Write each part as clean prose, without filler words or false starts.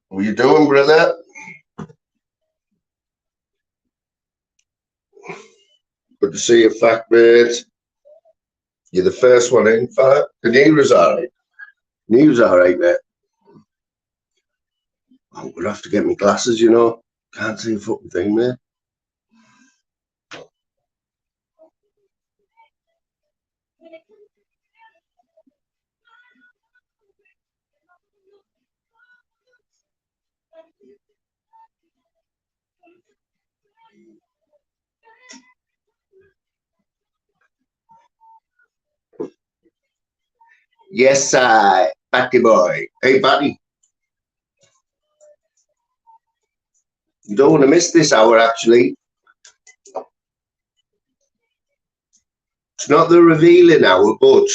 What you doing, brother? Good to see you, fact, mate. You're the first one in, fella. The news alright. News alright, mate. I'm gonna have to get my glasses, you know. Can't see a fucking thing, mate. Yes, Batty boy. Hey, Batty. You don't want to miss this hour, actually. It's not the revealing hour, but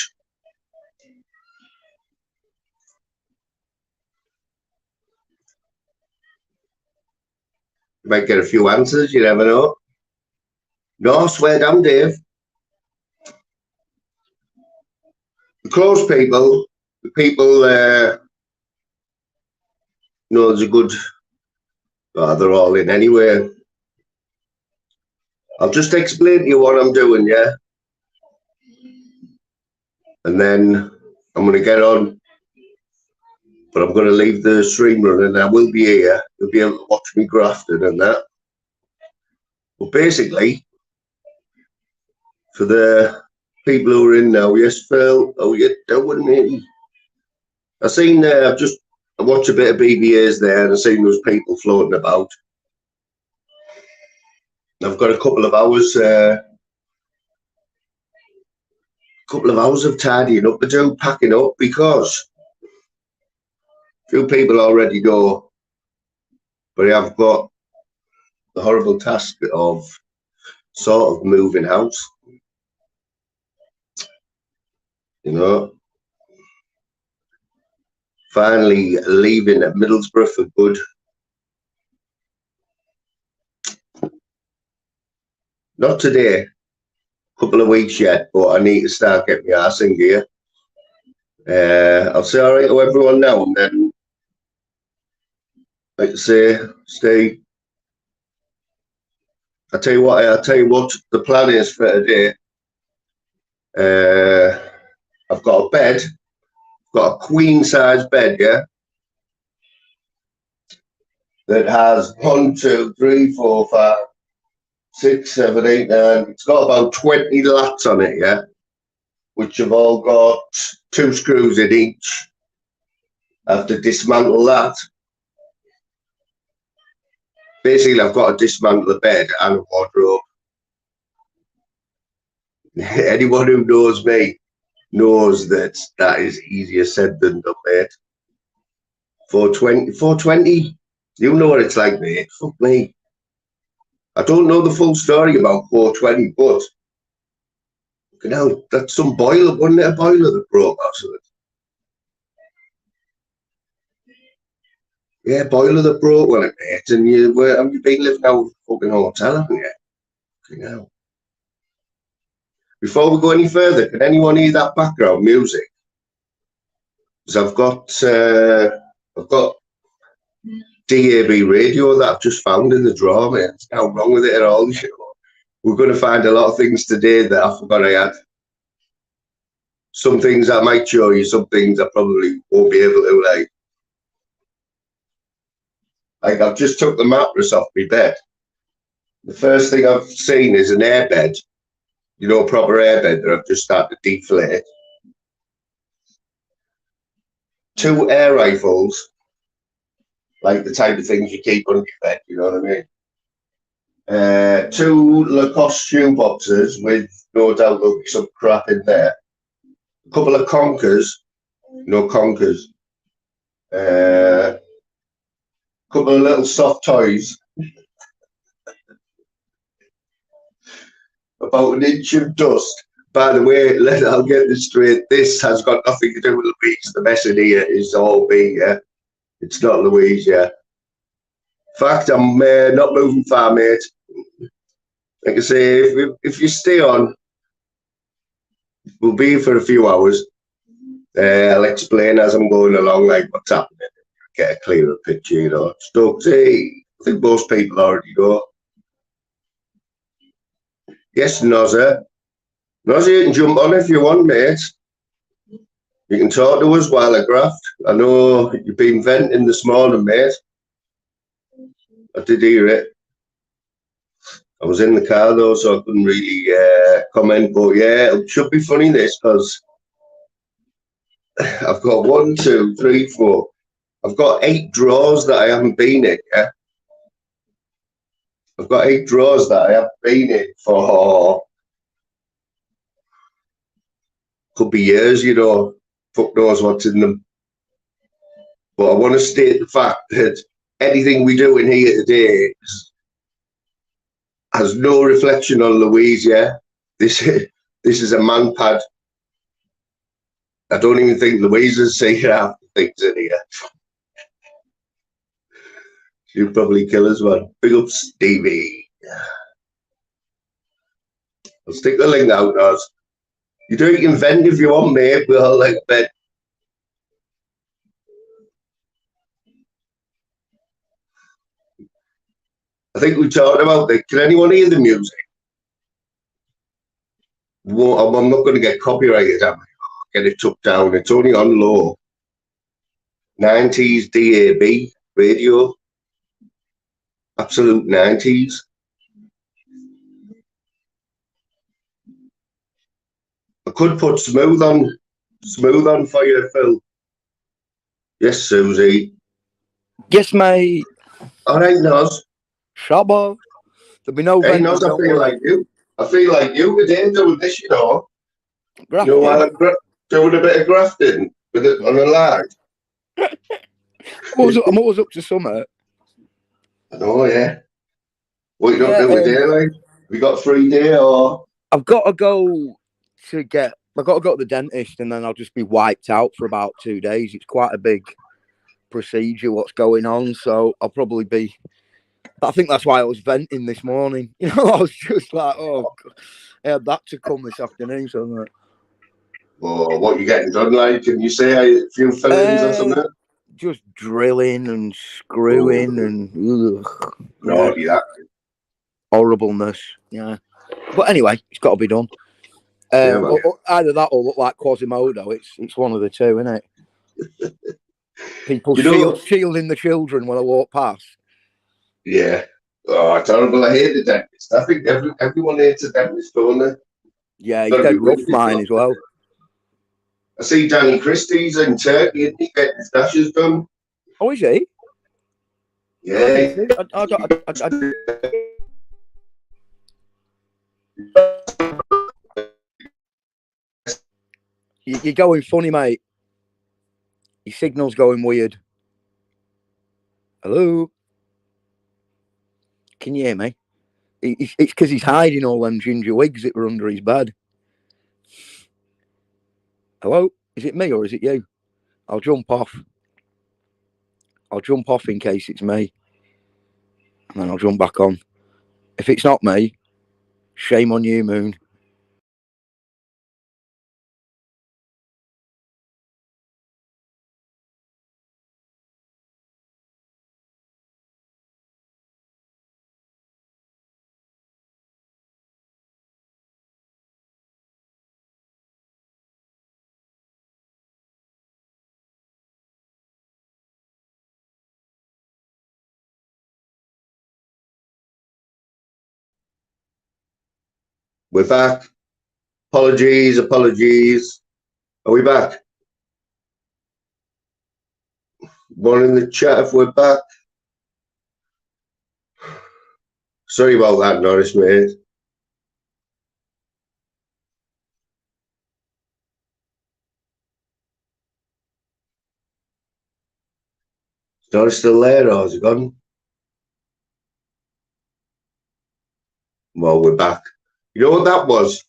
you might get a few answers, you never know. No, swear down, Dave. The close people, the people know there's a good, oh, they're all in anyway. I'll just explain to you what I'm doing, yeah? And then I'm going to get on, but I'm going to leave the stream running. I will be here. You'll be able to watch me grafting and that. But basically, for the people who are in now, yes, Phil, how are you doing, mate? I seen, I watched a bit of BBAs there, and I seen those people floating about. I've got a couple of hours of tidying up to do, packing up, because a few people already know, but I've got the horrible task of sort of moving house, you know, finally leaving at Middlesbrough for good. Not today, a couple of weeks yet, but I need to start getting my ass in gear. I'll say all right to everyone now, and then, like I say, stay. I'll tell you what the plan is for today. I've got a bed, got a queen size bed, yeah, that has 1, 2, 3, 4, 5, 6, 7, 8, 9. It's got about 20 lats on it, yeah, which have all got 2 screws in each. I have to dismantle that. Basically, I've got to dismantle the bed and a wardrobe. Anyone who knows me knows that that is easier said than done, mate. 420, you know what it's like, mate. Fuck me. I don't know the full story about 420, but you know, that's some boiler, wasn't it? A boiler that broke or something. Yeah, boiler that broke, wasn't it, mate? And you've been living out of a fucking hotel, haven't you? You know. Before we go any further, can anyone hear that background music? Because I've got DAB radio that I've just found in the drawer, mate. There's nothing wrong with it at all. We're going to find a lot of things today that I forgot I had. Some things I might show you, some things I probably won't be able to, like I've just took the mattress off my bed. The first thing I've seen is an airbed, you know, a proper airbed that I've just started to deflate. 2 air rifles, like the type of things you keep under your bed, you know what I mean? 2 Lacoste shoe boxes with no doubt there'll be some crap in there. A couple of conkers, couple of little soft toys, about 1 inch of dust. By the way, I'll get this straight. This has got nothing to do with the beach. The mess in here is all me, yeah. It's not Louise, yeah. In fact, I'm not moving far, mate. Like I say, if you stay on, we'll be here for a few hours. I'll explain as I'm going along, like what's happening. Get a clearer picture, you know. Stokes, I think most people already know. Yes, Nozza. Nozza, you can jump on if you want, mate. You can talk to us while I graft. I know you've been venting this morning, mate. I did hear it. I was in the car though, so I couldn't really comment. But yeah, it should be funny this, because I've got 1, 2, 3, 4. I've got 8 drawers that I haven't been in. Yeah, I've got 8 drawers that I haven't been in for could be years, you know. Fuck knows what's in them. But I want to state the fact that anything we do in here today has no reflection on Louise. Yeah, this is a man pad. I don't even think Louise is saying half the things in here. She'll probably kill us one. Big up Stevie. I'll stick the link out, Oz. You can vent if you want, mate. We'll all like bed. I think we talked about that. Can anyone hear the music? Well, I'm not going to get copyrighted, am I? Get it took down. It's only on low. 90s DAB radio. Absolute 90s. I could put smooth on for you, Phil. Yes, Susie. Yes, mate. All right, Noz. Shabba. There'll be no Hey, Noz, I feel like you. I feel like you today doing this, you know. Grafting. You know, while I'm doing a bit of grafting with it on a lag. I'm always up to summer. Oh, yeah. What you don't do with day, like? We got 3 day or? I've got to go to the dentist, and then I'll just be wiped out for about 2 days. It's quite a big procedure what's going on, so I'll probably be. I think that's why I was venting this morning. You know, I was just like, oh, God. I had that to come this afternoon. So I'm like, oh, what you getting done, like? Can you say a few fillings or something? Just drilling and screwing and Naughty, that. Horribleness. Yeah. But anyway, it's got to be done. Either that or look like Quasimodo. It's one of the two, isn't it? People shielding the children when I walk past. Yeah. Oh, terrible. I hate the dentist. I think everyone hates a dentist, don't they? Yeah, he's dead rough, mine as well. I see Danny Christie's in Turkey and he getting his dashes done. Oh, is he? Yeah. You're going funny, mate. Your signal's going weird. Hello? Can you hear me? It's because he's hiding all them ginger wigs that were under his bed. Hello? Is it me or is it you? I'll jump off. I'll jump off in case it's me. And then I'll jump back on. If it's not me, shame on you, Moon. We're back. Apologies. Are we back? One in the chat if we're back. Sorry about that, Norris, mate. Is Norris still there or has he gone? Well, we're back. You know what that was?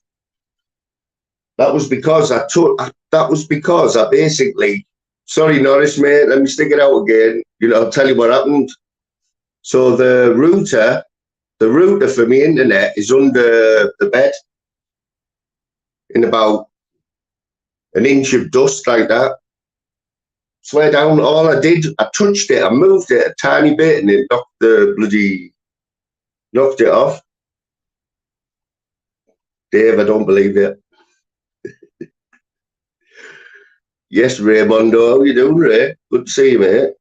That was because I basically sorry, Norris, mate. Let me stick it out again. I'll tell you what happened. So the router for my internet is under the bed in about an inch of dust like that. Swear down, all I did, I touched it, I moved it a tiny bit and it knocked it off. Dave, I don't believe it. Yes, Raymondo, how you doing, Ray? Good to see you, mate.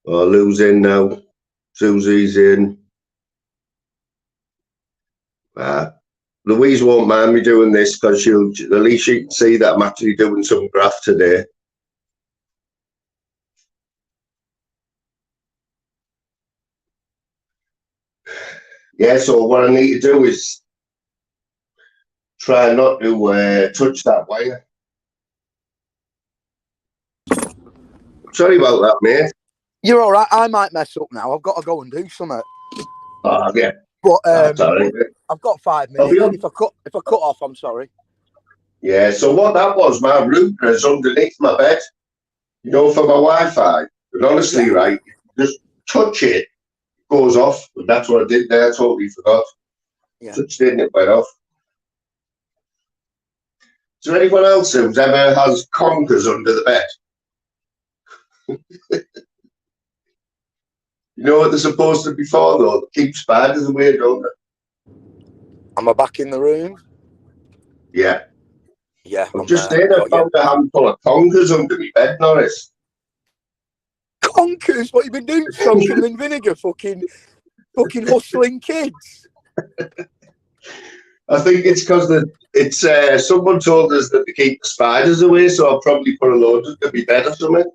Oh, Lou's in now. Susie's in. Louise won't mind me doing this because at least she can see that I'm actually doing some graft today. Yeah, so what I need to do is try not to touch that wire. Sorry about that, mate. You're all right. I might mess up now. I've got to go and do something. Oh, yeah. But right. I've got 5 minutes. If I cut off, I'm sorry. Yeah. So what that was, my router is underneath my bed. For my Wi-Fi. And honestly, right, just touch it, goes off. And that's what I did there. I totally forgot. Yeah. Touched it and it went off. Is there anyone else who's ever has conkers under the bed? You know what they're supposed to be for, though? They keep spiders away, don't they? Am I back in the room? Yeah. Yeah. I'm just saying, I found a handful of conkers under my bed, Norris. Conkers? What you been doing? Soaking them in vinegar? Fucking hustling kids? I think it's because someone told us that they keep the spiders away, so I'll probably put a load under my bed or something.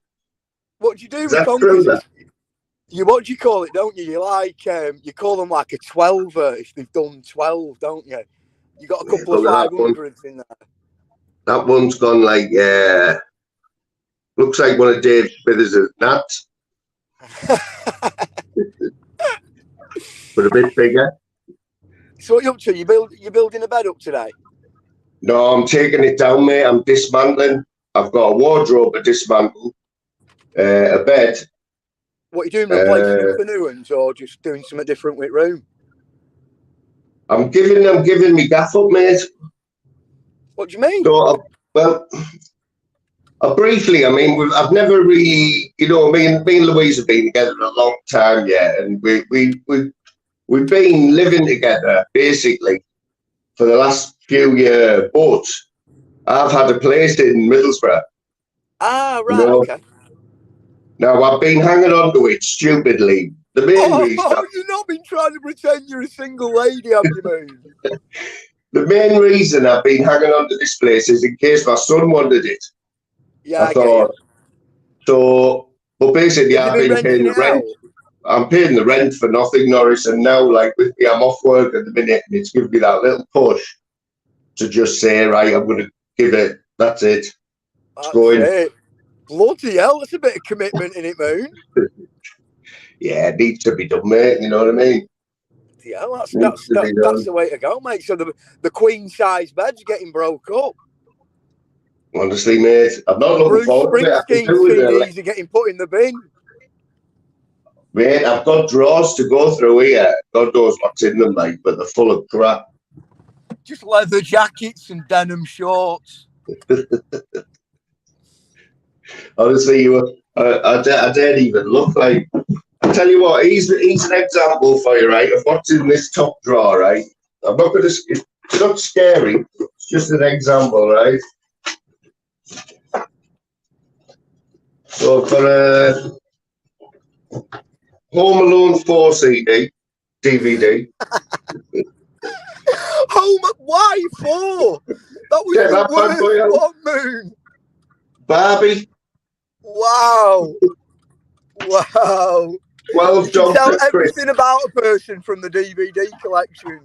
What do you do Is with that conkers? true, that? What do you call it, don't you? You like you call them like a 12er if they've done 12, don't you? You got a couple of 500s in there. That one's gone like looks like one of Dave Smithers' nuts. But a bit bigger. So what are you up to? You building a bed up today? No, I'm taking it down, mate. I'm dismantling. I've got a wardrobe to dismantle, a bed. What are you doing, replacing them for new ones or just doing something different with room? I'm giving me gaff up, mate. What do you mean? So, briefly, I've never really, me and Louise have been together a long time, yeah, and we've been living together basically for the last few years, but I've had a place in Middlesbrough. Ah, right, okay. Now, I've been hanging on to it stupidly. The main reason... you've not been trying to pretend you're a single lady, have you, mate? The main reason I've been hanging on to this place is in case my son wanted it. Yeah, I thought... So, but basically, I've been paying the rent. I'm paying the rent for nothing, Norris, and now, like, with me, I'm off work at the minute, and it's giving me that little push to just say, right, I'm going to give it, that's it. It's going. It. Bloody hell, that's a bit of commitment in it, Moon. Yeah, it needs to be done, mate, you know what I mean? Yeah, that's the way to go, mate. So the queen size bed's getting broke up. Honestly, mate, I'm not looking forward to it. CDs are getting put in the bin. Mate, I've got drawers to go through here. God knows what's in them, like, but they're full of crap. Just leather jackets and denim shorts. Honestly, I don't even look like. I tell you what, he's an example for you, right? Of what's in this top drawer, right? I'm not going to. It's not scary. It's just an example, right? So I've got a Home Alone 4 CD, DVD. Why 4? That was the worst one, Moon. Barbie. Wow. 12 John. Tell everything about a person from the DVD collection.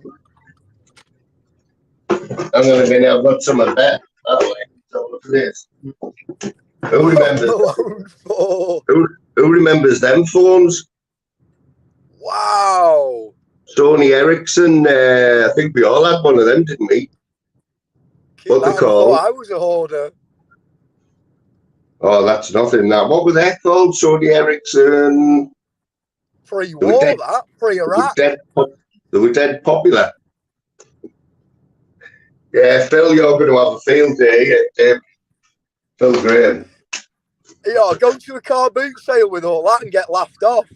I'm going to be now. I've got some of that. Look at this. Who remembers? Who remembers them phones? Wow. Sony Ericsson. I think we all had one of them, didn't we? Keep what they that. I thought called. I was a hoarder. Oh, that's nothing. That what were they called? Sony Ericsson. They were Pre-war, dead. that. Pre-Iraq. They were dead popular. Yeah, Phil, you're going to have a field day at Phil Graham. Yeah, go to a car boot sale with all that and get laughed off.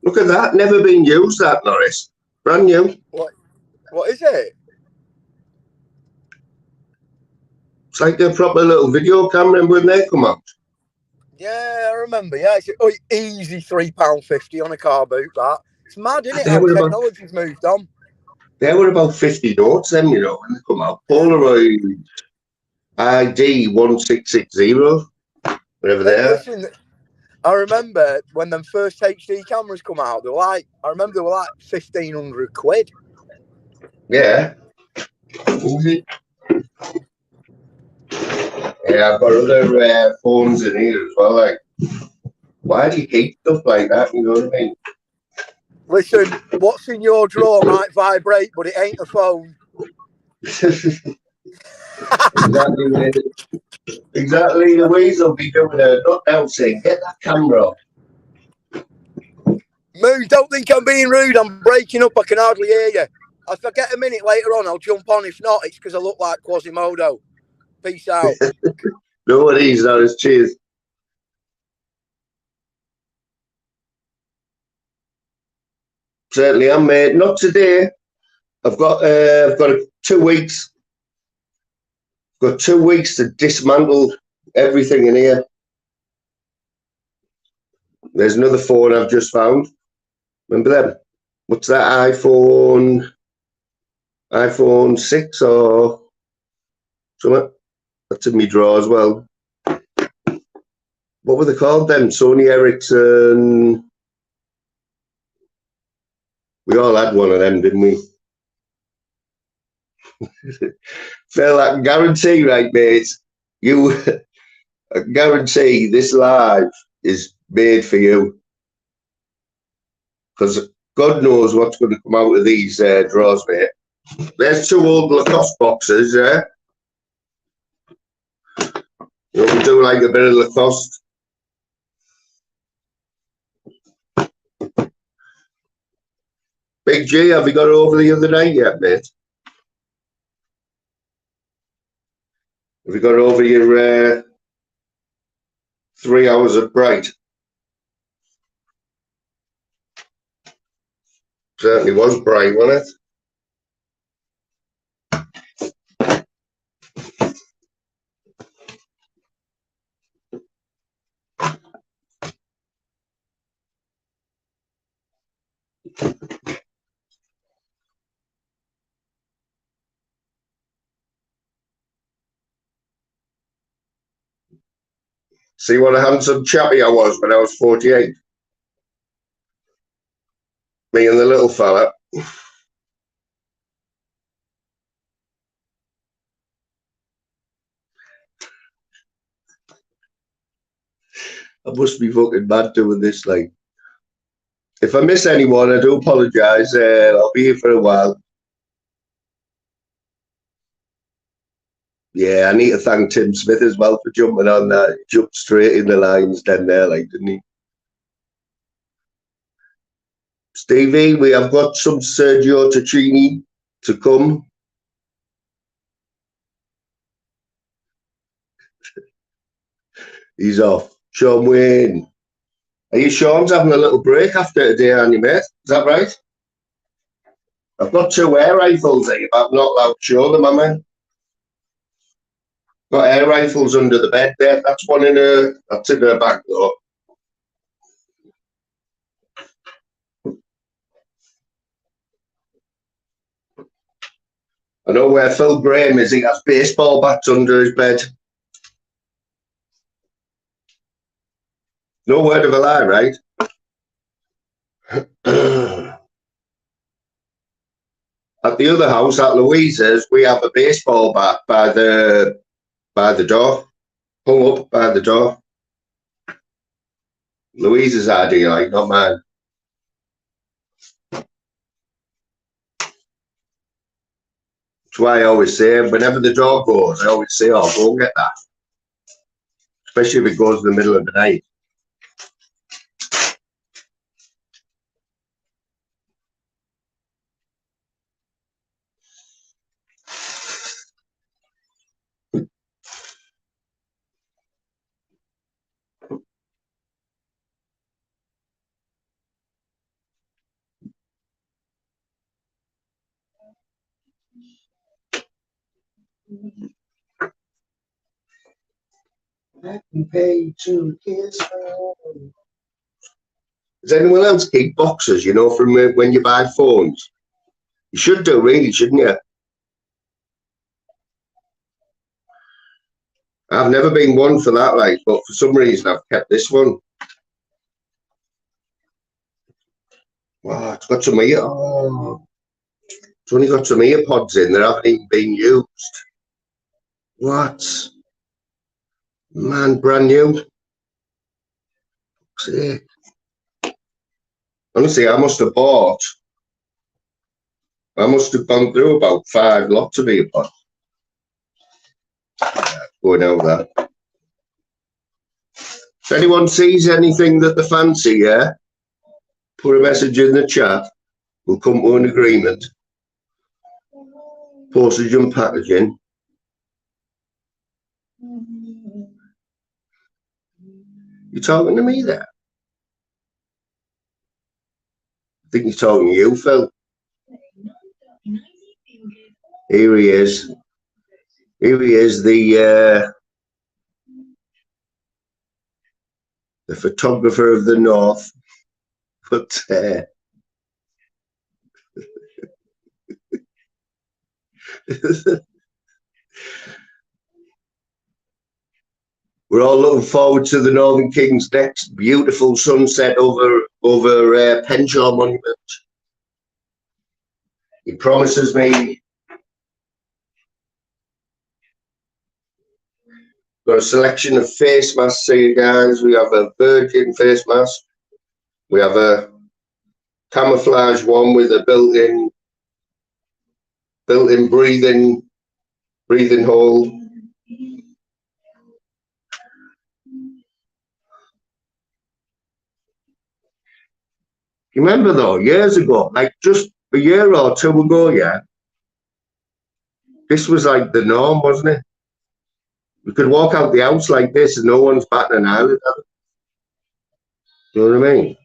Look at that. Never been used, that, Norris. Brand new. What is it? It's like a proper little video camera when they come out. Yeah, I remember. Yeah, it's easy £3.50 on a car boot. That it's mad, isn't it? They How were technology's moved on. They were about 50 notes then, you know, when they come out. Polaroid ID 1660, whatever they are. Listen, I remember when them first HD cameras come out. They were like, I remember they were like £1,500. Yeah. Yeah, I've got other phones in here as well. Like, why do you keep stuff like that? You know what I mean? Listen, what's in your drawer might vibrate, but it ain't a phone. Exactly. Louise will be doing a nut down saying, get that camera off. Moo, don't think I'm being rude. I'm breaking up. I can hardly hear you. If I get a minute later on, I'll jump on. If not, it's because I look like Quasimodo. Peace out. No worries, Norris. Cheers. Certainly am, mate. Not today. I've got 2 weeks. I've got 2 weeks to dismantle everything in here. There's another phone I've just found. Remember them? What's that iPhone 6 or something? That's in my drawer as well. What were they called then? Sony Ericsson. We all had one of them, didn't we? Phil, I can guarantee, right, mate, I guarantee this live is made for you. Because God knows what's going to come out of these drawers, mate. There's 2 old Lacoste boxes, yeah? You know, we do like a bit of Lacoste. Big G, have you got it over the other night yet, mate? Have you got over your 3 hours of bright? Certainly was bright, wasn't it? See what a handsome chappy I was when I was 48. Me and the little fella. I must be fucking mad doing this. Like, if I miss anyone, I do apologise. I'll be here for a while. Yeah, I need to thank Tim Smith as well for jumping on that. He jumped straight in the lines then there, like, didn't he? Stevie, we have got some Sergio Tacchini to come. He's off. Sean Wayne. Are you Sean's having a little break after today, aren't you, mate? Is that right? I've got 2 air rifles here, but I'm not allowed to show them, am I? Got air rifles under the bed there. That's one in her. That's in her back though. I know where Phil Graham is. He has baseball bats under his bed. No word of a lie, right? At the other house, at Louisa's, we have a baseball bat by the door, hung up by the door. Louisa's idea, like, not mine. That's why I always say, whenever the dog goes, I always say, oh, go and get that. Especially if it goes in the middle of the night. I can pay to kiss. Does anyone else keep boxes, you know, from when you buy phones? You should do, really, shouldn't you? I've never been one for that, like, but for some reason I've kept this one. Wow, it's got some ear. Oh, it's only got some ear pods in that haven't even been used. What? Man, brand new. See. Honestly, I must have gone through about 5 lots of ear pods. Going out there. If anyone sees anything that they fancy, yeah, put a message in the chat. We'll come to an agreement. Postage and packaging. You talking to me there? I think you're talking to you, Phil. Here he is. Here he is, the photographer of the North. But we're all looking forward to the Northern King's next beautiful sunset over Penshaw Monument. He promises me. Got a selection of face masks here, guys. We have a virgin face mask. We have a camouflage one with a built-in breathing hole. You remember though, years ago, like just a year or two ago, yeah, this was like the norm, wasn't it? You could walk out the house like this and no one's batting an eyelid at it. Do you know what I mean?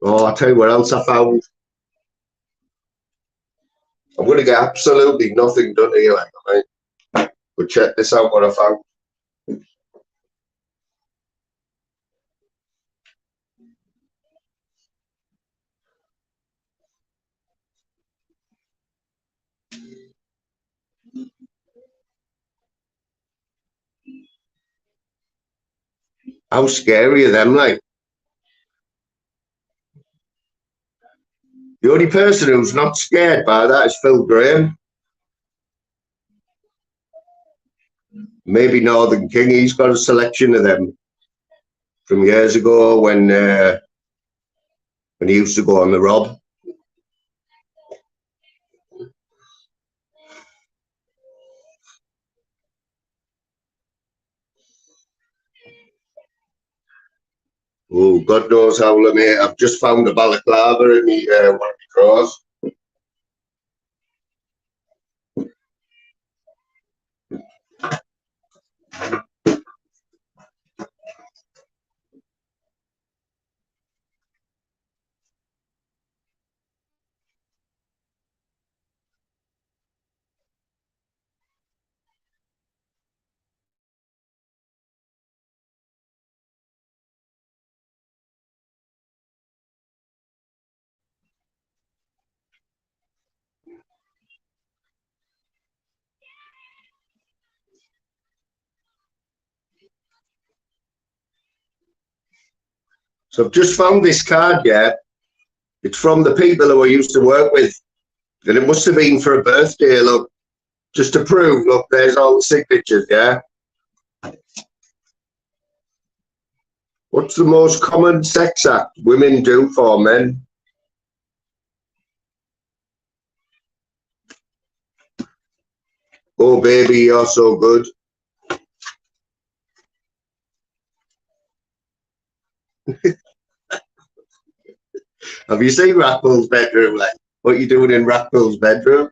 Oh, I'll tell you what else I found. I'm going to get absolutely nothing done here, like, right? But check this out, what I found. How scary are them, like? The only person who's not scared by that is Phil Graham. Maybe Northern King, he's got a selection of them from years ago when he used to go on the Rob. Oh, God knows how, mate. I've just found a balaclava in me, one of my drawers. So I've just found this card, yeah. It's from the people who I used to work with. And it must have been for a birthday, look. Just to prove, look, there's all the signatures, yeah. What's the most common sex act women do for men? Oh, baby, you're so good. Have you seen Rackles' bedroom? Like, what you doing in Rackles' bedroom?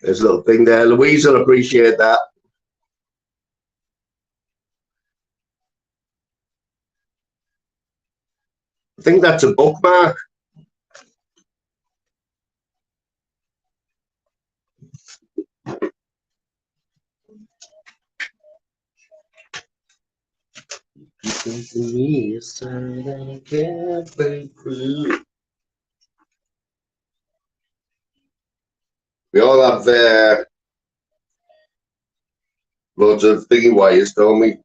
There's a little thing there. Louise will appreciate that. I think that's a bookmark. We all have loads of thingy wires, don't we?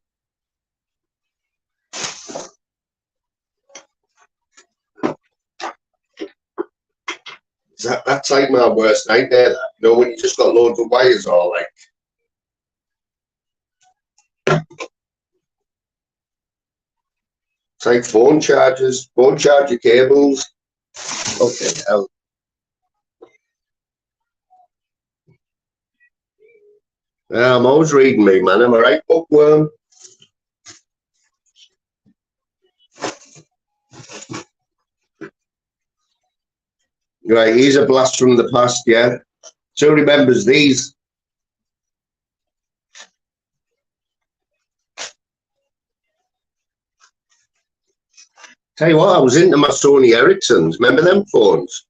That's like my worst nightmare. That, you know, when you just got loads of wires all like. It's like phone chargers, phone charger cables. Okay, hell. Yeah, I'm always reading me, man. Am I right, bookworm? Right, here's a blast from the past, yeah. So remembers these. Tell you what, I was into my Sony Ericssons. Remember them phones?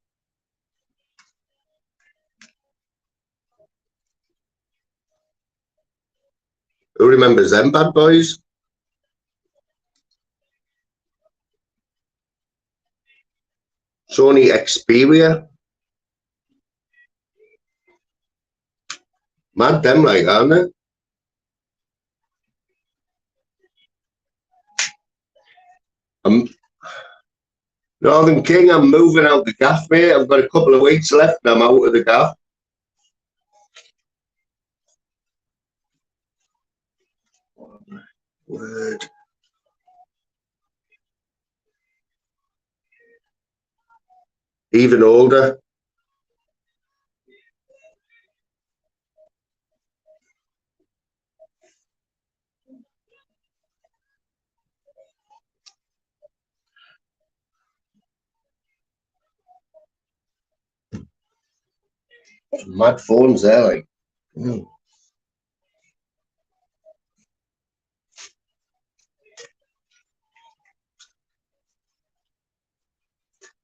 Who remembers them bad boys? Sony Xperia. Mad them like, aren't they? Northern King, I'm moving out the gaff, mate. I've got a couple of weeks left and I'm out of the gaff. Word. Even older. Mad phones there, like.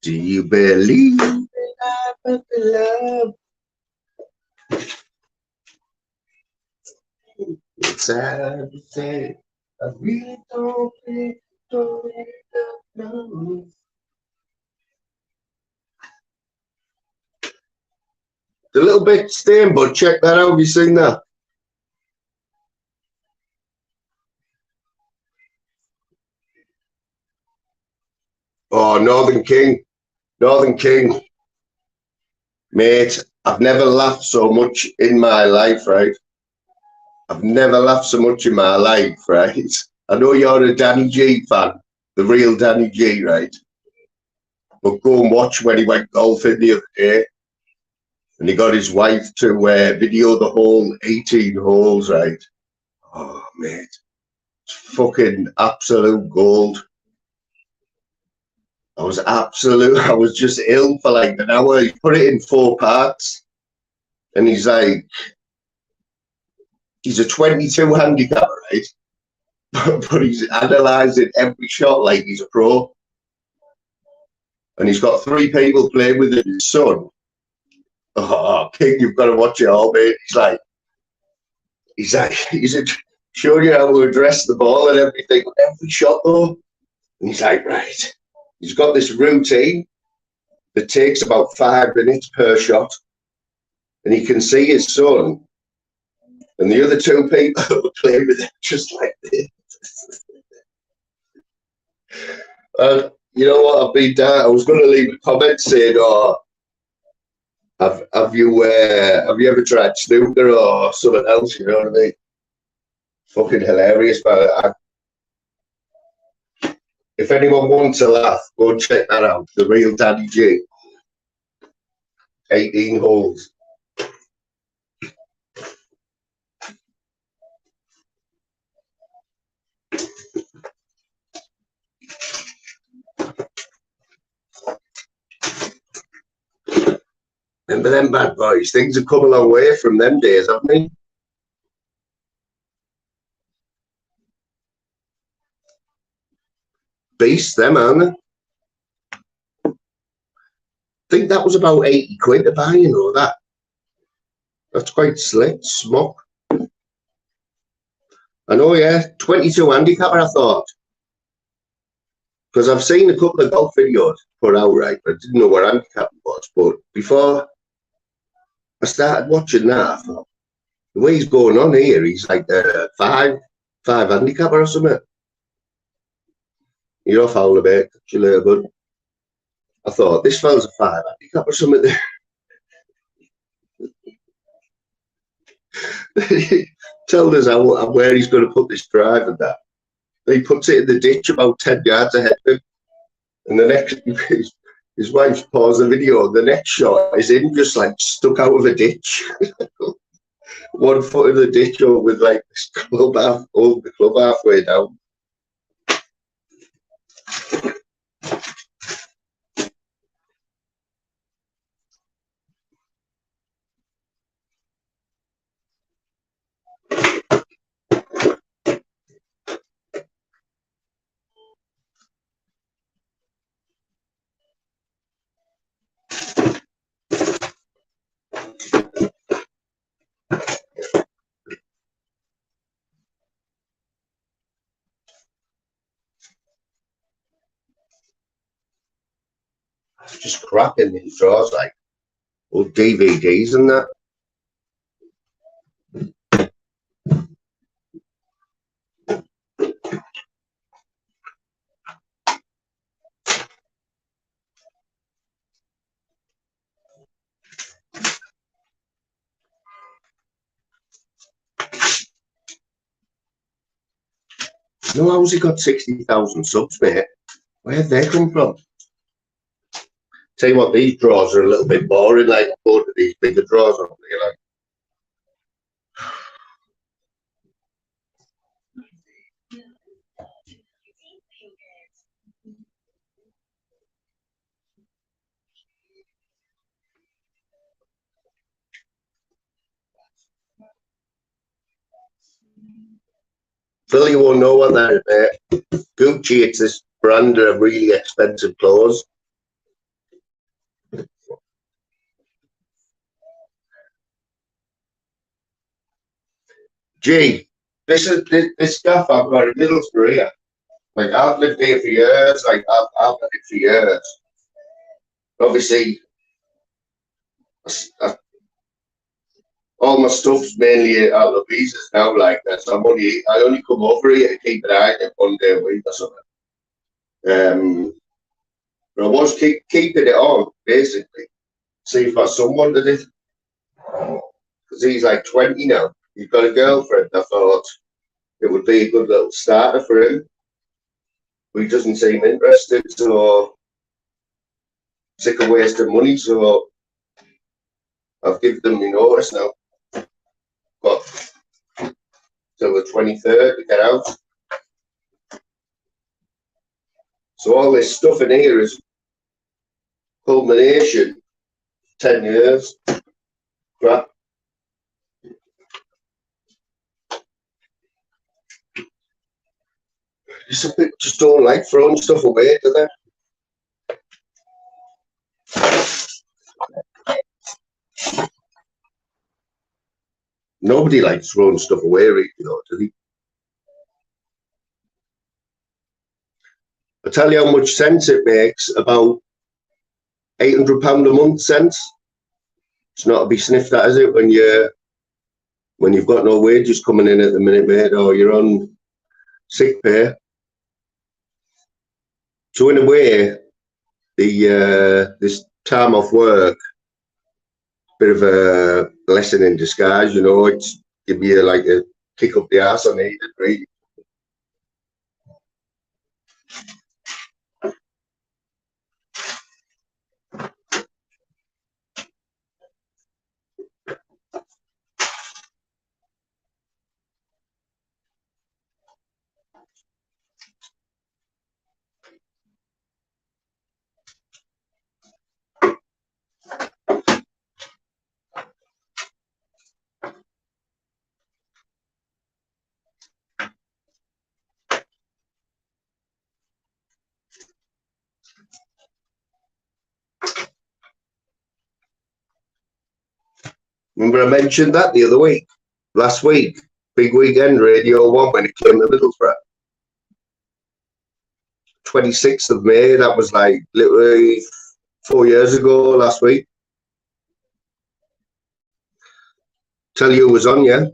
Do you believe in love? It's sad to say, I really don't think no. The little bit stained, but check that out. Have you seen that? Oh, Northern King. Northern King. Mate, I've never laughed so much in my life, right? I've never laughed so much in my life, right? I know you're a Danny G fan, the real Danny G, right? But go and watch when he went golfing the other day and he got his wife to video the whole 18 holes, right? Oh, mate. It's fucking absolute gold. I was just ill for like an hour. He put it in 4 parts and he's like, he's a 22 handicap, right? But he's analysing every shot like he's a pro. and he's got 3 people playing with it, his son. Oh, King, you've got to watch it all, mate. He's showing you how to address the ball and everything. Every shot, though. And he's like, right. He's got this routine that takes about 5 minutes per shot. And he can see his son and the other 2 people playing with him just like this. And you know what? I've been down. I was going to leave a comment saying, "Oh, have you ever tried snooker or something else?" You know what I mean? Fucking hilarious, but if anyone wants a laugh, go and check that out. The Real Daddy G. 18 holes. Remember them bad boys? Things have come a long way from them days, haven't they? Beasts, them, aren't they? I think that was about 80 quid to buy, you know, that. That's quite slick, smock. I know, yeah. 22 handicapper, I thought. Because I've seen a couple of golf videos put out, right? But I didn't know what handicap was. But before I started watching that, I thought, the way he's going on here, he's like five handicapper or something. You're off howler, mate. Catch you later, bud. I thought, this fella's a 5 handicap or something there. Tell us where he's going to put this drive and that. He puts it in the ditch about 10 yards ahead of him. And the next, his wife paused the video. The next shot is him just like stuck out of a ditch. 1 foot in the ditch or with like this club the club halfway down. It's just crap in these drawers, like old DVDs and that. No, how's he got 60,000 subs, mate? Where'd they come from? Tell you what, these drawers are a little bit boring, like go to these bigger drawers over there, like. Phil, you won't know what that is, mate. Gucci, it's this brand of really expensive clothes. Gee, this stuff I've got in Middlesbrough here. Like, I've lived here for years. Like, I've lived it for years. Obviously, all my stuff's mainly at Louisa's now, like that. So I only come over here to keep an eye on it 1 day a week or something. But I was keeping it on, basically. See if my son wanted it. Because he's like 20 now. He's got a girlfriend. I thought it would be a good little starter for him. But he doesn't seem interested, so sick of wasting money, so I've given them my notice now. Got till the 23rd to get out. So all this stuff in here is culmination 10 years. Crap. Some people just don't like throwing stuff away, do they? Nobody likes throwing stuff away, really, though, do they? I tell you how much sense it makes, about £800 a month sense. It's not to be sniffed at, is it, when you've got no wages coming in at the minute, mate, or you're on sick pay. So in a way, this time off work, bit of a blessing in disguise, you know. It's give you like a kick up the arse I needed, really. Remember I mentioned that the other week, last week, big weekend, Radio 1, when it came to Middlesbrough. 26th of May, that was like literally 4 years ago last week. Tell you who was on, yeah?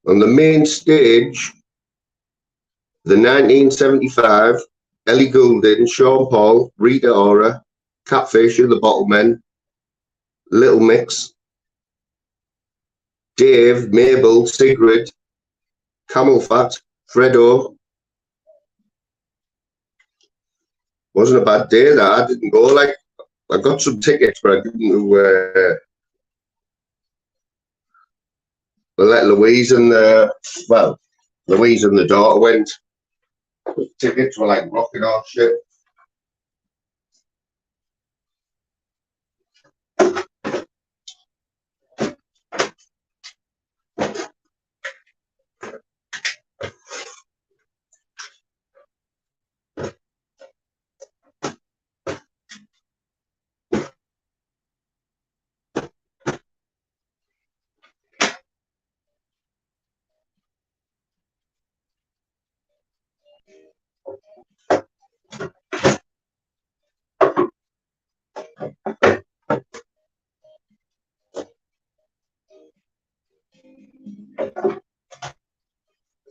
On the main stage, the 1975, Ellie Goulding, Sean Paul, Rita Ora, Catfish, the Bottlemen, Little Mix, Dave, Mabel, Sigrid, Camel Fat, Fredo. Wasn't a bad day that. I didn't go. Like, I got some tickets, but I didn't let Louise and Louise and the daughter went. The tickets were like rocking off shit.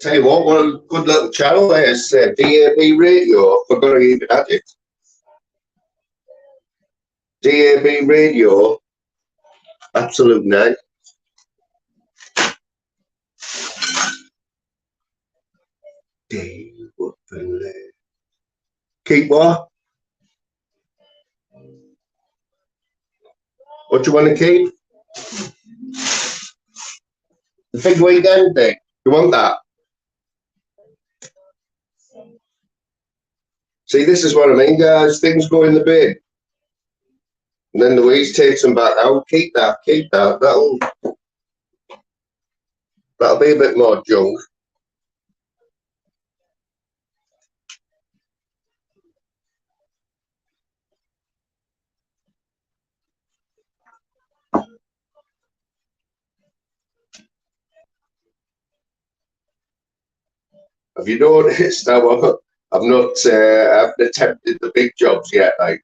Tell you what a good little channel there is DAB Radio. I forgot I even had it. DAB Radio, absolute night. Keep what? What do you want to keep? The big weekend thing. You want that? See, this is what I mean, guys. Things go in the bin. And then Louise takes them back out. Keep that, keep that. That'll be a bit more junk. Have you noticed how I've not haven't attempted the big jobs yet, like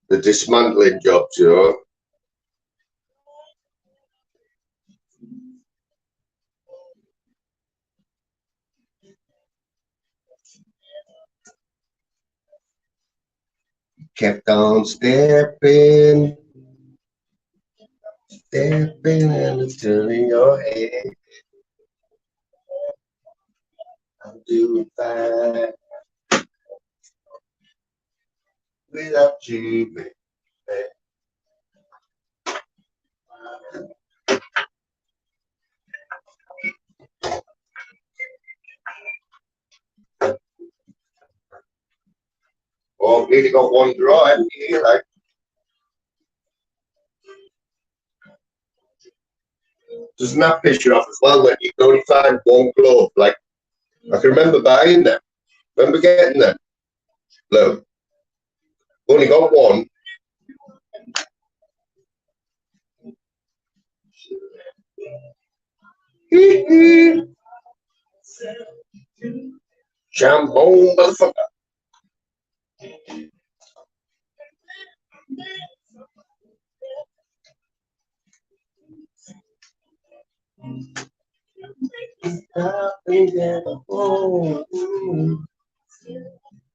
the dismantling jobs, you know? Kept on stepping and turning your head. I'm doing fine without you, baby. Oh, I've really got one draw, haven't you? Like, doesn't that piss you off as well when you can only find one glove? Like, I can remember buying them. Remember getting them? Look, only got one. Jambone, motherfucker.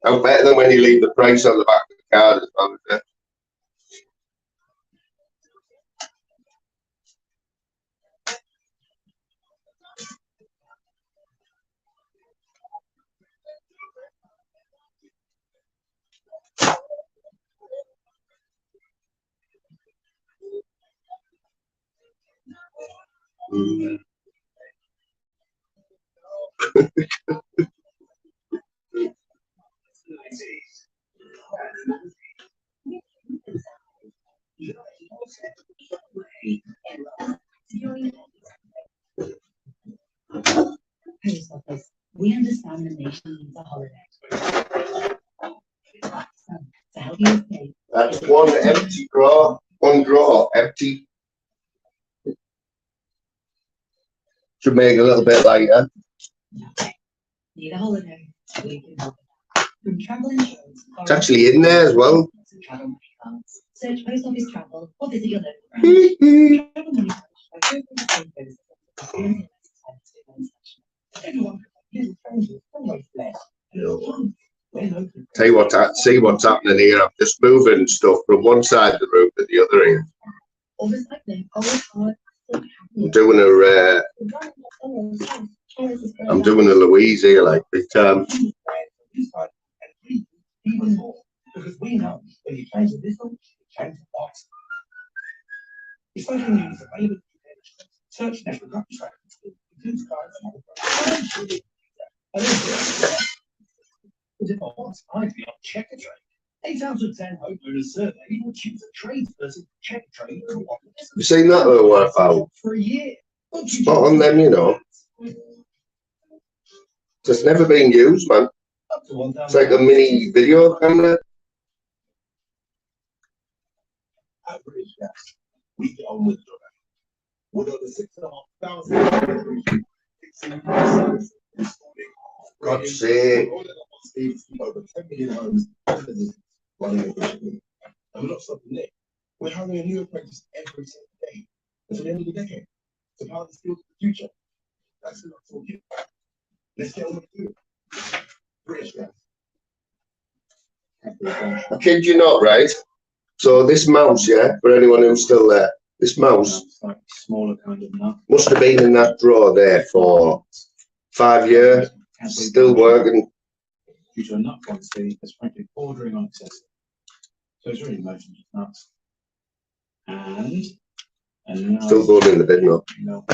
I'm better than when you leave the price on the back of the card as well, isn't it? Post office. We understand the nation needs a holiday. So, to help you escape, That's one empty drawer, empty. Should make it a little bit lighter. need a holiday, we can help. From travel insurance, It's actually in there as well. travel money cards. Search post office travel or visit your local branch. Travel money cards by going to the same post office. Everyone, Tell you what, see what's happening here. I'm just moving stuff from one side of the room to the other here. I'm doing a Louise here, like big time. Because we know when you change the whistle, you change the box. It's like when you use available search national country tracking includes cards and other but if I want I'd be on check a trade. 8 out of 10 homeowners surveyed will choose a tradesperson to check a trade for one. You seen that or what about? For a year. Spot on them, you know. It's never been used, man. It's like a mini video camera. Average gas. We get on with the what are the 6,500? God's sake. Over 10 million homes running efficiently. And we're not stopping there. We're hiring a new apprentice every single day until the end of the decade to power the skills of the future. That's enough for you. Let's get on with it. British gas. I kid you not, right? So this mouse, yeah, for anyone who's still there, this mouse Smaller kind of nut. must have been in that drawer there for 5 years, still working. Due to a nut quantity that's frankly bordering on excessive. So it's really motion nuts. And now Still going in the bin, though. no.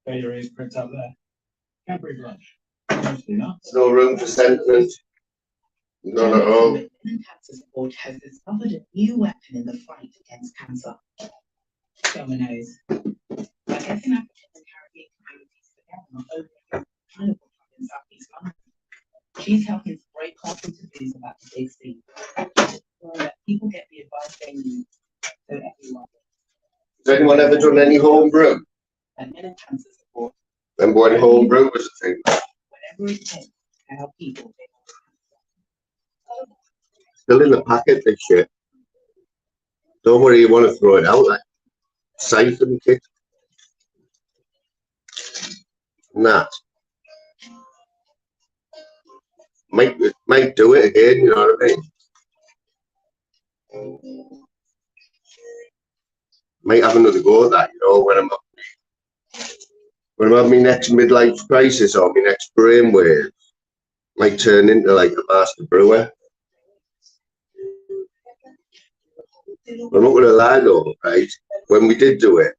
Failure is print up there. Cadbury Blush. Mostly nuts. There's no room for sentiment. None at all. Cancer Support has discovered a new weapon in the fight against cancer. Dominoes. By getting African and Caribbean communities together over Carnival in Southeast London, she's helping to break cultural taboos about the big C. So that people get the advice they need. So everyone. Has anyone ever done any home brew? And men in Cancer Support. Remember when home brew was a thing? Whatever it takes to help people. Still in the packet, this shit. Don't worry, you want to throw it out like siphon kit. And that. Might do it again, you know what I mean? Might have another go at that, you know, when I'm having my next midlife crisis or my next brainwave. Might turn into like a master brewer. I'm not going to lie though, right? When we did do it,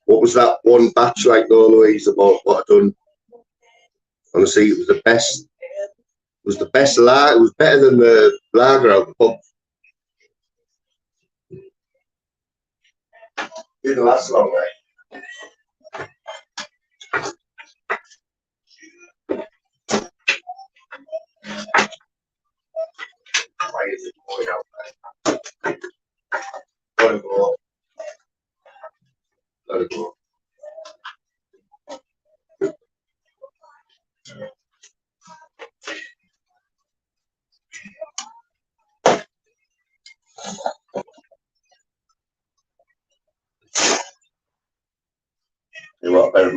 what was that one batch like though, Louise, about what I'd done? Honestly, it was the best. It was the best lager. It was better than the lager out the pub. Didn't last long, right? Why is it going out? Gotta go.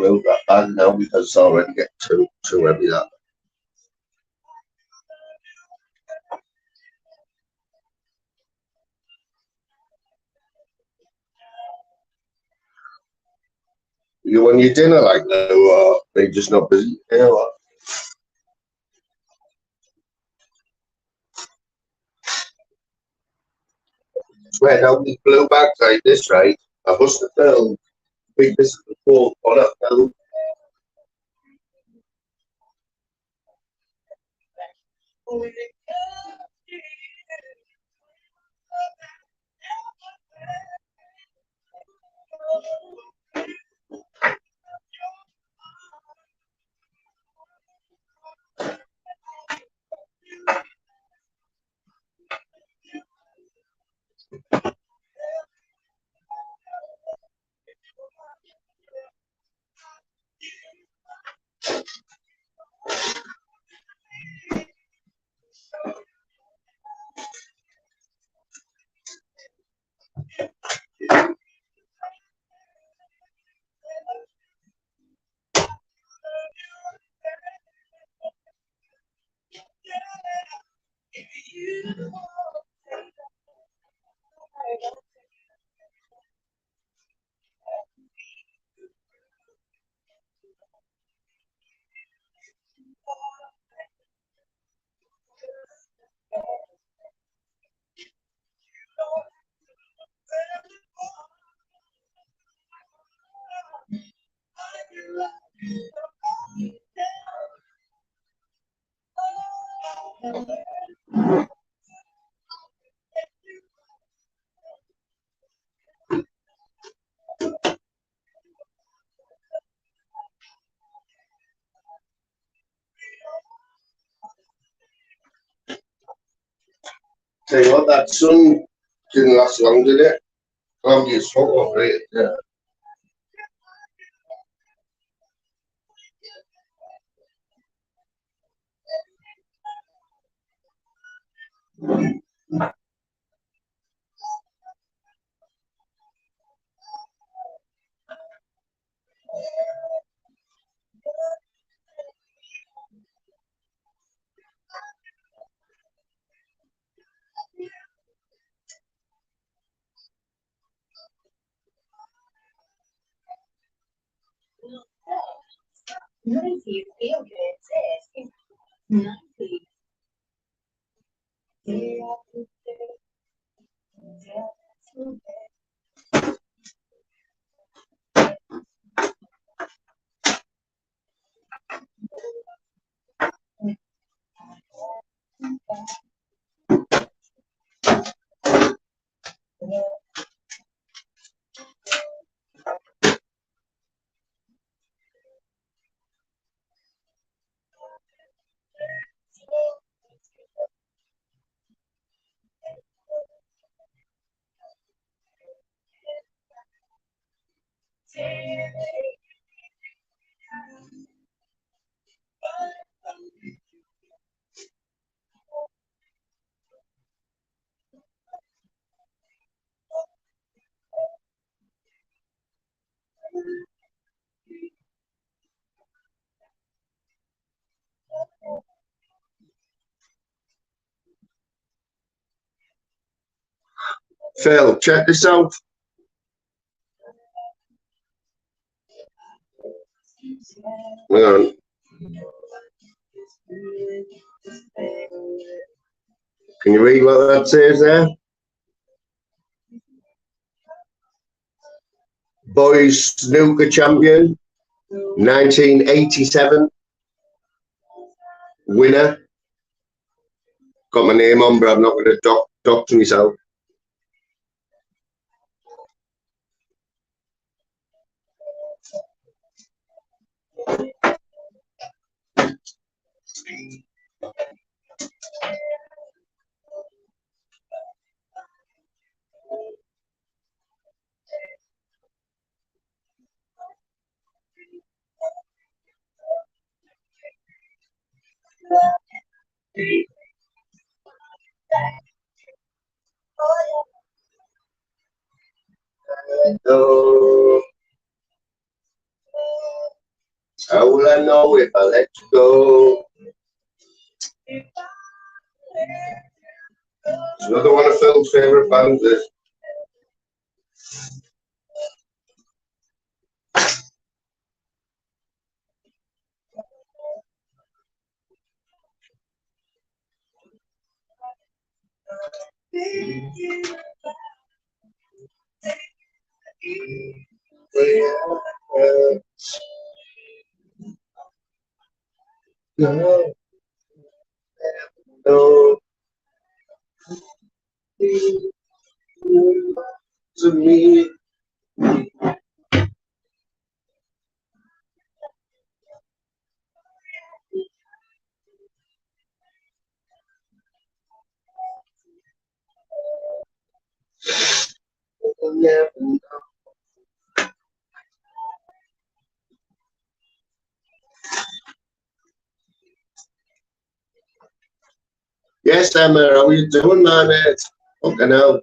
remove that bag now because it's already getting too heavy. That. You on your dinner like that, or they just not busy? Yeah, what? Swear down these blue bags like this, right? I must have filmed big this before on that film. Tell you what, that sun didn't last long, did it? Cloudy as fuck, right? Yeah. Ninety feel good. It's 90. Phil, check this out. Hang on. Can you read what that says there? Boys snooker champion, 1987. Winner. Got my name on, but I'm not going to doctor myself. How will I know if I let you go? It's another one of Phil's favourite bands. This. No, no, to me. Never know. Yes, Emma, how are you doing, man? It's fucking hell.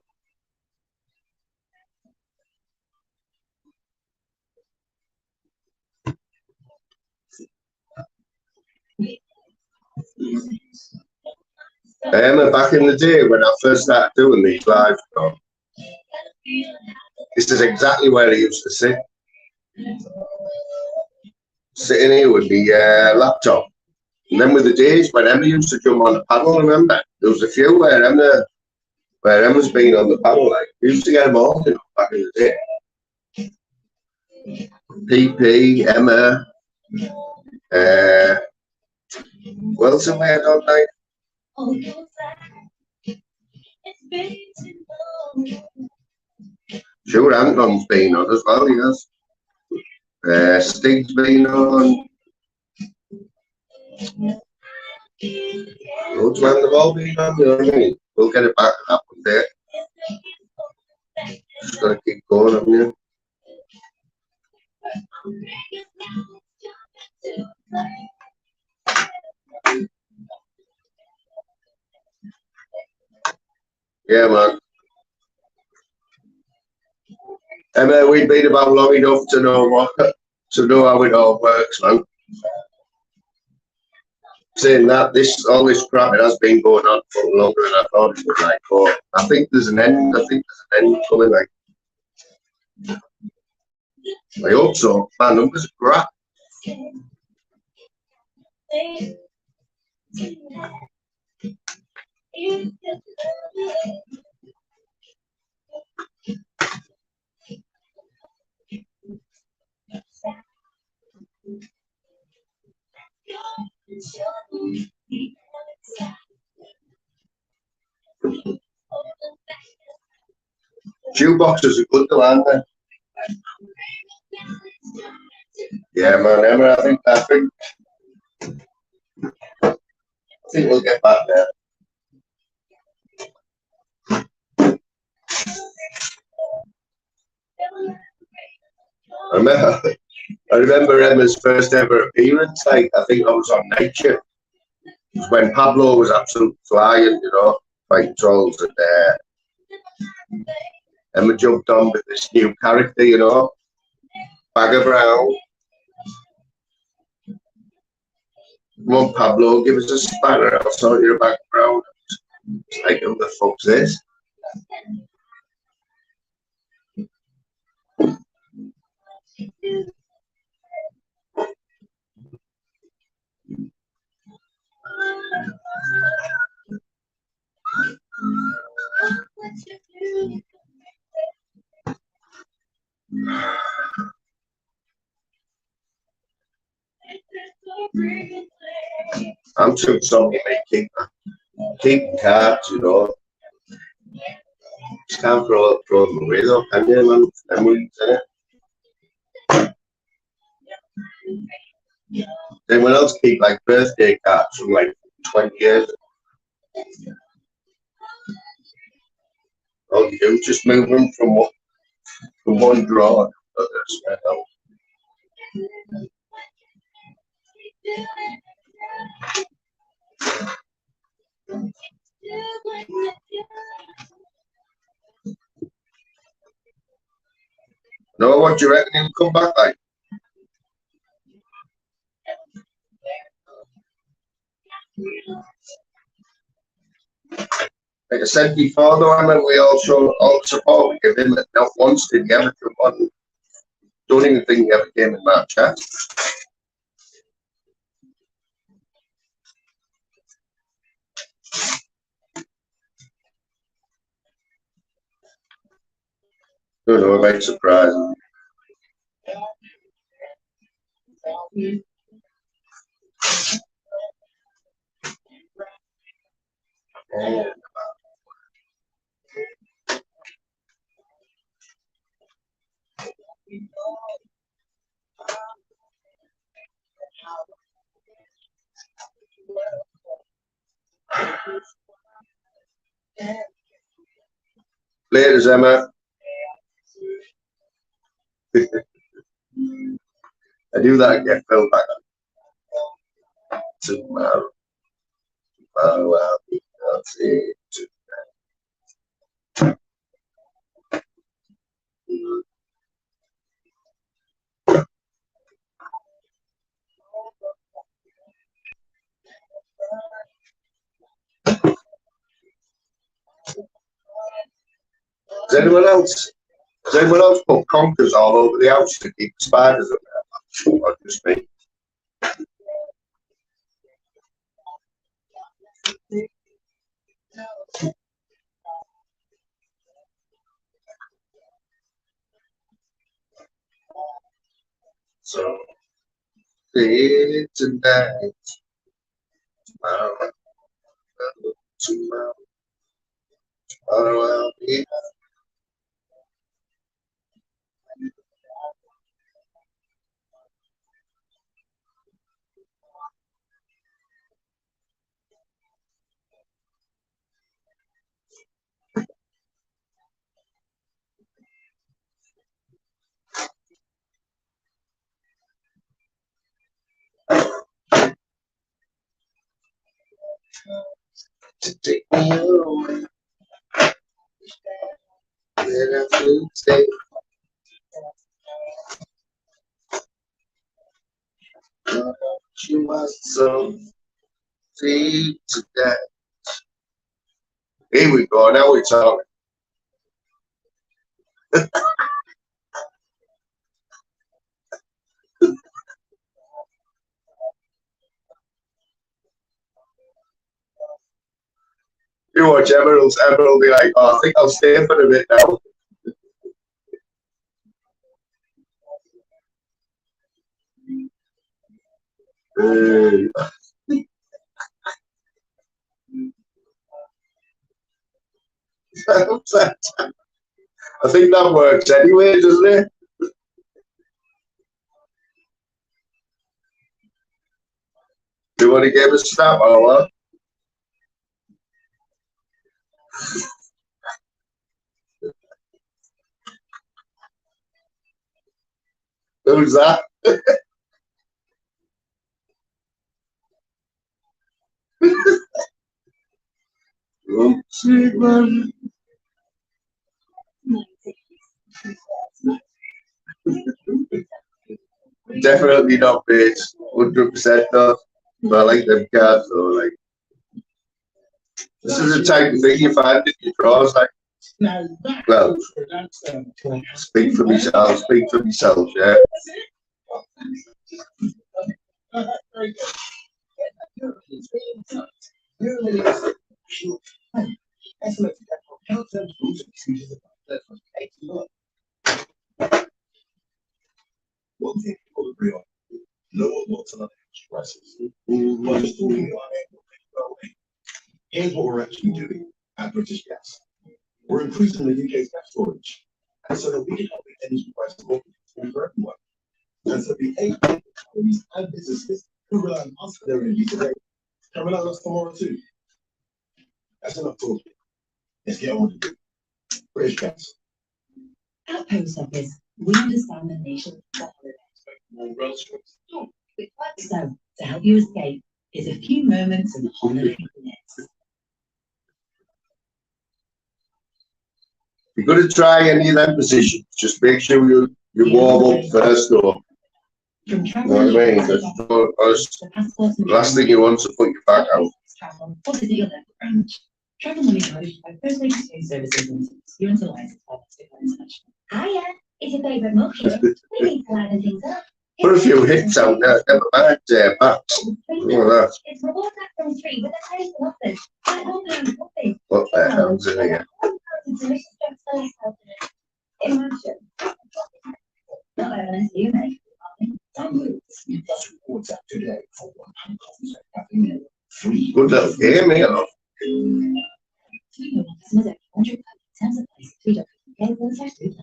Emma, back in the day when I first started doing these live stuff, this is exactly where I used to sit. Sitting here with the laptop. And then with the days when Emma used to jump on the paddle, remember? There was a few where Emma's been on the paddle, like, we used to get them all, you know, back in the day. PP, Emma, Wilson, we had on night. Sure, Anton's been on as well, yes. Stig's been on. Loads man, they've all been on, you know what I mean? We'll get it back up one day. Just gotta keep going, haven't you? Yeah, man. Emma, we've been about long enough to know how it all works, man. Saying that, all this crap, it has been going on for longer than I thought it would, like, but I think there's an end. I think there's an end coming, like. I hope so. My numbers are crap. Shoeboxes are good though, aren't they? Yeah, man, Emma, I think we'll get back there. I remember Emma's first ever appearance, like, I think I was on Night Shift. It was when Pablo was absolutely flying, you know, fighting trolls, and Emma jumped on with this new character, you know, Bagger Brown. Come on, Pablo, give us a spanner, I'll sort you a Bagger Brown. It's like, who the fuck's this? I'm too sorry, mate. Keep cards, you know. Just can't throw them away though, can you, man? Memories, innit? Anyone else keep like birthday cards from like 20 years? Oh, you do just move them from one drawer to others. No, what do you reckon he'll come back like? Like I said before, though, Emma, we all showed all the support we give him. Not once did he ever come on. Don't even think he ever came in my chat. Don't know, it might surprise him. Oh. Later, Emma. I do that and get filled back on. Tomorrow, I'll be it. Does anyone else put conkers all over the house to keep the spiders up there? Or just me? So, see tonight, tomorrow, tomorrow, I'll be. To take me away, then I will take you must so see today. Here we go, now we're talking. You watch Emerald will be like, oh, I think I'll stay for a bit now. I think that works anyway, doesn't it? Do you want to give a snap or what? Who's that? Definitely not bait, 100% not. But I like them cards though. Like, this is the type of thing you find in your drawers. Like, well, speak for myself. Yeah. One thing people agree on, no one wants another crisis. But just talking about it, here's what we're actually doing at British Gas. We're increasing the UK's gas storage, and so that we can help the energy prices more for everyone. And so the 8 companies and businesses who rely on us for their energy today can rely on us tomorrow too. That's enough talking. Let's get on with it. British Gas. At Post Office, we understand the nation's so, to help you escape is a few moments and holiday minutes. You're going to try any of them positions. Just make sure you warm up first, though. You know what I mean? The last thing you want is to put your back out. What is your local branch? Travel Money is hosted by First Lady Stay Services Limited, Students Alliance of International. Hiya, it's your favourite mug here. We need to liven things up. Put a few hits out there, never mind backs. Look at that. It's reward that from 3 with a taste of offers. Like opening coffee. What the hell's in here? Delicious drugs for less health in it. Imagine. Not very nice, you make. Download the free Plus Rewards app today for 100% appnin. Free. Good little game here, look. Sweet customers at 100 terms of place. Tweet.com/2+.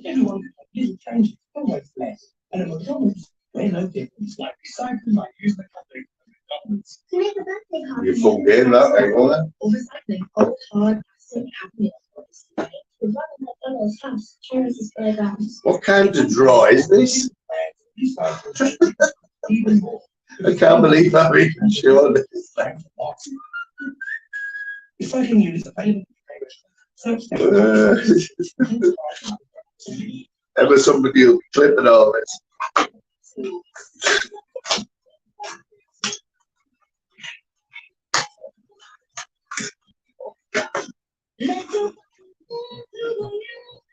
Everyone little changes, always less. And at McDonald's, we're no different. Like recycling, like using the company McDonald's. To make a birthday card. You full game that, ain't it? Or recycling old hard plastic appnin. With one of McDonald's house, Chores is playgrounds. What kind of draw is this? Recycle even more. I can't believe I'm even sure this. Recycling units available. Ever somebody will be clipping all this.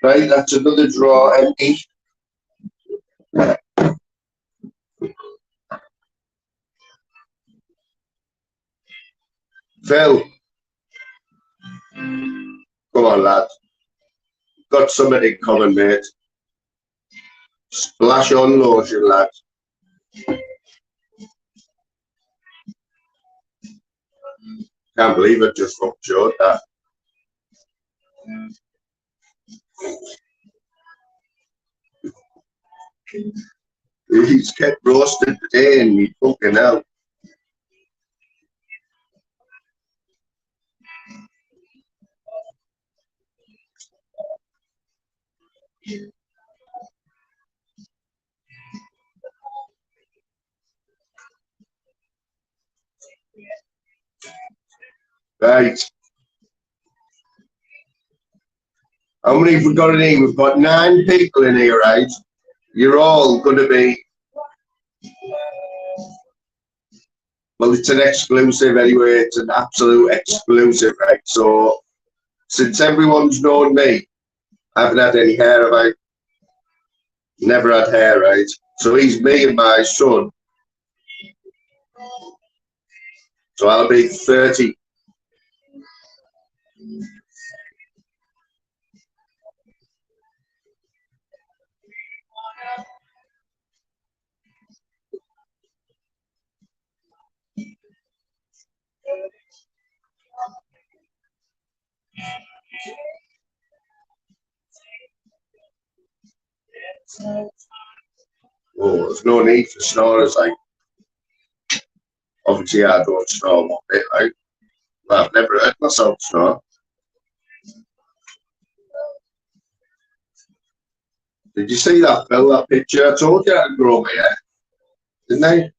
Right, that's another draw empty. Phil. Come on, lad. Got something in common, mate. Splash on lotion, lad. Can't believe it just fucked short that. He's kept roasted today and he fucking hell. Right. How many have we got in here? We've got 9 people in here, right? You're all going to be... Well, it's an exclusive anyway. It's an absolute exclusive, right? So, since everyone's known me, I haven't had any hair, have I? Never had hair, right? So he's me and my son. So I'll be 30. Oh, there's no need for snorers, like. Obviously, I don't snore one bit, right? But I've never heard myself snore. Did you see that, Phil, that picture? I told you I'd grow my hair, didn't I?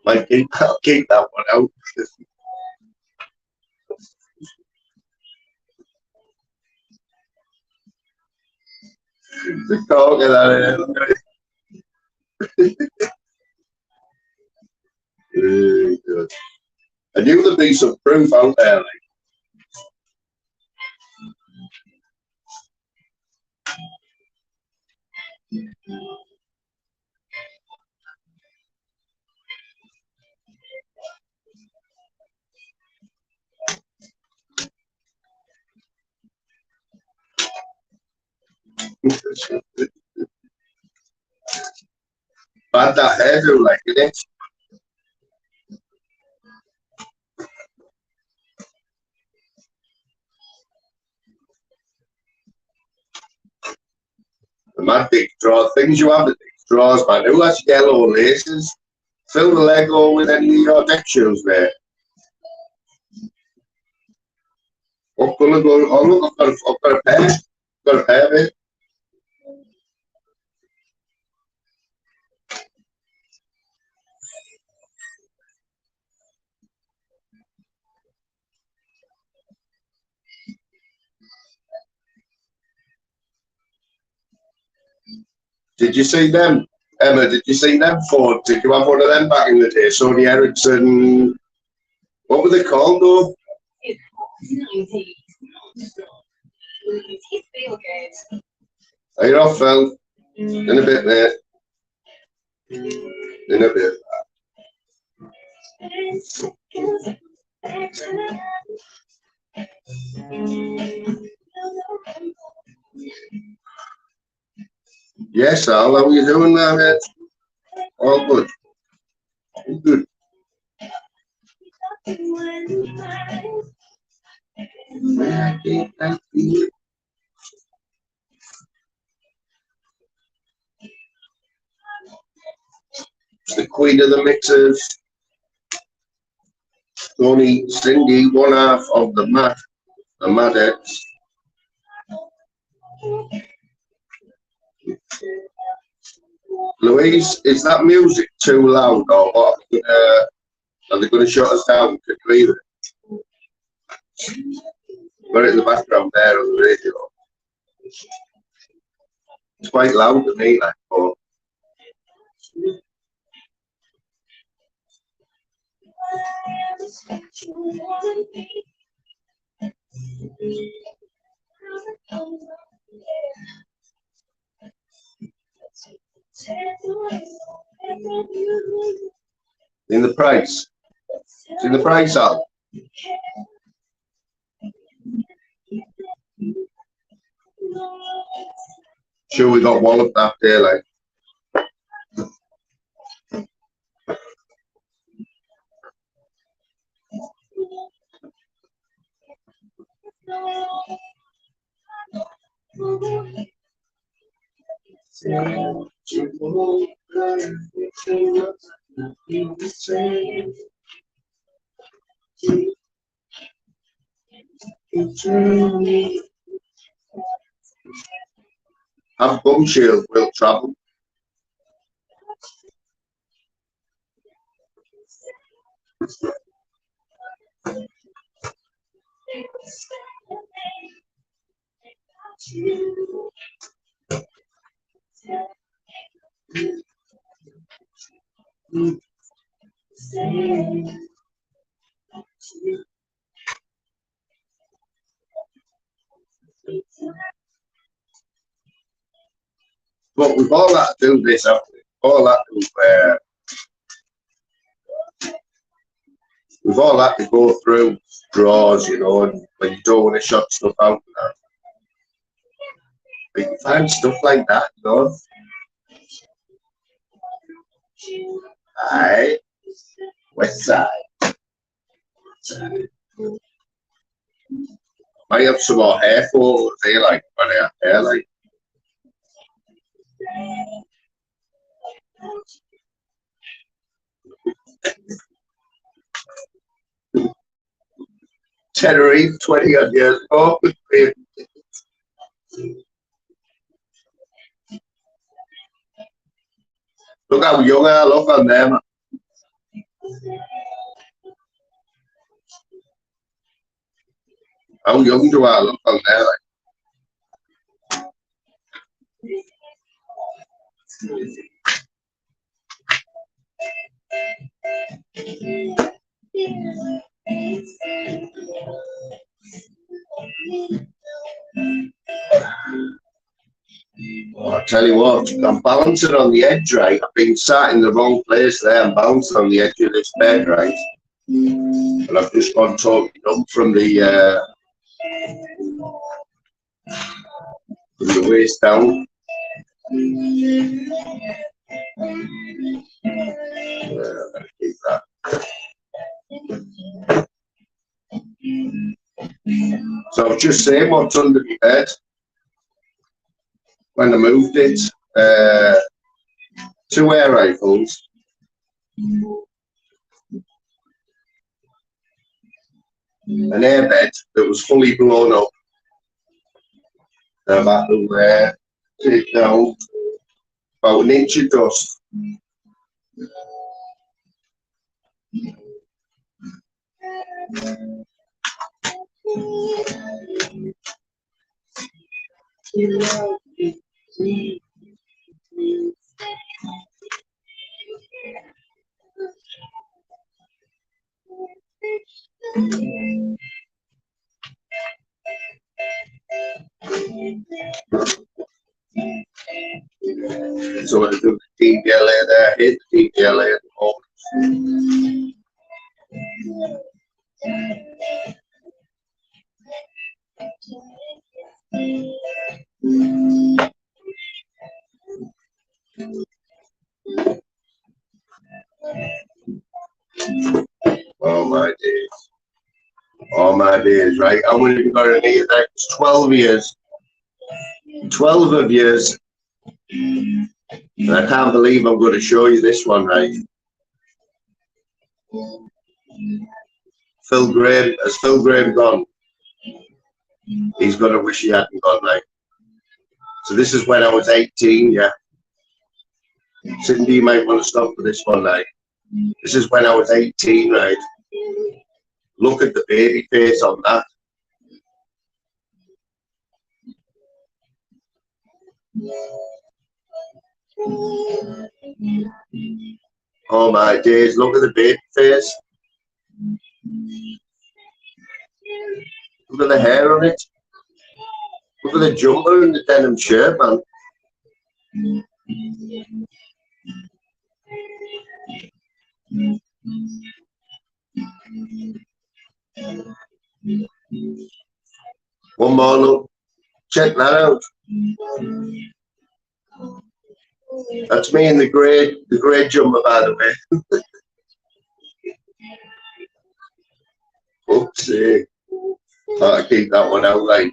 I'll keep that one out. Just talking that Very good. I knew there'd be some proof out there, like. Banter hairdo, like, isn't it? The mad big draw things you have, the big draws, man. Who has yellow laces? Fill the Lego with any of your deck shoes, mate. What colour go? Oh look, I've got a pair. Got a pair, mate. Did you see them, Emma? Did you see them Ford? Did you have one of them back in the day? Sony Ericsson What were they called though? Are you off, Phil? In a bit, mate. In a bit. Yes, Al, how are you doing there, mate? All good. Good. It's the queen of the mixers. Tony, Cindy, one half of the Madettes. Louise, is that music too loud or what? Are they going to shut us down? Can you hear it? Got it in the background there on the radio. It's quite loud to me, like, but in the price. It's in the price out. Sure, we got walloped that day, like. Have gum shield will travel. But we've all had to do this, haven't we? All had to, we've all had to go through drawers, you know, and when you don't want to shut stuff out. But you find stuff like that, you know. Aye, west side. Might have some more hair photos here, like, when I have hair, like. Tenerife 20 odd years ago. Look how young I look on them. How young do I look on there? Like? Oh, I tell you what, I'm balancing on the edge, right? I've been sat in the wrong place there. I'm bouncing on the edge of this bed, right? And I've just gone totally numb from the waist down. Keep that. So I was just saying what's under my bed when I moved it. 2 air rifles, an airbed that was fully blown up. The battle there, take down about an inch of dust. So I do the DVLA there, hit the DVLA at the moment. Oh my days. All my days, right? How many have you got in here? That's 12 years. 12 of years. And I can't believe I'm going to show you this one, right? Phil Graham, has Phil Graham gone? He's going to wish he hadn't gone, right? So this is when I was 18, yeah. Cindy, you might want to stop for this one, right? This is when I was 18, right? Look at the baby face on that. Oh my days, look at the baby face. Look at the hair on it. Look at the jumper and the denim shirt, man. One more look. Check that out. That's me in the grey jumper, by the way. Oopsie. Thought I'd keep that one out, like.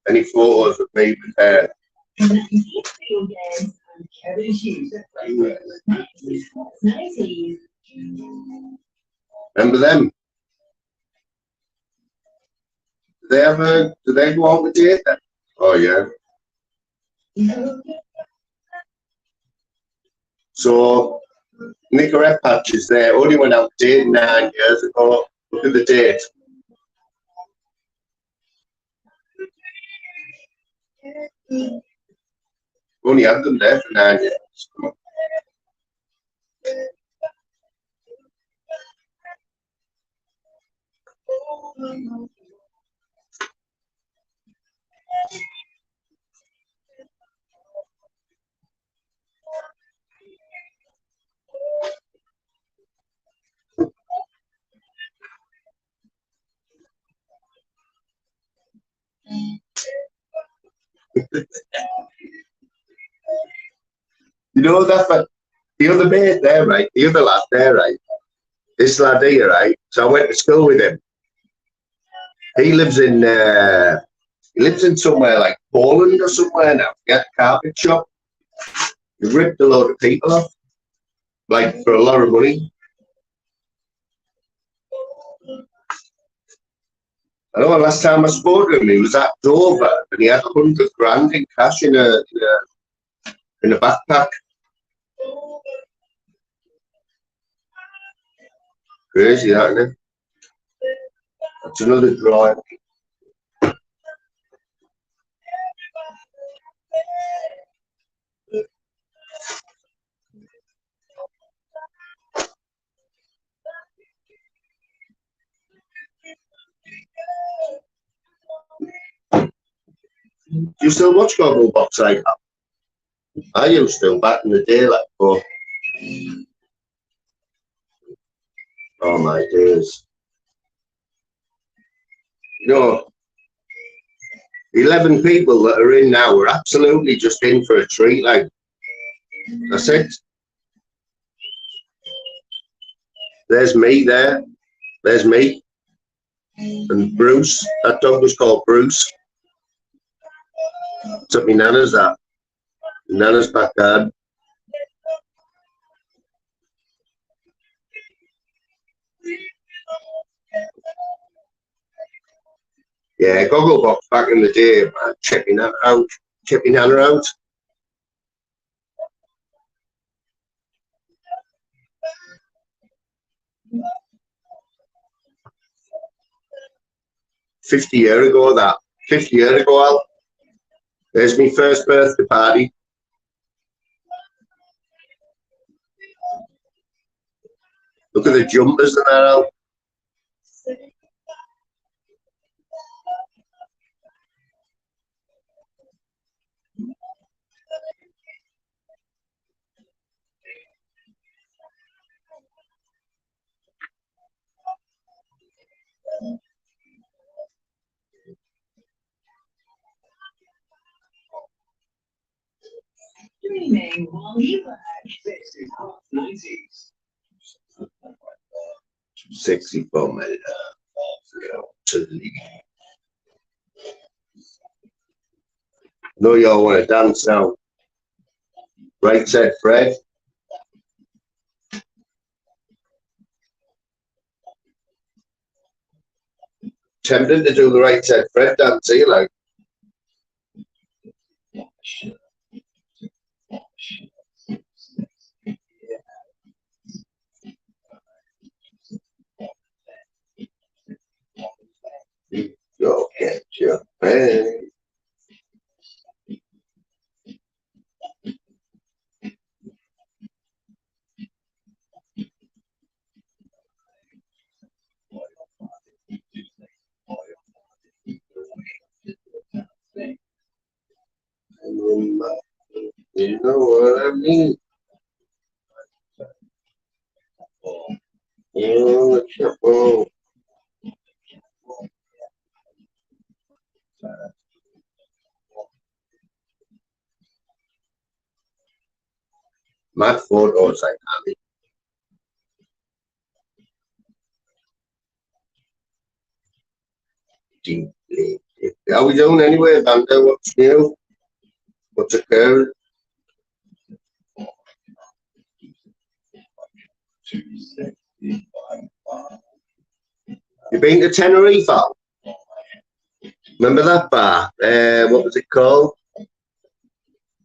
Any photos of me with hair? Remember them? Do they go on the date then? Oh yeah. So Nicorette patches there only went out dating 9 years ago. Look at the date. Only had them there for 9 years. Come on. You know that, but the other mate there, right? The other lad there, right? This lad here, right? So I went to school with him. He lives in somewhere like Poland or somewhere now. He had a carpet shop. He ripped a load of people off, like for a lot of money. I know last time I spoke to him, he was at Dover and he had 100 grand in cash in a backpack. Crazy, that, isn't it? That's another drawing. Do you still watch Gogglebox like that? I used to back in the day, like, oh my days. You know, 11 people that are in now are absolutely just in for a treat, like. That's it. There's me there. There's me. And Bruce. That dog was called Bruce. Took me Nana's that. Nana's backyard. Yeah, Gogglebox back in the day, man. Check me Nana out. Check me Nana out. $50 years ago, that. 50 years ago, Al. There's my first birthday party. Look at the jumpers and that, Al. Sexy for me. No, y'all want to dance now. Right said Fred. Tempted to do the right said Fred dance, you like. Go get your pen. You know what I mean? Oh, trouble. My photos like that. Deeply. How we doing anyway, Banter? What's new? What's occurred? You been to Tenerife? Remember that bar? What was it called? You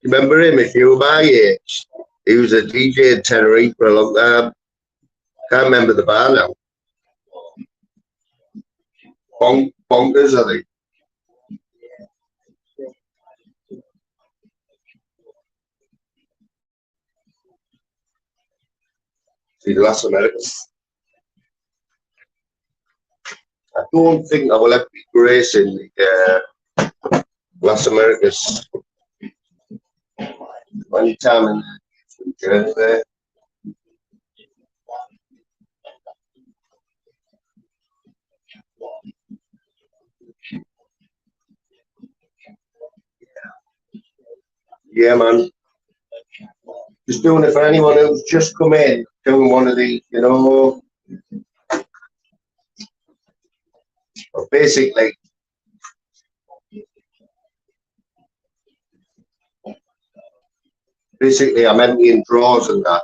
remember him if you were my age? He was a DJ in Tenerife for a long time. Can't remember the bar now. Bonkers, I think. See the last America. I don't think I will ever be gracing the Las Americas. Any time in the journey there. Yeah, man. Just doing it for anyone who's just come in, doing one of these, you know. Well, basically, I'm emptying drawers and that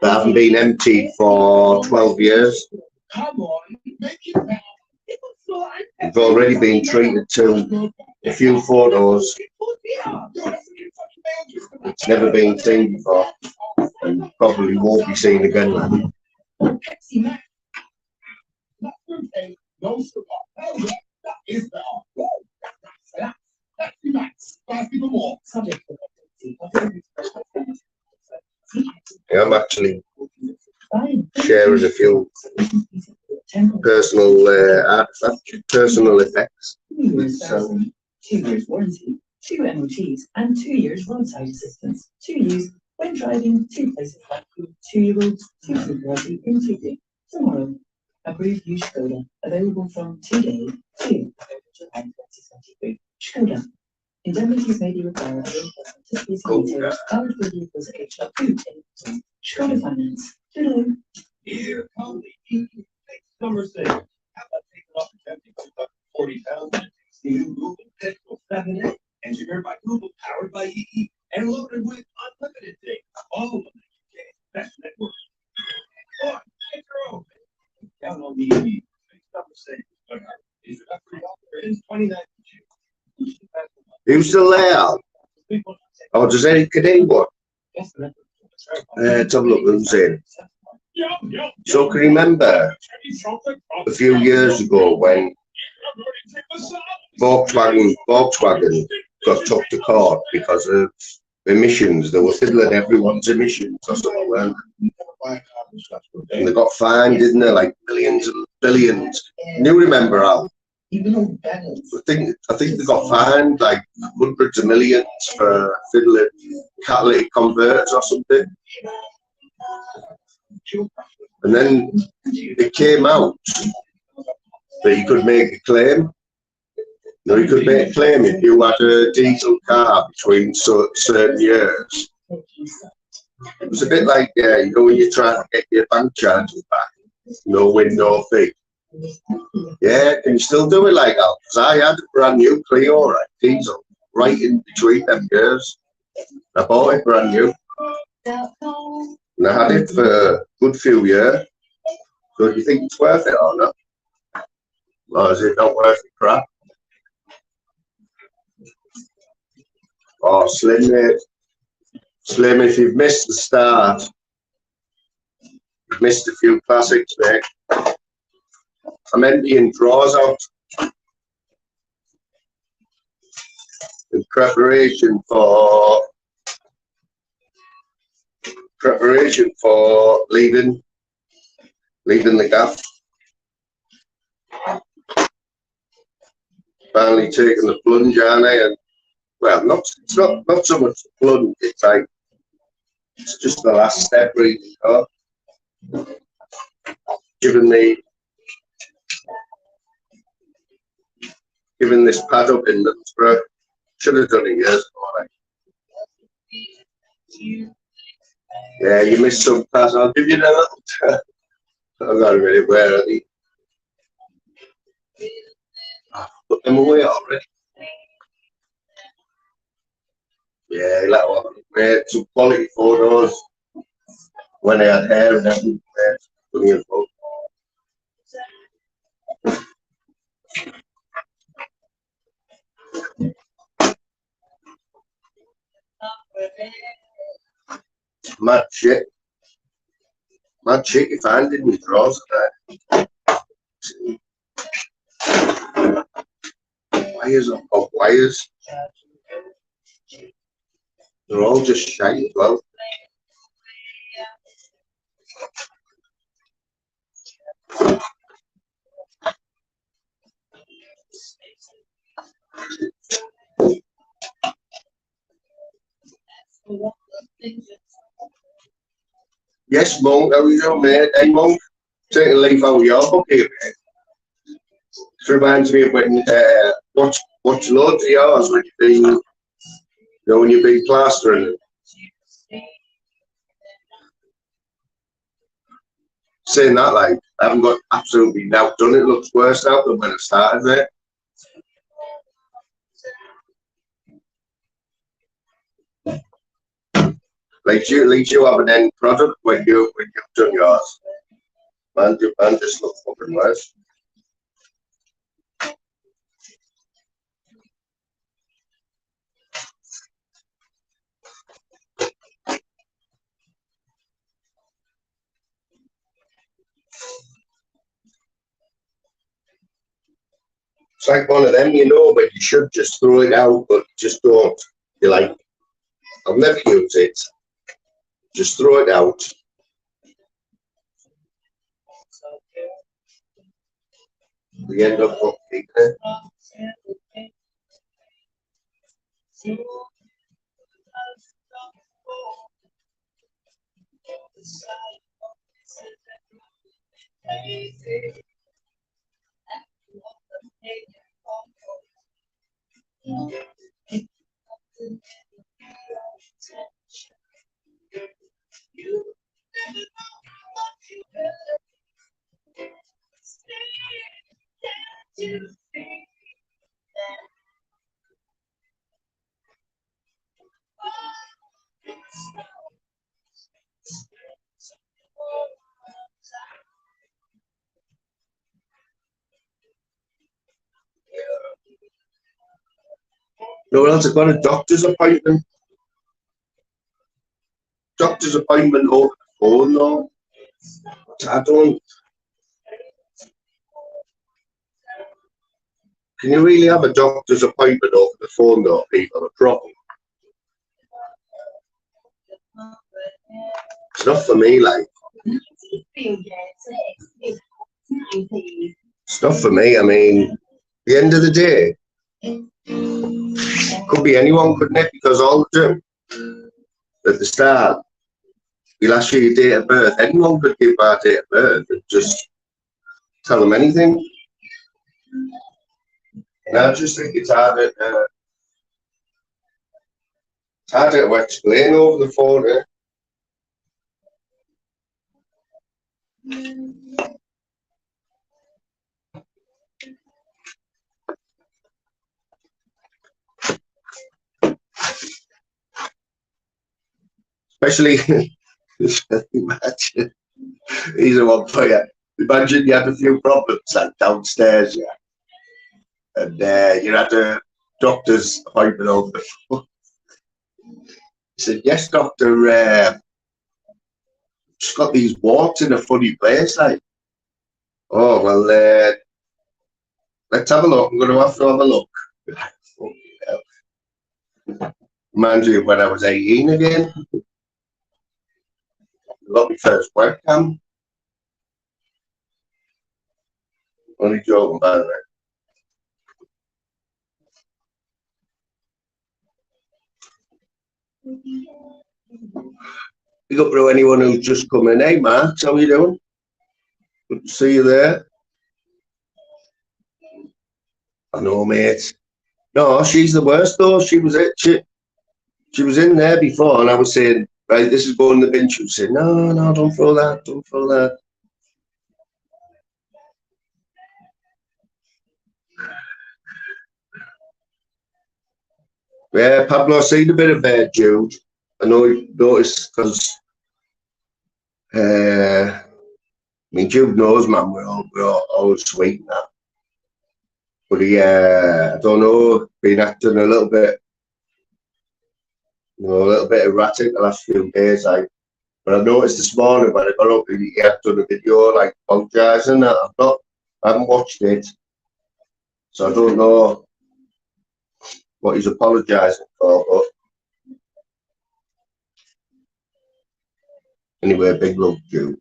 haven't been emptied for 12 years. We've already been treated to a few photos. It's never been seen before and probably won't be seen again. Yeah, I'm actually sharing a few personal personal effects. 2 years warranty, 2 MOTs, and 2 years roadside assistance to use when driving to places like 2-year-olds, 2 supervising in 2 days. Tomorrow, approved use Skoda, available from today to July 2023. Skoda. Indemnities may be required for participating retailers covered for vehicles aged approved in Skoda Finance. Today. Here come the EV summer sale. How about taking off the tempting 40 pounds and the new Google Pixel 7a, engineered by Google, powered by EE, and loaded with unlimited data. All of them best network. Come on, get your own. Count on the EV. Summer sale. Is it up for in 29 June? Who's still there? Oh, does anyone? Let's have a look who's in. So can you remember a few years ago when Volkswagen got took to court because of emissions? They were fiddling everyone's emissions or something, weren't they? And they got fined, didn't they? Like millions and billions. You remember how? I think they got fined like hundreds of millions for fiddling catalytic converters or something. And then it came out that you could make a claim No, you could make a claim if you had a diesel car between certain years. It was a bit like, you know, when you try to get your bank charges back, no win, no fee. Yeah, can you still do it like that? Because I had a brand new Clio, right, diesel, right in between them years. I bought it brand new. And I had it for a good few years. So do you think it's worth it or not? Or is it not worth the crap? Oh, Slim, mate. Slim, if you've missed the start, you've missed a few classics, mate. I'm emptying drawers out in preparation for leaving the gaff. Finally taking the plunge, aren't I? And well, it's not so much the plunge. It's like it's just the last step, really. You know? Giving this pad up in Middlesbrough. Should have done it years ago. Right? Yeah, you missed some pass. I'll give you that. I've got a minute. Where are they? Put them away already. Yeah, that one. Made some quality photos when I had hair and everything. Brilliant photos. Mad shit you find in your drawers there. Wires on top wires. They're all just shite as well. Yes, Monk, how are you doing, mate? Hey, Monk, take a leaf out of your book here, mate. It reminds me of when watch loads of yours when you've been, you know, when you've been plastering. Saying that, like, I haven't got absolutely now done it. Looks worse now than when I started, mate. At least you have an end product when you've done yours. Man just looks fucking worse. It's like one of them, you know, but you should just throw it out, but just don't. You're like, I'll never use it. Just throw it out. We end up keeping it. No one else. I've got a doctor's appointment. Doctor's appointment over the phone, though. I don't. Can you really have a doctor's appointment over the phone, though, people? A problem. It's not for me, like. It's not for me. I mean, at the end of the day, could be anyone, couldn't it? Because all of them, at the start, you'll ask you your date of birth. Anyone could give our date of birth and just tell them anything. And I just think it's harder to explain over the phone, eh? Especially, imagine, he's a one for you. Imagine you had a few problems like downstairs, yeah, and you had a doctor's appointment over the phone. He said, "Yes, doctor, just got these warts in a funny place, like." Oh, well, let's have a look. I'm going to have a look. Reminds me of when I was 18 again. Got my first webcam. Only joking, by the way. Big up to anyone who's just come in. Hey, Mark, how are you doing? Good to see you there. I know, mate. No, she's the worst, though. She was in there before, and I was saying, right, this is going in the bin. She was saying, no, don't throw that, don't throw that. Yeah, Pablo, seen a bit of Jude. I know you noticed because, I mean, Jude knows, man, we're all always sweet and that. But he, I don't know, been acting a little bit, a little bit erratic the last few days. But I noticed this morning when I got up, he had done a video like apologising. I haven't watched it, so I don't know what he's apologising for. But anyway, big love, Jude.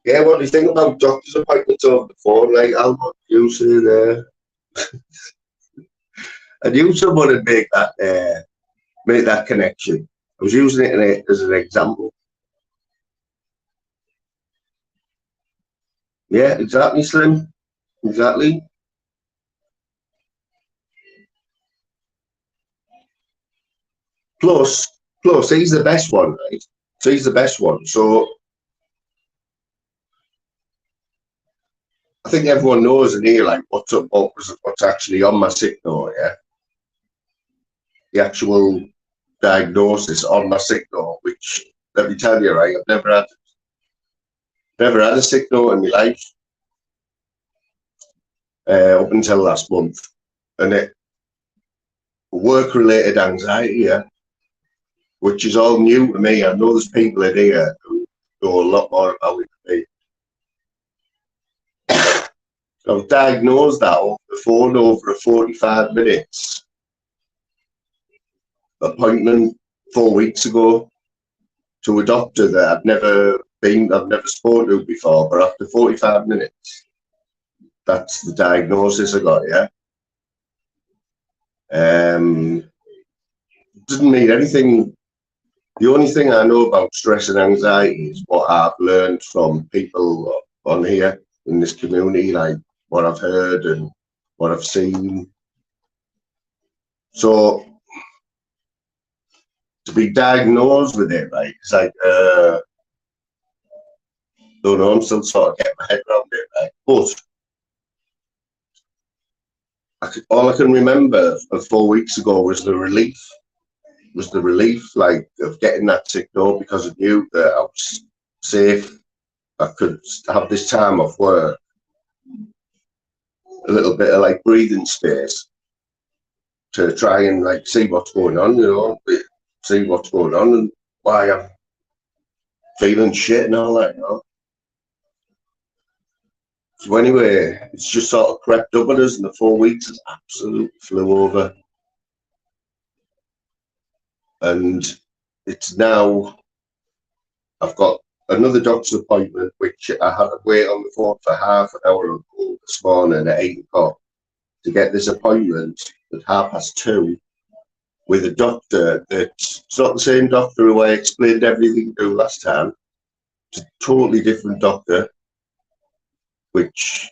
Yeah, what do you think about doctor's appointments over the phone? Like, how much you say there? I knew someone would make that connection. I was using it as an example. Yeah, exactly, Slim. Exactly. Plus, he's the best one, right? So he's the best one. So I think everyone knows in here, like, what's actually on my sick note, yeah? The actual diagnosis on my sick note, which, let me tell you, right, I've never had a sick note in my life up until last month. And it work-related anxiety, yeah, which is all new to me. I know there's people in here who know a lot more about it than me. I was diagnosed that over the phone over a 45 minutes appointment 4 weeks ago to a doctor that I've never spoken to before, but after 45 minutes, that's the diagnosis I got, yeah. Doesn't mean anything. The only thing I know about stress and anxiety is what I've learned from people on here in this community, like what I've heard and what I've seen. So to be diagnosed with it, right, it's like, don't know, I'm still sort of getting my head around it, right? But all I can remember of 4 weeks ago was the relief. Like, of getting that sick note, because I knew that I was safe. I could have this time off work, a little bit of like breathing space to try and like see what's going on, see what's going on and why I'm feeling shit and all that, So anyway, it's just sort of crept up on us, and the 4 weeks has absolutely flew over. And it's now, I've got another doctor's appointment, which I had to wait on the phone for half an hour ago this morning at 8 o'clock to get this appointment at 2:30 with a doctor that's it's not the same doctor who I explained everything to last time. It's a totally different doctor, which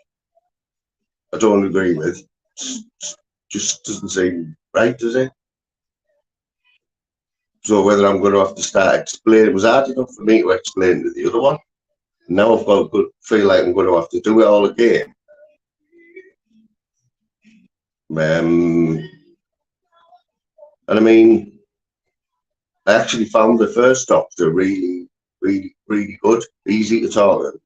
I don't agree with. Just doesn't seem right, does it? So whether I'm going to have to start explaining, it was hard enough for me to explain to the other one. Now I've got a good feel like I'm going to have to do it all again. And I mean, I actually found the first doctor really good, easy to talk to.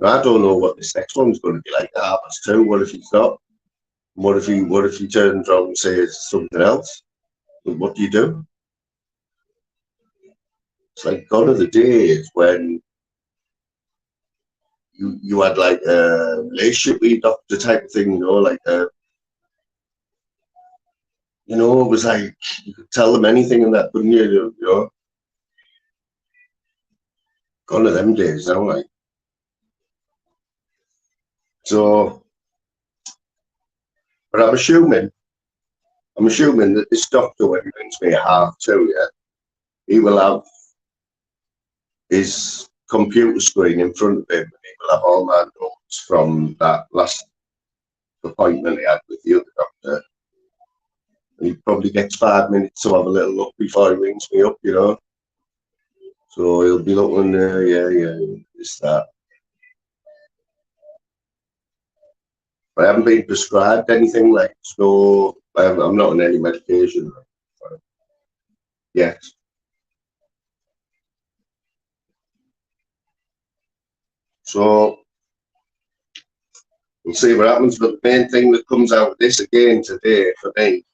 I don't know what this next one's going to be like. 2:30. What if he's not? What if he turns around and says something else? What do you do? It's like gone are the days when you had like a relationship with your doctor type of thing, you know, like you know, it was like you could tell them anything and that, couldn't you? You know, gone are them days now, like. So, but I'm assuming that this doctor, when he brings me at 2:30, yeah, he will have his computer screen in front of him, and he will have all my notes from that last appointment he had with the other doctor. And he probably gets 5 minutes to have a little look before he rings me up, you know. So he'll be looking, yeah, this, that. I haven't been prescribed anything, like, so I'm not on any medication yet. So we'll see what happens. But the main thing that comes out of this again today for me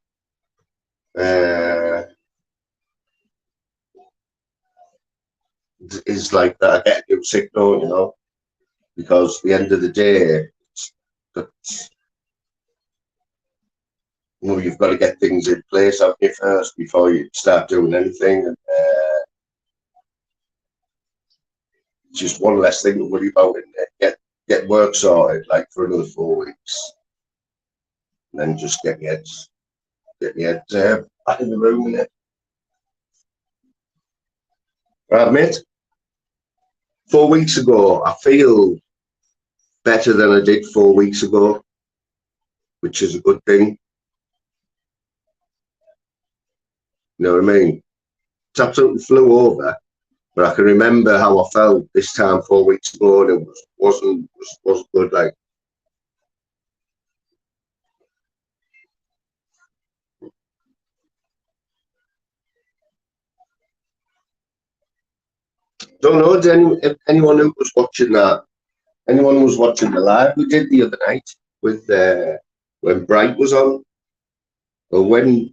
is like that I get a new sick note, you know, because at the end of the day, you know, you've got to get things in place out here first before you start doing anything. And it's just one less thing to worry about and get work sorted like for another 4 weeks. And then just get your head back in the room in it. Right, mate. 4 weeks ago, I feel better than I did 4 weeks ago, which is a good thing. You know what I mean? It's absolutely flew over, but I can remember how I felt this time 4 weeks ago, and it wasn't good. Like, don't know. If anyone who was watching that, anyone who was watching the live we did the other night with when Bright was on, or when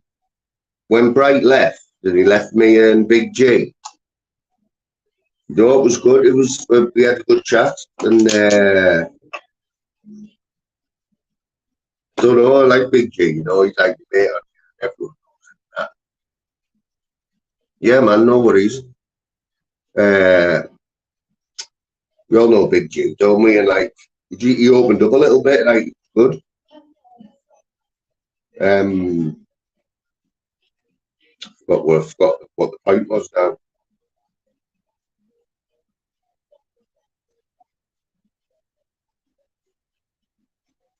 Bright left, and he left me and Big G. You know, it was good. It was we had a good chat, and don't know. I like Big G. You know, he's like the mate. Everyone knows that. Yeah, man. No worries. We all know Big G, don't we? And like, he opened up a little bit, like, good. Forgot what the point was now.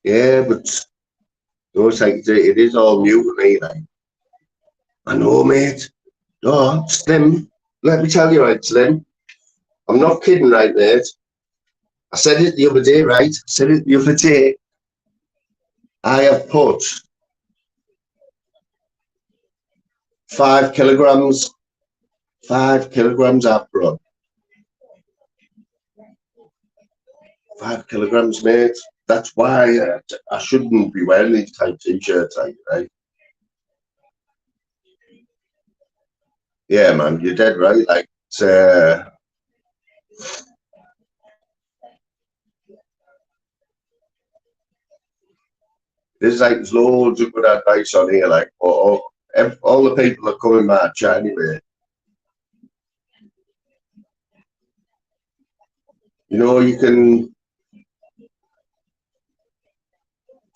Yeah, but it's like it is all new to me. Like, I know, mate. No, Slim. Let me tell you, right, Slim. I'm not kidding, right, mate. I said it the other day, right? I said it the other day. I have put 5 kilograms. 5 kilograms I've put. 5 kilograms, mate. That's why I shouldn't be wearing these type t-shirts, like, right? Yeah, man, you're dead right. Like, it's, there's loads of good advice on here. Like, all the people are coming my chat anyway. You know, you can.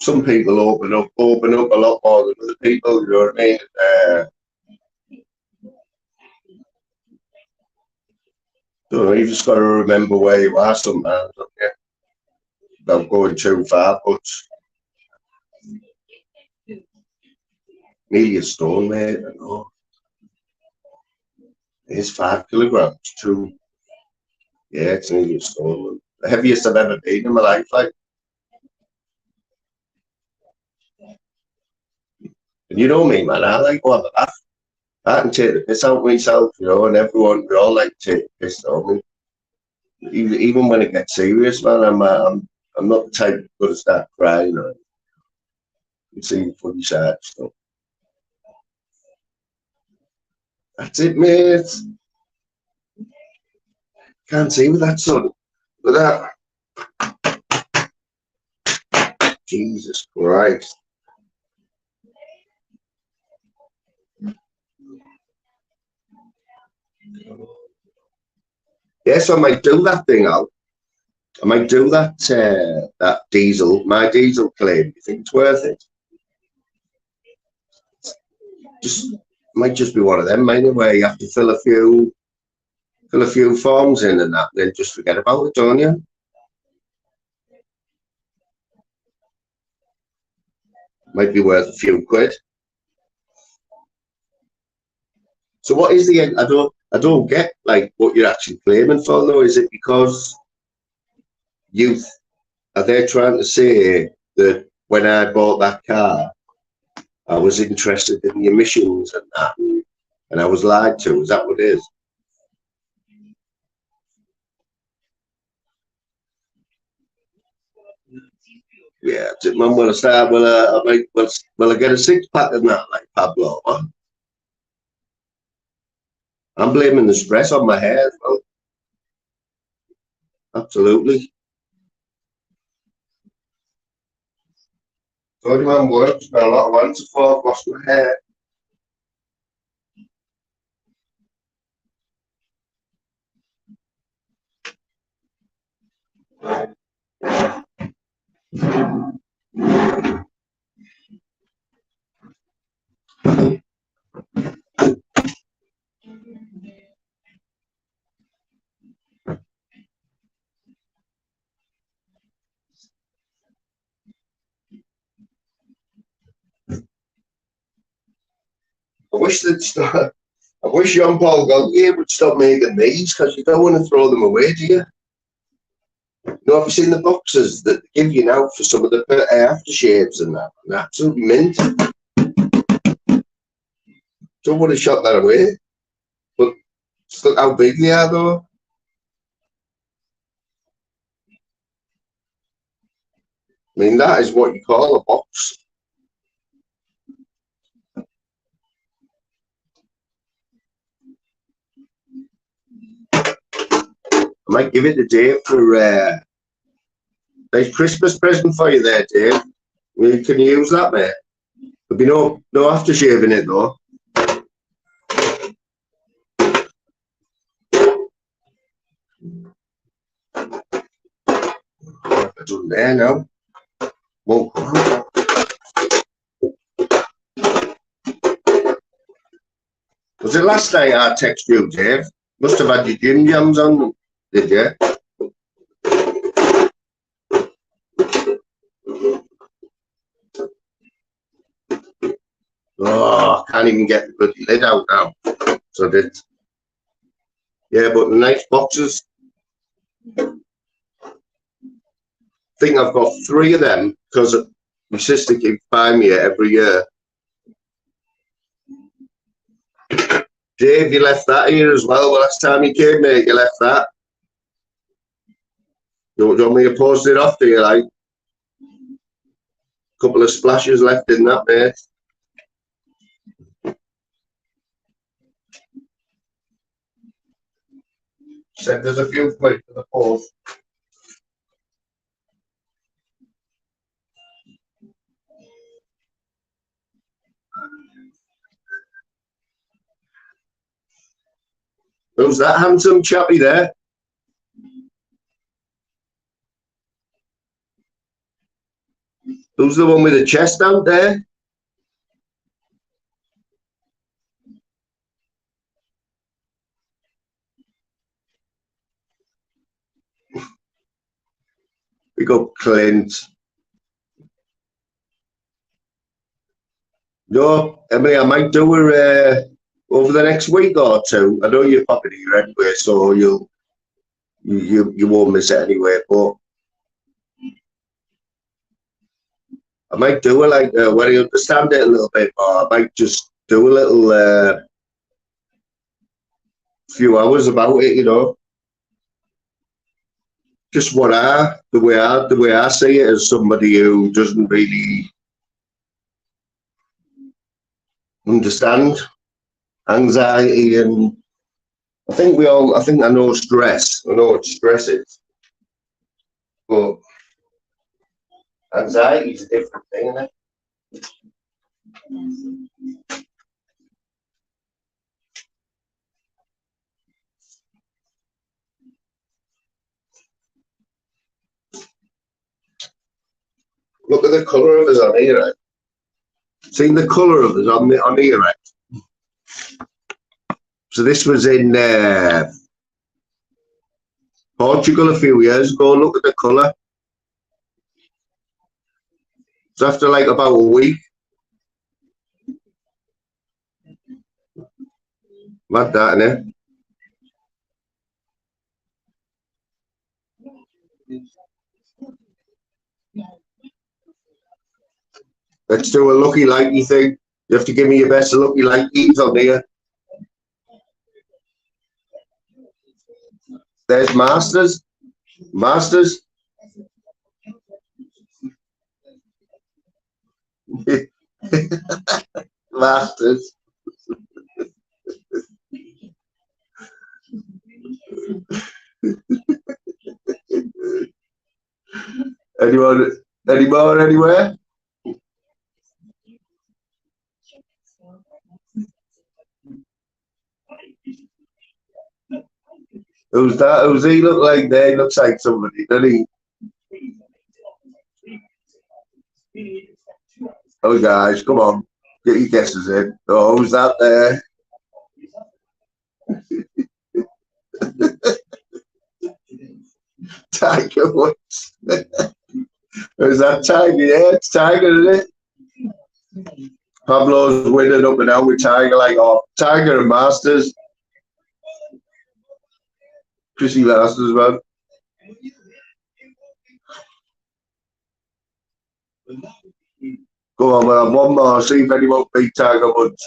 Some people open up a lot more than other people. You know what I mean? Don't know, you just got to remember where you are sometimes, don't you? Without going too far, but nearly a stone, mate. I know. It's 5 kilograms, too. Yeah, it's nearly a stone. The heaviest I've ever been in my life, like. And you know me, man, I like going to laugh. I can take the piss out of myself, you know, and everyone, we all like to take the piss out of me. Even when it gets serious, man, I'm not the type to go to start crying or you see funny side stuff. That's it, mate. Can't see with that, son. Look at that. Jesus Christ. Yes, I might do that thing out. I might do that that diesel, my diesel claim. You think it's worth it? Just might just be one of them, maybe, where you have to fill a few forms in and that, then just forget about it, don't you? Might be worth a few quid. So what is the? I don't get like what you're actually claiming for though. Is it because youth? Are they trying to say that when I bought that car, I was interested in the emissions and that, and I was lied to? Is that what it is? Yeah, man. Will I start? Will I get a 6-pack of that like Pablo? Huh? I'm blaming the stress on my hair as well. Absolutely. Told you, man, work. Spent a lot of money before I've lost my hair. I wish they'd start. I wish Jean Paul Gaultier would stop making these because you don't want to throw them away, do you? You know, have you seen the boxes that they give you now for some of the aftershaves and that? An absolute mint. Don't want to shot that away. But just look how big they are, though. I mean, that is what you call a box. I might give it to Dave for nice Christmas present for you there, Dave. Can you use that, mate? There'll be no aftershave in it, though. It's on there now. Won't come out. Was it last night I texted you, Dave? Must have had your gym jams on them, did you? Oh, I can't even get the bloody lid out now. So did. Yeah, but the nice boxes. I think I've got 3 of them because my sister keeps buying me it every year. Dave, you left that here as well. The last time you came, mate, you left that. You want me to post it off to you, like? Couple of splashes left in that, mate. Said there's a few quid for the post. Who's that handsome chappy there? Who's the one with the chest out there? We got Clint. No, Emily, I might do her over the next week or two. I know you're popping here anyway, so you won't miss it anyway. But I might do it like when I understand it a little bit more. I might just do a little few hours about it, you know. Just the way I see it as somebody who doesn't really understand anxiety, and I think I know stress. I know what stress is, but anxiety is a different thing, isn't it? Look at the colour of us on here, right? See the colour of us on here, right? So this was in Portugal a few years ago. Look at the colour. So after like about a week, mad that, innit? Let's do a lucky likey thing. You have to give me your best lucky likeys on here. There's Masters. Masters. Masters. Anyone? Any more anywhere? Who's that? Who's he look like there? He looks like somebody, doesn't he? Oh, guys, come on. Get your guesses in. Oh, who's that there? Tiger Woods. Is that Tiger? Yeah, it's Tiger, isn't it? Pablo's winning up and down with Tiger, like, oh, Tiger and Masters. Chrissy Masters, man. Go on, man. One more. See if anyone beat Tiger Woods.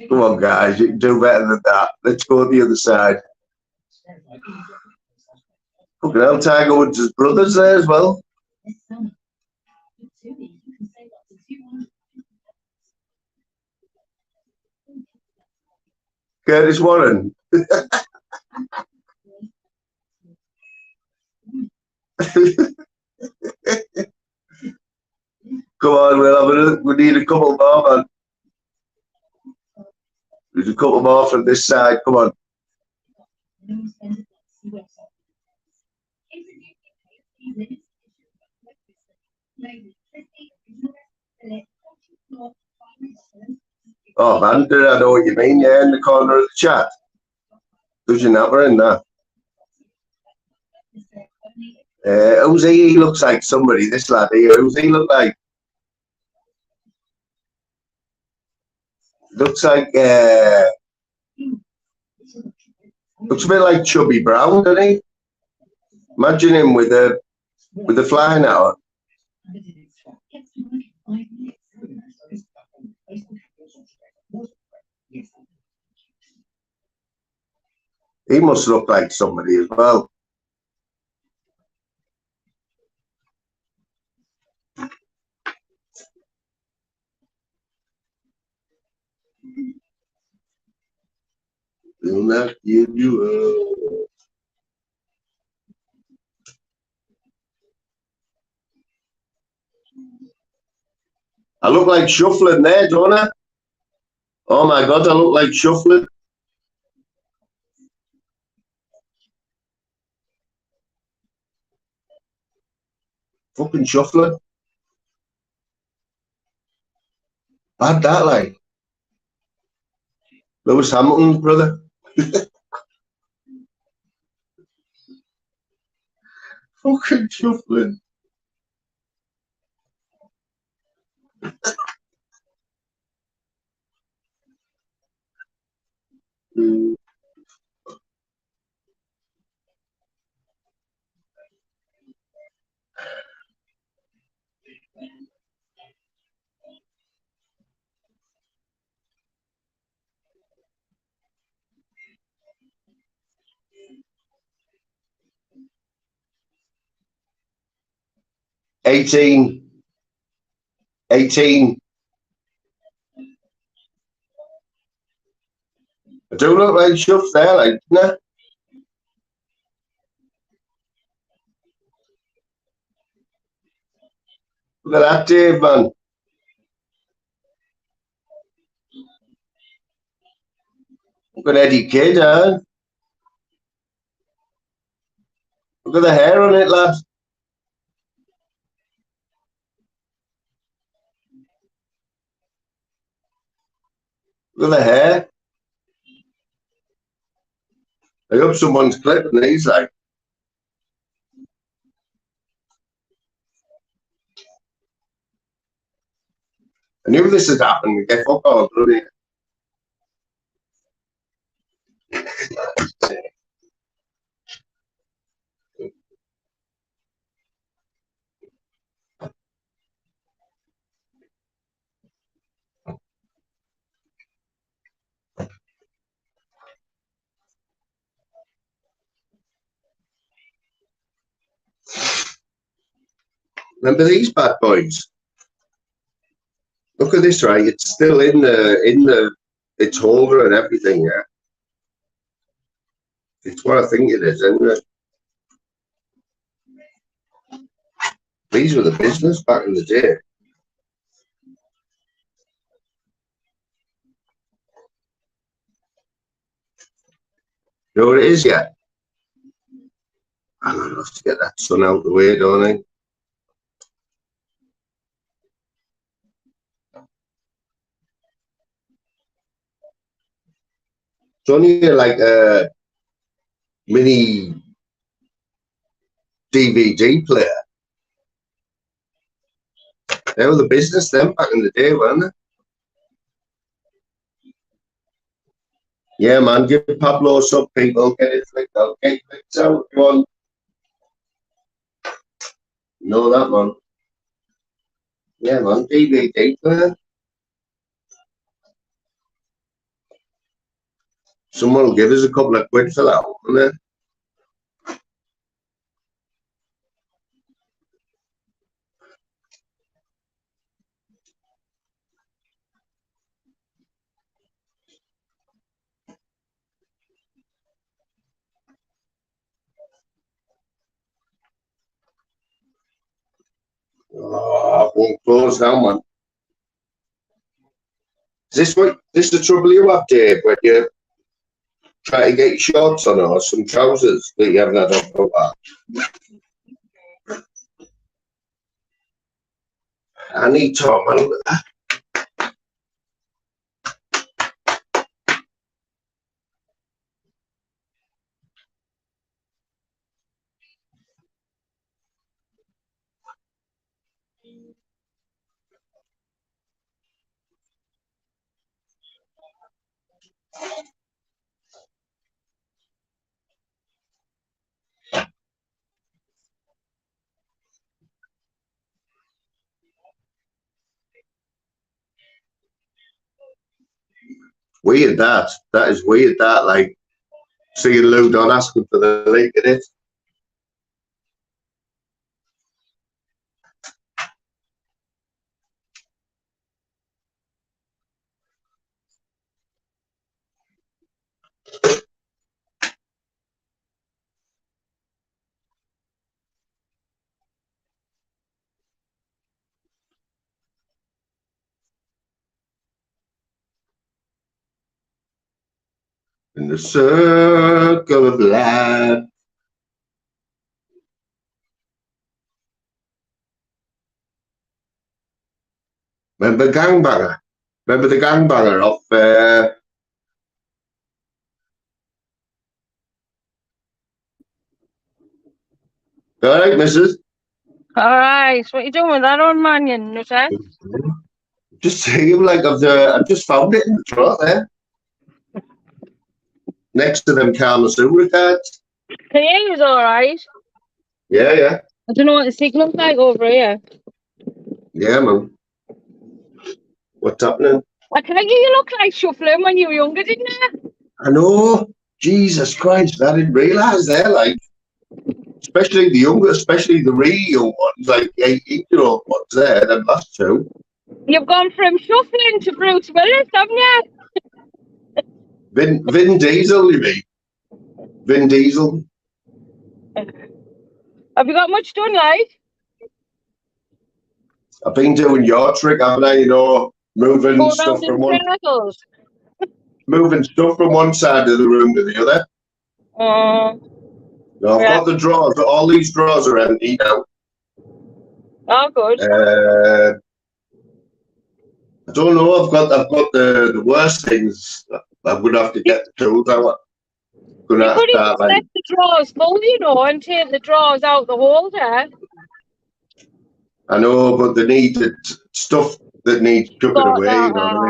Come on, guys. You can do better than that. Let's go to the other side. Fucking hell, Tiger Woods' brothers there as well. Curtis Warren. Come on, we need a couple more, man. There's a couple more from this side. Come on. Oh, Banter, I know what you mean. Yeah, in the corner of the chat. Who's your number in there? Who's he? He looks like somebody. This lad here. Who's he look like? Looks like looks a bit like Chubby Brown, doesn't he? Imagine him with a flying hat on. He must look like somebody as well. Will not give you up. I look like shuffling there, don't I? Oh my God, I look like shuffling. Fucking shuffling. Bad that, like. Lewis Hamilton's brother. Fucking shuffling. Mm. Eighteen. I do look like shuffs there, like, nah. Look at that, Dave, man. Look at Eddie Kidd, huh? Look at the hair on it, lad. Look at the hair. I hope someone's clipping these, like. I knew this had happened. We get fuck all, bloody. Remember these bad boys? Look at this, right? It's still in the its holder and everything, yeah. It's what I think it is, isn't it? These were the business back in the day. You know what it is, yeah? I'm gonna have to get that sun out the way, don't I? It's only like a mini DVD player. They were the business then back in the day, weren't they? Yeah, man, give Pablo some people, get it flicked out, get it flicked out. Come on. Know that, man. Yeah, man, DVD player. Someone will give us a couple of quid for that, won't they? Oh, I won't close now, man. Is this the trouble you have, Dave, when you try to get your shorts on or some trousers that you haven't had on for a while? I need to, man. Weird that. That is weird that, like, seeing Lou Don asking for the link in it. In the circle of life. Remember Gangbanger? Remember the Gangbanger off all right, missus? Alright, what you doing with that old man, you nutter? Just saying, like I've just found it in the trot there. Next to them Kama Sutra cards. Can you hear us alright? Yeah, yeah. I don't know what the signal's like over here. Yeah, man. What's happening? I can you look like shuffling when you were younger, didn't you? I know. Jesus Christ, I didn't realise there, like, especially the younger, especially the really young ones, like 18-year-old ones there, them last two. You've gone from shuffling to Bruce Willis, haven't you? Vin Diesel, you mean? Vin Diesel. Have you got much done, like? I've been doing your trick, haven't I? You know, moving Go stuff around from in circles. one side of the room to the other. No, I've Yeah. got the drawers. All these drawers are empty now. Oh, good. I don't know. I've got the worst things. I'm gonna have to get the tools out. You Gonna have could to even have, like, let the drawers full, you know, and take the drawers out the holder. I know, but they need stuff that needs chucking Got away. that, You know what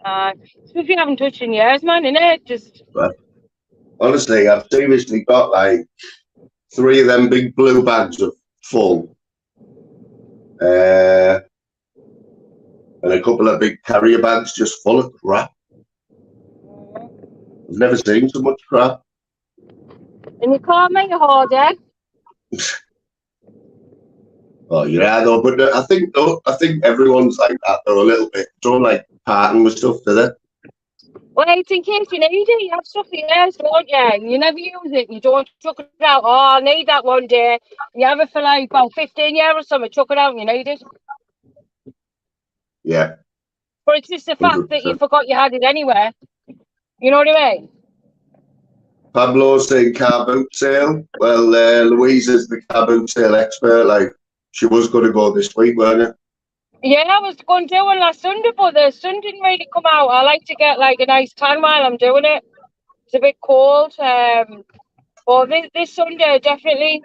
I mean? Stuff you haven't touched in years, man, innit? Just But honestly, I've seriously got like 3 of them big blue bags of full, and a couple of big carrier bags just full of crap. I've never seen so much crap. and you can't make a harder. Oh, yeah, though. But I think everyone's like that though a little bit. Don't like parting with stuff, do they? Well, it's in case you need it. You have stuff in yours, don't you? And you never use it. You don't chuck it out. Oh, I need that one day. You have it for like about 15 years or something. Chuck it out and you need it. Yeah. But it's just the fact that you 100%. forgot you had it anyway. You know what I mean? Pablo's saying car boot sale. Well, Louise is the car boot sale expert. Like, she was going to go this week, weren't it? Yeah, I was going to do one last Sunday, but the sun didn't really come out. I like to get like a nice tan while I'm doing it. It's a bit cold. But this Sunday, definitely.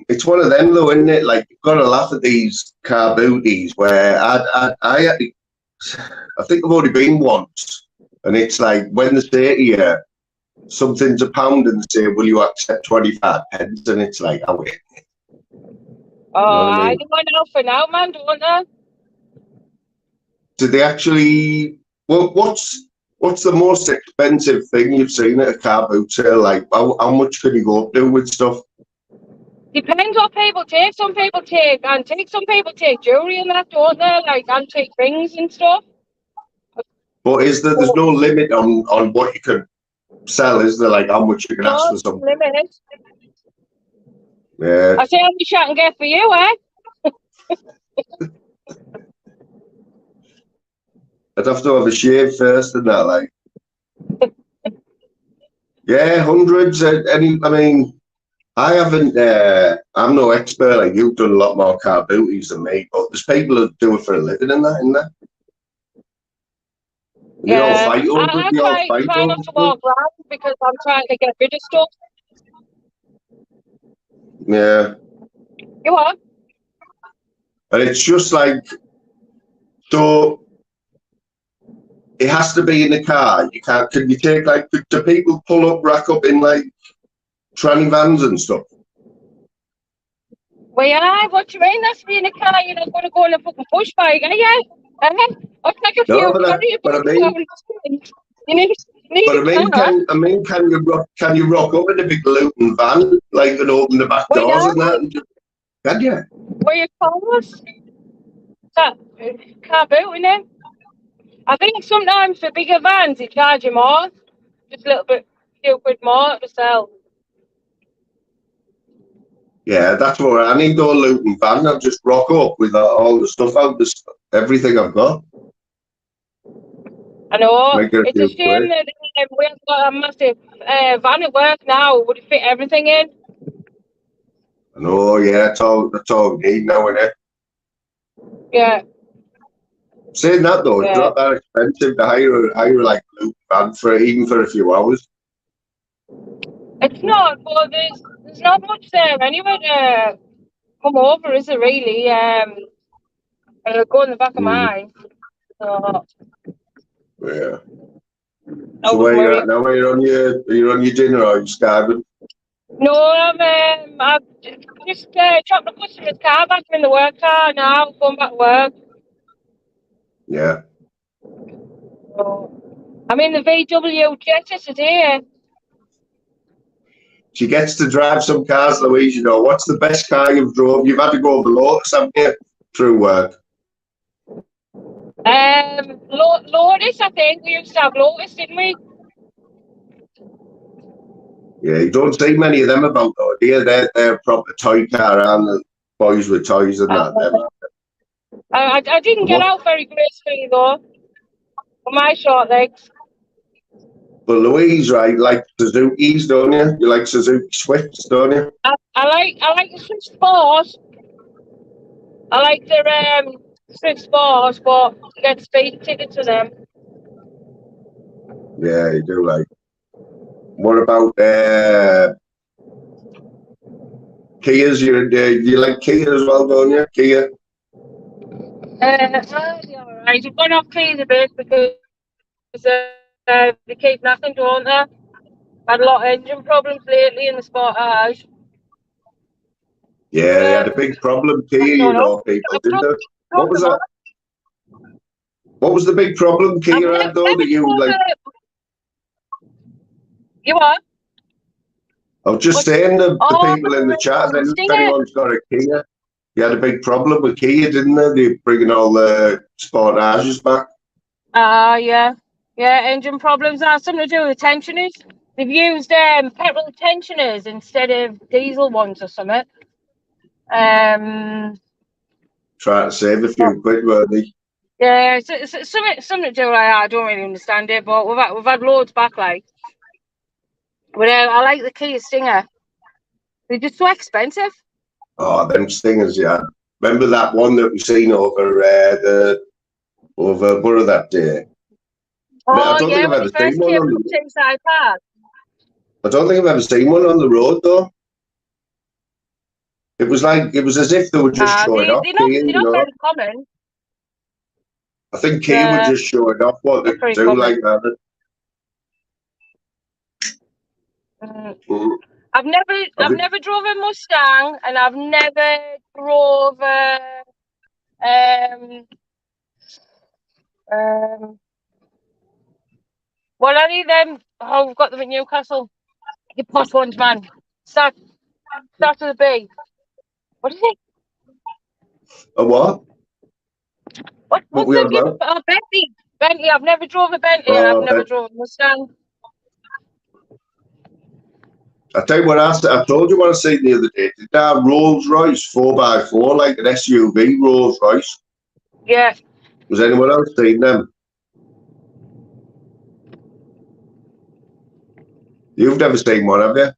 It's one of them though, isn't it? Like, you've got to laugh at these car booties where I think I've already been once, and it's like when they say to you something's £1 and they say, "Will you accept 25 pence?" and it's like, "Oh wait." Oh, I mean? I want out for now, man, don't I? Did they actually? Well, what's the most expensive thing you've seen at a car boot sale? Like, how much can you go up to with stuff? Depends what people take. Some people take antique, some people take jewellery and that, don't they? Like antique rings and stuff. But there's no limit on what you can sell, is there? Like how much you can ask for something? Limit. Yeah. I say how much I can get for you, eh? I'd have to have a shave first and that, like. Yeah, hundreds. I mean, I haven't. I'm no expert. Like, you've done a lot more car booties than me, but there's people who do it for a living and that, isn't there? And they all fight over it. I They all fight try over not to walk around because I'm trying to get rid of stuff. Yeah. You are? And it's just like, so it has to be in the car. You can't. Can you take, like, do people pull up, rack up in like tranny vans and stuff? Well, yeah, what do you mean? That's being a car. You're not going to go on a fucking push bike, are you? I'll take a No, few. but I mean, you need but a car. can you rock up in a big Luton van, like, and open the back Well, doors yeah. and that? And just, can you? Where your cars? That car boot, innit? I think sometimes for bigger vans they charge you more, just a little bit, few quid more to sell. Yeah, that's what I need. No Luton van. I'll just rock up with all the stuff out, everything I've got. I know. Might get a It's a few shame quid. that we have got a massive van at work now. Would fit everything in. I know, yeah, that's all we need now, innit? Yeah, Saying that though, it's yeah. not that expensive to hire like a loop van even for a few hours. It's not, but there's not much there anyway to come over, is it really? And it'll go in the back of mine. So Yeah. I So wouldn't where you worry. at now? Are you on your dinner or are you starving? No, I've just dropped the customer's car back in the work car now, going back to work. Yeah. So I'm in the VW Jetta today. She gets to drive some cars, Louise, you know. What's the best car you've drove? You've had to go over Lotus, haven't you? Through work. Lotus, I think. We used to have Lotus, didn't we? Yeah, you don't see many of them about though, do you? They're a proper toy car and the boys with toys and that. Them. I didn't get out very gracefully though, for my short legs. But Louise, right, like Suzuki's, don't you? You like Suzuki Swifts, don't you? I like the Swift Sports. I like the Swift Sports, but you get speed tickets to them. Yeah, you do like. What about Kias? You like Kia as well, don't you? Kia. All right. You've gone off keys a bit because they keep knocking, don't they? Had a lot of engine problems lately in the Sportage. Yeah, they had a big problem, Kia, you know, people, didn't they? What was that? What was the big problem Kia had though that you like? You what? I was just saying the people in the chat, if Stinger. anyone's got a Kia, you had a big problem with Kia, didn't they? They're bringing all the Sportages back. Yeah. Yeah, engine problems are something to do with tensioners. They've used petrol tensioners instead of diesel ones or something. Trying to save a few quid, weren't they? Yeah, it's something to do like that. I don't really understand it, but we've had loads back, like. But I like the Kia Stinger. They're just so expensive. Oh, them Stingers, yeah. Remember that one that we seen over Borough that day? Oh, I don't think I've when ever they first seen one came on from Tingside Park. I don't think I've ever seen one on the road though. It was as if they were just showing off. They're not very common. I think Kia were just showing off what they could do common. like that. I've never drove a Mustang, and I've never drove what are they them? Oh, we've got them in Newcastle. You posh ones, man. Start with a B. What is it? A what? What's we the on about? Bentley. Bentley. I've never drove a Bentley, and I've never drove a Mustang. I tell you what, I told you what I seen the other day. Did that Rolls Royce 4x4, like an SUV Rolls Royce? Yeah. Was anyone else seen them? You've never seen one, have you?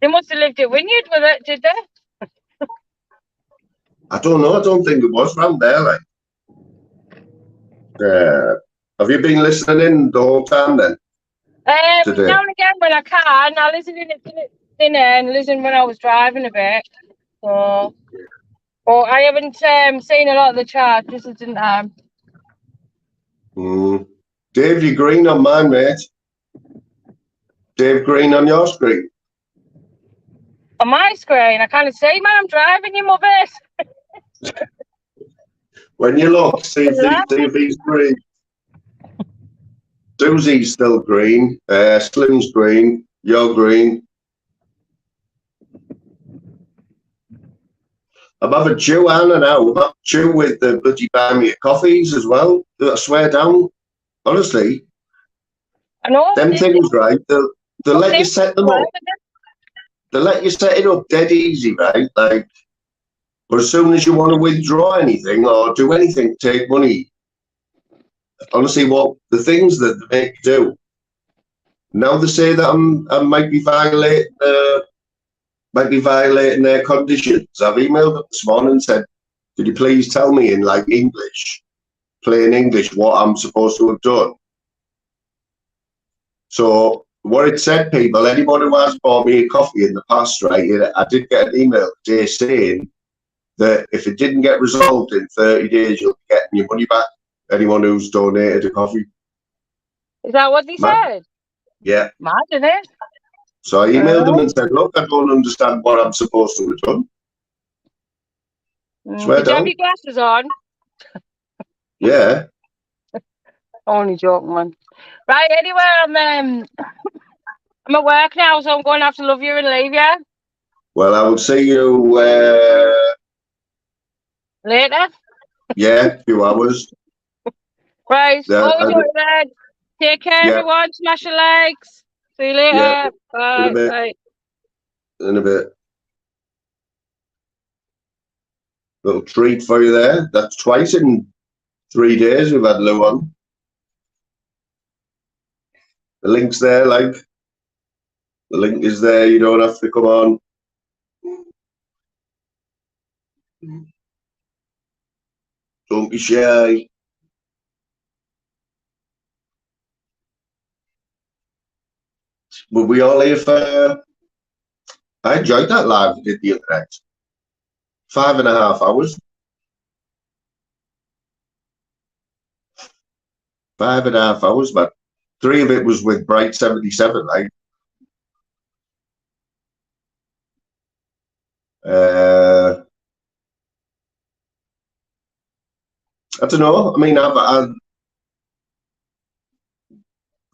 They must have lived at Wynyard with it, did they? I don't know. I don't think it was round there. Like, have you been listening in the whole time then? Today? Now and again when I can. I listen in at dinner and listen when I was driving a bit. So, but I haven't seen a lot of the chat. Just didn't have. Dave, you green on mine, mate. Dave Green on your screen. On my screen, I can't see, man. I'm driving, you muppet. When you look, see if he's green. Susie's still green. Slim's green. You're green. I'm having Joanna now. I'm having chew with the bloody buy me coffees as well. I swear down. Honestly. I know. Them things, right? They'll let you set them up. They'll let you set it up dead easy, right? Like, but as soon as you want to withdraw anything or do anything, take money, honestly, what the things that they make you do. Now they say that I might be violating their conditions. I've emailed them this morning and said, could you please tell me in like English, plain English, what I'm supposed to have done? So what it said, people, anybody who has bought me a coffee in the past, right, I did get an email today saying that if it didn't get resolved in 30 days, you'll be getting your money back. Anyone who's donated a coffee. Is that what they said? Yeah. Mad, isn't it? So I emailed them and said, look, I don't understand what I'm supposed to have done. Swear Did you have down. your glasses on? Yeah. Only joking, man. Right, anyway, I'm at work now, so I'm going to have to love you and leave you. Well, I will see you, Later. yeah, a few hours. Right, Yeah, always do it then. Take care, yeah. everyone. Smash your legs. See you later. Yeah. Bye. bit. Bye. In a bit. Little treat for you there. That's twice in 3 days we've had Lou on. The link's there, like. The link is there. You don't have to come on. Don't be shy. But we all here for... I enjoyed that live we did the other night. 5.5 hours. 5.5 hours, but 3 of it was with Bright 77, like. I don't know. I mean, I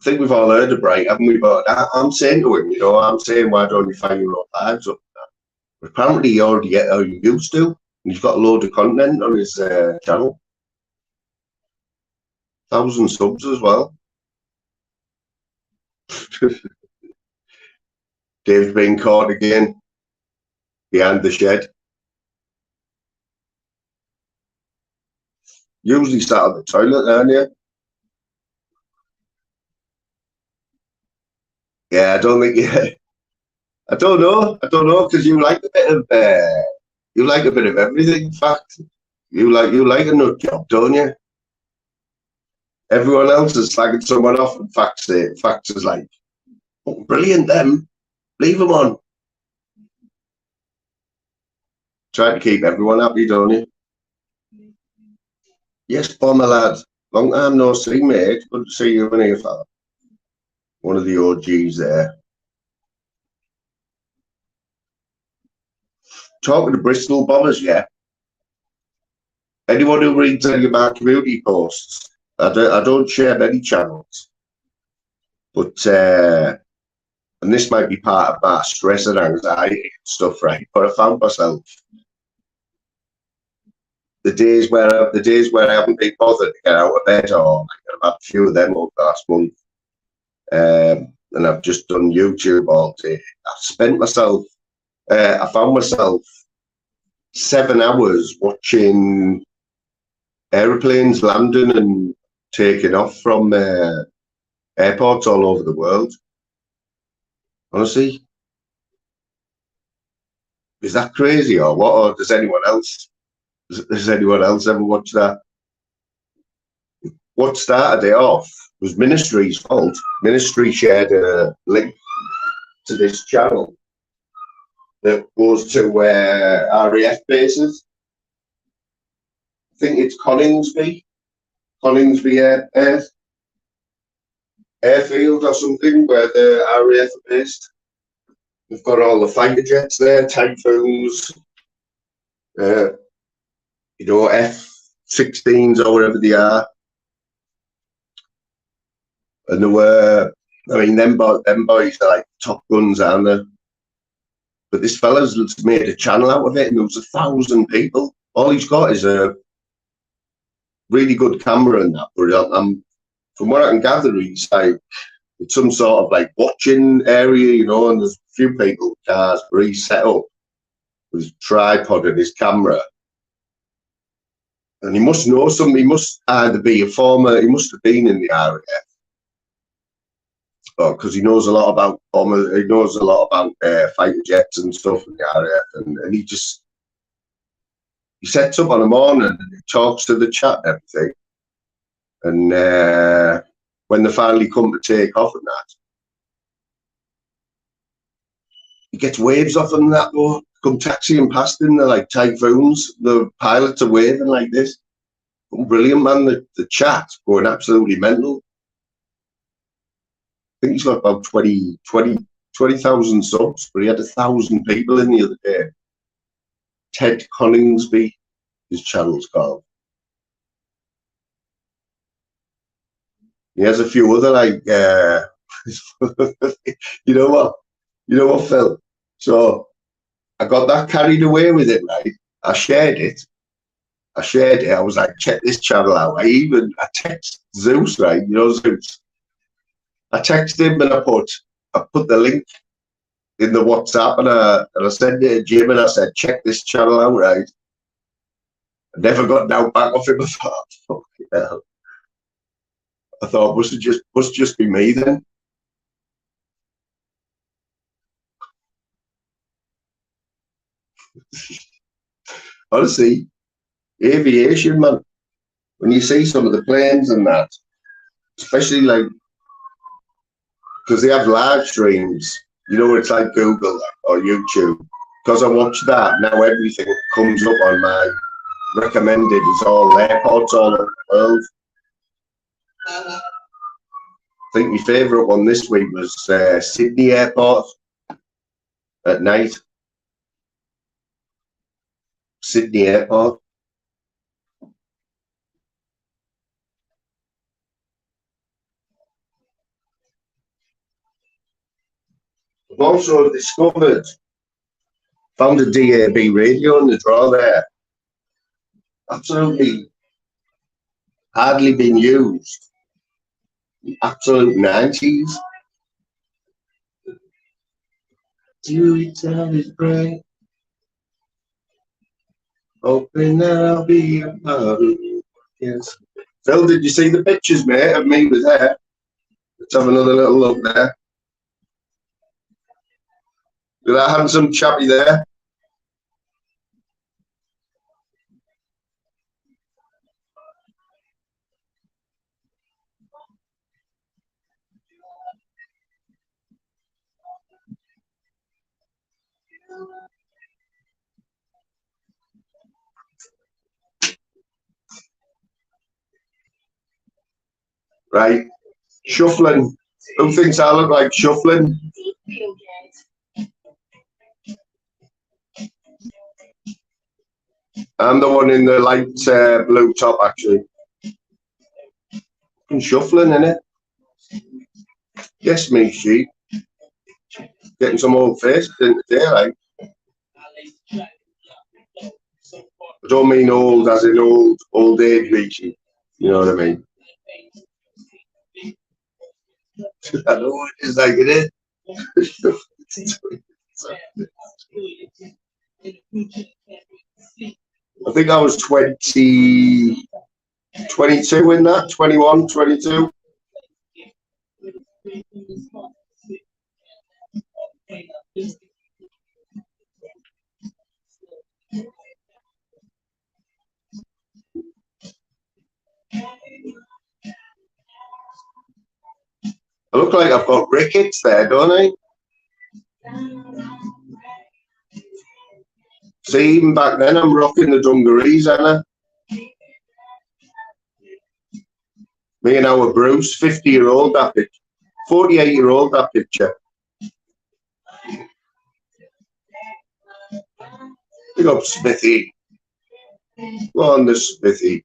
think we've all heard of Bright, haven't we? But I'm saying to him, you know, I'm saying, why don't you find your own lives up there? But apparently he already used to. And he's got a load of content on his channel. 1,000 subs as well. Dave's been caught again behind the shed. Usually sat at the toilet, aren't you? Yeah, I don't think. Yeah, I don't know, because you like a bit of everything. In fact, you like a nut job, don't you? Everyone else is slagging someone off, and Facts is like, oh, brilliant, them, leave them on. Try to keep everyone happy, don't you? Yes, Bomber lad. Long time no see, mate. Good to see you in here, fella. One of the OGs there. Talking to Bristol Bombers, yeah. Anyone who reads any of my community posts, I don't share many channels, but and this might be part of my stress and anxiety and stuff, right? But I found myself the days where I haven't been bothered to get out of bed, or I've had a few of them over the last month, and I've just done YouTube all day. I found myself 7 hours watching aeroplanes landing and taking off from airports all over the world. Honestly, is that crazy or what? Or does anyone else ever watch that? What started it off was Ministry's fault. Ministry shared a link to this channel that goes to RAF bases. I think it's Coningsby Airfield or something, where the RAF are based. We've got all the fighter jets there, Typhoons, you know, F-16s or whatever they are. And there were, I mean, them boys are like Top Guns, aren't they? But this fella's made a channel out of it, and there was 1,000 people. All he's got is a really good camera and that. But from what I can gather, he's like, it's some sort of like watching area, you know, and there's a few people with cars where he's set up with his tripod and his camera. And he must know something. He must either be a former, he must have been in the RAF. Because he knows a lot about he knows a lot about fighter jets and stuff in the RAF. And he sets up on the morning and he talks to the chat and everything. And when they finally come to take off and that, he gets waves off them that boat, come taxiing past him. They're like typhoons. The pilots are waving like this. Brilliant, man. The chat going absolutely mental. I think he's got about 20,000 subs, but he had 1,000 people in the other day. Ted Coningsby, his channel's called. He has a few other like, you know what, Phil? So I got that carried away with it, right? I shared it. I was like, check this channel out. I text Zeus, right? You know Zeus. I texted him and I put the link in the WhatsApp and I sent it to Jim and I said, check this channel out, right? I never got down back off him. I thought, fucking hell. I thought must just be me then. Honestly, aviation, man. When you see some of the planes and that, especially like, because they have live streams, you know, it's like Google or YouTube. Because I watch that, now everything comes up on my recommended. It's all airports all over the world. I think my favourite one this week was Sydney Airport at night. Sydney Airport. I've also found a DAB radio in the drawer there. Absolutely hardly been used. Absolute 90s. Do you tell his brain? Hoping that I'll be a part of it. Yes. Phil, did you see the pictures, mate, of me with there? Let's have another little look there. Look at that handsome chappy there. Right. Shuffling. Who thinks I look like shuffling? I'm the one in the light blue top, actually. I'm shuffling, innit? Yes, me, sheep. Getting some old faces in today, like. I don't mean old as in old age reaching. You know what I mean? I know what it is like, it I think I was 22 in that, 21, 22. I look like I've got rickets there, don't I? See, even back then, I'm rocking the dungarees, Anna. Me and our Bruce, 50-year-old, that picture. 48-year-old, that picture. Big up Smithy. Go on, the Smithy.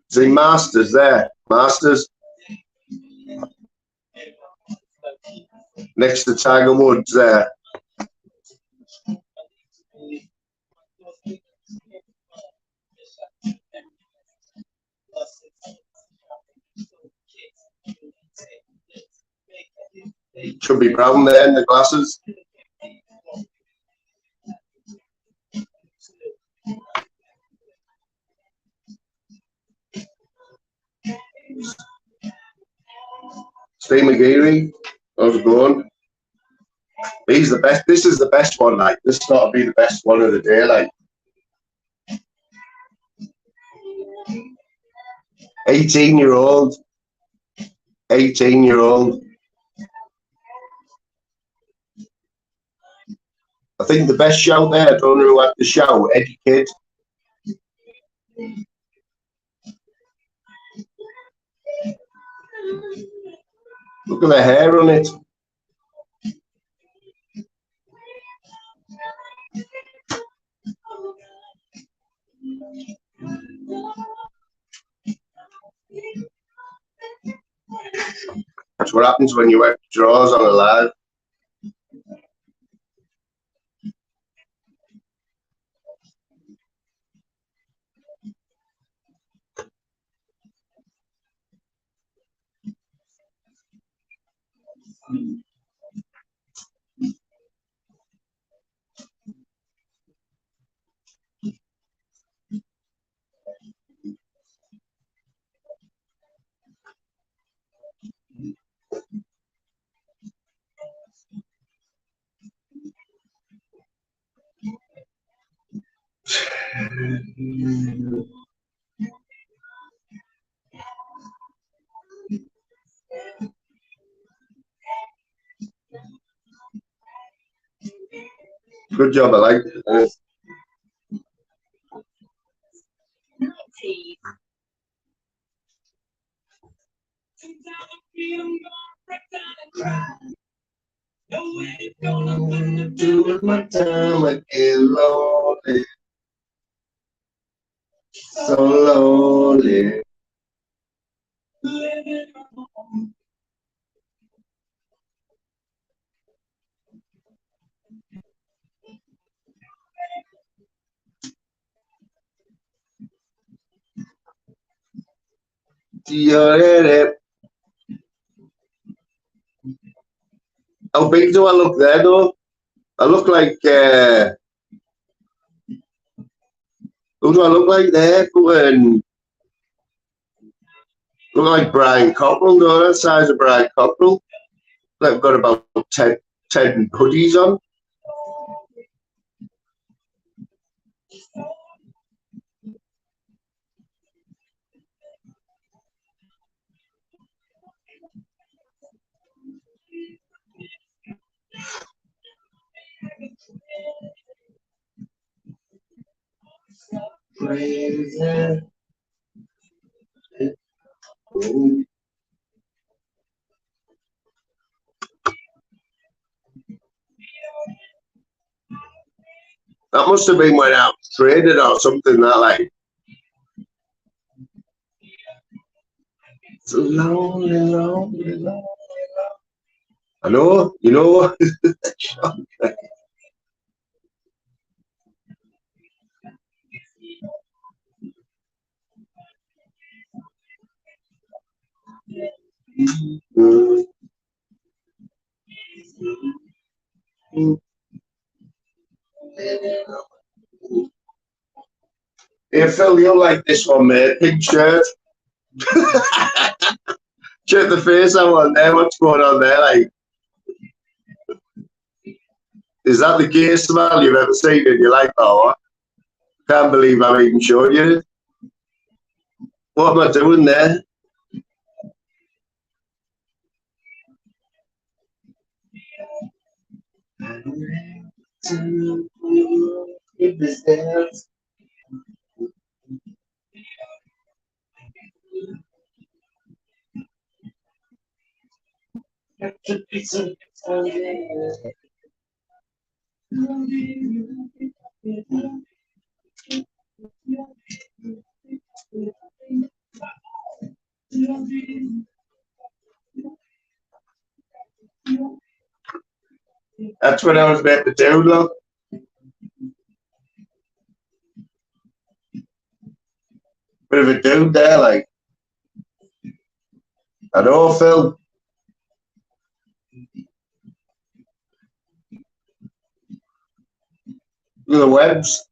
See, Masters there. Masters. Next to Tiger Woods there. Should be brown there in the glasses. Steve McGeary, how's it going? He's the best. This is the best one, like. This has got to be the best one of the day, like. 18-year-old. 18-year-old. I think the best shout there, I don't know who had the shout, Eddie Kidd. Look at the hair on it. That's what happens when you work draws on a live. Good job, I like it. Do with my time and get lonely, so lonely. How big do I look there, though? I look like, who do I look like there? Look like Brian Cockrell, though, that size of Brian Cockrell. I've got about 10 hoodies on. Crazy. That must have been when I was traded or something that like. So lonely, lonely, lonely. I know, you know. Hey Phil, you'll like this one, mate. Pink shirt. Check the face I want there. What's going on there? Like, is that the gayest smile you've ever seen in your life? Oh, can't believe I'm even showing you. What am I doing there? That's what I was meant to do, look. Bit of a dude there, like. I know, Phil. Look at the webs.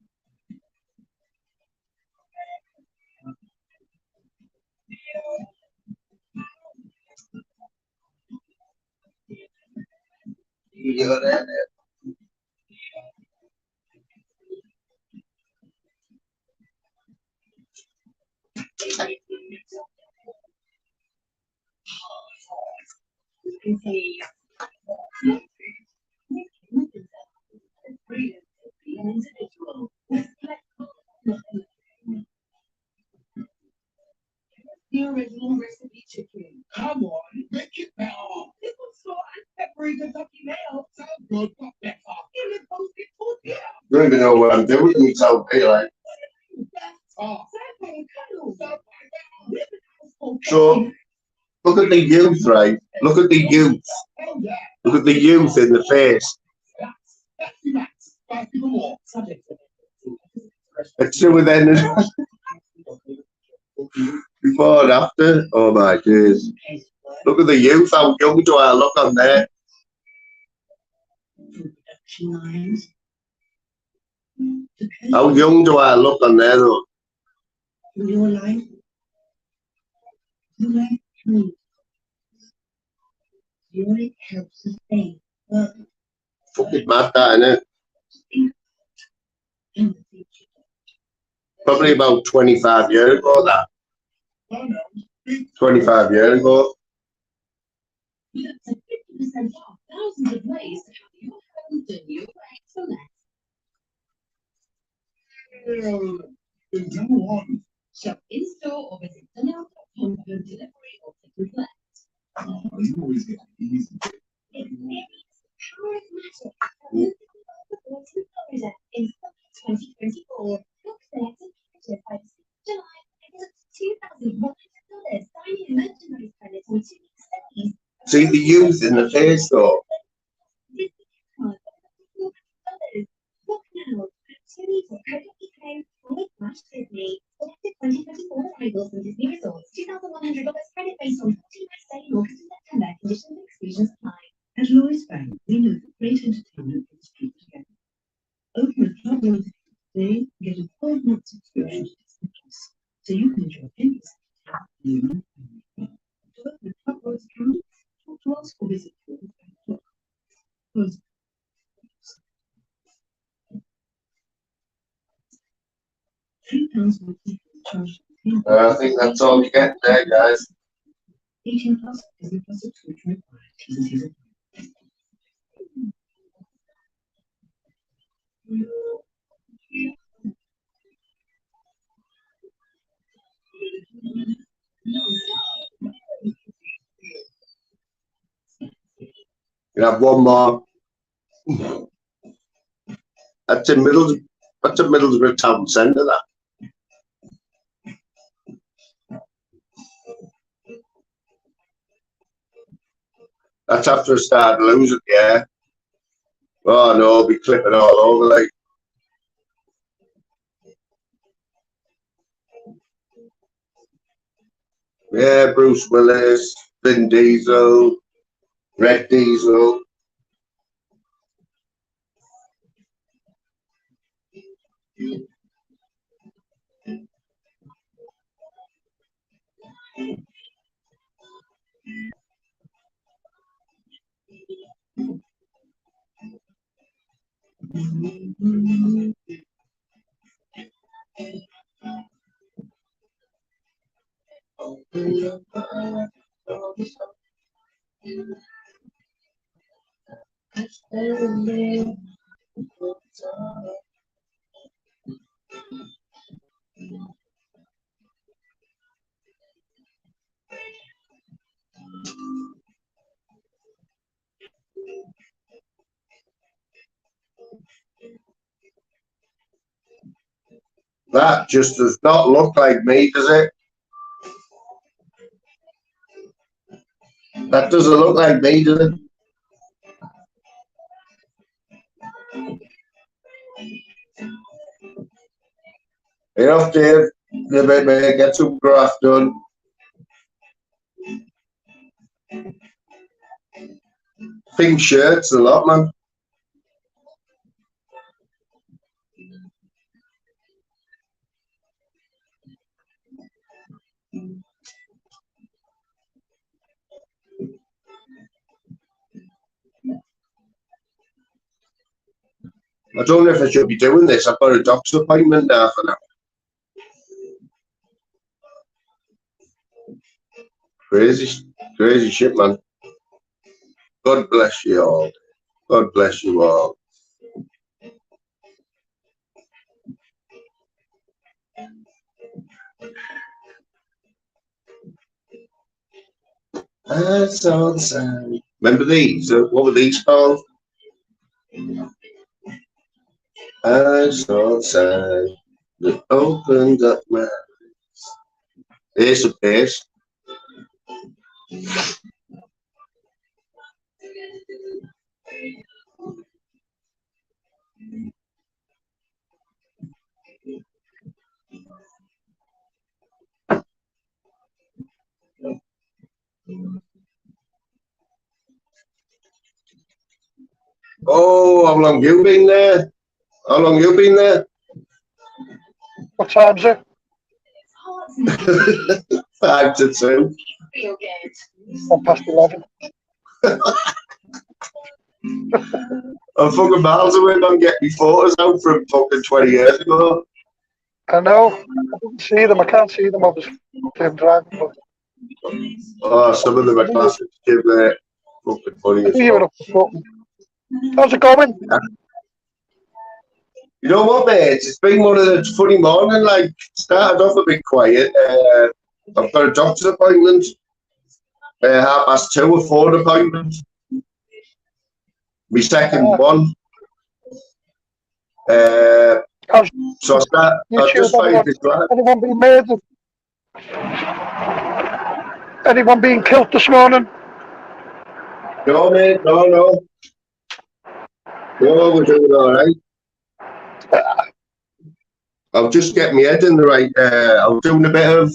The original recipe chicken. Come on, make it better. This was salt and peppery Kentucky mayo. Sounds good, but better. In the toasted tortilla. Don't even know what I'm doing with myself here, like. So, look at the youth, right? Look at the youth. Look at the youth in the face. Let's do it then. Before and after. Oh my days. Look at the youth. How young do I look on there? How young do I look on there though? Your life. You make me. Your it helps sustain. Fucking mad that, innit? In the future. Probably about 25 years ago that. 25 years ago. With up to 50% off thousands of ways to have your home the new way for less. Number one. Shop in store or visit Dunelm.com for home delivery or click and collect. Oh, you always get easy. Experience charismatic Autumn Florida in summer 2024. Book selected packages by the 6th of July and get up to $2,100 signing merchandise credits on 2 weeks stays. See the youth in the face though. This card $400. Book now at 2weeks.co.uk/Disney. Selected 2024 arrivals from Disney Resorts. $2,100 credit based on 14 nights stay in August and September. Conditions and exclusions apply. At Lloyds Bank, we know that great entertainment brings people together. Open a club loyalty today and get a 12-month subscription to Disney Plus, so you can enjoy endless entertainment. To open a club loyalty account, talk to us or visit lloydsbank.com. Lloyds £3 monthly charge. I think that's all you get there, guys. 18 plus, Disney Plus subscription required. T's and C's apply. You have one more. That's in Middlesbrough town centre, that. That's after I started losing, yeah. Oh no, I'll be clipping all over like. Yeah, Bruce Willis, Vin Diesel, Red Diesel. That just does not look like me, does it? That doesn't look like me, does it? Get off, Dave. Give it, mate. Get some graft done. Pink shirts a lot, man. I don't know if I should be doing this. I've got a doctor's appointment now for now. Crazy shit, man. God bless you all. God bless you all. I saw the sign. Remember these? What were these called? I saw the sign that opened up my eyes. Ace of base. Oh, how long you been there? How long you been there? What time's it? 5 to 2. 11:30. I'm fucking miles away. Don't get me photos out from fucking 20 years ago. I know. I didn't see them. I can't see them. Obviously, I'm driving. But Oh, some of them are classics, Jim. Fucking funny as you were well. up the button. How's it going? You know what, mate? It's been one of the funny morning. Like, started off a bit quiet. I've got a doctor's appointment. 2:30, a phone appointment. My second one. So I just find this right. Anyone being murdered? Anyone being killed this morning? No, mate, no. No, we're doing all right. I'll just get my head in the right. I was doing a bit of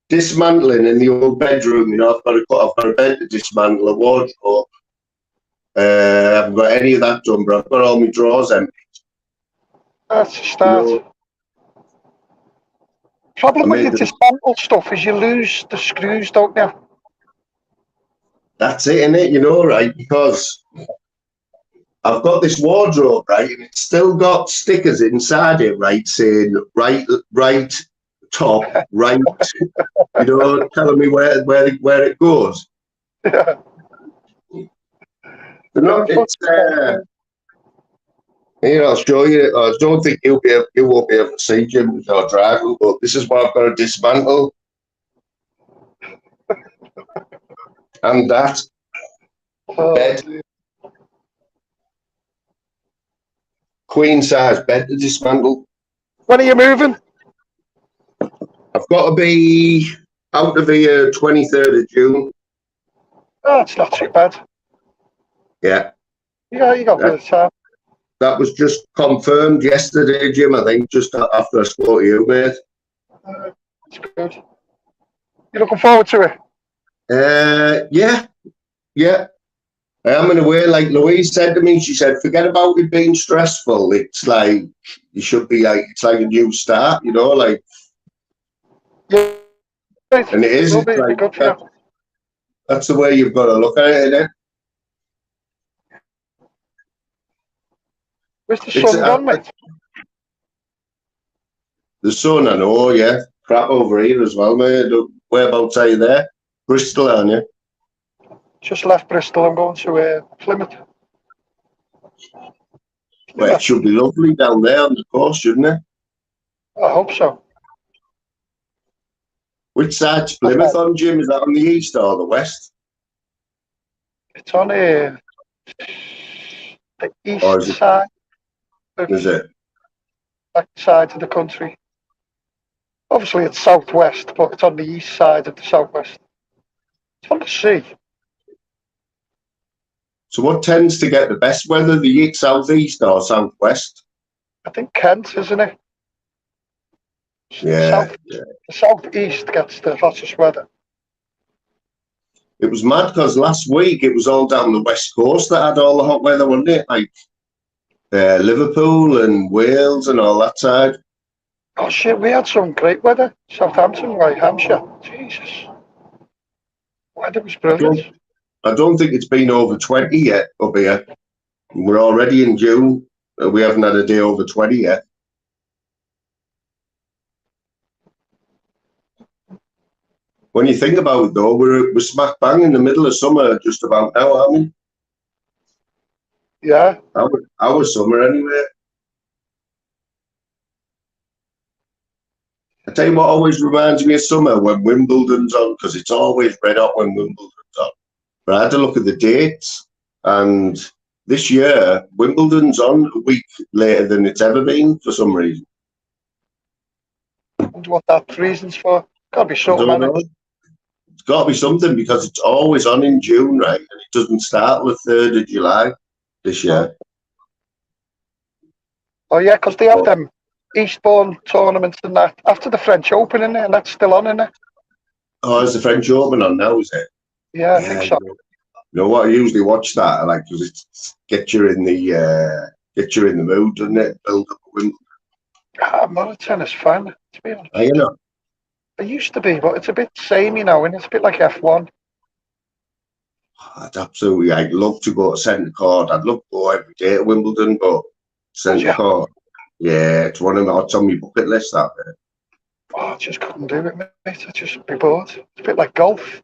dismantling in the old bedroom. You know, I've got a bed to dismantle, a wardrobe. I haven't got any of that done, but I've got all my drawers empty. That's a start. You know, Problem with the dismantle stuff is you lose the screws, don't you? that's it, innit? You know, right? Because I've got this wardrobe, right, and it's still got stickers inside it, right, saying right, top, right. You know, telling me where it goes. Yeah. No, it's here, I'll show you. I don't think you won't be able to see Jim without driving, but this is what I've got to dismantle. And that bed. Queen size bed to dismantle. When are you moving? I've got to be out of here 23rd of June. Oh, it's not too bad. Yeah. Yeah, you got a bit of time. That was just confirmed yesterday, Jim, I think, just after I spoke to you, mate. It's good. You looking forward to it? Yeah. I am in a way, like Louise said to me, she said, forget about it being stressful. It's like, you should be like, it's like a new start, you know, like. Yeah. And it is. It'll be like, good for you. That's the way you've got to look at it, isn't it? Where's the sun gone, mate? The sun, I know, yeah. Crap over here as well, mate. Whereabouts are you there? Bristol, aren't you? Just left Bristol. I'm going to Plymouth. Well, it should be lovely down there on the coast, shouldn't it? I hope so. Which side's Plymouth on, Jim? Is that on the east or the west? It's on the east side. Is it? Back side of the country. Obviously, it's southwest, but it's on the east side of the southwest. It's on the sea. So what tends to get the best weather, the southeast or southwest? I think Kent, isn't it? Yeah. The southeast gets the hottest weather. It was mad because last week it was all down the west coast that had all the hot weather, wasn't it? Like Liverpool and Wales and all that side. Oh shit, we had some great weather. Southampton, right, Hampshire. Jesus. Weather was I brilliant. don't think it's been over 20 yet up here. We're already in June. We haven't had a day over 20 yet. When you think about it, though, we're smack bang in the middle of summer just about now, aren't we? Yeah. Our summer, anyway. I tell you what always reminds me of summer, when Wimbledon's on, because it's always red hot when Wimbledon's on. But I had to look at the dates, and this year, Wimbledon's on a week later than it's ever been for some reason. I wonder what that reason's for. Gotta be I something, don't man. know. It's got to be something, because it's always on in June, right? And it doesn't start till the 3rd of July this year. Oh yeah, because they have them Eastbourne tournaments and that after the French Open, isn't it? And that's still on, isn't it? Oh, is the French Open on now, is it? Yeah, I think so. You know what? I usually watch that, I like, because it gets you in the mood, doesn't it? Build up a Wimbledon. I'm not a tennis fan, to be honest. You know. I used to be, but it's a bit samey now, and it's a bit like F1. I'd absolutely, I'd love to go to centre court. I'd love to go every day to Wimbledon, but centre court, yeah, it's one of my, it's on my bucket list, that bit. Oh, I just couldn't do it, mate. I'd just be bored. It's a bit like golf.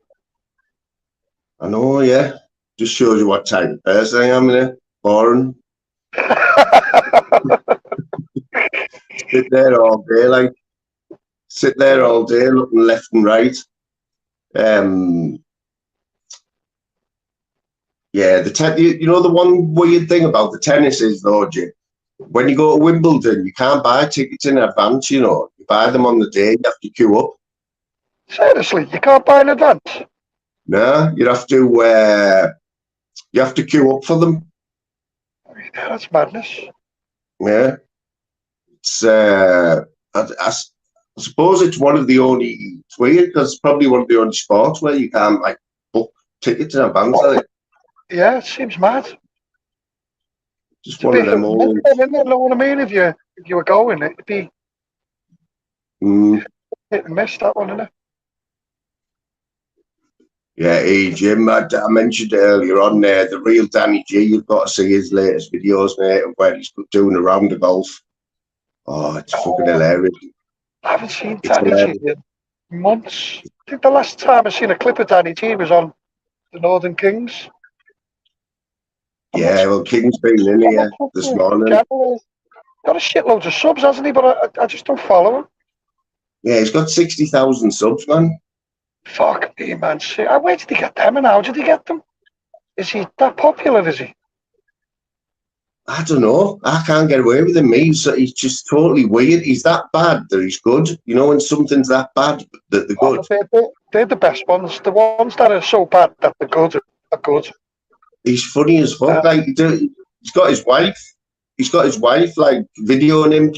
I know, yeah. Just shows you what type of person I am, innit? Boring. Sit there all day, like. Sit there all day looking left and right. Yeah, you know, the one weird thing about the tennis is, though, Jim, when you go to Wimbledon, you can't buy tickets in advance, you know. You buy them on the day, you have to queue up. Seriously, you can't buy in advance? No, you have to queue up for them. Yeah, that's madness. Yeah. It's I suppose it's one of the only, it's weird because it's probably one of the only sports where you can't like book tickets in advance. Yeah, it seems mad. Just one of them old. You know what I mean? If you were going, it'd be hit and miss, that one, innit? Yeah, hey Jim, I mentioned earlier on there, the real Danny G. You've got to see his latest videos, mate, of where he's doing a round of golf. Oh, it's fucking hilarious. I haven't seen Danny G in months. I think the last time I seen a clip of Danny G was on the Northern Kings. Yeah, well, King's been in here this morning. Got a shitload of subs, hasn't he? But I just don't follow him. Yeah, he's got 60,000 subs, man. Fuck me, man. Where did he get them and how did he get them? Is he that popular, is he? I don't know. I can't get away with him. He's just totally weird. He's that bad that he's good. You know, when something's that bad that they're good. They're the best ones. The ones that are so bad that they're good are good. He's funny as fuck. Like he's got his wife. He's got his wife like videoing him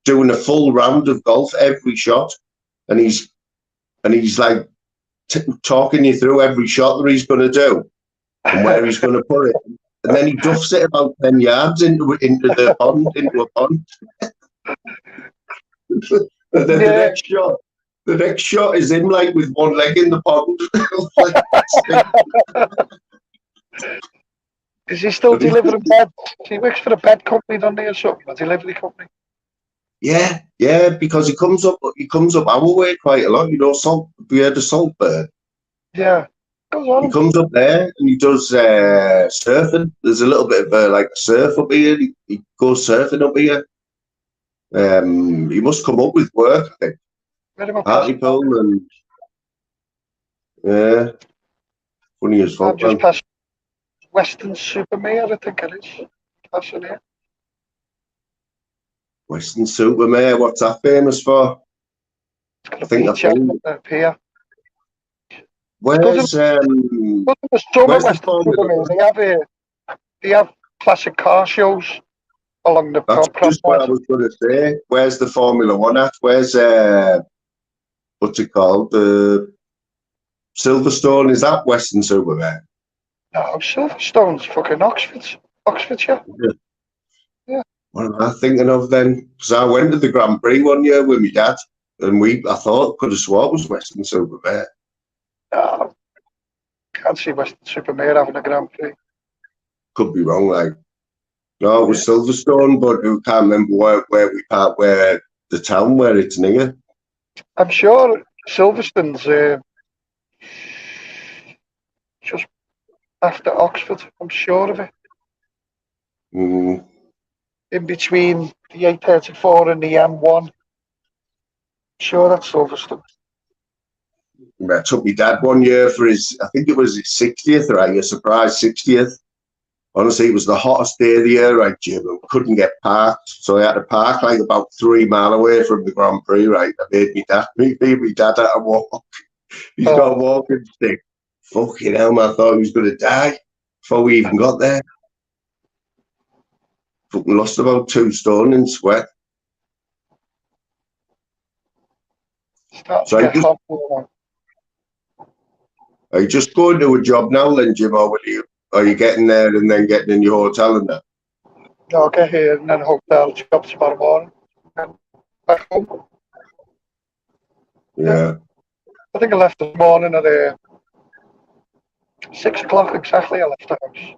doing a full round of golf every shot, and he's like talking you through every shot that he's going to do and where he's going to put it. And then he duffs it about 10 yards into the pond, into a pond. And then the next shot is him like with one leg in the pond. Is he still delivering beds? He works for a bed company, doesn't he, or something? A delivery company? Yeah, because he comes up our way quite a lot. You know, we had a Saltburn. Yeah. He comes up there and he does surfing. There's a little bit of like surf up here. He goes surfing up here. He must come up with work, I think. Hartlepool and yeah, funny as fuck. Just past Western Supermare, I think it is. Passing here. Western Supermare, what's that famous for? I think that's up here. Where's the Supermare? They have classic car shows along the. That's just what I was going to say. Where's the Formula One at? Where's what's it called? The Silverstone. Is that Western Supermare? No, Silverstone's fucking Oxfordshire. Yeah. What am I thinking of then? Because I went to the Grand Prix one year with my dad, and I thought, could have swore it was Western Supermare. Can't see Western Supermare having a Grand Prix. Could be wrong, like. No, it was Silverstone, but I can't remember where the town where it's near. I'm sure Silverstone's just after Oxford. I'm sure of it. Mm. In between the A34 and the M1. Sure, that's Silverstone. I took my dad one year for I think it was his 60th, right? A surprise 60th. Honestly, it was the hottest day of the year, right, Jim? And couldn't get parked. So I had to park like about 3 miles away from the Grand Prix, right? I made me dad had to walk. He's got a walking stick. Fucking hell, man, I thought he was going to die before we even got there. Fucking lost about 2 stone in sweat. So are you just going to a job now then, Jim, or are you getting there and then getting in your hotel and that? No, I'll get here and then hotel job tomorrow morning. And back home. Yeah. I think I left this morning at 6 o'clock exactly. I left the house.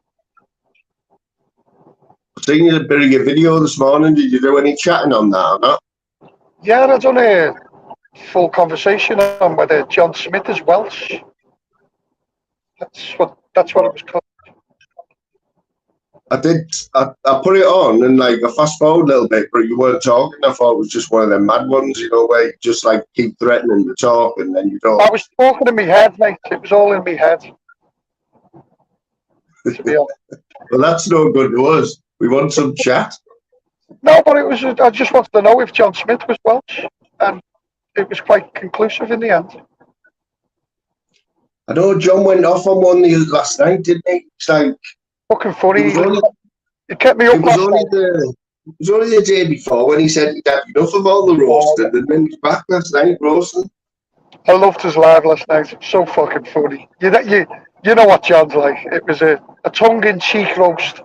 I've seen a bit of your video this morning. Did you do any chatting on that or not? Yeah, I done a full conversation on whether John Smith is Welsh. That's what it was called. I did. I put it on and like I fast forward a little bit, but you weren't talking. I thought it was just one of them mad ones, you know, where you just like keep threatening to talk and then you don't. I was talking in my head, mate. It was all in my head. To be honest. Well, that's no good to us. We want some chat. No, but it was. I just wanted to know if John Smith was Welsh, and it was quite conclusive in the end. I know John went off on one last night, didn't he? It's like fucking funny. It kept me up last night. It was only the day before when he said he'd had enough of all the roasting, and then he's back last night roasting. I loved his live last night. It was so fucking funny. You know what John's like. It was a tongue-in-cheek roast,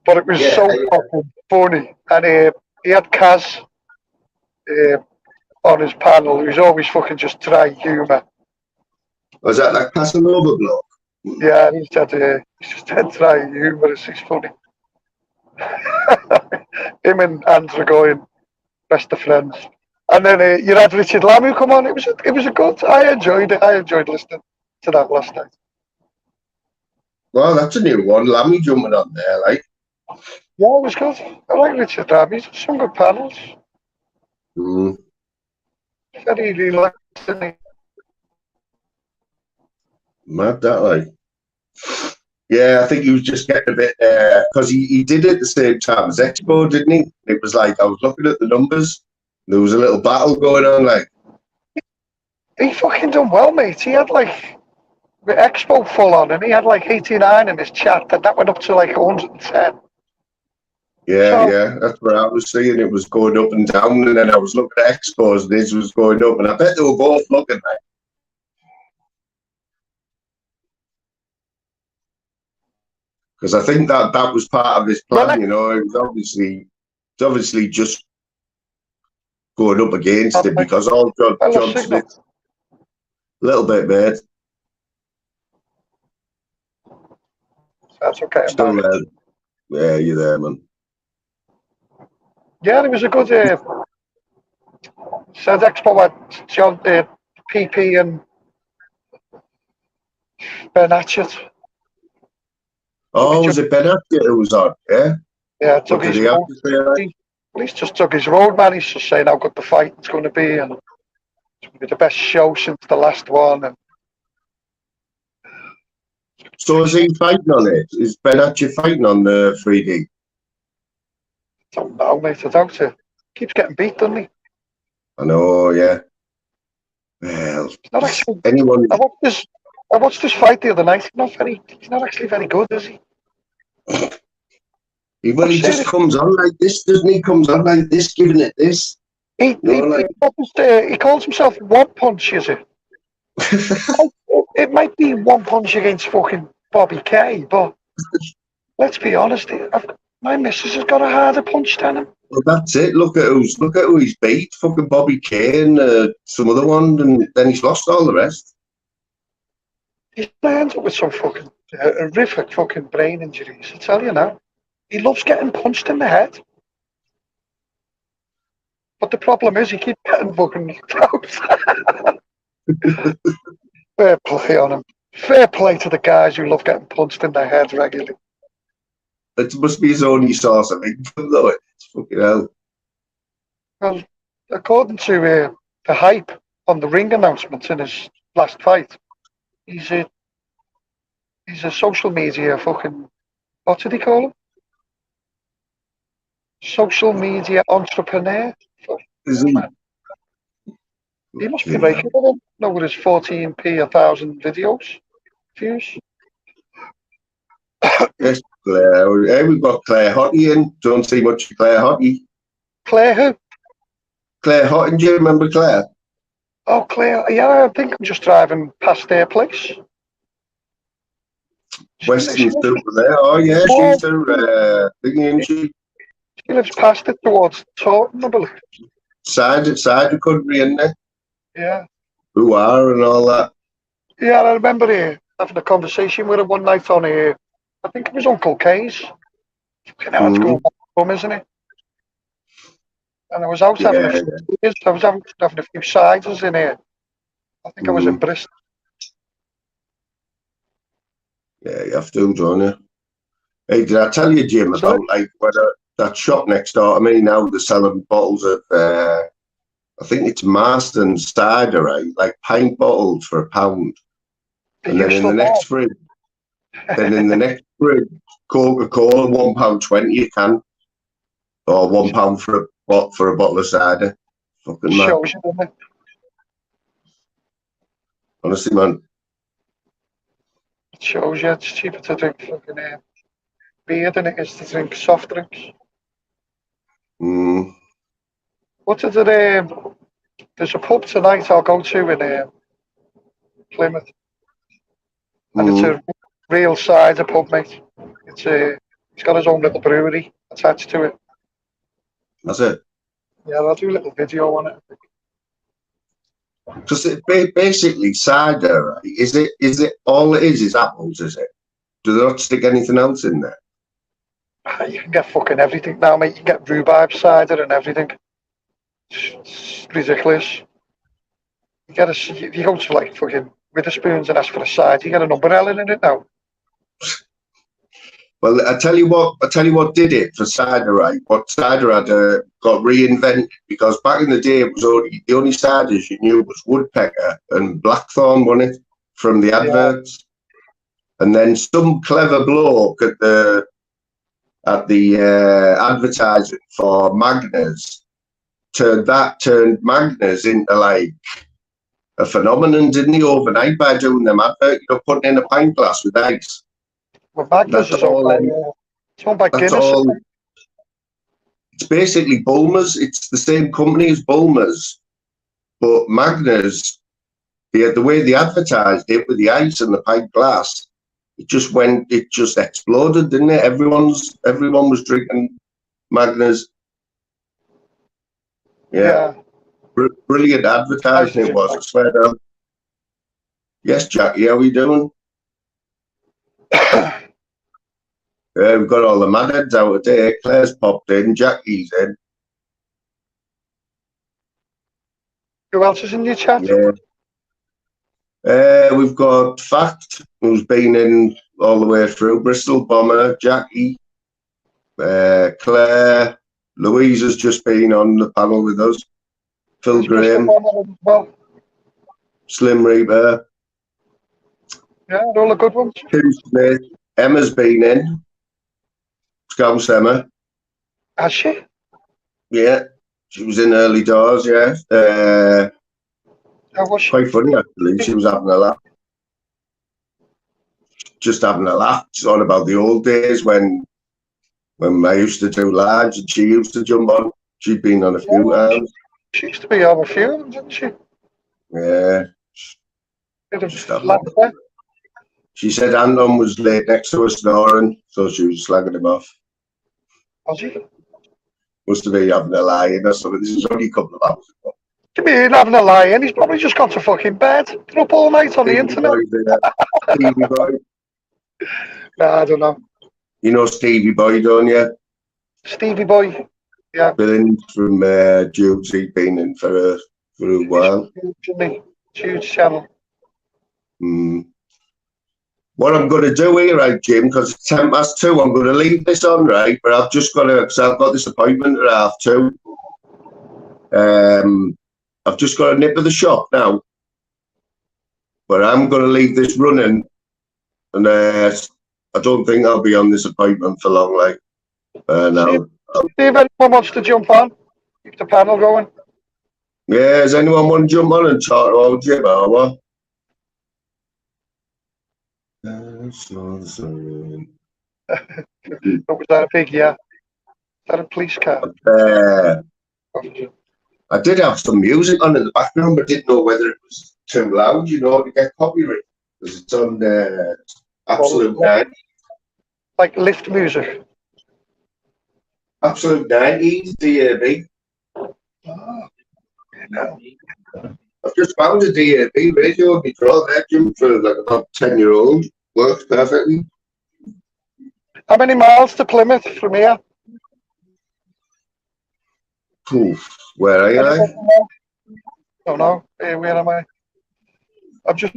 but it was fucking funny. And he had Kaz on his panel, who's always fucking just dry humour. Was that like Casanova bloke? Yeah, he's just dead dry humorous. He's funny. Him and Andrew going best of friends. And then you had Richard Lamb who come on. It was a good. I enjoyed it. I enjoyed listening to that last night. Well, that's a new one. Lammy jumping on there, like. Yeah, it was good. I like Richard Lamb. He's some good panels. Mm. Very relaxing. Mad that, like. Yeah, I think he was just getting a bit because he did it at the same time as Expo, didn't he? It was like I was looking at the numbers. There was a little battle going on, like. He fucking done well, mate. He had like the Expo full on, and he had like 89 in his chat, and that went up to like 110. Yeah, that's what I was seeing. It was going up and down, and then I was looking at Expos, and his was going up, and I bet they were both looking like. Because I think that was part of his plan, you know. It was obviously just going up against it because all John Smith, a little bit, mate. That's okay. Still there. Yeah, you're there, man. Yeah, it was a good. Said Expo had John, PP and Ben Hatchett. Oh, was it Ben Hatchett who was on? Yeah. Yeah, took his road. He's just took his road, man. He's just saying how good the fight's going to be, and it's going to be the best show since the last one. And so is he fighting on it? Is Ben Hatchett fighting on the 3D? I don't know, mate. I doubt it. Keeps getting beat, doesn't he? I know, yeah. Well, not actually, anyone. I watched this fight the other night. He's not actually very good, is he? He just comes on like this, doesn't he? Comes on like this, giving it this. He calls himself One Punch, is it? It might be One Punch against fucking Bobby Kay, but let's be honest. My missus has got a harder punch than him. Well, that's it. Look at who he's beat. Fucking Bobby Kane, some other one, and then he's lost all the rest. He's gonna end up with some fucking horrific fucking brain injuries. I tell you now. He loves getting punched in the head. But the problem is he keeps getting fucking knocked out. Fair play on him. Fair play to the guys who love getting punched in the head regularly. It must be his only source of income, though. It's fucking hell. Well, according to the hype on the ring announcements in his last fight, he's a social media fucking, what did he call him? Social media entrepreneur. Is he? He must be making it. No, with his 14p 1,000 videos views. Yes, Claire. Hey, we've got Claire Hottie in. Don't see much of Claire Hottie. Claire who? Claire Hottie, do you remember Claire? Oh, Claire. Yeah, I think I'm just driving past their place. Western Super there. Oh, yeah, she's a thingy, isn't she? She lives past it towards Taunton, I believe. Side the country, isn't it? Yeah. Who are and all that. Yeah, I remember having a conversation with her one night on I think it was Uncle Kay's. Fucking hell, it's going back home, isn't it? And I was out having a few beers. I was having a few ciders in here. I think I was in Bristol. Yeah, you have to, don't you? Hey, did I tell you, Jim, about like that shop next door to me now? They're selling bottles of, I think it's Marston's cider, right? Like pint bottles for £1. And then in the next fridge, Coca-Cola, £1.20 a can, or £1 for a bottle of cider. Fucking mad. Shows you, doesn't it? Honestly, man. It shows you it's cheaper to drink fucking beer than it is to drink soft drinks. What is it? There's a pub tonight I'll go to in Plymouth. And it's a real cider pub, mate. He's got his own little brewery attached to it. That's it. Yeah, I'll do a little video on it. Because basically cider, right? Is it all it is apples, is it? Do they not stick anything else in there? You can get fucking everything now, mate. You can get rhubarb cider and everything. It's ridiculous. You go to like fucking Witherspoons and ask for a cider, you get an umbrella in it now. Well, I tell you what did it for cider, right? What cider had got reinvented, because back in the day it was the only ciders you knew was Woodpecker and Blackthorn, wasn't it? From the adverts. Yeah. And then some clever bloke at the advertising for Magners turned Magners into like a phenomenon, didn't he, overnight by doing them advert, putting in a pint glass with ice. Well, Magners is owned by Guinness. It's basically Bulmers. It's the same company as Bulmers, but Magners, the way they advertised it with the ice and the pint glass, it just exploded, didn't it? Everyone was drinking Magners. Yeah. Brilliant advertising it was, I swear down. Yes, Jackie, how are we doing? Yeah, we've got all the mad heads out there. Claire's popped in, Jackie's in. Who else is in your chat? Yeah. We've got Fact, who's been in all the way through. Bristol Bomber, Jackie, Claire, Louise has just been on the panel with us. Phil Graham, Slim Reaper. Yeah, all the good ones. Tim Smith, Emma's been in. Scouse Emma. Has she? Yeah, she was in early doors, yeah. How was she? Quite funny, actually. She was having a laugh. Just having a laugh. It's all about the old days when I used to do large and she used to jump on. She'd been on a few times. She used to be on a few of them, didn't she? Yeah. Just she said Anton was laid next to her snoring, so she was slagging him off. Was he? Must have been having a lie in or something. This was only a couple of hours ago. Give me having a lie, and he's probably just gone to fucking bed. Been up all night on the Stevie internet. Boy there. Stevie Boy. Nah, I don't know. You know Stevie Boy, don't you? Stevie Boy. Yeah. Billings from Jude's. He's been in for a while. Huge channel. What I'm going to do here, right, Jim, because it's 2:10, I'm going to leave this on, right? But I've just got to, because I've got this appointment at 2:30. I've just got to nip to the shop now. But I'm going to leave this running. And I don't think I'll be on this appointment for long, like. Now. See if anyone wants to jump on. Keep the panel going. Yeah, does anyone want to jump on and talk to old Jim or what? Was that a big, yeah? Is that a police car? I did have some music on in the background, but didn't know whether it was too loud, you know, to get copyright. Because it's on Absolute 90s. Like lift music? Absolute 90s, DAB. No. I've just found a DAB radio we draw there, Jim, for like about 10-year-old. Works perfectly. How many miles to Plymouth from here? Poof. Where are you? Don't know. Where am I? I'm just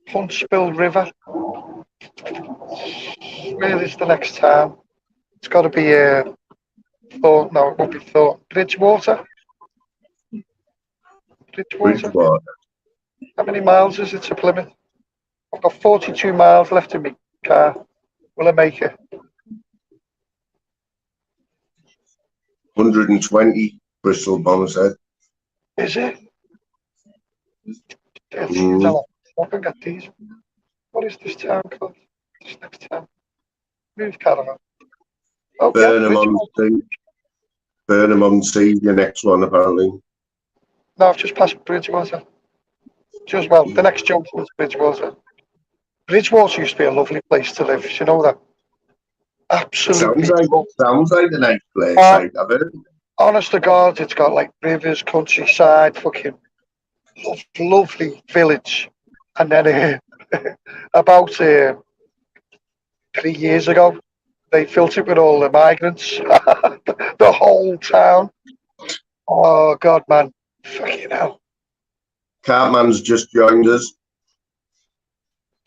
Huntsville River. Where is the next town? It's got to be Thorn. No, it won't be Thorn. Bridgewater. Bridgewater. How many miles is it to Plymouth? I've got 42 miles left in my car. Will I make it? 120, Bristol Bomber said. Is it? I can get these. What is this town called? This next town. Move caravan. Oh, Burnham on Sea, the next one apparently. No, I've just passed Bridgewater. Just well, the next junction is Bridgewater. Bridgewater used to be a lovely place to live. You know that? Absolutely. Sounds like a nice place. I've heard. Honest to God, it's got like rivers, countryside, fucking lovely village. And then about 3 years ago, they filled it with all the migrants. The whole town. Oh God, man. Fucking hell. Cartman's just joined us.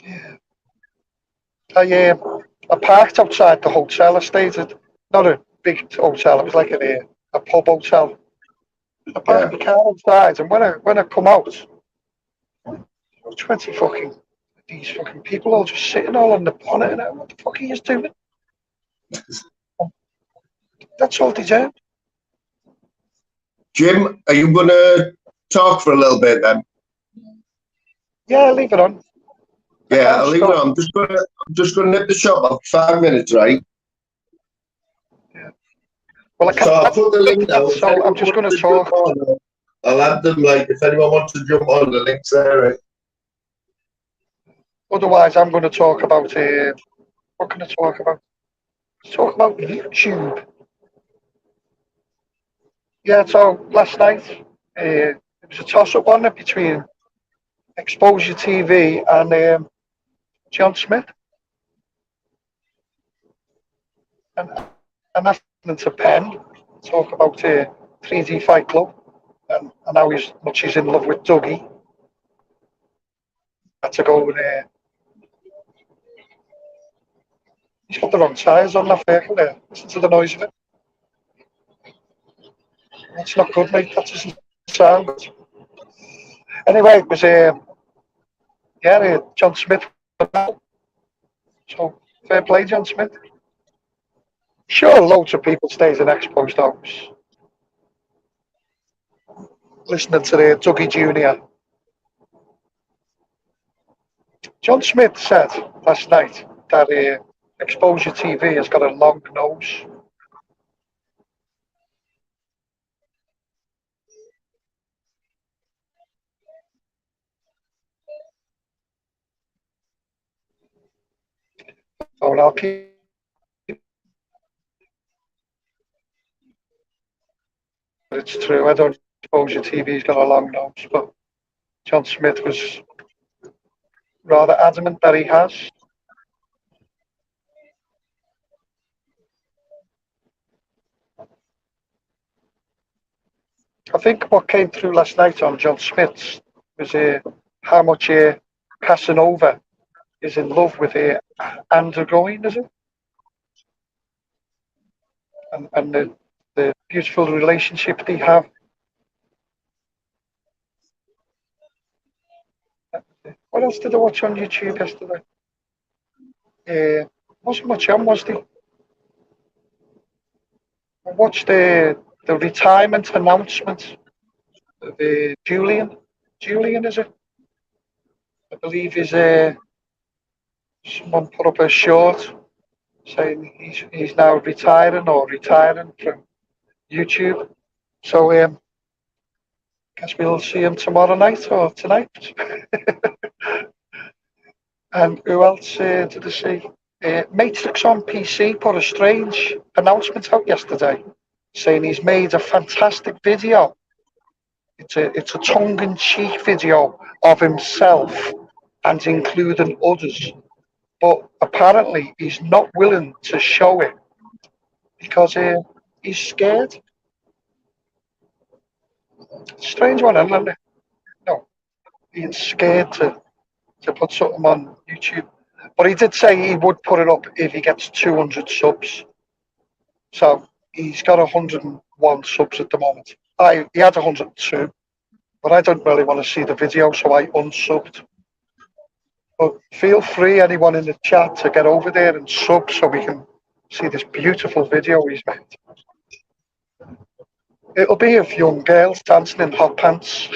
Yeah. I parked outside the hotel. I stayed at not a big hotel. It was like a pub hotel. I parked the car outside, and when I come out, 20 fucking these fucking people all just sitting all on the bonnet. And what the fuck are you doing? That's all they do. Jim, are you gonna talk for a little bit then? Yeah, leave it on. Yeah, I'll leave it on. I'm just gonna nip the shop up 5 minutes, right? Yeah. Well, I can't. So I'll put the link down. So I'm just gonna talk. I'll add them. Like if anyone wants to jump on, the link's there. Right? Otherwise, I'm going to talk about what can I talk about? Talk about YouTube. Yeah, so last night it was a toss-up on it between Exposure TV and John Smith. And that's to Penn, talk about 3D Fight Club and how much he's in love with Dougie. Had to go with he's got the wrong tyres on that vehicle there. Listen to the noise of it. That's not good, mate. That doesn't sound good. Anyway, it was John Smith. So fair play, John Smith. Sure, loads of people stays in exposed homes. Listening to the Dougie Jr. John Smith said last night that Exposure TV has got a long nose. Oh, and I'll keep it's true. I don't suppose your TV's got a long nose, but John Smith was rather adamant that he has. I think what came through last night on John Smith's was how much Casanova is in love with Undergoing, is it? And the beautiful relationship they have. What else did I watch on YouTube yesterday? Wasn't much on, was there? I watched the retirement announcement of Julian. Julian, is it? I believe is someone put up a short saying he's now retiring from YouTube. So guess we'll see him tomorrow night or tonight. And who else did I see? Matrix on PC put a strange announcement out yesterday saying he's made a fantastic video. It's a tongue-in-cheek video of himself and including others. But apparently he's not willing to show it because he's scared. Strange one, isn't it? No, he's scared to put something on YouTube. But he did say he would put it up if he gets 200 subs. So he's got 101 subs at the moment. He had 102, but I don't really want to see the video, so I unsubbed. But feel free, anyone in the chat, to get over there and sub so we can see this beautiful video he's made. It'll be of young girls dancing in hot pants.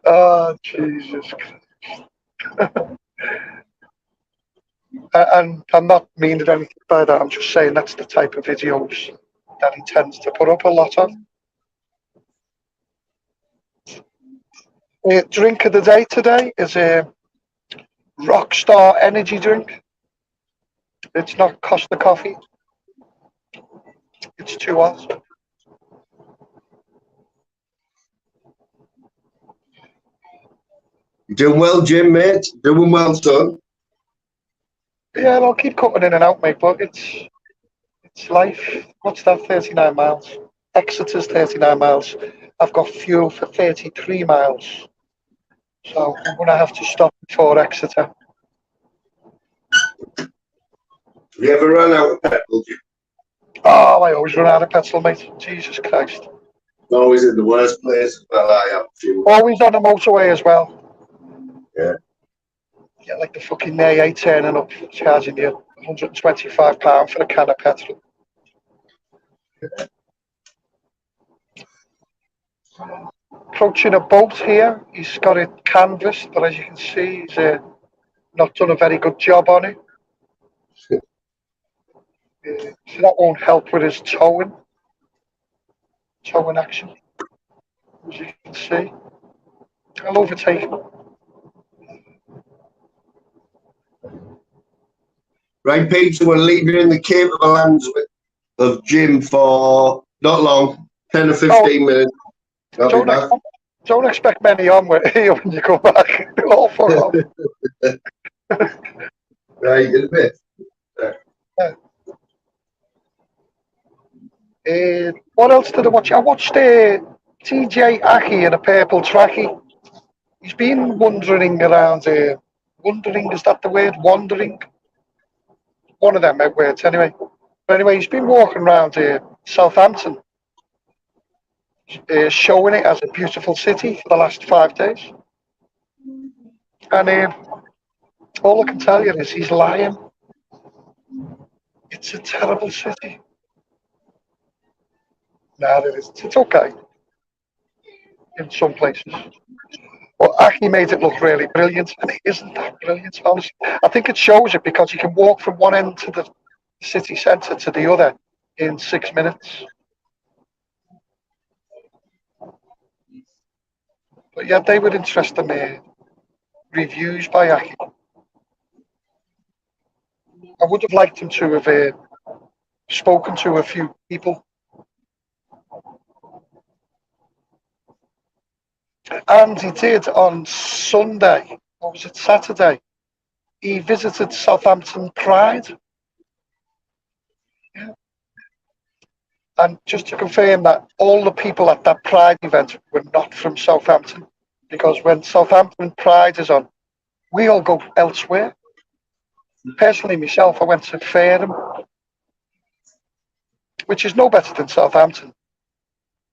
Oh, Jesus Christ. And I'm not meaning anything by that. I'm just saying that's the type of videos that he tends to put up a lot of. Drink of the day today is a Rockstar energy drink. It's not Costa Coffee. It's too hot. You're doing well, Jim, mate. Doing well, son. Yeah, I'll keep cutting in and out, mate, but it's life. What's that, 39 miles? Exeter's 39 miles. I've got fuel for 33 miles. So I'm going to have to stop before Exeter. You ever run out of petrol, Jim? Oh, I always run out of petrol, mate. Jesus Christ. Always in the worst place. Well, I am. Fuel. Always on the motorway as well. Yeah. Yeah, like the fucking AA turning up, charging you £125 for a can of petrol. Approaching a boat here. He's got it canvassed, but as you can see, he's not done a very good job on it. So that won't help with his towing action, as you can see. I'll overtake him. Right, Peter, we'll leave you in the capable hands of Jim for not long, 10 or 15 minutes. Don't expect many on with you when you come back. All for all. Right, in a bit. What else did I watch? I watched TJ Aki in a purple trackie. He's been wandering around. Wandering, is that the word? Wandering? One of them words, anyway. But anyway, he's been walking around Southampton, showing it as a beautiful city for the last 5 days. And all I can tell you is he's lying. It's a terrible city. No, it's okay in some places. But Aki made it look really brilliant, and it isn't that brilliant, honestly. I think it shows it because you can walk from one end to the city centre to the other in 6 minutes. But yeah, they were interesting reviews by Aki. I would have liked him to have spoken to a few people. And he did on Sunday, or was it Saturday? He visited Southampton Pride. Yeah. And just to confirm that all the people at that Pride event were not from Southampton, because when Southampton Pride is on, we all go elsewhere. Personally, myself, I went to Fareham, which is no better than Southampton.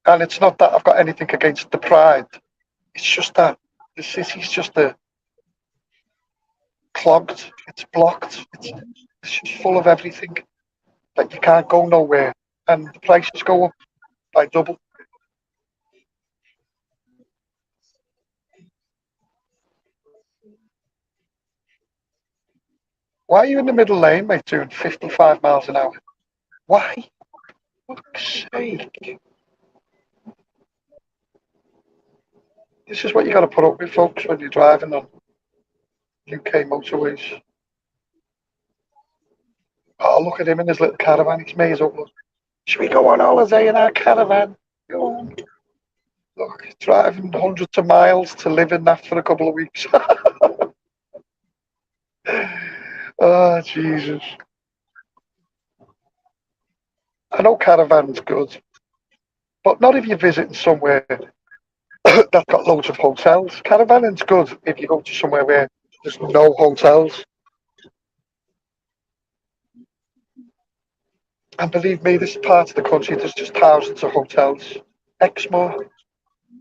And it's not that I've got anything against the Pride. It's just that the city's just clogged. It's blocked. It's just full of everything. Like you can't go nowhere, and the prices go up by double. Why are you in the middle lane, mate, doing 55 miles an hour? Why? For fuck's sake. This is what you got to put up with, folks, when you're driving on UK motorways. Oh, look at him in his little caravan. He's made up. Look. Should we go on holiday in our caravan? Go on. Look, driving hundreds of miles to live in that for a couple of weeks. Oh, Jesus. I know caravan's good, but not if you're visiting somewhere that's got loads of hotels. Caravanning's good if you go to somewhere where there's no hotels. And believe me, this part of the country, there's just thousands of hotels. Exmoor,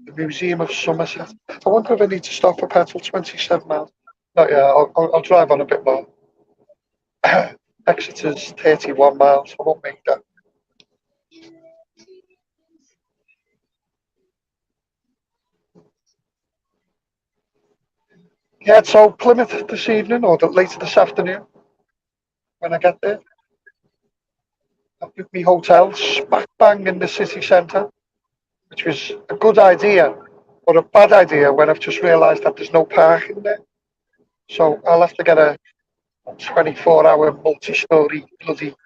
the Museum of Somerset. I wonder if I need to stop for petrol 27 miles. No, yeah, I'll drive on a bit more. Exeter's 31 miles. I won't make that. Yeah, so Plymouth this evening or later this afternoon when I get there. I've booked me hotel smack bang in the city centre, which was a good idea, but a bad idea when I've just realised that there's no parking there. So I'll have to get a 24-hour multi-storey bloody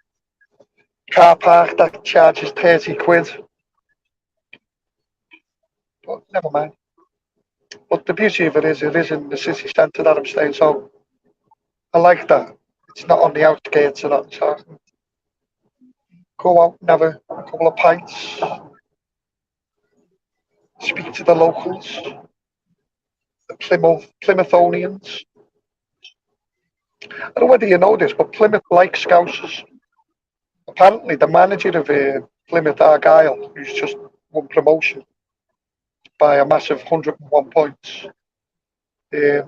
car park that charges 30 quid. But never mind. But the beauty of it is in the city centre that I'm staying, so I like that. It's not on the outskirts or nothing, so I can go out and have a couple of pints, speak to the locals, the Plymouthians. I don't know whether you know this, but Plymouth likes Scousers. Apparently, the manager of Plymouth Argyle, who's just won promotion by a massive 101 points, is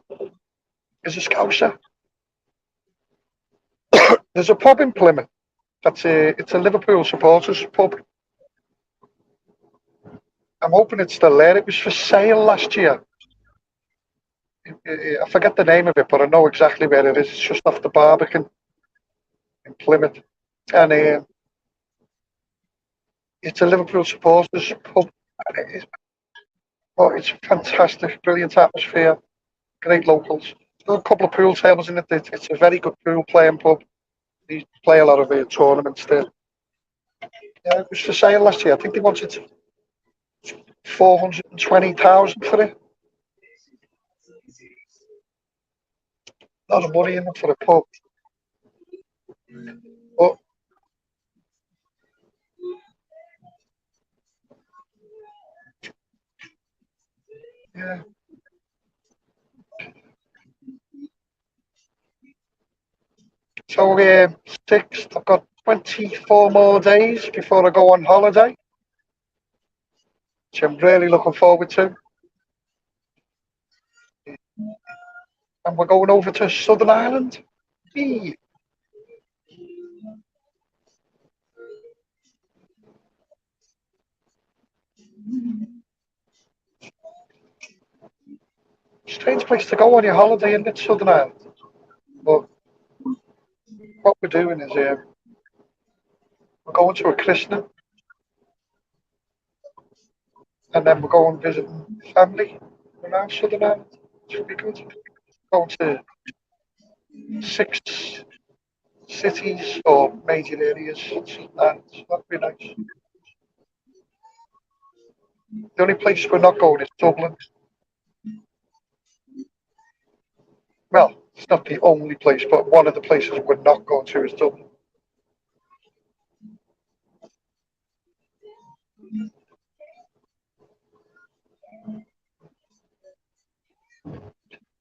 a Scouser. There's a pub in Plymouth. It's a Liverpool supporters pub. I'm hoping it's still there. It was for sale last year. I forget the name of it, but I know exactly where it is. It's just off the Barbican in Plymouth. And it's a Liverpool supporters pub. It's fantastic, brilliant atmosphere, great locals. There's a couple of pool tables in it. It's a very good pool playing pub. They play a lot of tournaments there. Yeah, it was for sale last year. I think they wanted 420,000 for it. A lot of money in it for a pub. But yeah. So 6th, I've got 24 more days before I go on holiday, which I'm really looking forward to. And we're going over to Southern Ireland. Eee. Strange place to go on your holiday in Southern Ireland. But what we're doing is we're going to a christening, and then we're going visiting family around Southern Ireland. Should be good. Going to 6 cities or major areas. And that'd be nice. The only place we're not going is Dublin. Well, it's not the only place, but one of the places we're not going to is Dublin.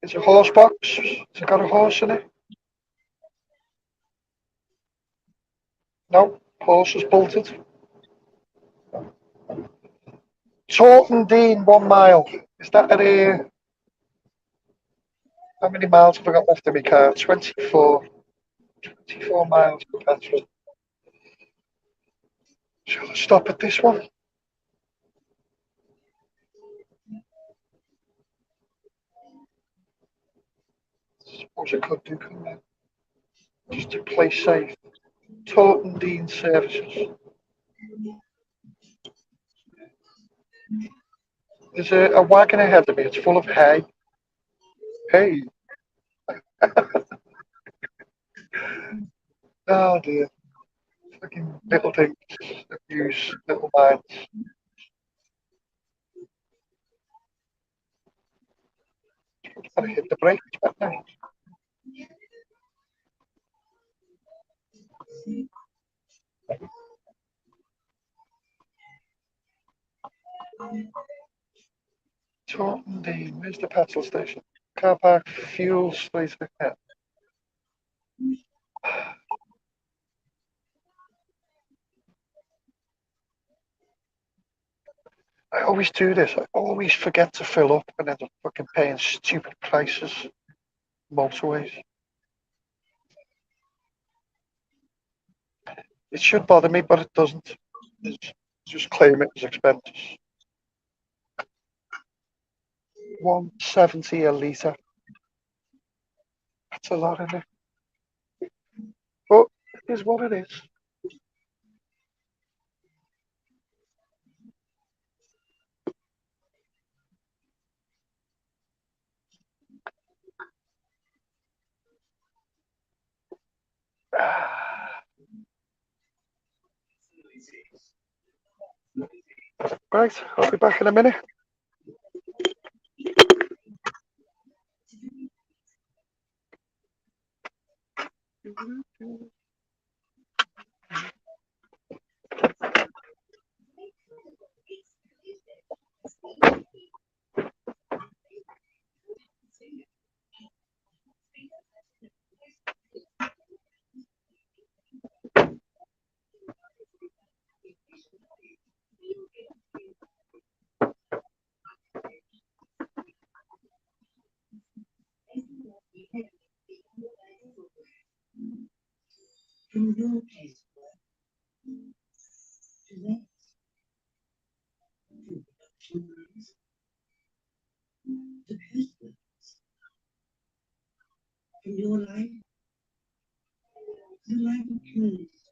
It's a horse box. Has it got a horse in it? No, horse is bolted. Taunton Dean, 1 mile. Is that at a... How many miles have I got left in my car? 24. 24 miles per petrol. Shall I stop at this one? Suppose I could do, couldn't I? Just to play safe. Taunton Dean Services. There's a wagon ahead of me. It's full of hay. Hey. Oh dear. Fucking little things. Abuse little minds. Gotta hit the brakes, better. Taunton Dean, where's the petrol station? Car park, fuel station ahead. I always do this. I always forget to fill up and end up fucking paying stupid prices. Motorways. It should bother me, but it doesn't. Just claim it as expenses. 170 a litre. That's a lot, isn't it? But it is what it is. Right, I'll be back in a minute. From your case, to that, from production lines, to husbands, from your life, the life of communities,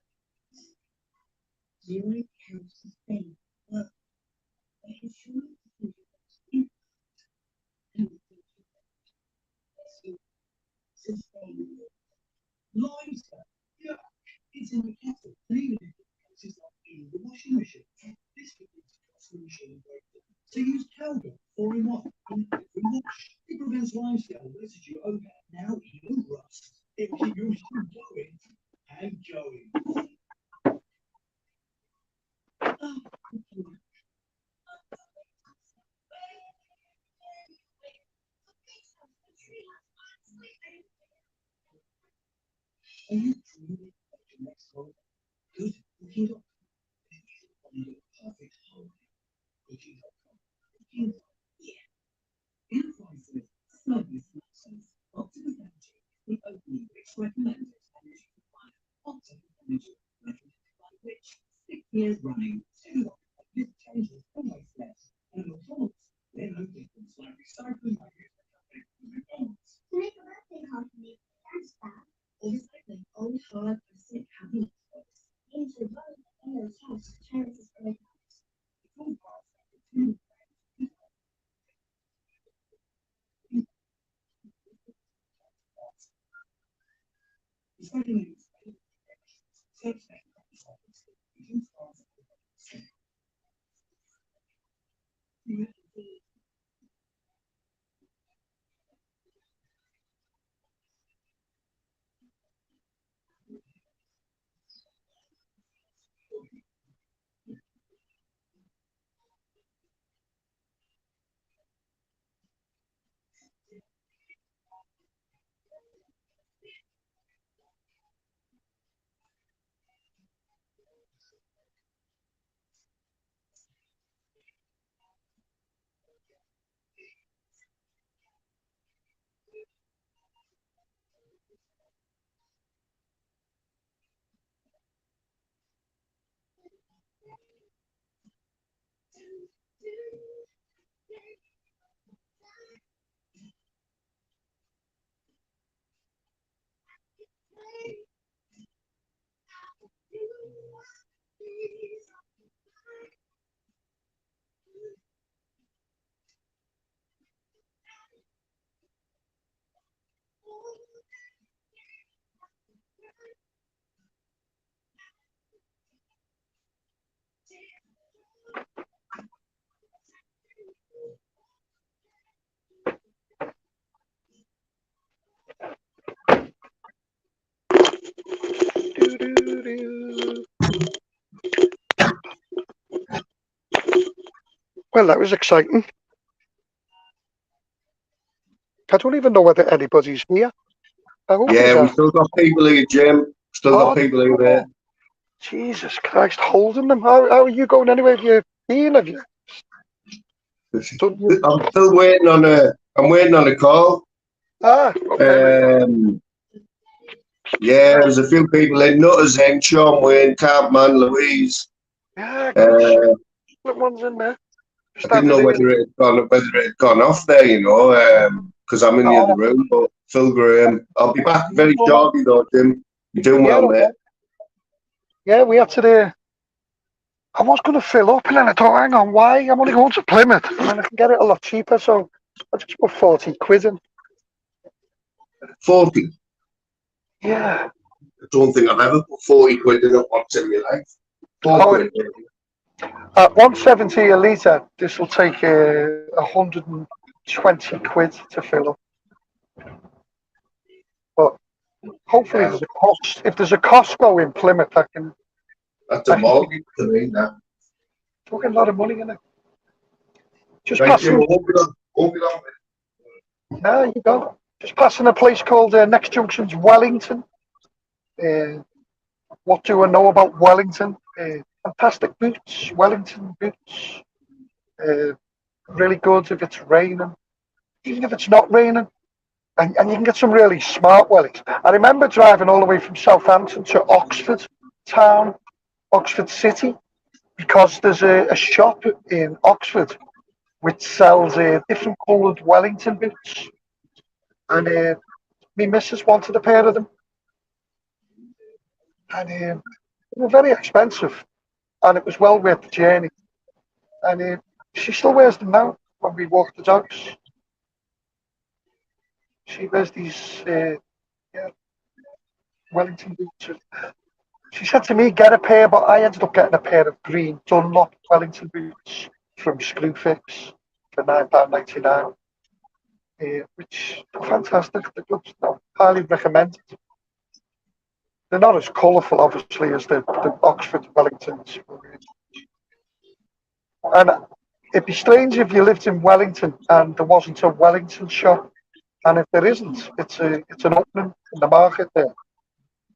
zero counts as pain, but I can sure think of and sustain. Lighter, yeah, it's in the kettle, and even if it's not in the washing machine, this could be the machine breakdown. So use powder 4-in-1 in every wash. It prevents limestone residue over now even rust. It will keep your machine going and going. Oh, are you truly the next one? Good looking doctor. Perfect home. Cooking.com. Yeah. In prices, slowly snaps. Optimal energy. The opening which recommended energy provider. Optimal energy recommended by which 6 years running. 2 this changes always less. And McDonald's, they're no different like recycling like McDonald's. To make a birthday card for me, that's fab. Or recycling old hard plastic cabinet box. Into both Emma's house, Chores' great house. It's all parts of the two. Recycling Well, that was exciting. I don't even know whether anybody's here. I hope Yeah, he's we out. still got people here, Jim. Still got people here there. Jesus Christ, holding them. How are you going anyway? Have you been? Have you? I'm still waiting on a call. Okay. Yeah, there's a few people in Nutters End, Sean Wayne, Campman, Louise. Yeah, Uh, good ones in there. I didn't know whether it had gone off there, you know, because I'm in the other room. But Phil Graham, I'll be back very shortly, though, Jim. You're doing well, mate. Yeah, we had to do. I was going to fill up, and then I thought, hang on, why? I'm only going to Plymouth, and then I can get it a lot cheaper. So I just put 40 quid in. 40. Yeah. I don't think I've ever put 40 quid in it once in my life. 4 quid. At 170 a litre, this will take 120 quid to fill up. But hopefully there's a cost. If there's a Costco in Plymouth, I can. That's a mall to me now. Fucking lot of money in it. Just Right, passing. There you go. Just passing a place called Next Junction's Wellington. What do I know about Wellington? Fantastic boots, Wellington boots. Really good if it's raining. Even if it's not raining. And you can get some really smart wellies. I remember driving all the way from Southampton to Oxford town, Oxford City, because there's a shop in Oxford which sells different coloured Wellington boots. And my missus wanted a pair of them. And they were very expensive. And it was well worth the journey. And she still wears them now when we walk the dogs. She wears these Wellington boots. She said to me, get a pair, but I ended up getting a pair of green Dunlop Wellington boots from Screwfix for £9.99, which are fantastic. They're good. No, highly recommended. They're not as colourful, obviously, as the Oxford Wellingtons. And it'd be strange if you lived in Wellington and there wasn't a Wellington shop. And if there isn't, it's an opening in the market there.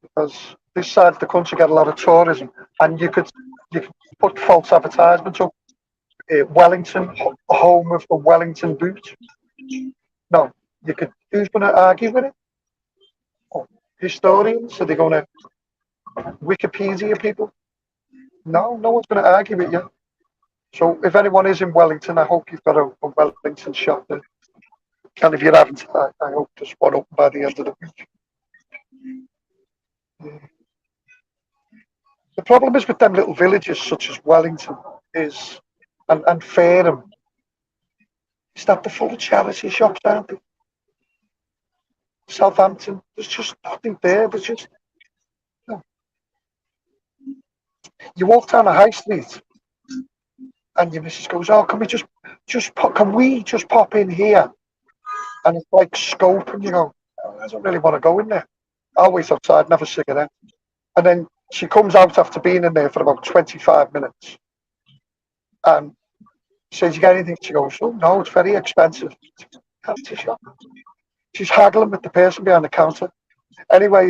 Because this side of the country get a lot of tourism, and you could put false advertisements up. Wellington, home of the Wellington boot. No, you could. Who's going to argue with it? Oh, historians? Are they going to Wikipedia people? No, no one's going to argue with you. So if anyone is in Wellington, I hope you've got a Wellington shop there. And if you haven't, I hope there's one open by the end of the week. The problem is with them little villages such as Wellington and Fareham, is that they're full of charity shops, aren't they? Southampton, there's just nothing there. There's just no. You walk down a high street, and your missus goes, "Oh, can we can we just pop in here?" And it's like scope, and you go, "Oh, I don't really want to go in there. I'll wait outside and have a cigarette." And then she comes out after being in there for about 25 minutes, and says, "You get anything?" She goes, "Oh no, it's very expensive." She's haggling with the person behind the counter. Anyway,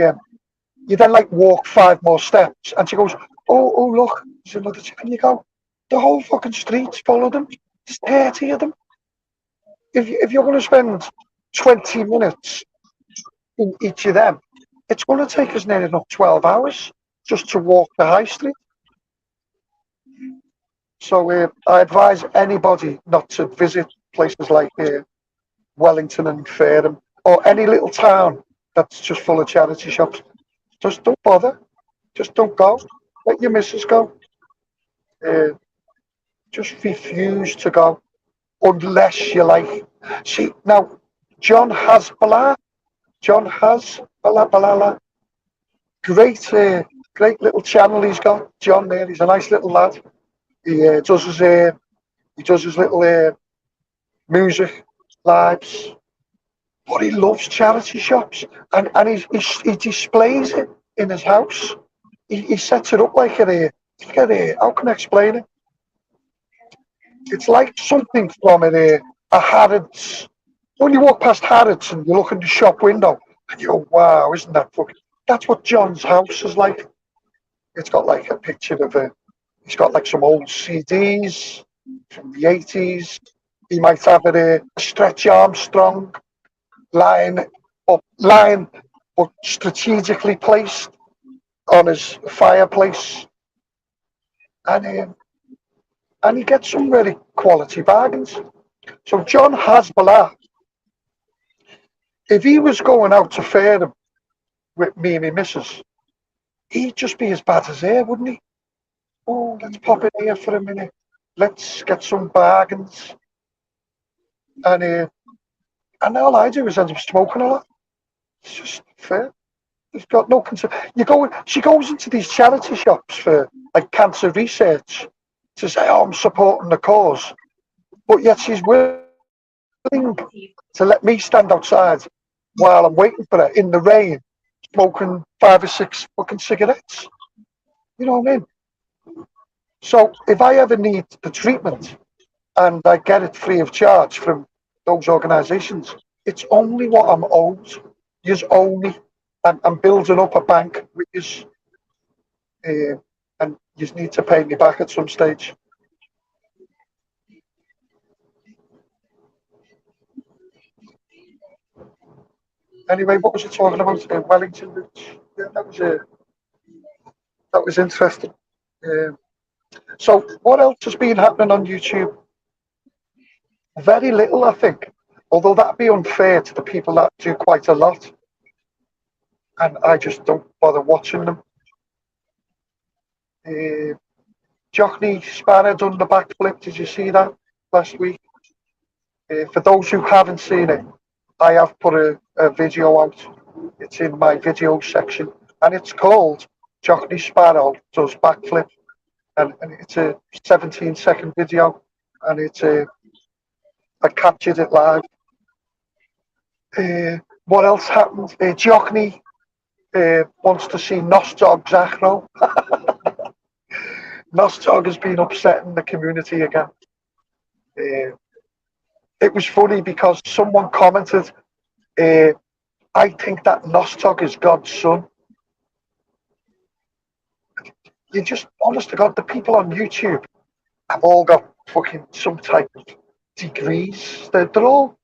you then like walk 5 more steps, and she goes, "Oh, look, there's another." And you go, "The whole fucking street's full of them. There's 30 of them. If you're going to spend 20 minutes in each of them, it's going to take us nearly enough 12 hours just to walk the high street." So I advise anybody not to visit places like Wellington and Fareham, or any little town that's just full of charity shops. Just don't bother. Just don't go. Let your missus go. Uh, just refuse to go unless you like. See, now, John Hasbala, John Hasbala, great little channel he's got. John there, he's a nice little lad. He does his little music lives, but he loves charity shops, and he displays it in his house. He sets it up like how can I explain it? It's like something from a Harrods. When you walk past Harrods and you look in the shop window and you go, "Wow, isn't that fucking?" That's what John's house is like. It's got like a picture of a. He's got like some old CDs from the 80s. He might have a Stretch Armstrong lying but strategically placed on his fireplace, and he gets some really quality bargains. So John Hasbala, if he was going out to Fareham with me and my missus, he'd just be as bad as her, wouldn't he? "Oh, let's pop in here for a minute. Let's get some bargains." And all I do is end up smoking a lot. It's just fair. He's got no concern. She goes into these charity shops for like cancer research to say, "Oh, I'm supporting the cause," but yet she's willing to let me stand outside while I'm waiting for her in the rain, smoking 5 or 6 fucking cigarettes. You know what I mean? So if I ever need the treatment and I get it free of charge from those organisations, it's only what I'm owed. Yous owe me. I'm building up a bank with yous, and you need to pay me back at some stage. Anyway, what was I talking about? Wellington Boots. Yeah, that was interesting. So, what else has been happening on YouTube? Very little, I think. Although that'd be unfair to the people that do quite a lot, and I just don't bother watching them. Jockney Spanner done the backflip. Did you see that last week? For those who haven't seen it, I have put a video out. It's in my video section, and it's called Jockney Sparrow Does Backflip, and it's a 17-second video, and I captured it live. What else happened? Jockney wants to see Nostog Zachro. Nostog has been upsetting the community again. It was funny because someone commented, "I think that Nostog is God's son." You just, honest to God, the people on YouTube have all got fucking some type of degrees. They're all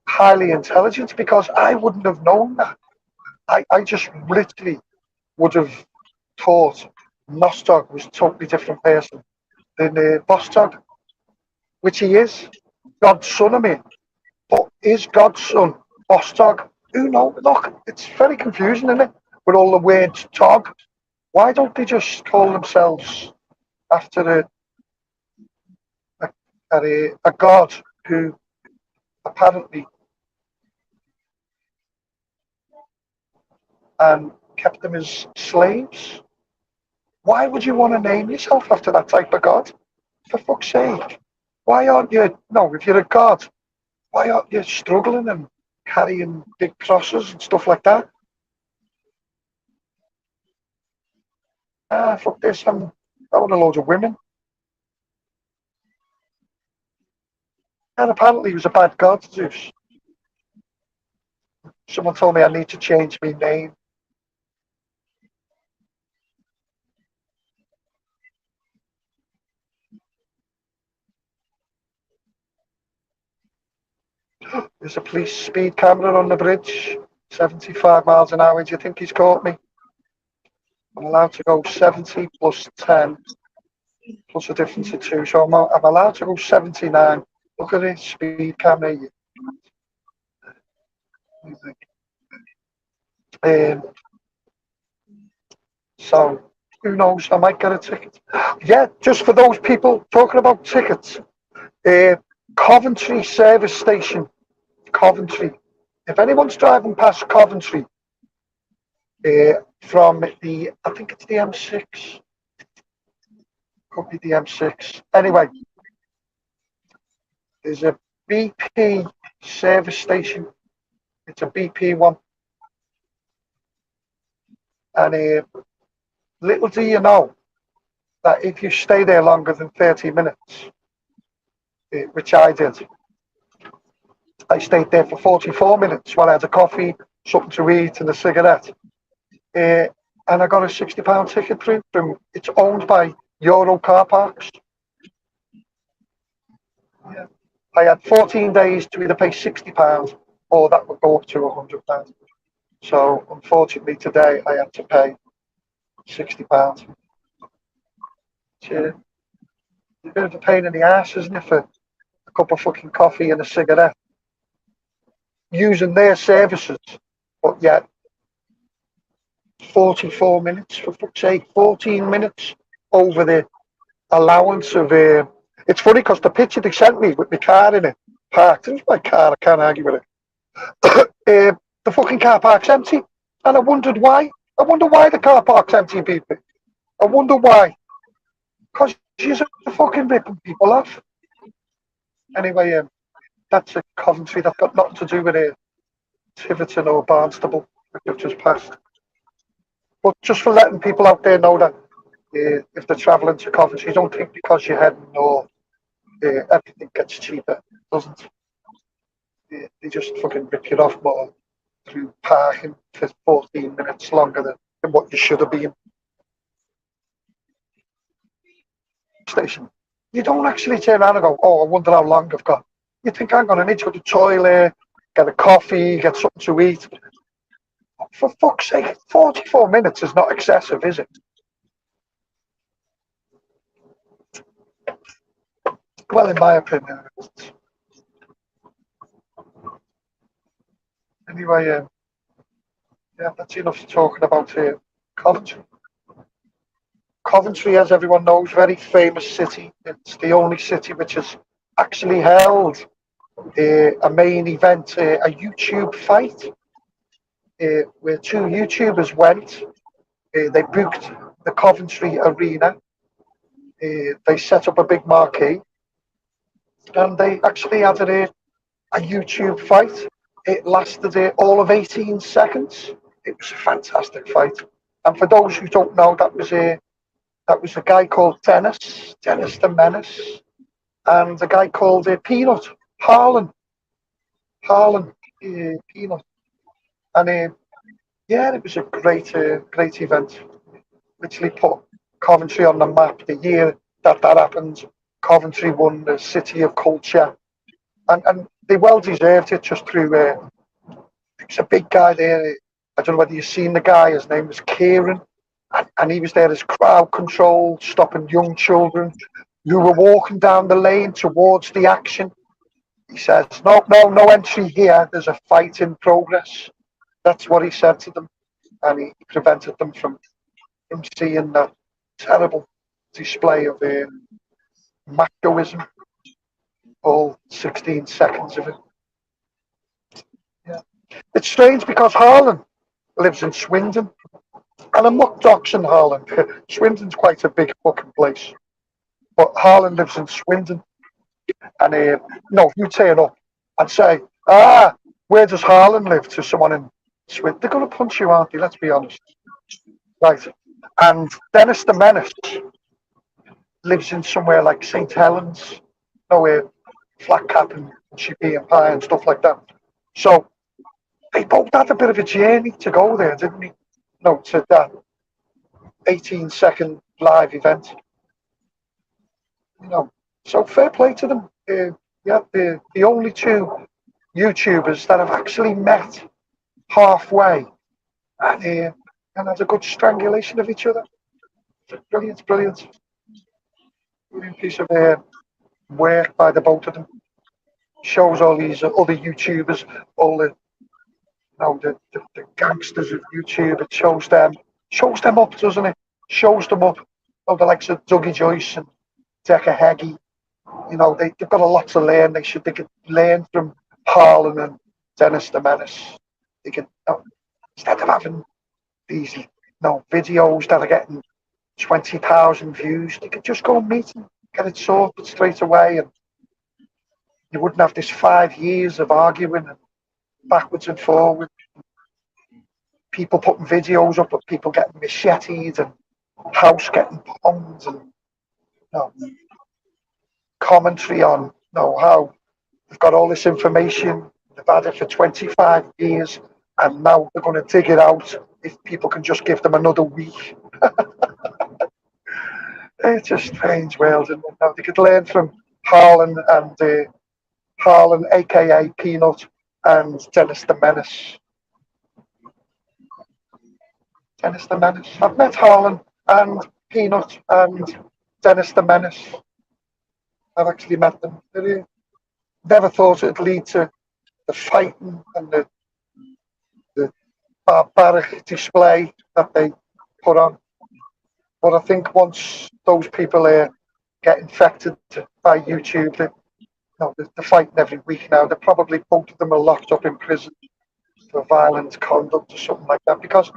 highly intelligent, because I wouldn't have known that. I just literally would have thought Nostog was a totally different person than Vostog, which he is. God's son, I mean. But is God's son Vostog? Who knows? Look, it's very confusing, isn't it? With all the words Tog. Why don't they just call themselves after a god who apparently kept them as slaves? Why would you want to name yourself after that type of god? For fuck's sake. Why aren't you, no, if you're a god, why aren't you struggling and carrying big crosses and stuff like that? Fuck this, I want a load of women. And apparently he was a bad god, Zeus. Someone told me I need to change my name. There's a police speed camera on the bridge, 75 miles an hour. Do you think he's caught me? I'm allowed to go 70 plus 10 plus a difference of 2. So I'm allowed to go 79. Look at this speed camera. So who knows? I might get a ticket. Yeah, just for those people talking about tickets. Coventry service station. Coventry. If anyone's driving past Coventry from I think it's the M6. Could be the M6. Anyway, there's a BP service station. It's a BP one. And little do you know that if you stay there longer than 30 minutes, which I did, I stayed there for 44 minutes while I had a coffee, something to eat, and a cigarette. And I got a £60 ticket through them. It's owned by Euro Car Parks. Yeah. I had 14 days to either pay £60 or that would go up to £100. So unfortunately today I had to pay £60. It's a bit of a pain in the ass, isn't it, for a cup of fucking coffee and a cigarette? Using their services, but yet 44 minutes, for fuck's sake, 14 minutes over the allowance of. It's funny because the picture they sent me with my car in it, parked, it was my car, I can't argue with it. The fucking car park's empty, and I wondered why. I wonder why the car park's empty, people. I wonder why. Because you're fucking ripping people off. Anyway, that's a Coventry. That's got nothing to do with Tiverton or Barnstable, which I've just passed. But just for letting people out there know that if they're travelling to Coventry, don't think because you're heading north, everything gets cheaper. It doesn't. They just fucking rip you off more through parking for 14 minutes longer than what you should have been. Station. You don't actually turn around and go, oh, I wonder how long I've got. You think, hang on, I need to go to the toilet, get a coffee, get something to eat. For fuck's sake, 44 minutes is not excessive, is it? Well, in my opinion. Anyway, yeah, that's enough talking about Coventry. Coventry, as everyone knows, very famous city. It's the only city which has actually held a main event, a YouTube fight, where 2 YouTubers went. They booked the Coventry Arena. They set up a big marquee, and they actually had a YouTube fight. It lasted all of 18 seconds. It was a fantastic fight. And for those who don't know, that was a guy called Dennis the Menace, and a guy called Peanut, Harlan, Peanut. And yeah, it was a great event. Literally put Coventry on the map. The year that happened, Coventry won the City of Culture, and they well deserved it just through. There's a big guy there. I don't know whether you've seen the guy. His name was Kieran, and he was there as crowd control, stopping young children who were walking down the lane towards the action. He says, no entry here. There's a fight in progress. That's what he said to them, and he prevented them from seeing that terrible display of machoism, all 16 seconds of it. Yeah. It's strange because Harlan lives in Swindon, And I'm not doxing Harlan. Swindon's quite a big fucking place. But Harlan lives in Swindon. And no, if you turn up and say, where does Harlan live to someone in Swindon, they're going to punch you, aren't they? Let's be honest. Right. And Dennis the Menace lives in somewhere like St. Helens, nowhere flat cap and chippy and pie and stuff like that. So they both had a bit of a journey to go there, didn't they? No, to that 18-second live event. You know, so fair play to them. Yeah, the only two YouTubers that have actually met halfway and had a good strangulation of each other. Brilliant, brilliant. Brilliant piece of work by the both of them. Shows all these other YouTubers, all the the gangsters of YouTube. It shows them up, doesn't it? Shows them up. Oh, the likes of Dougie Joyce and Decca Heggie. You know, they've got a lot to learn. They could learn from Harlan and Dennis the Menace. They could, instead of having these videos that are getting 20,000 views, they could just go and meet and get it sorted straight away, and you wouldn't have this 5 years of arguing and backwards and forwards. People putting videos up of people getting macheted and house getting bombed and commentary on how they've got all this information, they've had it for 25 years, and now they're going to dig it out if people can just give them another week. It's a strange world, and they could learn from Harlan, aka Peanut, and Dennis the Menace. Dennis the Menace. I've met Harlan and Peanut and Dennis the Menace. I've actually met them. Never thought it'd lead to the fighting and the barbaric display that they put on. But I think once those people get infected by YouTube, they're fighting every week now. They're probably, both of them are locked up in prison for violent conduct or something like that, because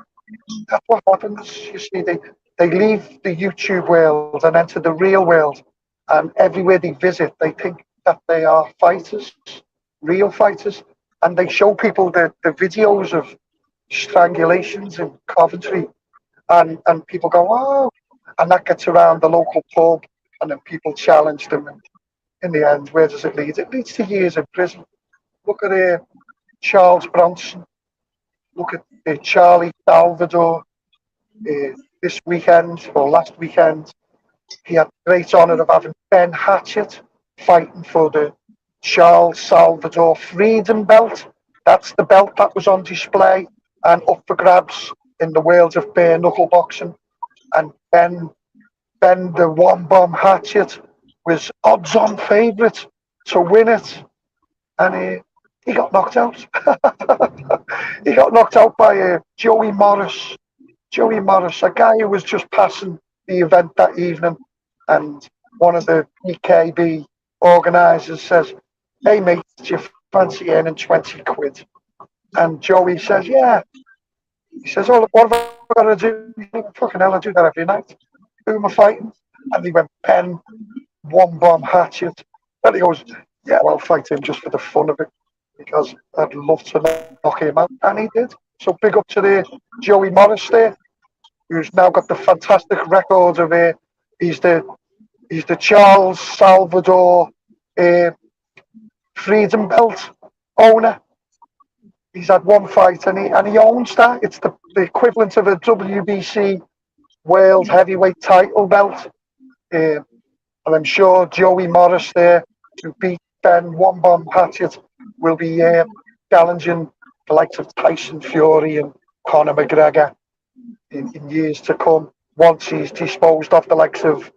that's what happens. You see, they leave the YouTube world and enter the real world, and everywhere they visit, they think that they are fighters, real fighters, and they show people the videos of strangulations in Coventry, and people go, oh, and that gets around the local pub, and then people challenge them, and in the end, where does it lead? It leads to years in prison. Look at Charles Bronson. Look at Charlie Salvador. This weekend, or last weekend, he had the great honour of having Ben Hatchett fighting for the Charles Salvador Freedom Belt. That's the belt that was on display and up for grabs in the world of bare knuckle boxing. And Ben the One Bomb Hatchet was odds-on favourite to win it, and he got knocked out. He got knocked out by Joey Morris. Joey Morris, a guy who was just passing the event that evening, and one of the EKB organisers says, hey mate, do you fancy earning 20 quid? And Joey says, yeah. He says, oh, what have I got to do? Fucking hell, I do that every night. Who am I fighting? And he went, Ben, One Bomb Hatchet. And he goes, yeah, well, I'll fight him just for the fun of it, because I'd love to knock him out. And he did. So big up to the Joey Morris there, who's now got the fantastic record of he's the Charles Salvador Freedom Belt owner. He's had one fight and he owns that. It's the equivalent of a WBC World Heavyweight title belt. And I'm sure Joey Morris there, who beat Ben One Bomb Hatchet, will be challenging the likes of Tyson Fury and Conor McGregor in years to come, once he's disposed of the likes of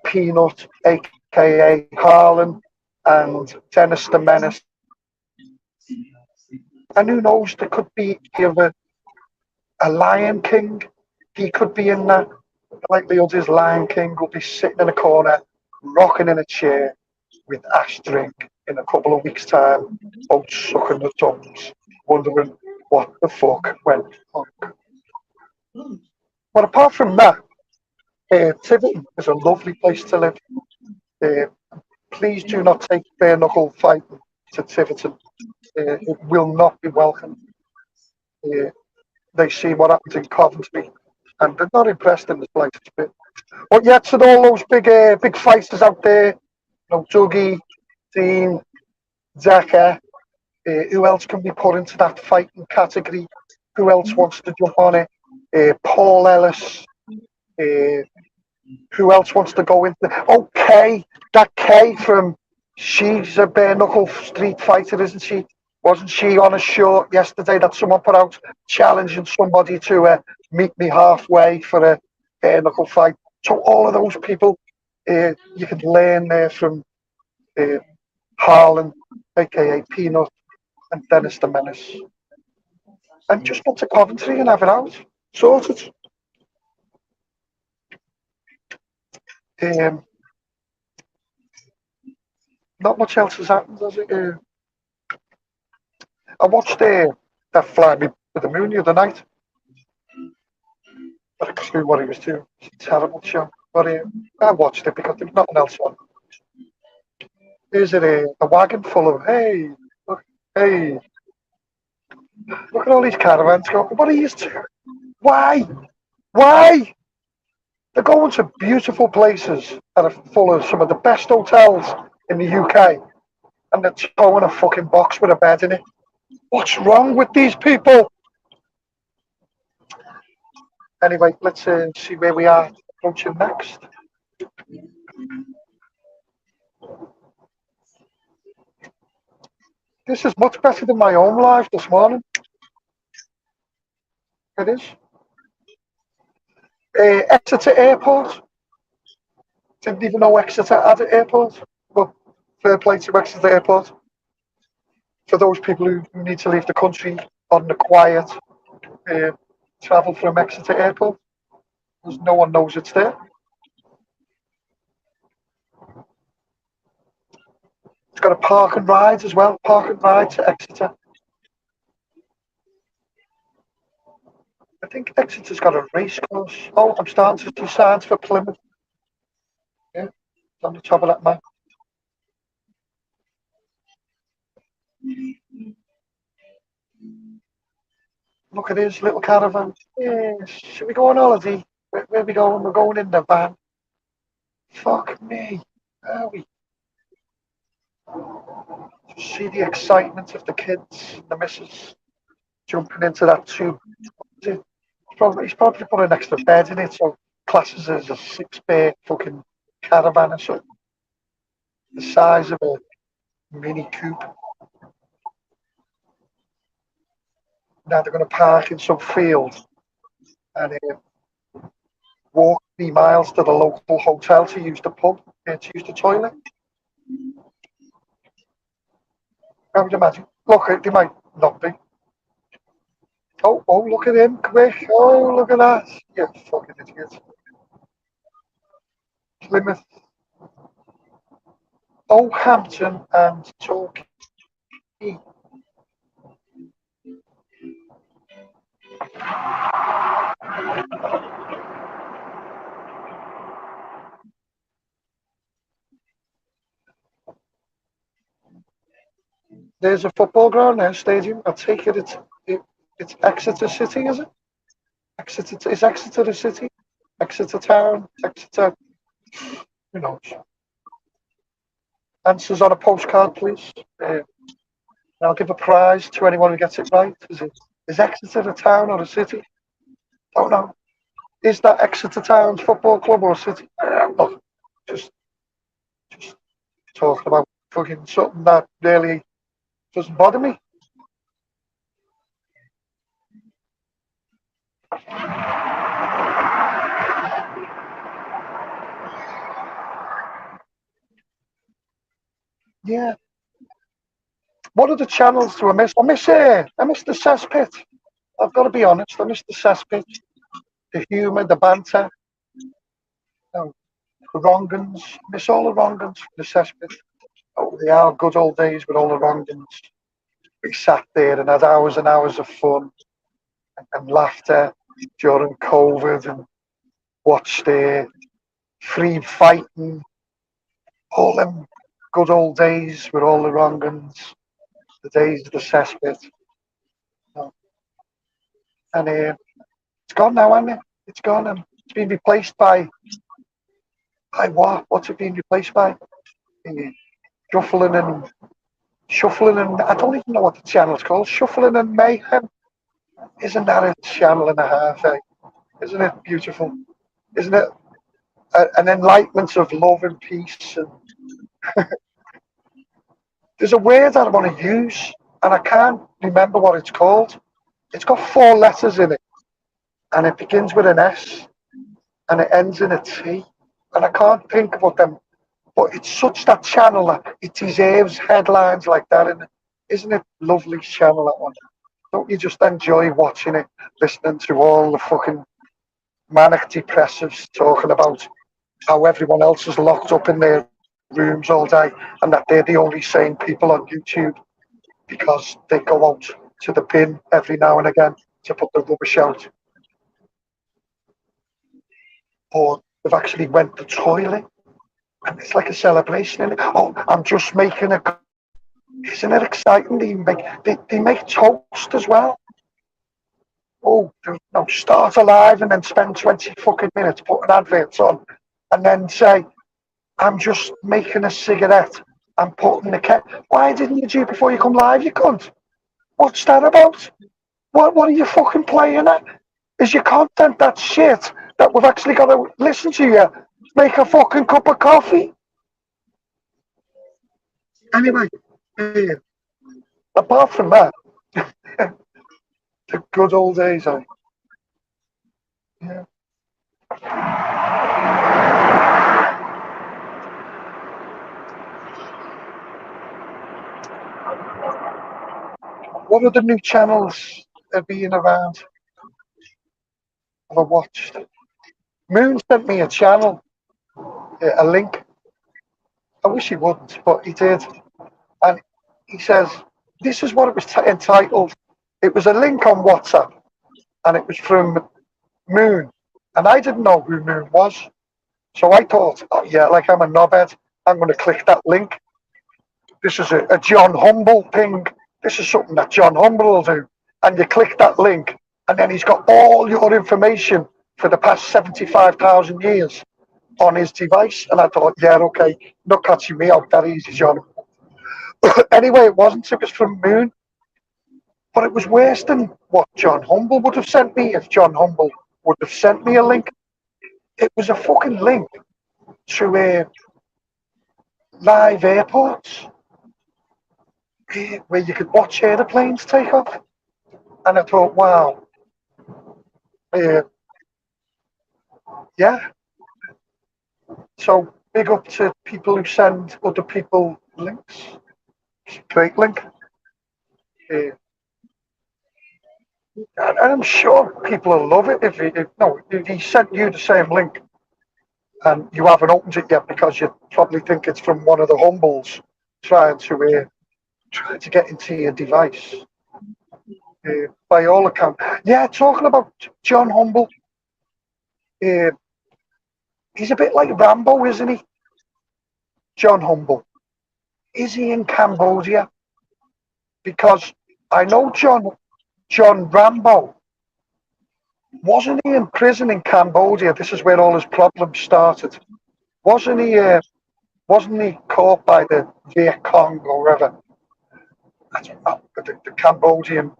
Peanut, aka Harlan, and Dennis the Menace. And who knows, there could be a Lion King. He could be in that. The likelihood is Lion King will be sitting in a corner, rocking in a chair with ash drink in a couple of weeks' time, both sucking the thumbs, wondering what the fuck went on. But apart from that, Tiverton is a lovely place to live. Please do not take bare knuckle fighting to Tiverton. It will not be welcome. They see what happens in Coventry, and they're not impressed in the slightest bit. But yet, to all those big fighters out there, Dougie, Dean, Zaka, who else can be put into that fighting category? Who else wants to jump on it? Paul Ellis. Who else wants to go into? Oh, Kay, that Kay from. She's a bare knuckle street fighter, isn't she? Wasn't she on a show yesterday that someone put out challenging somebody to meet me halfway for a bare knuckle fight? So all of those people, you can learn there from Harlan, aka Peanut, and Dennis the Menace. And just go to Coventry and have it out. Sorted. Not much else has happened, has it? I watched that Fly Me to the Moon the other night. Not a clue what he was doing. It's a terrible show. But I watched it because there's nothing else on. Is it a wagon full of, hey, look at all these caravans going, what are you doing? Why? Why? They're going to beautiful places that are full of some of the best hotels in the UK, and they're towing a fucking box with a bed in it. What's wrong with these people? Anyway, let's see where we are approaching next. This is much better than my own life this morning. It is. Exeter Airport. Didn't even know Exeter had an airport. But fair play to Exeter Airport. For those people who need to leave the country on the quiet, travel from Exeter Airport, because no one knows it's there. It's got a park and ride as well. Park and ride to Exeter. I think Exeter's got a race course. Oh, I'm starting to see signs for Plymouth. Yeah, it's on the top of that map. Look at this little caravan. Yes. Should we go on holiday? Where are we going? We're going in the van. Fuck me. Are we? See the excitement of the kids, the missus, jumping into that tube. He's probably put an extra bed in it, so classes as a 6-bay fucking caravan or something. The size of a mini coupe. Now they're going to park in some field and walk 3 miles to the local hotel to use the pub, to use the toilet. I would imagine. Look, they might not be. Oh, look at him, quick. Oh, look at that. You fucking idiot. Plymouth. Oh, Hampton and Torquay. There's a football ground there, stadium. I take it it's Exeter City, is it? Is Exeter the city? Exeter Town? Exeter? Who knows? Answers on a postcard, please. I'll give a prize to anyone who gets it right. Is Exeter a town or a city? Don't know. Is that Exeter Town's football club or a city? Look, just talking about fucking something that really doesn't bother me. Yeah. What are the channels do I miss? I miss the cesspit. I've got to be honest. I miss the cesspit, the humour, the banter. The wrongans. I miss all the wrongans from the cesspit. Oh, they are good old days with all the wrongans. We sat there and had hours and hours of fun and laughter. during COVID and watched free fighting, all them good old days with all the wrong'uns, the days of the cesspit. And it's gone now, hasn't it? It's gone and it's been replaced by what? What's it been replaced by? Shuffling and I don't even know what the channel's called. Shuffling and Mayhem. Isn't that a channel and a half, eh? Isn't it beautiful? Isn't it an enlightenment of love and peace? And there's a word that I want to use, and I can't remember what it's called. It's got 4 letters in it, and it begins with an S, and it ends in a T, and I can't think of what them. But it's such that channel that it deserves headlines like that, and isn't it lovely channel, that one? Don't you just enjoy watching it, listening to all the fucking manic depressives talking about how everyone else is locked up in their rooms all day and that they're the only sane people on YouTube because they go out to the bin every now and again to put the rubbish out. Or they've actually went to the toilet and it's like a celebration. And oh, I'm just making a... Isn't it exciting? They make toast as well. Oh, no, start alive and then spend 20 fucking minutes putting adverts on and then say, I'm just making a cigarette and putting the Why didn't you do it before you come live, you cunt? What's that about? What are you fucking playing at? Is your content that shit that we've actually got to listen to you make a fucking cup of coffee? Anyway, apart from that, the good old days, yeah. What other new channels are being around? Have I watched? Moon sent me a channel, a link. I wish he wouldn't, but he did. And he says, this is what it was entitled. It was a link on WhatsApp, and it was from Moon. And I didn't know who Moon was. So I thought, oh yeah, like I'm a knobhead, I'm going to click that link. This is a John Humble thing. This is something that John Humble will do. And you click that link, and then he's got all your information for the past 75,000 years on his device. And I thought, yeah, okay, not catching me out that easy, John. Anyway, it wasn't. It was from Moon. But it was worse than what John Humble would have sent me if John Humble would have sent me a link. It was a fucking link to live airports where you could watch airplanes take off. And I thought, wow. Yeah. So big up to people who send other people links. Great link. And I'm sure people will love it if he sent you the same link and you haven't opened it yet because you probably think it's from one of the humbles trying to get into your device. By all accounts, yeah. Talking about John Humble, he's a bit like Rambo, isn't he? John Humble. Is he in Cambodia? Because I know John Rambo. Wasn't he in prison in Cambodia? This is where all his problems started. Wasn't he caught by the Viet Cong or whatever? I don't know, the Cambodian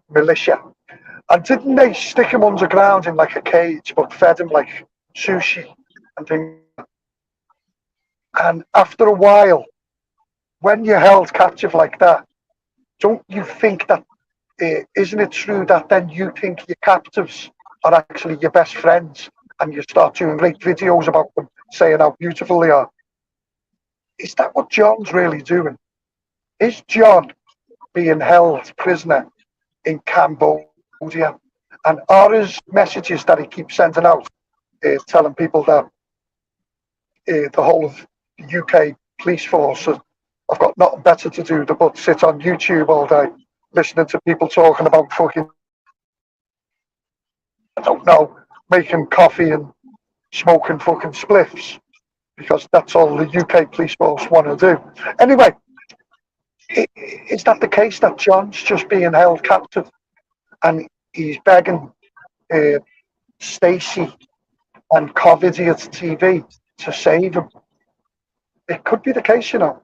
militia. And didn't they stick him underground in like a cage, but fed him like sushi and things? And after a while, when you're held captive like that, don't you think that, isn't it true that then you think your captives are actually your best friends and you start doing great videos about them, saying how beautiful they are? Is that what John's really doing? Is John being held prisoner in Cambodia? And are his messages that he keeps sending out telling people that the whole of the UK police force have got nothing better to do but sit on YouTube all day listening to people talking about fucking don't know, making coffee and smoking fucking spliffs, because that's all the UK police force want to do. Anyway, is that the case that John's just being held captive and he's begging Stacey and Covidiot TV to save him? It could be the case, you know.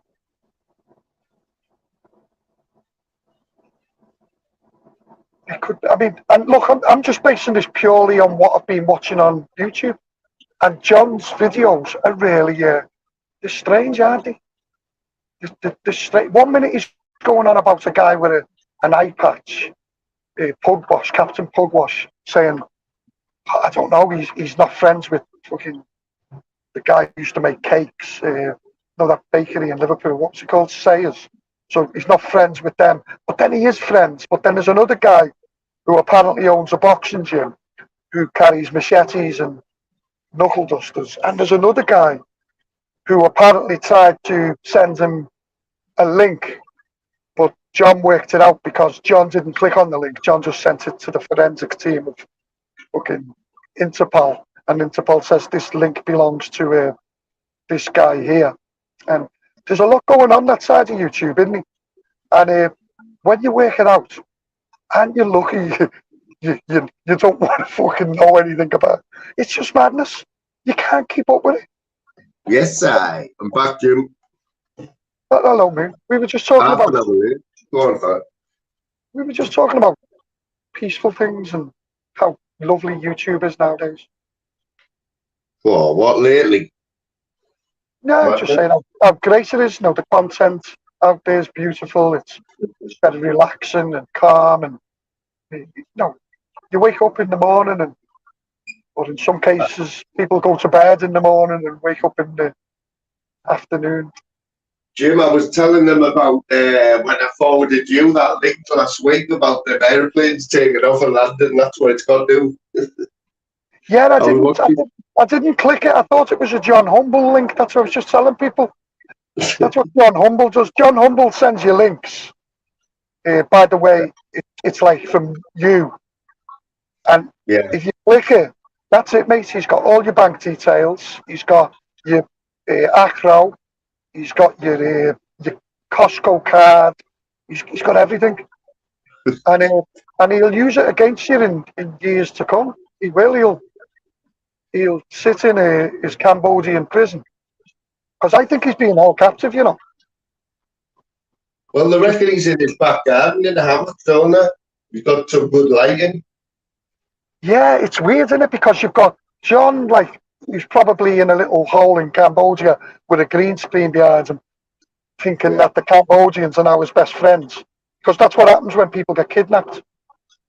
It could. I mean, and look, I'm just basing this purely on what I've been watching on YouTube, and John's videos are really they're strange, aren't they? They're strange. 1 minute he's going on about a guy with an eye patch, Pugwash, Captain Pugwash, saying, I don't know, he's not friends with fucking the guy who used to make cakes, that bakery in Liverpool, what's it called, Sayers. So he's not friends with them, but then he is friends. But then there's another guy who apparently owns a boxing gym who carries machetes and knuckle dusters. And there's another guy who apparently tried to send him a link, but John worked it out because John didn't click on the link. John just sent it to the forensic team of fucking Interpol. And Interpol says this link belongs to this guy here. And there's a lot going on that side of YouTube, isn't it? And when you work it out, and you're lucky, you don't want to fucking know anything about it. It's just madness. You can't keep up with it. Yes, I'm back, Jim. Hello, mate. We were just talking about. Go on, Pat. We were just talking about peaceful things and how lovely YouTube is nowadays. Well, what lately? No, just saying how great it is. You know, the content out there is beautiful. It's very relaxing and calm, and you wake up in the morning, or in some cases, people go to bed in the morning and wake up in the afternoon. Jim, I was telling them about when I forwarded you that link last week about the airplanes taking off and landing. That's what it's got to do. Yeah, I didn't click it. I thought it was a John Humble link. That's what I was just telling people. That's what John Humble does. John Humble sends you links. By the way, it's like from you. And if you click it, that's it, mate. He's got all your bank details. He's got your Acro. He's got your Costco card. He's got everything. And he'll use it against you in years to come. He will. He'll sit in his Cambodian prison. Because I think he's being held captive, you know. Well, they reckon he's in his back garden in the hammock, don't they? He's got some good lighting. Yeah, it's weird, isn't it? Because you've got John, like, he's probably in a little hole in Cambodia with a green screen behind him, thinking that the Cambodians are now his best friends. Because that's what happens when people get kidnapped.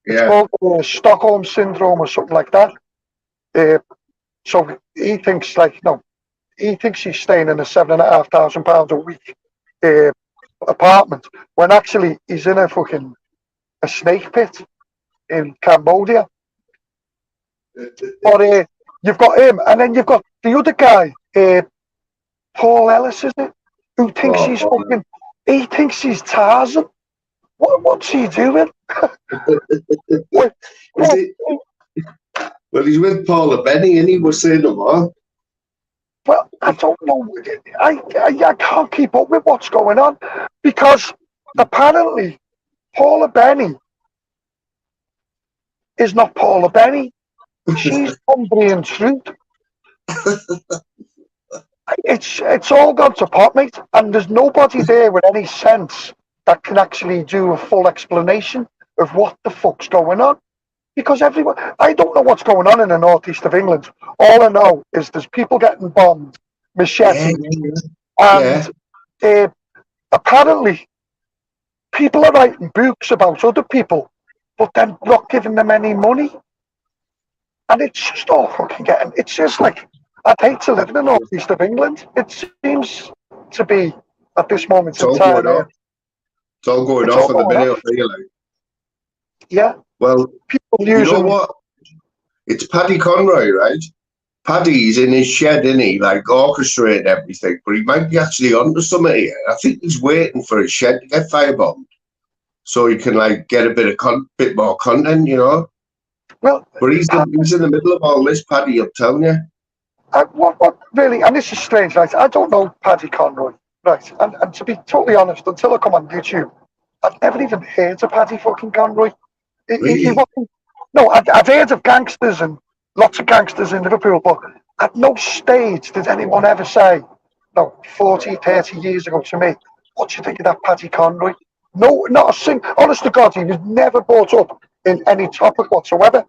It's called Stockholm Syndrome or something like that. So he thinks, he thinks he's staying in a £7,500 a week apartment, when actually he's in a snake pit in Cambodia. But you've got him, and then you've got the other guy, Paul Ellis, is it? Who thinks he thinks he's Tarzan. What's he doing? Well, he's with Paula Benny, and he was saying them all. Well, I don't know. I can't keep up with what's going on, because apparently Paula Benny is not Paula Benny. She's Cumbrian Truth. It's all gone to pot, mate, and there's nobody there with any sense that can actually do a full explanation of what the fuck's going on. Because I don't know what's going on in the northeast of England. All I know is there's people getting bombed, machetes, and apparently people are writing books about other people, but then not giving them any money. And it's just all fucking it's just like, I'd hate to live in the northeast of England. It seems to be, at this moment in time. It's all going off in the minute, I feel like. Yeah. Well, you know what? It's Paddy Conroy, right? Paddy's in his shed, isn't he? Like, orchestrating everything, but he might be actually onto something here. I think he's waiting for his shed to get firebombed so he can, like, get a bit more content, you know? Well, But he's in the middle of all this, Paddy, I'm telling you. what really, and this is strange, right? I don't know Paddy Conroy, right? And to be totally honest, until I come on YouTube, I've never even heard of Paddy fucking Conroy. He Really? wasn't, no, I've heard of gangsters and lots of gangsters in Liverpool, but at no stage did anyone ever say, no, 40, 30 years ago to me, what do you think of that Paddy Conroy? No, not a single, honest to God, he was never brought up in any topic whatsoever.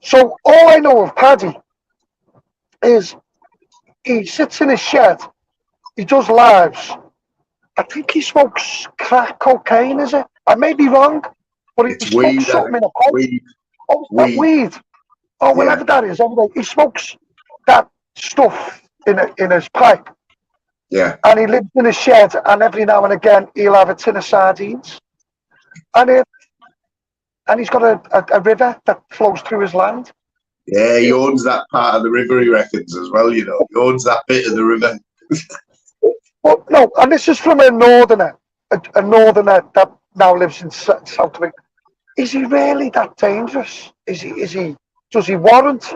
So all I know of Paddy is he sits in his shed, he does lives. I think he smokes crack cocaine, is it? I may be wrong, but he It's smokes weed, something in a pipe. weed, Oh, is that weed? Oh, Yeah. whatever that is. Anyway, he smokes that stuff in his pipe, yeah. and he lives in his shed, and every now and again he'll have a tin of sardines, and he's got a river that flows through his land. Yeah, he owns that part of the river, he reckons, as well, you know. He owns that bit of the river. Well, no, and this is from a northerner that now lives in South Africa. Is he really that dangerous? Does he warrant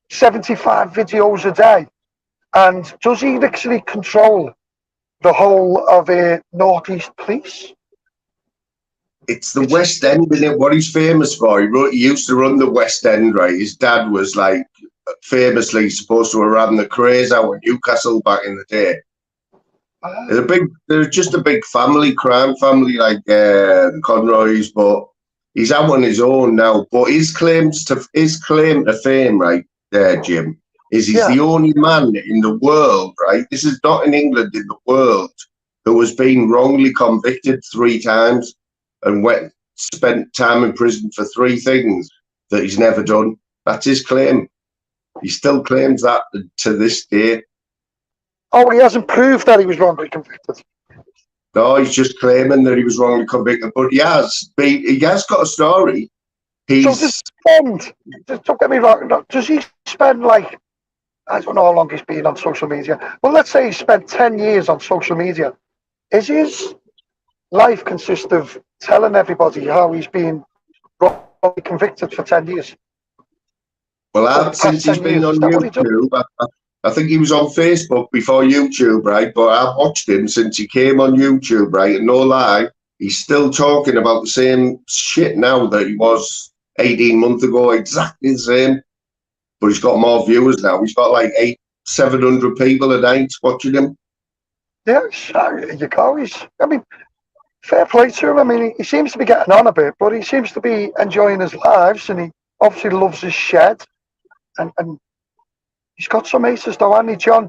75 videos a day? And does he actually control the whole of Northeast Police? It's the West End, isn't it? What he's famous for. He used to run the West End, right? His dad was like famously supposed to have run the Chores out in Newcastle back in the day. They're just a big family, crime family, like the Conroys, but he's out on his own now. But his claim to fame, right there, Jim, is he's the only man in the world, right? This is not in England, in the world, who has been wrongly convicted 3 times and spent time in prison for 3 things that he's never done. That's his claim. He still claims that to this day. Oh, he hasn't proved that he was wrongly convicted. No, he's just claiming that he was wrongly convicted. But he has got a story. So don't get me wrong, does he spend like, I don't know how long he's been on social media. Well, let's say he spent 10 years on social media. Is his life consist of telling everybody how he's been wrongly convicted for 10 years? Well, since he's been on YouTube, I think he was on Facebook before YouTube, right? But I've watched him since he came on YouTube, right? And no lie, he's still talking about the same shit now that he was 18 months ago, exactly the same. But he's got more viewers now. He's got like 700 people a night watching him. Yeah, you go. I mean, fair play to him. I mean, he seems to be getting on a bit, but he seems to be enjoying his lives, and he obviously loves his shed. And he's got some aces though, hasn't he? John,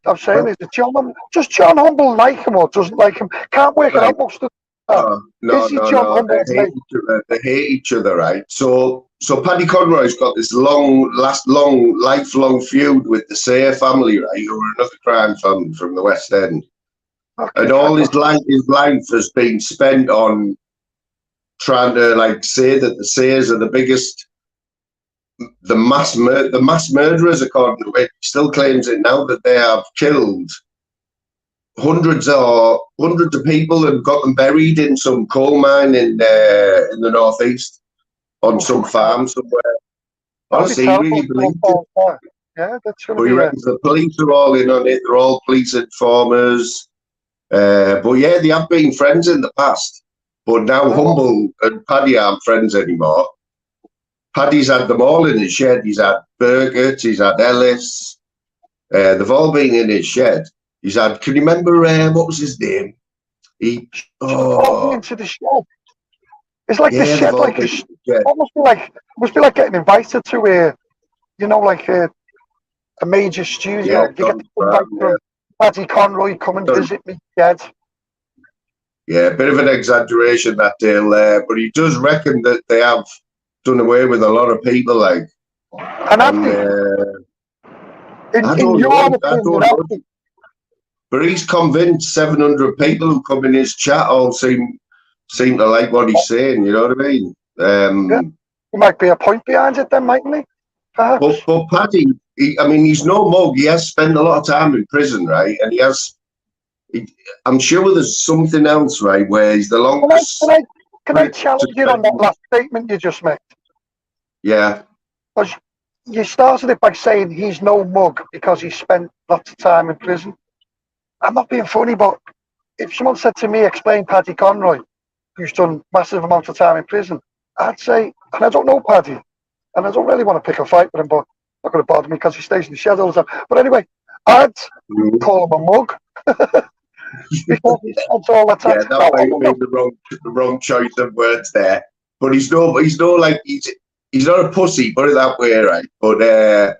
I'm saying, is it John? Does John Humble like him or doesn't like him? Can't work it out most of the time. No. They hate each other, right? So Paddy Conroy's got this lifelong feud with the Sayer family, right? Who are another crime family from the West End. Okay, and all his life has been spent on trying to like say that the Sayers are the biggest, the mass murderers, according to it. He still claims it now, that they have killed hundreds of people and got them buried in some coal mine in the northeast on some farm somewhere. Honestly, he really believes it. Yeah, that's but he reckons the police are all in on it. They're all police informers. But yeah, they have been friends in the past. But now Humble and Paddy aren't friends anymore. Paddy's had them all in his shed. He's had Burgett, he's had Ellis. They've all been in his shed. He's had, can you remember, what was his name? Into the shed. It's like the shed, like it must be like getting invited to a major studio. Yeah, you get from Paddy Conroy, come and visit me, shed. Yeah, a bit of an exaggeration that deal there, but he does reckon that they have done away with a lot of people, like. And I don't know. But he's convinced 700 people who come in his chat all seem to like what he's saying. You know what I mean? There might be a point behind it, then, mightn't he? Perhaps. But Paddy, he's no mug. He has spent a lot of time in prison, right? And he has. I'm sure there's something else, right, where he's the longest. Can I challenge you on that last statement you just made? Yeah. Because you started it by saying he's no mug because he spent lots of time in prison. I'm not being funny, but if someone said to me, explain Paddy Conroy, who's done massive amounts of time in prison, I'd say, and I don't know Paddy, and I don't really want to pick a fight with him, but not going to bother me because he stays in the shed all the time. But anyway, I'd call him a mug. Because he spends all the time. Yeah, that might have been the wrong choice of words there. But he's not a pussy, put it that way, right? But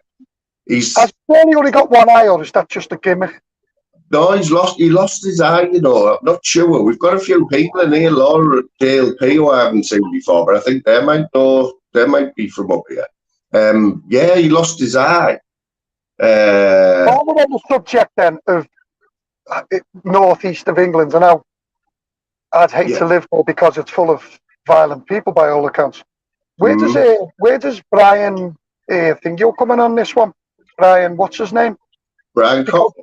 he's Has he only got one eye, or is that just a gimmick? no, he lost his eye, you know. I'm not sure. We've got a few people in here, Laura and Dale P, who I haven't seen before, but I think they might be from up here. Yeah, he lost his eye. While we're on the subject then of northeast of England, and now I'd hate to live there because it's full of violent people by all accounts. Where does Brian think you're coming on this one? Brian, what's his name? Brian Cox.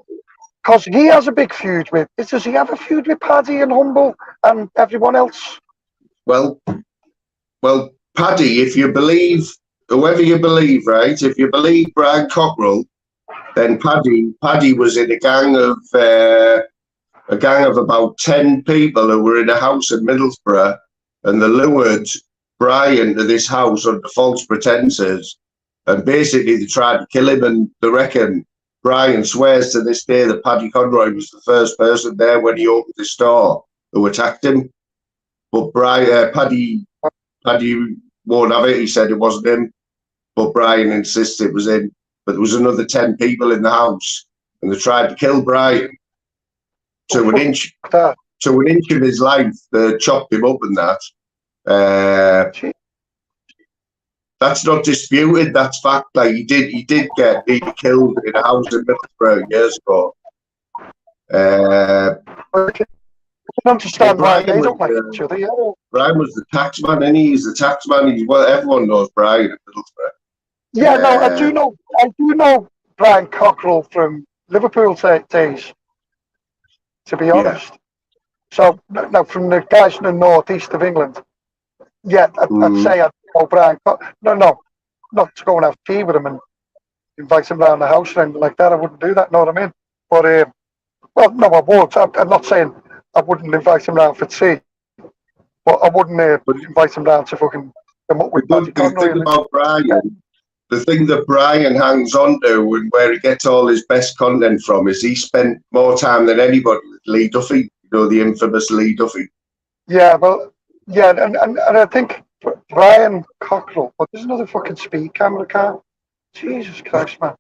Because he has a big feud with. Does he have a feud with Paddy and Humble and everyone else? Well, Paddy, if you believe whoever you believe, right? If you believe Brian Cockrell, then Paddy was in a gang of about 10 people who were in a house in Middlesbrough, and they lured Brian to this house under false pretenses, and basically they tried to kill him. And they reckon Brian swears to this day that Paddy Conroy was the first person there when he opened the store who attacked him. But Paddy won't have it. He said it wasn't him, but Brian insists it was him. But there was another 10 people in the house, and they tried to kill Brian to an inch of his life. They chopped him up and that. That's not disputed. That's fact. Like he did get killed in a house in Middlesbrough years ago. I can understand why they don't like each other. Yeah. Brian was the tax man, and he's the tax man. Everyone knows Brian in Middlesbrough. Yeah, no, I do know Brian Cockrell from Liverpool days, to be honest. So now from the guys from the northeast of England, yeah, I'd say I'd know Brian. No, not to go and have tea with him and invite him around the house or anything like that. I wouldn't do that. Know what I mean? But well, no, I would. I'm not saying I wouldn't invite him round for tea, but I wouldn't invite him round to fucking come up with Paddy Conroy. About Brian. The thing that Brian hangs on to and where he gets all his best content from is he spent more time than anybody with Lee Duffy, the infamous Lee Duffy. Yeah, well, yeah, and I think Brian Cockrell, but there's another fucking speed camera car. Jesus Christ, man.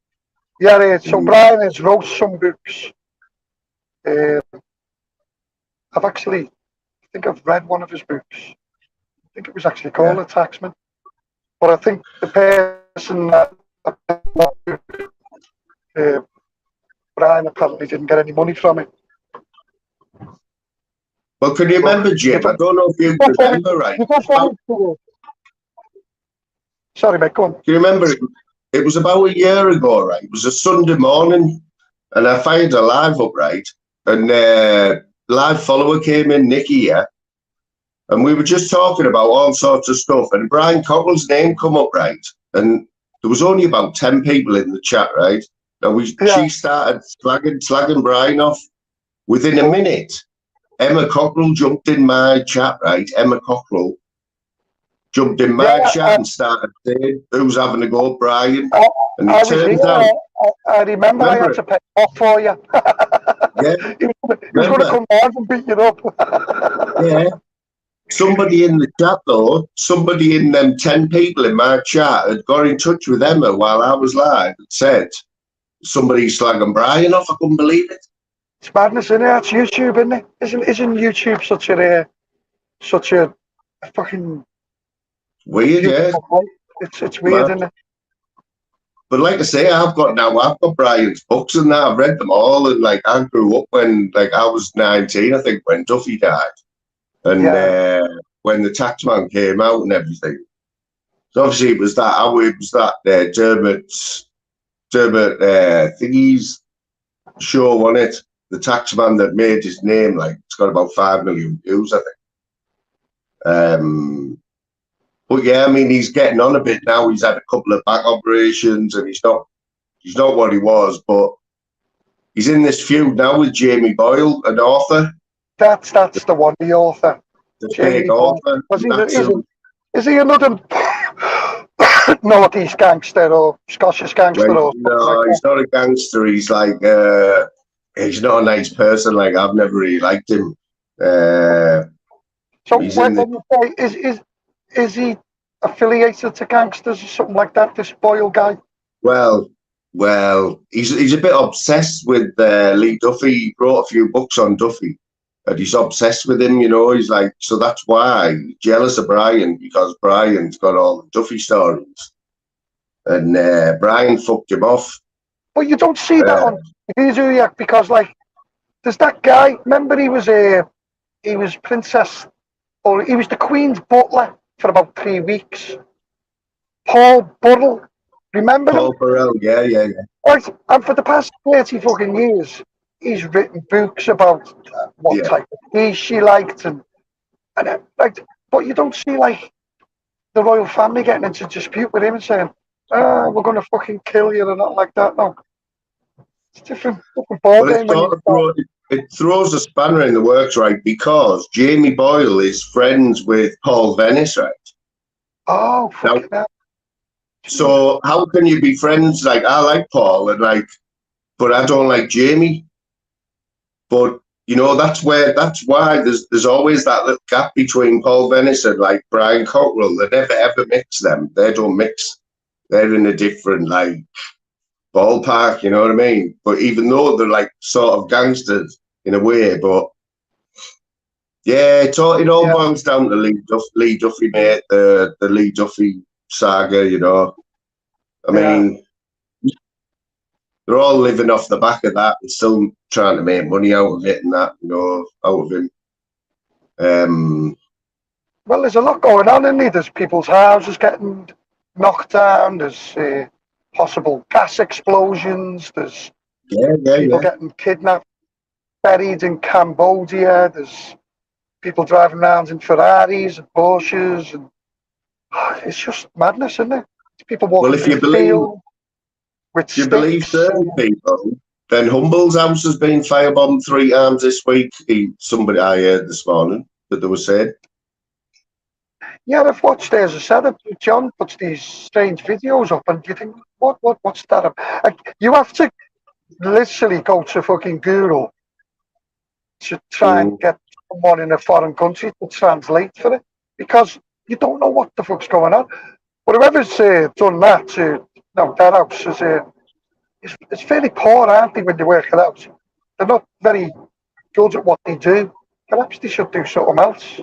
Yeah, so Brian has wrote some books. I think I've read one of his books. I think it was actually called A Taxman. But I think the person that Brian apparently didn't get any money from it. Well, can you remember, Jim? I don't know if you remember, right? Sorry, mate, go on. Do you remember? It was about a year ago, right? It was a Sunday morning, and I fired a live up, right? And live follower came in, Nicky, yeah? And we were just talking about all sorts of stuff, and Brian Cockrell's name come up, right? And there was only about 10 people in the chat, right? And she started slagging Brian off. Within a minute, Emma Cockrell jumped in my chat, right? Emma Cockrell jumped in my chat and started saying, who's having a go at Brian? And it turns out... I remember I had to pay off for you. Yeah. He was going to come down and beat you up. Yeah. Somebody in the chat, though, somebody in them 10 people in my chat had got in touch with Emma while I was live and said, somebody's slagging Brian off. I couldn't believe it. It's madness, isn't it? It's YouTube, isn't it? Isn't YouTube such a fucking... Weird, yeah. It's weird, isn't it? But like I say, I've got Brian's books and that. I've read them all, and like I grew up when I was 19, I think, when Duffy died. And when the Taxman came out and everything, so obviously it was that Dermot thingy's show on it. The Taxman that made his name, like it's got about 5 million views, I think. But yeah, I mean, he's getting on a bit now. He's had a couple of back operations, and he's not what he was. But he's in this feud now with Jamie Boyle, an author, That's the one, the author. the Jamie fake Boyle. author. Was he, That's is he another Northeast gangster or Scottish gangster or something no, like he's that? not a gangster. He's like he's not a nice person. Like I've never really liked him. So he's when in you say, is he affiliated to gangsters or something like that, this Boyle guy? well, he's a bit obsessed with Lee Duffy. He wrote a few books on Duffy, and he's obsessed with him. You know, he's like, so that's why he's jealous of Brian, because Brian's got all the Duffy stories, and Brian fucked him off. But you don't see that on TV, do you? Because like, there's that guy. Remember, he was princess, or he was the Queen's butler for about 3 weeks. Paul Burrell, remember him? Paul Burrell, yeah. Right, and for the past 30 fucking years, he's written books about what Yeah. type of tea she liked, and like, but you don't see like the royal family getting into dispute with him and saying, we're going to fucking kill you or not like that. No, it's different ball Well, game when you it throws a spanner in the works, right? Because Jamie Boyle is friends with Paul Venice, right? oh fucking hell. So how can you be friends? Like, I like Paul, and like, but I don't like Jamie. But you know, that's why there's always that little gap between Paul Venice and like Brian Cockrell. They never ever mix them. They don't mix. They're in a different like ballpark, you know what I mean? But even though they're like sort of gangsters in a way, but yeah, it all boils down to Lee Duffy, mate. The Lee Duffy saga, you know. I mean, they're all living off the back of that and still trying to make money out of it and that, you know, out of him. Well, there's a lot going on, isn't there? There's people's houses getting knocked down. There's possible gas explosions. There's people getting kidnapped, buried in Cambodia. There's people driving around in Ferraris and Porsches, and it's just madness, isn't it? People walking Well, if you believe certain people, then Humble's house has been firebombed 3 times this week. Somebody I heard this morning that they were saying. Yeah, I've watched it, as I said. John puts these strange videos up, and you think, what's that? Like, you have to literally go to fucking Google to try and get someone in a foreign country to translate for it, because you don't know what the fuck's going on. But whoever's done that that house is it's fairly poor, aren't they, when you work it out? They're not very good at what they do. Perhaps they should do something else.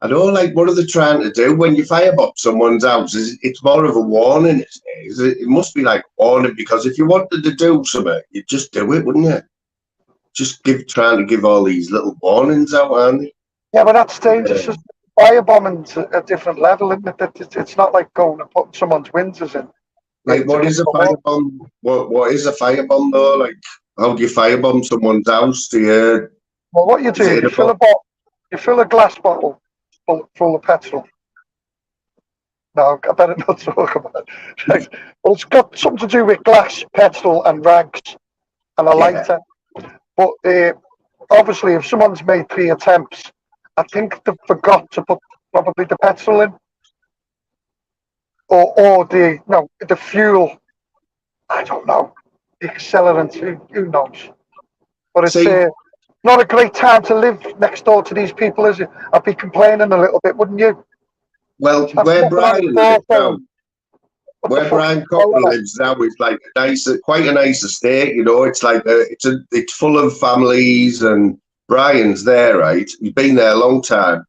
I know, like, what are they trying to do when you firebomb someone's house? It's more of a warning, isn't it? It must be like warning, because if you wanted to do something, you'd just do it, wouldn't you? Just trying to give all these little warnings out, aren't they? Yeah, but that's dangerous. Firebombing's a different level, isn't it? It's not like going and putting someone's windows in. Like, what is a firebomb? What is a firebomb, though? Like, how do you firebomb someone's house? Well, what you do, you fill a glass bottle full of petrol. No, I better not talk about it. Well, it's got something to do with glass, petrol, and rags, and a lighter. But obviously, if someone's made 3 attempts, I think they forgot to put probably the petrol in, or the fuel. I don't know, the accelerant. Who knows? But it's not a great time to live next door to these people, is it? I'd be complaining a little bit, wouldn't you? Well, where Brian lives now, where Brian Cockrell lives now, is like quite a nice estate. You know, it's like it's full of families, and Brian's there, right? He's been there a long time.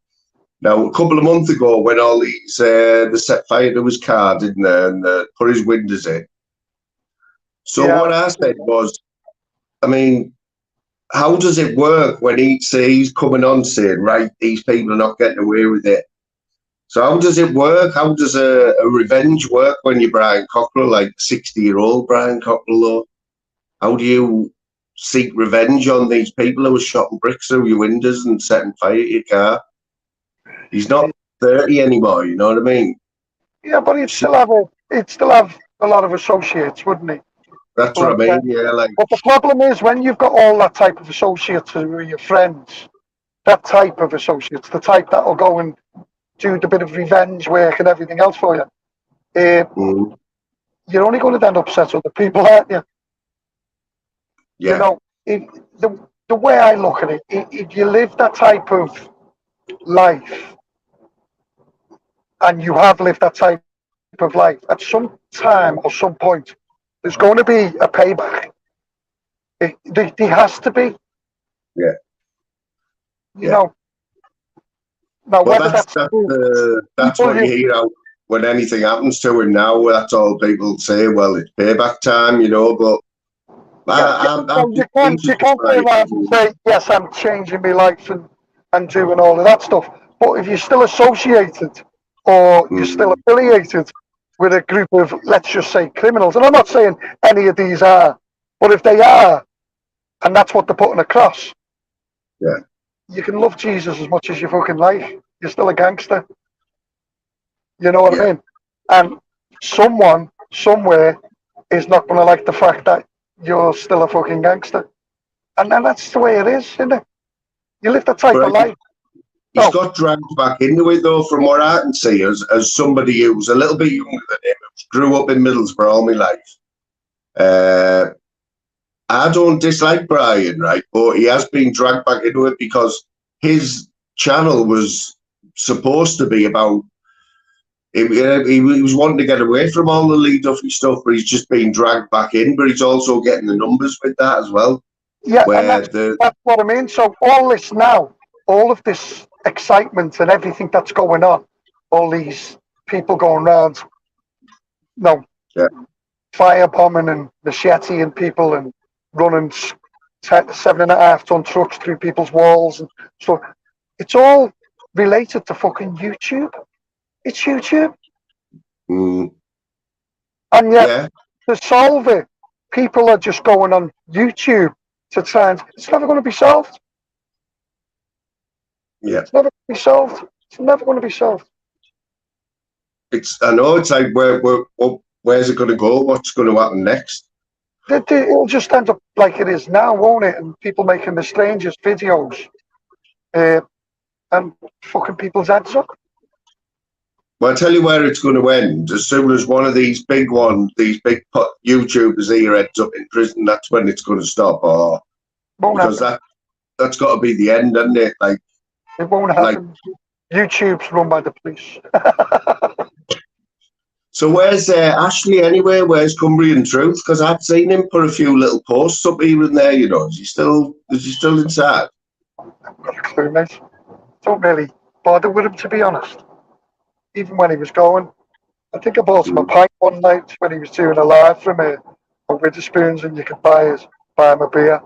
Now, a couple of months ago, when all these they set fire to his car, didn't they, and put his windows in. So what I said was, I mean, how does it work when he's coming on saying, right, these people are not getting away with it? So how does it work? How does a revenge work when you're Brian Cockrell, like 60-year-old Brian Cockrell, though? How do you seek revenge on these people who are shotting bricks through your windows and setting fire to your car? He's not 30 anymore. You know what I mean? Yeah, but he'd still have a lot of associates, wouldn't he? That's what I mean. Yeah, like But the problem is when you've got all that type of associates who are your friends, that type of associates, the type that'll go and do the bit of revenge work and everything else for you, you're only going to then upset other people, aren't you? yeah, You know, the way I look at it, if you live that type of life, and you have lived that type of life, at some time or some point, there's going to be a payback. There has to be. yeah. You know. Now, Well, whether that's what you hear out when anything happens to him now. That's all people say. Well, it's payback time, you know. But you can't go around and say, yes, I'm changing my life and doing all of that stuff. But if you're still associated or you're still affiliated with a group of, let's just say, criminals, and I'm not saying any of these are, but if they are, and that's what they're putting across, yeah, you can love Jesus as much as you fucking like. You're still a gangster. You know what I mean? And someone, somewhere, is not going to like the fact that you're still a fucking gangster. And then that's the way it is, isn't it? You live that type of life. He's got dragged back into it, though, from what I can see, as somebody who's a little bit younger than him, grew up in Middlesbrough all my life. I don't dislike Brian, right? But he has been dragged back into it because his channel was supposed to be about. He was wanting to get away from all the Lee Duffy stuff, but he's just been dragged back in. But he's also getting the numbers with that as well. Yeah, and that's what I mean. So all this now, all of this excitement and everything that's going on, all these people going around, firebombing and macheting people and running 7.5-ton trucks through people's walls and so it's all related to fucking YouTube. It's YouTube. And yet to solve it, people are just going on YouTube to try and it's never going to be solved. Yeah. It's never going to be solved. It's never going to be solved. I know it's like where's it going to go? What's going to happen next? It'll just end up like it is now, won't it? And people making the strangest videos and fucking people's heads up. Well, I'll tell you where it's going to end. As soon as one of these big YouTubers here ends up in prison, that's when it's going to stop. Because that's got to be the end, isn't it? Like it won't happen. YouTube's run by the police. So where's Ashley anyway? Where's Cumbrian Truth? Because I've seen him put a few little posts up here and there. You know, is he still inside? I've got a clue, mate. Don't really bother with him, to be honest. Even when he was going, I think I bought him a pint one night when he was doing a live from a Witherspoons, and you could buy him a beer.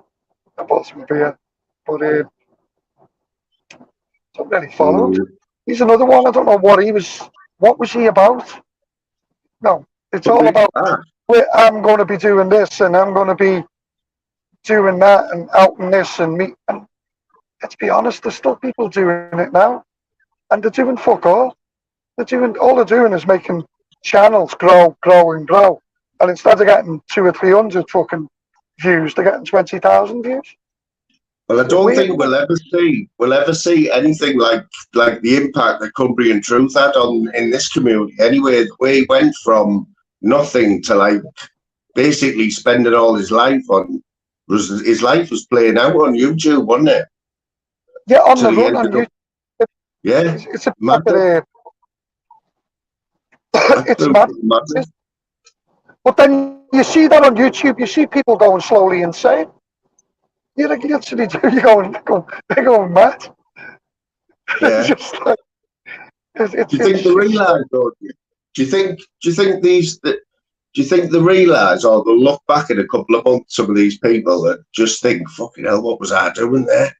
I bought him a beer, but don't really follow him. He's another one. I don't know what was he about? No, it's all about I'm going to be doing this and I'm going to be doing that and outing this and me. And let's be honest, there's still people doing it now, and they're doing fuck all. All they're doing is making channels grow, and grow. And instead of getting 200 or 300 fucking views, they're getting 20,000 views. Well, I don't think we'll ever see anything like the impact that Cumbrian Truth had in this community. Anyway, the way he went from nothing to basically spending all his life his life was playing out on YouTube, wasn't it? Yeah, on the run on YouTube. Yeah, it's a matter. It's mad. But then you see that on YouTube, you see people going slowly insane. You're literally they're going mad. Yeah. Do you think they realise, though? Do you think they realise, or they'll look back in a couple of months, some of these people that just think, fucking hell, what was I doing there?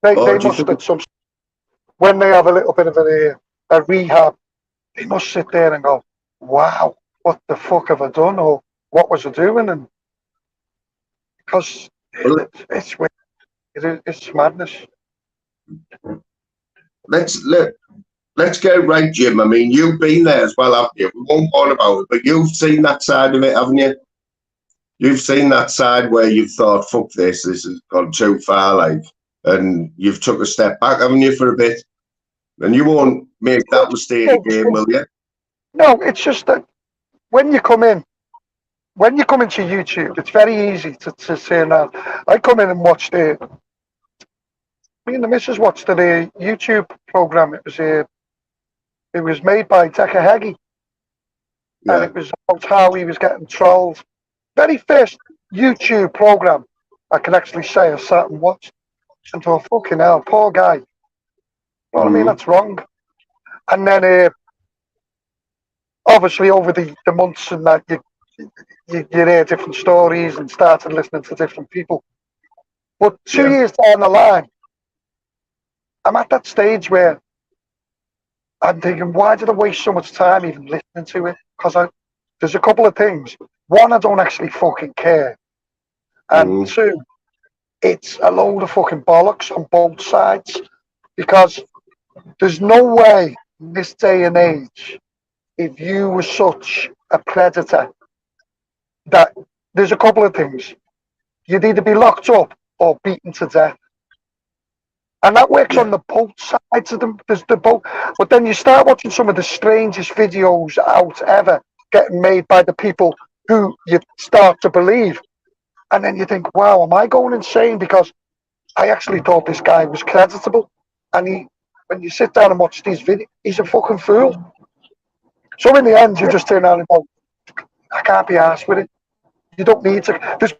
They must at some when they have a little bit of a rehab, they must sit there and go, wow, what the fuck have I done, or what was I doing? And because it's madness. let's get it right, Jim. I mean, you've been there as well, haven't you? We won't go on about it, but you've seen that side of it, haven't you? You've seen that side where you've thought, fuck this has gone too far, like, and you've took a step back, haven't you, for a bit? And you won't make that mistake again, will you? No, it's just that when you come into YouTube, it's very easy to say now. I come in and watch me and the missus watched the YouTube program. It was made by Takahagi, and it was about how he was getting trolled. Very first YouTube program I can actually say I sat and watched and thought, fucking hell, poor guy. You know what I mean? That's wrong. And then obviously over the months and that you hear different stories and started listening to different people. But 2 years down the line, I'm at that stage where I'm thinking, why did I waste so much time even listening to it? Because there's a couple of things. One, I don't actually fucking care. And two, it's a load of fucking bollocks on both sides. Because there's no way in this day and age, if you were such a predator, that there's a couple of things. You'd either be locked up or beaten to death. And that works on the both sides of them. There's the both. But then you start watching some of the strangest videos out ever getting made by the people who you start to believe. And then you think, wow, am I going insane? Because I actually thought this guy was creditable. And when you sit down and watch these videos, he's a fucking fool. So in the end, you just turn around and go, I can't be arsed with it. You don't need to. There's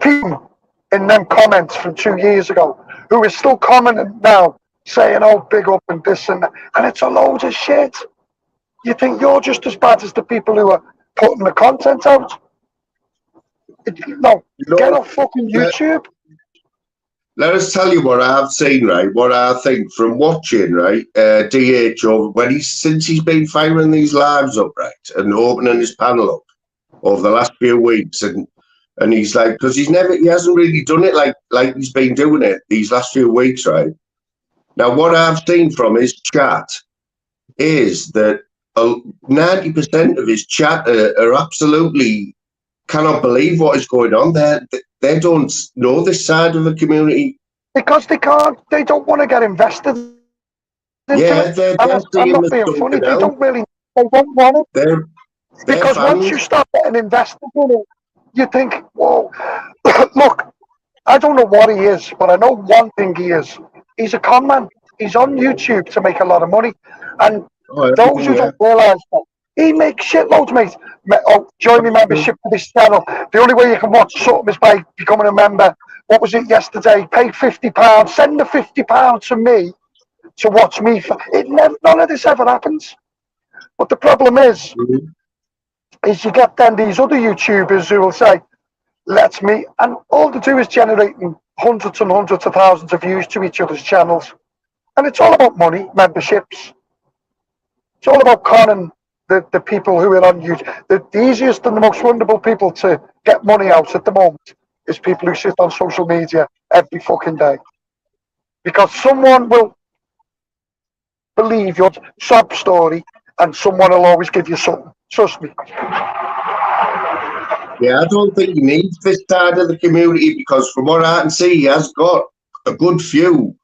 people in them comments from 2 years ago who is still commenting now, saying, oh, big up and this and that. And it's a load of shit. You think you're just as bad as the people who are putting the content out? No, get off fucking YouTube. Let us tell you what I've seen, right? What I think from watching, right? DH over since he's been firing these lives up, right, and opening his panel up over the last few weeks, and he's like, because he hasn't really done it like he's been doing it these last few weeks, right? Now, what I've seen from his chat is that 90% of his chat are absolutely cannot believe what is going on there. They don't know this side of the community because they can't. They don't want to get invested. Yeah, I'm not being funny. They don't really. They don't want it. Because once you start getting invested in it, you think, whoa, look, I don't know what he is, but I know one thing he is. He's a con man. He's on YouTube to make a lot of money. And those who don't realise that, he makes shitloads, mate. Join me membership for this channel. The only way you can watch something is by becoming a member. What was it yesterday? Pay £50. Send the £50 to me to watch me. None of this ever happens. But the problem is you get then these other YouTubers who will say, let's me, and all they do is generating hundreds and hundreds of thousands of views to each other's channels. And it's all about money, memberships. It's all about conning the people who are on YouTube. The easiest and the most wonderful people to get money out at the moment is people who sit on social media every fucking day. Because someone will believe your sob story and someone will always give you something. Trust me. Yeah, I don't think he needs this side of the community because from what I can see, he has got a good few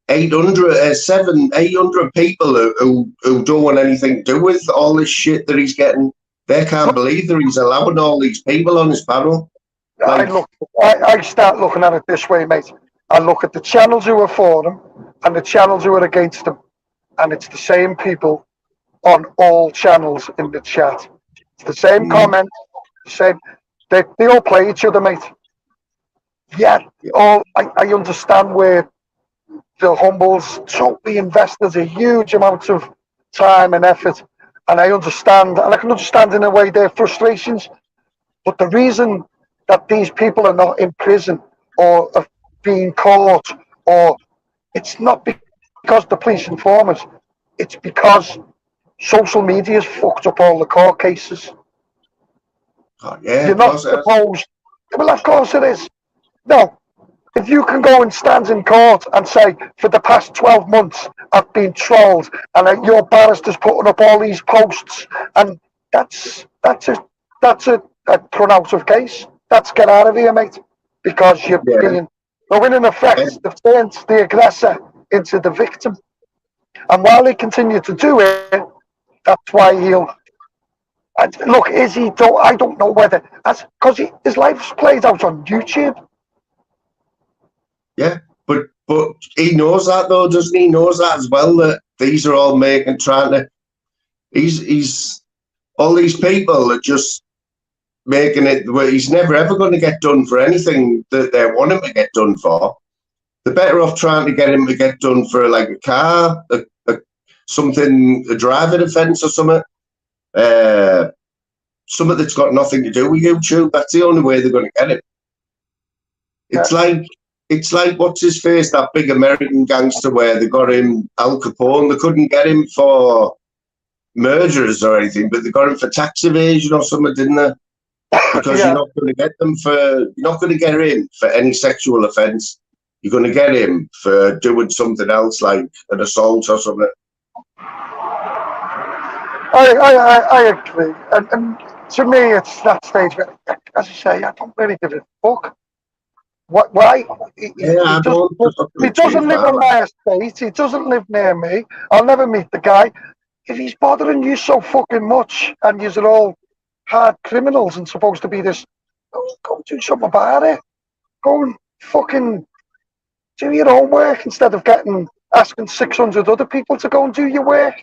800 people who don't want anything to do with all this shit that he's getting. They can't believe that he's allowing all these people on his panel. I start looking at it this way, mate. I look at the channels who are for him and the channels who are against him. And it's the same people on all channels in the chat. It's the same comments, the same. They all play each other, mate. Yeah, I understand where the Humbles totally invested a huge amount of time and effort, and I understand, and I can understand in a way their frustrations. But the reason that these people are not in prison or are being caught, or it's not because the police inform us, it's because social media has fucked up all the court cases. Oh, yeah, you're not supposed. Well, of course it is. No, if you can go and stand in court and say, for the past 12 months, I've been trolled, and your barrister's putting up all these posts, and that's a run out of case. That's get out of here, mate, because you're Yeah. being. So in effect, they've turned the aggressor into the victim, and while they continue to do it, that's why he'll. And look, is he? I don't know whether because his life's played out on YouTube. Yeah, but he knows that though, doesn't he? He knows that as well, that these are all trying to. He's all these people are just making it where he's never ever going to get done for anything that they want him to get done for. They're better off trying to get him to get done for like a car, a driving offence or something. Something that's got nothing to do with YouTube. That's the only way they're going to get him. It's like what's his face, that big American gangster where they got him, Al Capone. They couldn't get him for murderers or anything, but they got him for tax evasion or something, didn't they? Because you're not going to get them you're not going to get him for any sexual offence. You're going to get him for doing something else like an assault or something. I agree, and to me, it's that stage where, as I say, I don't really give a fuck. Why? He doesn't live on my estate. He doesn't live near me. I'll never meet the guy. If he's bothering you so fucking much, and you're all hard criminals and supposed to be this, go do something about it. Go and fucking do your own work instead of asking 600 other people to go and do your work.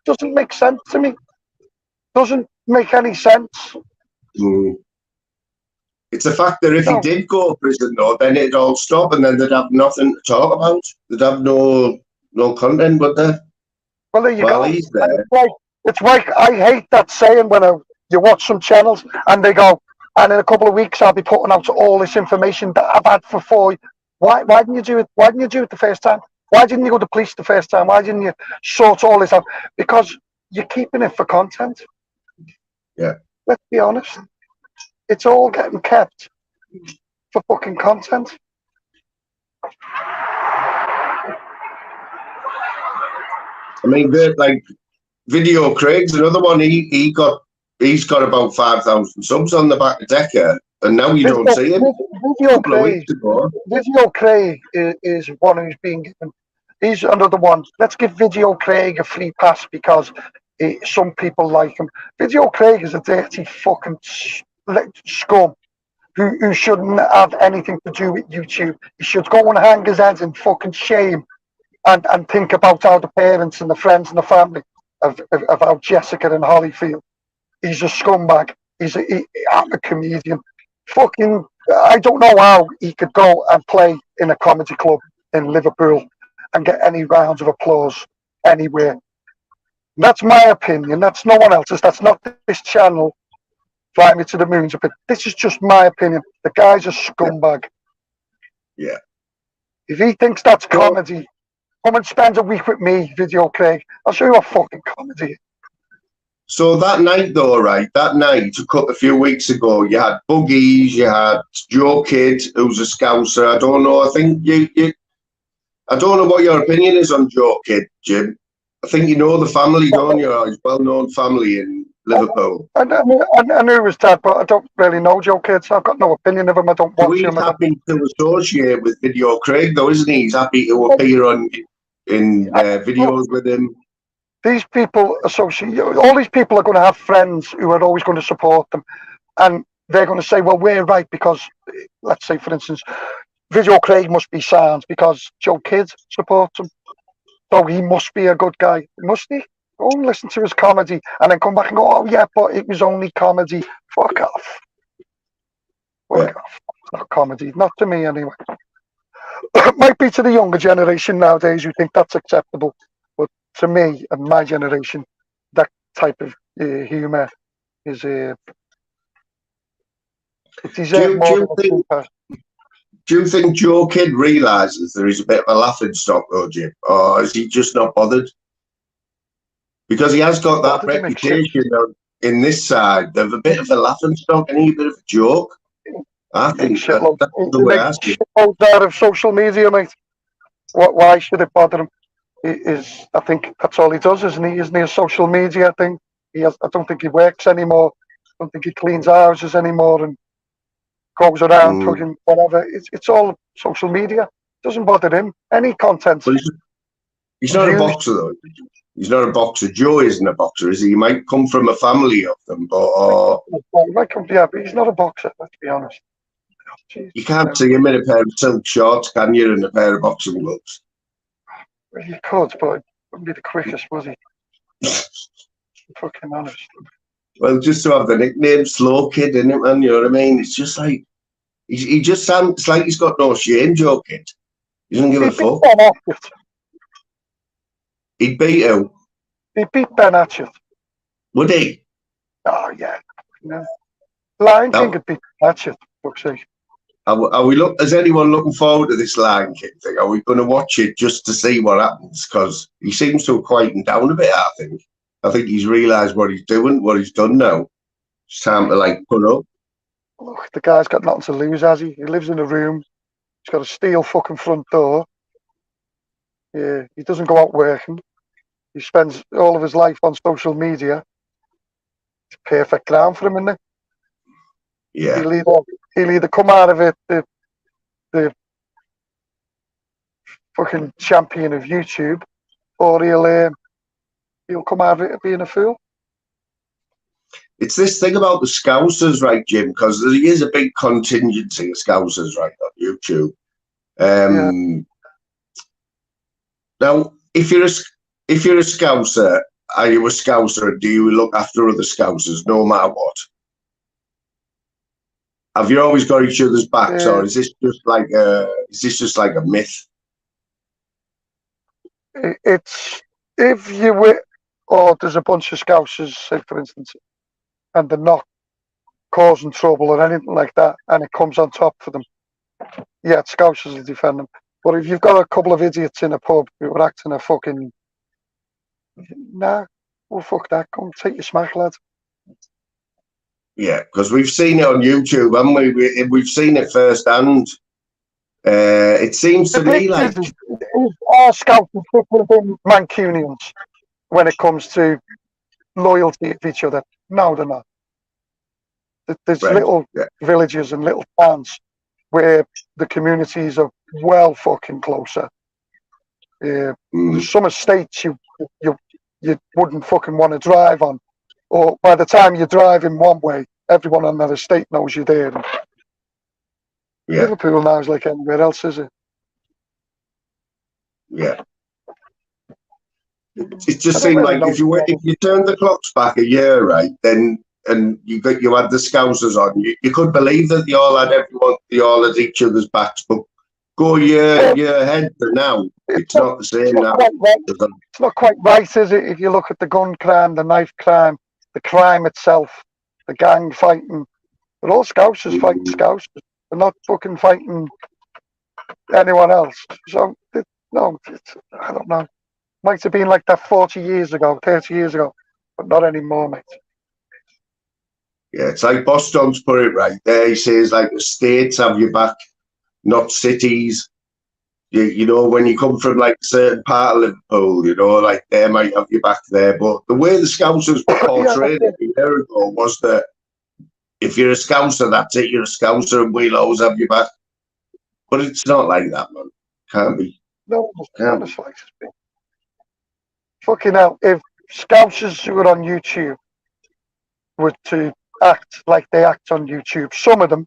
Doesn't make sense to me. Doesn't make any sense. It's a fact that if he did go to prison, though, then it'd all stop, and then they'd have nothing to talk about. They'd have no content, would they? Well, there you go. He's there. It's like I hate that saying when you watch some channels and they go, and in a couple of weeks I'll be putting out all this information that I've had for 4 years. Why didn't you do it? Why didn't you do it the first time? Why didn't you go to police the first time? Why didn't you sort all this out? Because you're keeping it for content. Yeah. Let's be honest. It's all getting kept for fucking content. I mean, like Video Craig's another one. He's got about 5,000 subs on the back of Decker, and now you don't see him. Video Craig is one who's being given. He's another one. Let's give Video Craig a free pass because some people like him. Video Craig is a dirty fucking scum who shouldn't have anything to do with YouTube. He should go and hang his head in fucking shame and think about how the parents and the friends and the family of how Jessica and Holly feel. He's a scumbag. I'm a comedian. Fucking, I don't know how he could go and play in a comedy club in Liverpool and get any rounds of applause anywhere. That's my opinion. That's no one else's. That's not this channel. Fly me to the moons. But this is just my opinion. The guy's a scumbag. Yeah. If he thinks that's comedy, come and spend a week with me, Video Craig. I'll show you what fucking comedy is. So that night, though, right? That night, a few weeks ago, you had Buggies, you had Joe Kidd, who's a Scouser. I don't know. I think I don't know what your opinion is on Joe Kidd, Jim. I think you know the family, don't you? His well-known family in Liverpool. I knew it was Dad, but I don't really know Joe Kidd, so I've got no opinion of him. I don't watch him. He's happy to associate with Video Craig, though, isn't he? He's happy to appear in videos with him. These people associate. All these people are going to have friends who are always going to support them, and they're going to say, "Well, we're right because, let's say, for instance, Video Craig must be sound because Joe Kidd supports him, so he must be a good guy, must he?" Go and listen to his comedy, and then come back and go, "Oh yeah, but it was only comedy." Fuck off. Fuck off. It's not comedy, not to me anyway. It might be to the younger generation nowadays who think that's acceptable. To me and my generation, that type of humour is do you think Joe Kidd realises there is a bit of a laughing stock, though, Jim? Or is he just not bothered? Because he has got that reputation in this side of a bit of a laughing stock and a bit of a joke. I think Shitload. that's He the way I makes see it. shitloads out of social media, mate. Why should it bother him? I think that's all he does, isn't he? Isn't he a social media thing? I don't think he works anymore. I don't think he cleans houses anymore and goes around Mm. fucking whatever. It's all social media. Doesn't bother him. Any content. But he's not a Views. boxer, though. He's not a boxer. Joe isn't a boxer, is he? He might come from a family of them, but Yeah, but he's not a boxer, let's be honest. Jeez. you can't see him in a pair of silk shorts, can you, and a pair of boxing gloves? Well, you could, but it wouldn't be the quickest, was he? Fucking honest. Well, just to have the nickname Slow Kid, innit, man? You know what I mean? It's just like, he just sounds like he's got no shame, Joe Kid. He doesn't give a fuck. Ben Atchett. He'd beat who? He beat Ben Atchett. Would he? Oh, yeah. No. Lion King could beat Ben Atchett, fuck's sake. Is anyone looking forward to this Lion King thing? Are we going to watch it just to see what happens? Because he seems to have quietened down a bit, I think. I think he's realised what he's doing, what he's done now. It's time to, like, put up. Look, the guy's got nothing to lose, has he? He lives in a room. He's got a steel fucking front door. Yeah, he doesn't go out working. He spends all of his life on social media. It's perfect ground for him, isn't it? Yeah. He'll either come out of it the fucking champion of YouTube, or he'll come out of it being a fool. It's this thing about the Scousers, right, Jim? Because there is a big contingency of Scousers, right, on YouTube. Now, if you're a Scouser, are you a Scouser? Do you look after other Scousers, no matter what? Have you always got each other's backs, or is this just like a myth? It's if you were, or there's a bunch of Scousers, say for instance, and they're not causing trouble or anything like that, and it comes on top for them. Yeah, Scousers will defend them. But if you've got a couple of idiots in a pub who are acting a fucking, nah, well, fuck that. Come take your smack, lad. Yeah, because we've seen it on YouTube, haven't we? We've seen it firsthand. It seems to me like our Scouts are different than Mancunians when it comes to loyalty of each other. No, they're not. There's little villages and little towns where the communities are well fucking closer. There's some estates you wouldn't fucking want to drive on, or by the time you drive in one way, everyone on that estate knows you're there. Liverpool now is like anywhere else, is it? Yeah. It just seemed like if you turn the clocks back a year, right, then and you had the Scousers on, you could believe that they all had each other's backs, but go a year ahead to now, it's not the same now. It's not quite right, is it? If you look at the gun crime, the knife crime, the crime itself, the gang fighting, they're all Scousers fighting Scousers. They're not fucking fighting anyone else. So, no, I don't know. Might have been like that 40 years ago, 30 years ago, but not anymore, mate. Yeah, it's like Boston's put it right there. He says, like, the states have your back, not cities. You know, when you come from, like, a certain part of Liverpool, you know, like, they might have your back there. But the way the Scousers were portrayed a year ago was that if you're a Scouser, that's it, you're a Scouser, and we'll always have your back. But it's not like that, man. Can't be. No, not as like it's been. Fucking hell, if Scousers who are on YouTube were to act like they act on YouTube, some of them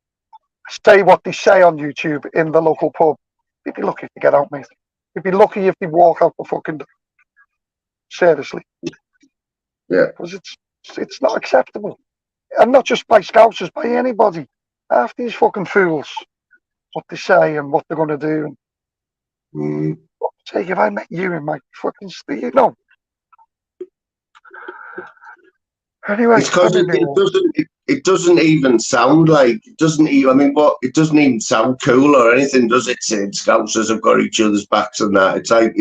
say what they say on YouTube in the local pub, you'd be lucky to get out, mate. You'd be lucky if they walk out the fucking door. Seriously. Yeah. Because it's not acceptable. And not just by Scousers, by anybody. Half these fucking fools, what they say and what they're going to do. Say, if I met you in my fucking street, no. Anyway, it doesn't even sound like, it doesn't even sound cool or anything, does it? Saying Scousers have got each other's backs and that. It's like,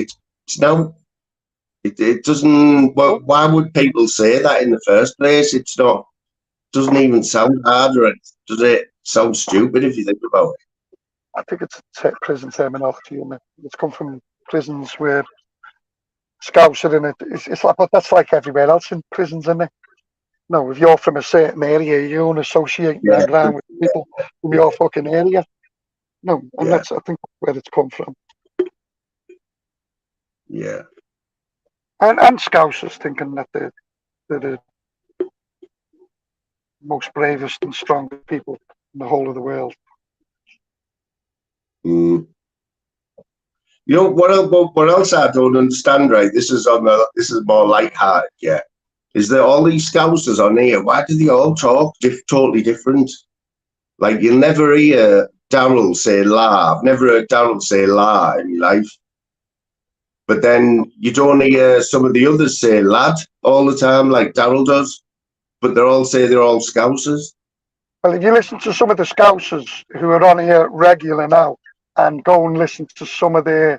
it doesn't, well, why would people say that in the first place? Doesn't even sound hard or anything, does it? sounds stupid if you think about it. I think it's prison terminology, and it's come from prisons where scouts are in it. It's like, but that's like everywhere else in prisons, isn't it? No, if you're from a certain area, you don't associate and hang around with people from your fucking area. No, and that's, I think, where it's come from. Yeah. And Scousers thinking that they're the most bravest and strongest people in the whole of the world. You know what else I don't understand, right? This is more light-hearted, yeah. Is that all these Scousers on here? Why do they all talk totally different? Like you'll never hear Daryl say "la." I've never heard Daryl say "la" in my life. But then you don't hear some of the others say "lad" all the time, like Daryl does. But they're all Scousers. Well, if you listen to some of the Scousers who are on here regular now, and go and listen to some of their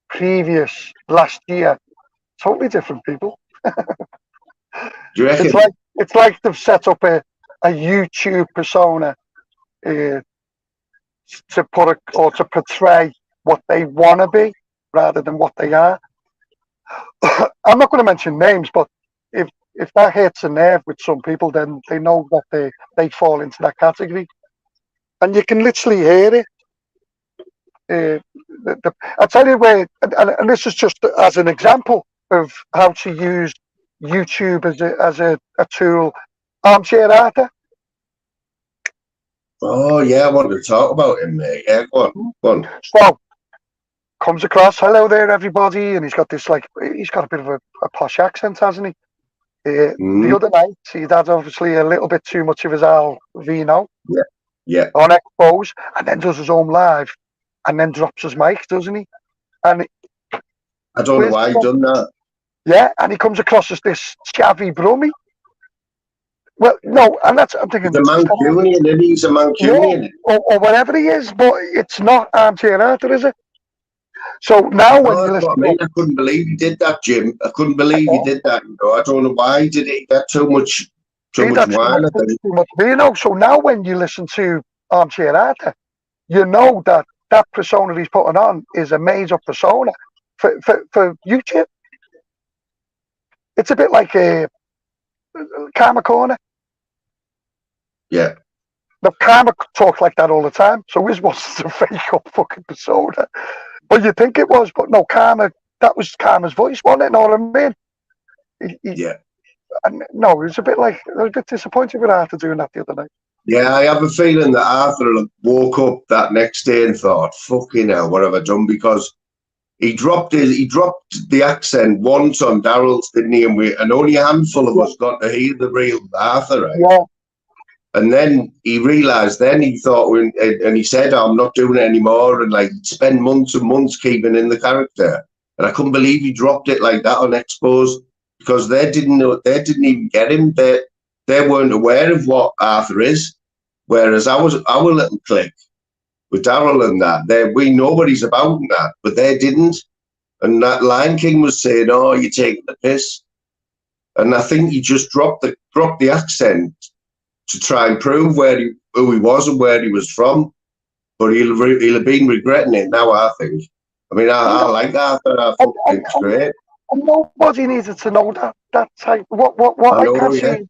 previous last year, totally different people. Do you reckon? It's like they've set up a YouTube persona to portray what they want to be rather than what they are. I'm not going to mention names, but if that hits a nerve with some people, then they know that they fall into that category, and you can literally hear it. I tell you where, and this is just as an example of how to use YouTube as a tool. Armchair Arthur. Oh yeah, I want to talk about him, mate. Yeah, go on. So comes across, hello there, everybody, and he's got a bit of a posh accent, hasn't he? The other night, he'd had obviously a little bit too much of his Al Vino. Yeah. On Expos, and then does his own live, and then drops his mic, doesn't he? And I don't know why he's done that. Yeah, and he comes across as this scabby brummy. Well, no, and I'm thinking... He's a Mancunian, isn't he? He's a Mancunian. Yeah, or whatever he is, but it's not Armchair Arthur, is it? So now when you listen... I couldn't believe he did that, Jim. I couldn't believe he did that. You know, I don't know why he did it. That's too much wine, I think. Too much vino. So now when you listen to Armchair Arthur, you know that persona he's putting on is a made-up persona for YouTube. It's a bit like a Karma Corner. Yeah. Now, Karma talks like that all the time, so his was a fake-up fucking persona. But you think it was, but no, Karma, that was Karma's voice, wasn't it? Know what I mean? Yeah. And no, it was a bit disappointed with Arthur doing that the other night. Yeah, I have a feeling that Arthur woke up that next day and thought, fucking hell, what have I done? Because he dropped the accent once on Daryl's, didn't he? And only a handful of us got to hear the real Arthur, right? Yeah. And then he realised, he thought, and he said, I'm not doing it anymore, and like spend months and months keeping in the character. And I couldn't believe he dropped it like that on Expos, because they didn't even get him. They weren't aware of what Arthur is. Whereas our little clique with Daryl and that, we know what he's about and that, but they didn't. And that Lion King was saying, "Oh, you're taking the piss," and I think he just dropped the accent to try and prove who he was and where he was from. But he'll have been regretting it now, I think. I mean, I like that. I think it's great. And nobody needed to know that type. What I can't see.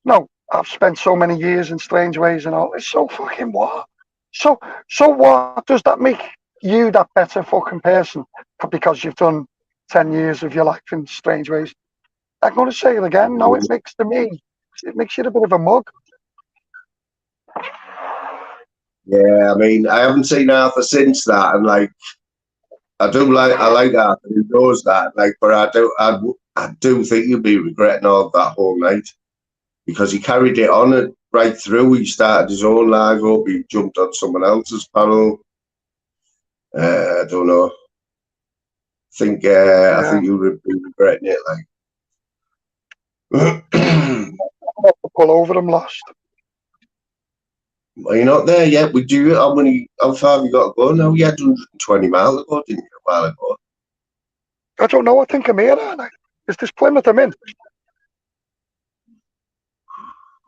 No, I've spent so many years in Strange Ways and all. It's so fucking what? So what? Does that make you that better fucking person because you've done 10 years of your life in Strange Ways? I'm going to say it again. No, it makes you a bit of a mug. Yeah, I mean, I haven't seen Arthur since that, and like, I like Arthur. He knows that, like, but I do think he'll be regretting all that whole night, because he carried it on right through. He started his own live up. He jumped on someone else's panel. I don't know. I think you would be regretting it, like. Pull over him last. Are you not there yet? We do. How far have you got to go now? You had 120 miles ago, didn't you, a while ago? I don't know. I think I'm here, aren't I? Is this Plymouth I'm in?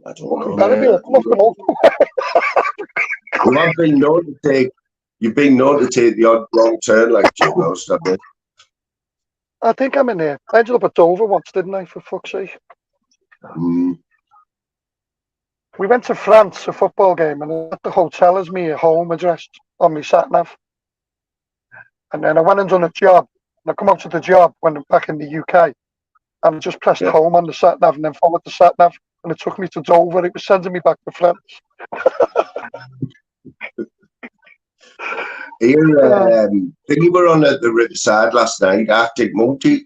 I don't know, Better be man. a muffin off. You have been known to take. You've been known to take the odd wrong turn, like Jim most of it. I think I'm in there. I ended up at Dover once, didn't I? For fuck's sake. Mm. We went to France, a football game, and at the hotel as my home address on my sat nav. And then I went and done a job. And I come out to the job when I'm back in the UK. And I just pressed home on the sat nav and then followed the sat nav. And it took me to Dover. It was sending me back to France. Here, we were on at the riverside last night. Arctic monkeys.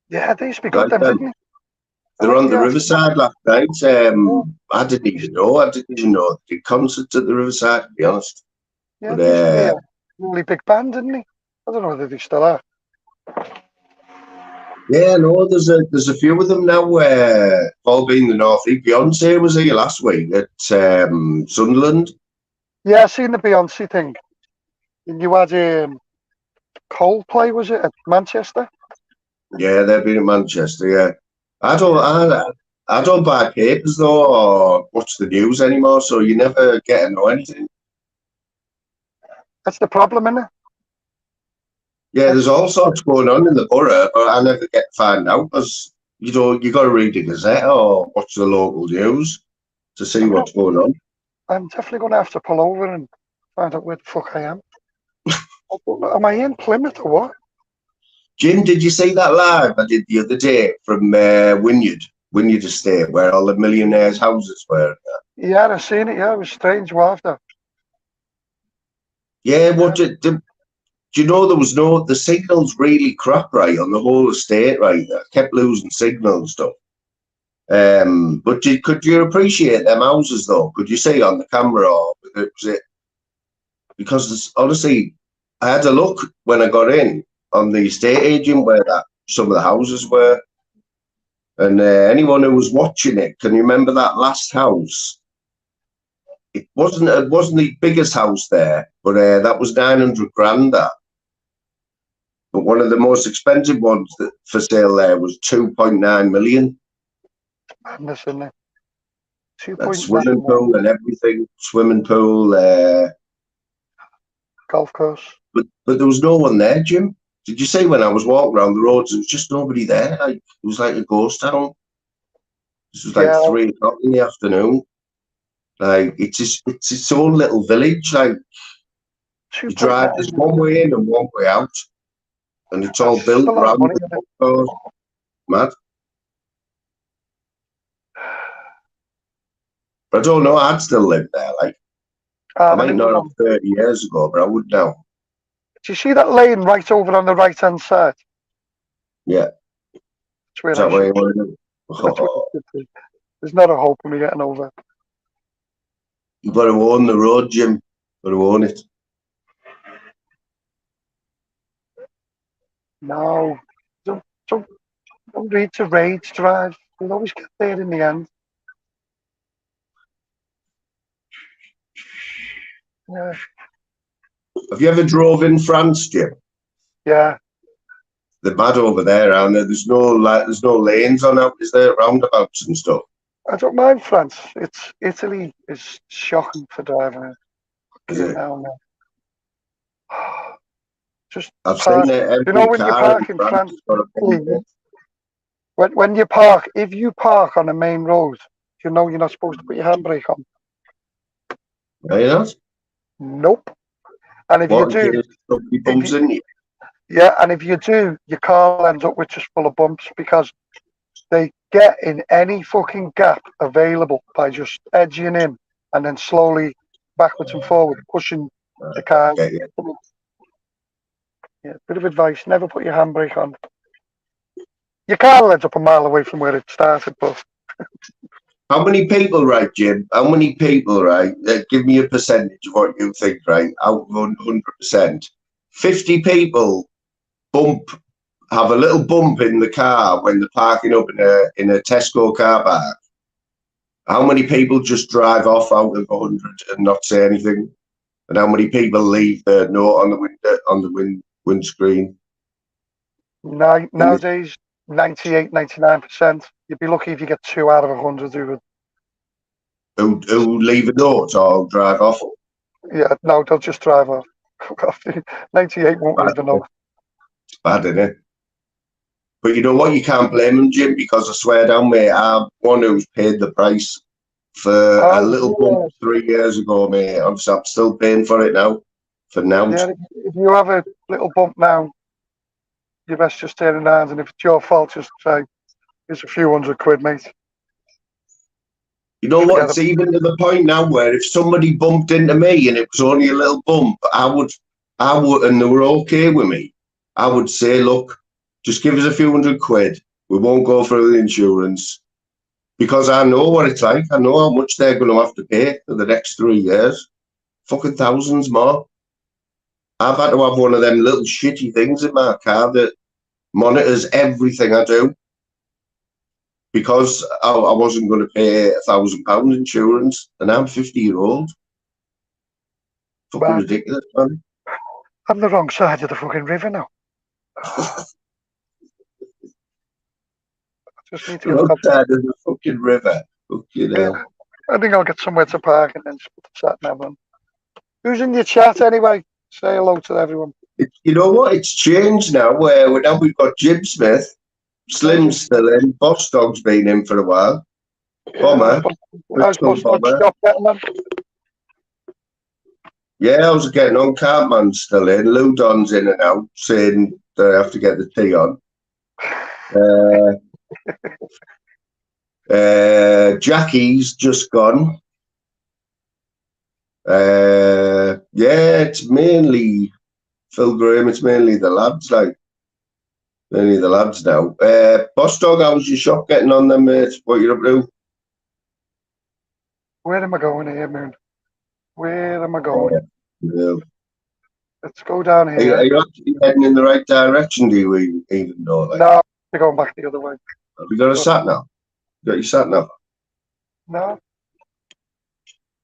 Yeah, they used to be good then, didn't they? They're on the riverside last night. I didn't even know. They did concerts at the riverside, to be honest. Yeah, But, they used to be a really big band, didn't they? I don't know whether they still are. yeah, no, there's a few of them now. All being the North East. Beyonce was here last week at Sunderland. Yeah, I seen the Beyonce thing. You had Coldplay, was it, at Manchester? Yeah, they've been in Manchester. Yeah, I don't buy papers though or watch the news anymore, so you never get to know anything. That's the problem, isn't it? Yeah, there's all sorts going on in the borough, but I never get to find out because you got to read the Gazette or watch the local news to see what's going on. I'm definitely going to have to pull over and find out where the fuck I am. Am I in Plymouth or what? Jim, did you see that live I did the other day from Wynyard Estate, where all the millionaires' houses were? Yeah, I seen it. Yeah, it was strange. After. Yeah, what do you know? There was the signals really crap right on the whole estate, right? I kept losing signal and stuff. But could you appreciate them houses though? Could you see on the camera or was it? Because honestly, I had a look when I got in on the estate agent where some of the houses were, and anyone who was watching it can you remember that last house. It wasn't the biggest house there, but that was 900 grand. That, but one of the most expensive ones for sale there was 2.9 million. Madness, isn't it? That swimming pool and everything, golf course. But there was no one there, Jim. Did you see when I was walking around the roads, there was just nobody there? Like, it was like a ghost town. This was like 3 o'clock in the afternoon. Like it's its own little village. Like you drive, there's one way in and one way out, and it's all built around the course. Mad. I don't know. I'd still live there. Like I might not have 30 years ago, but I would now. Do you see that lane right over on the right hand side? Yeah. That's where I There's not a hope of me getting over. You've got to own the road, Jim. Got to own it. No, don't read to rage drive. You'll always get there in the end. Yeah. Have you ever drove in France, Jim? Yeah. They're mad over there, aren't there? There's no lanes on out, is there? Roundabouts and stuff. I don't mind France. Italy is shocking for driving. Is it? Just I've seen it. You know when you park in France, when you park, if you park on a main road, you know you're not supposed to put your handbrake on. Are you not? Nope. And if you do, yeah, and if you do, your car ends up with just full of bumps because they get in any fucking gap available by just edging in and then slowly backwards and forward pushing the car. Yeah, bit of advice: never put your handbrake on. Your car ends up a mile away from where it started, but. How many people, right, Jim? How many people, right? Give me a percentage of what you think, right? Out of 100%. 50 people have a little bump in the car when they're parking up in a Tesco car park. How many people just drive off out of 100 and not say anything? And how many people leave the note on the windscreen? Nowadays, 98, 99%. You'd be lucky if you get 2 out of 100 who would. Who leave a note or drive off? Yeah, no, they'll just drive off. 98 won't leave a note. It's bad, isn't it? But you know what? You can't blame them, Jim, because I swear down, mate, I'm one who's paid the price for a little bump 3 years ago, mate. I'm still paying for it now. For now. Yeah, if you have a little bump now, you best just turn it around, and if it's your fault, just say, "It's a few £100, mate." You know what? It's even to the point now where if somebody bumped into me and it was only a little bump, I would, and they were okay with me, I would say, look, just give us a few £100. We won't go for the insurance because I know what it's like. I know how much they're going to have to pay for the next 3 years. Fucking thousands more. I've had to have one of them little shitty things in my car that monitors everything I do because I wasn't going to pay £1,000 insurance, and I'm 50-year-old. Fucking ridiculous, man. I'm the wrong side of the fucking river now. I just need to get wrong side of the fucking river. Fucking hell. I think I'll get somewhere to park and then just put the sat nav on. Who's in your chat anyway? Say hello to everyone. You know what? It's changed now. Now we've got Jim Smith, Slim's still in, Boss Dog's been in for a while. Bomber. How's Boss Dog stop getting on? Yeah, I was getting on. Cartman's still in. Ludon's in and out, saying that I have to get the tea on. Jackie's just gone. Yeah, it's mainly Phil Graham. It's mainly the lads, mainly the lads now. Boss Dog, how was your shop getting on then, mate? What you up to? Where am I going here, man? Where am I going? Yeah. Let's go down here. Are you actually heading in the right direction? Do you even know? No, we're going back the other way. Have you got a sat nav? You got your sat nav? No.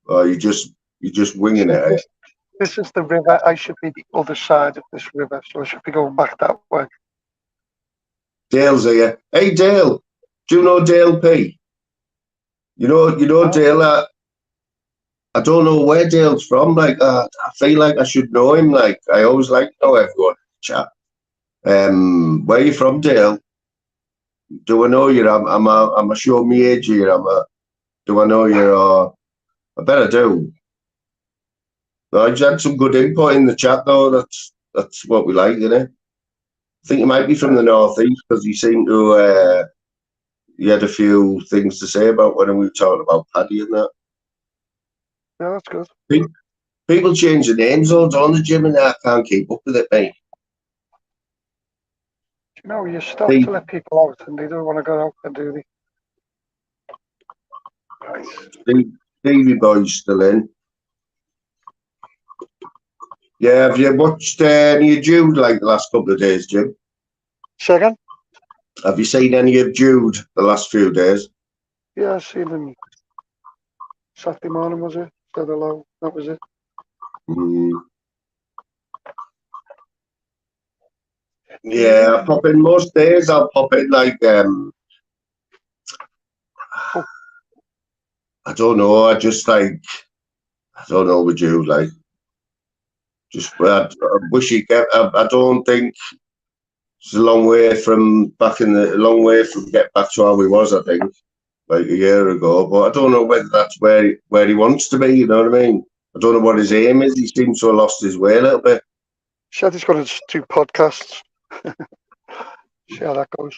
Or you just winging it? This is the river. I should be the other side of this river, so I should be going back that way. Dale's here. Hey, Dale. Do you know Dale P? You know Dale. I don't know where Dale's from. I feel like I should know him. I always like to know everyone. Chat. Where are you from, Dale? Do I know you? I'm a show me age here. Do I know you? I bet I do. No, I just had some good input in the chat though. That's what we like, isn't it? I think he might be from the northeast because he seemed to. He had a few things to say about when we were talking about Paddy and that. Yeah, that's good. People change the names all on the gym and I can't keep up with it, mate. You know, you stop to let people out and they don't want to go out and do they? Right. Stevie Boy's still in. Yeah, have you watched any of Jude the last couple of days, Jim? Second? Have you seen any of Jude the last few days? Yeah, I seen him Saturday morning, was it? Said hello. That was it. Yeah, I pop in most days. I'll pop in I don't know. I don't know with you. I wish he kept. I don't think it's a long way from get back to how he was. I think a year ago, but I don't know whether that's where he wants to be. You know what I mean? I don't know what his aim is. He seems to have lost his way a little bit. Said he's going to do podcasts. See how that goes.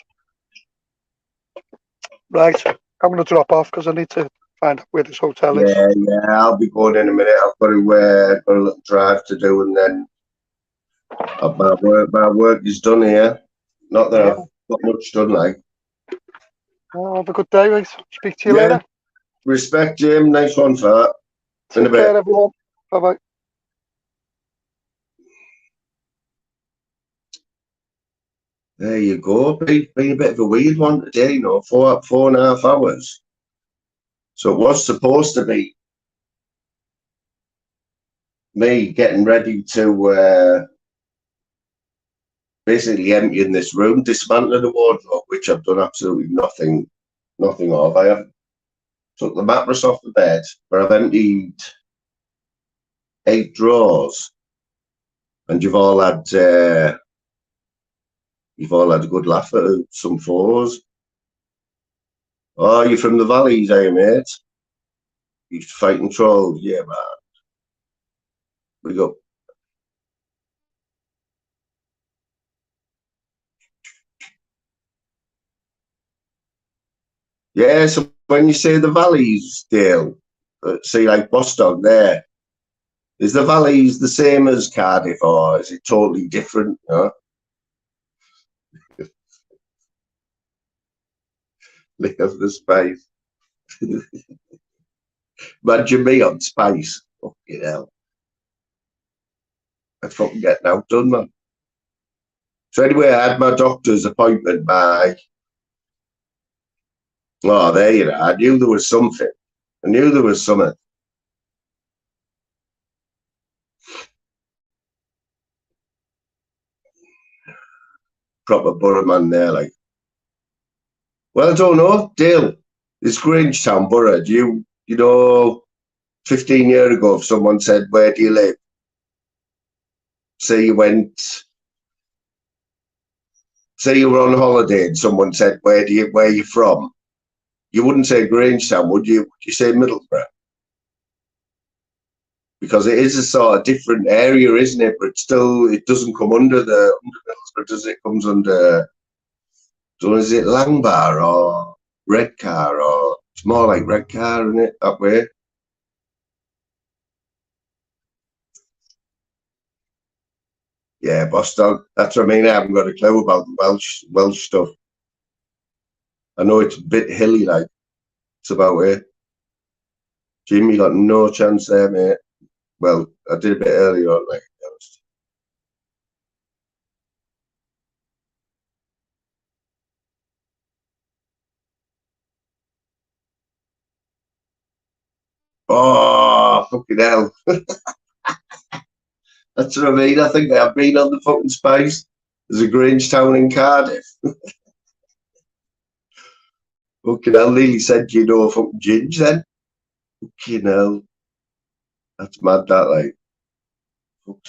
Right, I'm going to drop off because I need to find out where this hotel is. Yeah, I'll be going in a minute. I've got a little drive to do, and then my work is done here. Not that I've got much done, Well, have a good day, mate. Speak to you later. Respect, Jim. Nice one for that. Take care, everyone. Bye-bye. There you go. Been a bit of a weird one today, 4.5 hours. So it was supposed to be me getting ready to basically emptying this room, dismantling the wardrobe, which I've done absolutely nothing of. I have took the mattress off the bed, but I've emptied 8 drawers, and you've all had a good laugh at some photos. Oh, you're from the valleys, eh, mate? You used to fighting trolls, yeah, man. We got. Yeah, so when you say the valleys, Dale, see like Boston there, is the valleys the same as Cardiff, or is it totally different? Huh? Lick of the space. Imagine me on space. Fucking hell. I'd fucking get outdone, man. So anyway, I had my doctor's appointment by... Oh, there you are. I knew there was something. I knew there was something. Proper borough man there, like. Well, I don't know, Dale. It's Grangetown Borough. Do you know, 15 years ago, if someone said, "Where do you live?" Say you were on holiday and someone said, where are you from? You wouldn't say Grangetown, would you? Would you say Middlesbrough? Because it is a sort of different area, isn't it? But it doesn't come under Middlesbrough, does it? It comes under, so is it Langbar or Redcar, or it's more like Redcar, isn't it, that way? Yeah, Boston. That's what I mean. I haven't got a clue about the Welsh stuff. I know it's a bit hilly, like. It's about it. Jim, you got no chance there, mate. Well, I did a bit earlier on, like, to be honest. Oh, fucking hell. That's what I mean. I think I've been on the fucking space. There's a Grangetown in Cardiff. Fucking hell, nearly said you know fucking Ginge then. Fucking hell. That's mad, that, like.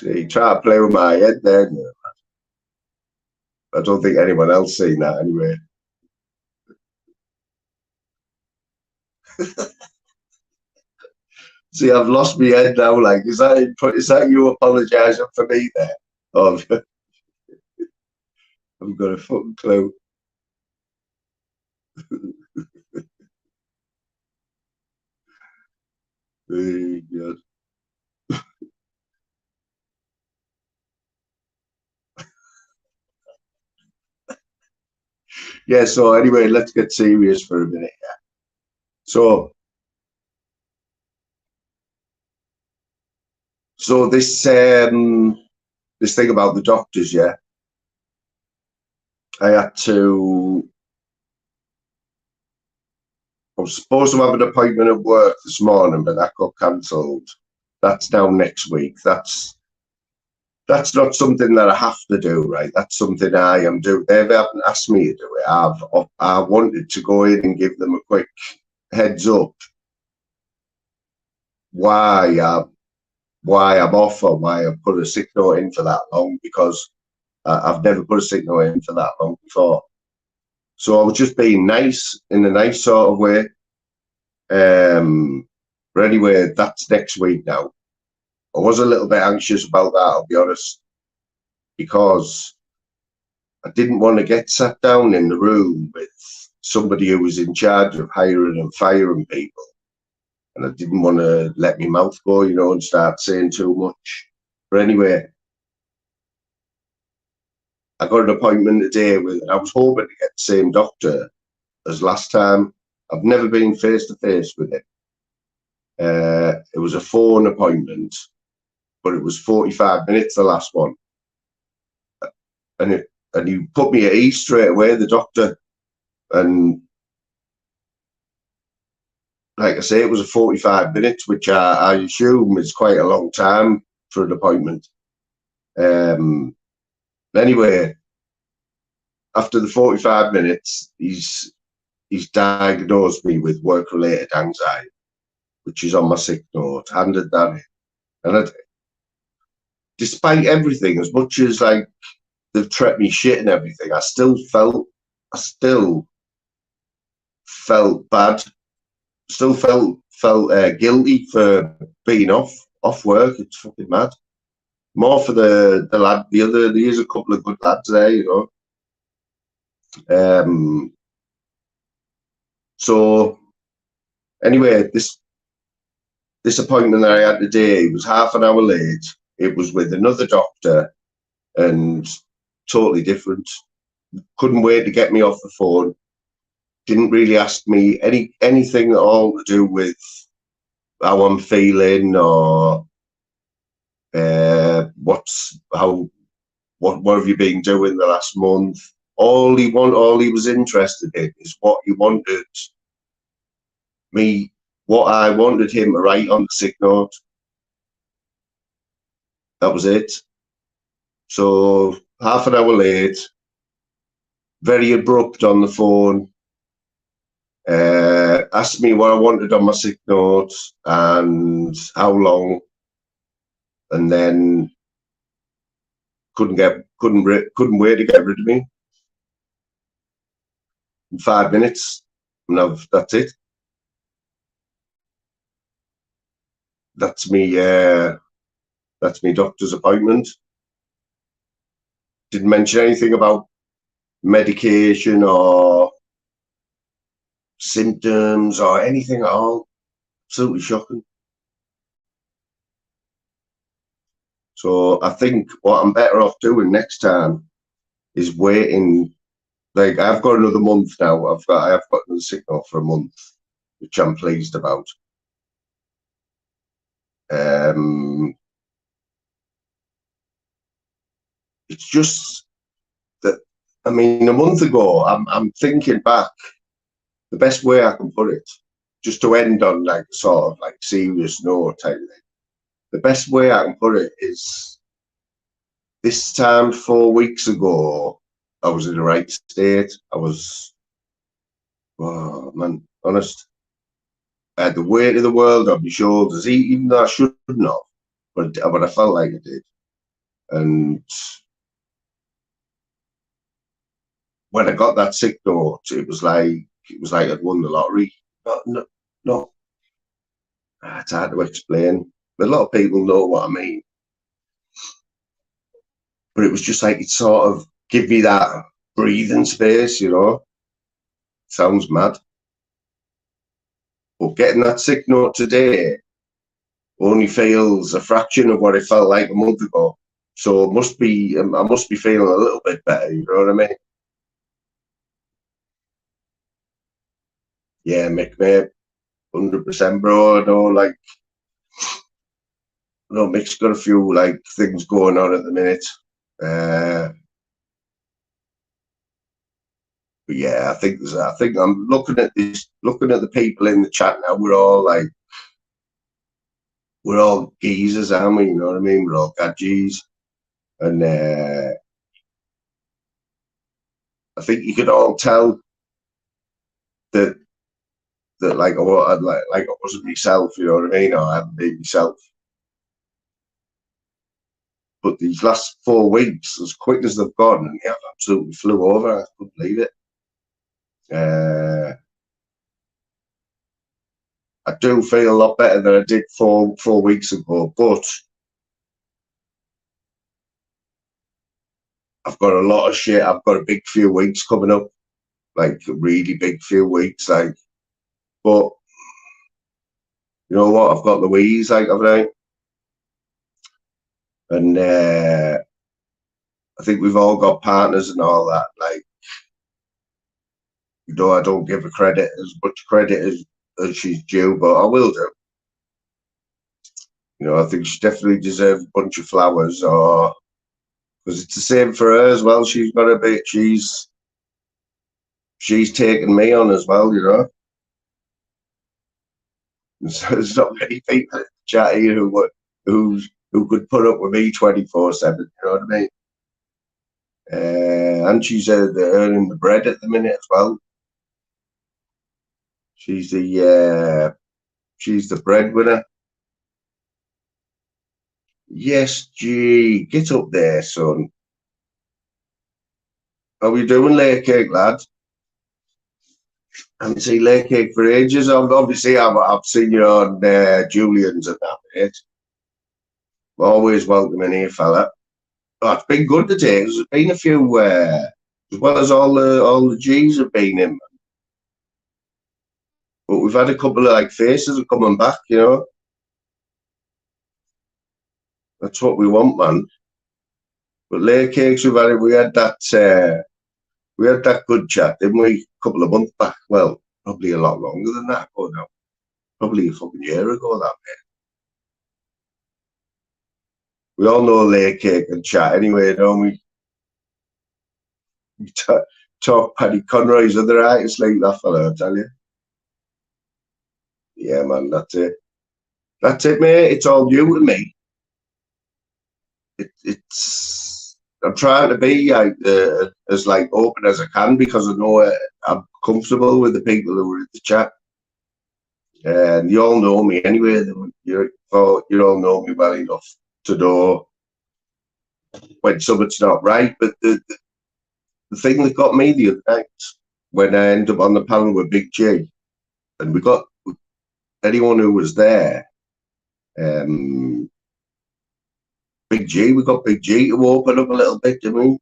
You try to play with my head there. I don't think anyone else seen that anyway. See, I've lost my head now. Like, is that you apologising for me there? Oh, I've got a fucking clue. Very good. Yeah. So anyway, let's get serious for a minute. Yeah. So this thing about the doctors, yeah. I was supposed to have an appointment at work this morning, but that got cancelled. That's now next week. That's not something that I have to do, right? That's something I am doing. They haven't asked me to do it. I wanted to go in and give them a quick heads up why I'm off, or why I put a sick note in for that long, because I've never put a sick note in for that long before. So I was just being nice, in a nice sort of way. But anyway, that's next week now. I was a little bit anxious about that, I'll be honest, because I didn't want to get sat down in the room with somebody who was in charge of hiring and firing people. And I didn't want to let my mouth go, and start saying too much. But anyway, I got an appointment today I was hoping to get the same doctor as last time. I've never been face to face with him. It was a phone appointment, but it was 45 minutes, the last one. And he put me at ease straight away, the doctor. And like I say, it was a 45 minutes, which I assume is quite a long time for an appointment. Anyway, after the 45 minutes, he's diagnosed me with work-related anxiety, which is on my sick note. Handed that in, and despite everything, as much as like they've treated me shit and everything, I still felt bad. Still felt guilty for being off work. It's fucking mad. More for the lad. There's a couple of good lads there, you know. So anyway, this appointment that I had today was half an hour late. It was with another doctor and totally different. Couldn't wait to get me off the phone. Didn't really ask me anything at all to do with how I'm feeling or what have you been doing the last month. All he was interested in is what I wanted him to write on the sick note. That was it. So half an hour late, very abrupt on the phone. Asked me what I wanted on my sick note and how long, and then couldn't wait to get rid of me in 5 minutes. And that's it. That's me doctor's appointment. Didn't mention anything about medication or symptoms or anything at all. Absolutely shocking. So I think what I'm better off doing next time is waiting. Like, I've got another month now. I have got another sick note for a month, which I'm pleased about. It's just that, I mean, a month ago, I'm thinking back, the best way I can put it, just to end on like sort of like serious note type thing. The best way I can put it is this time 4 weeks ago, I was in the right state. I was, oh man, honest. I had the weight of the world on my shoulders, even though I shouldn't have, but I felt like I did. And when I got that sick note, it was like I'd won the lottery. No, it's hard to explain. A lot of people know what I mean. But it was just like it sort of give me that breathing space, you know. Sounds mad. But getting that sick note today only feels a fraction of what it felt like a month ago. So I must be feeling a little bit better, you know what I mean? Yeah, Mick, mate, 100%, bro. I know Mick's got a few like things going on at the minute. But yeah, I think I'm looking at the people in the chat now. We're all geezers, aren't we? You know what I mean? We're all gadgies, and I think you could all tell that like I wasn't myself. You know what I mean? Or I haven't been myself. But these last 4 weeks, as quick as they've gone, and yeah, absolutely flew over. I couldn't believe it. I do feel a lot better than I did 4 weeks ago, but I've got a lot of shit. I've got a big few weeks coming up, like a really big few weeks. Like, but you know what? I've got Louise, like, haven't I? And I think we've all got partners and all that. Like, you know, I don't give her credit as much credit as she's due, but I will do. You know, I think she definitely deserves a bunch of flowers, or because it's the same for her as well. She's got a bit. She's taken me on as well, you know. And so there's not many people in the chat here who could put up with me 24/7. You know what I And she's earning the bread at the minute as well. She's the breadwinner. Yes, gee, get up there, son. How we doing, layer cake, lad? I haven't seen layer cake for ages. Obviously, I've seen you on Julian's and that, mate. Always welcome in here, fella. Oh, it's been good today. There's been a few, as well as all the G's have been in. But we've had a couple of like faces coming back, you know. That's what we want, man. But layer cakes, we had that good chat, didn't we? A couple of months back. Well, probably a lot longer than that ago now. Probably a fucking year ago, that mate. We all know layer cake and chat anyway, don't we? We talk Paddy Conroy's other artists like that fella, I tell you. Yeah, man, that's it. That's it, mate. It's all new to me. It's. I'm trying to be like as like open as I can because I know I'm comfortable with the people who are in the chat, and you all know me anyway. You all know me well enough to know when something's not right. But the thing that got me the other night when I ended up on the panel with Big G, and we got anyone who was there. Big G, we got Big G to open up a little bit, didn't we?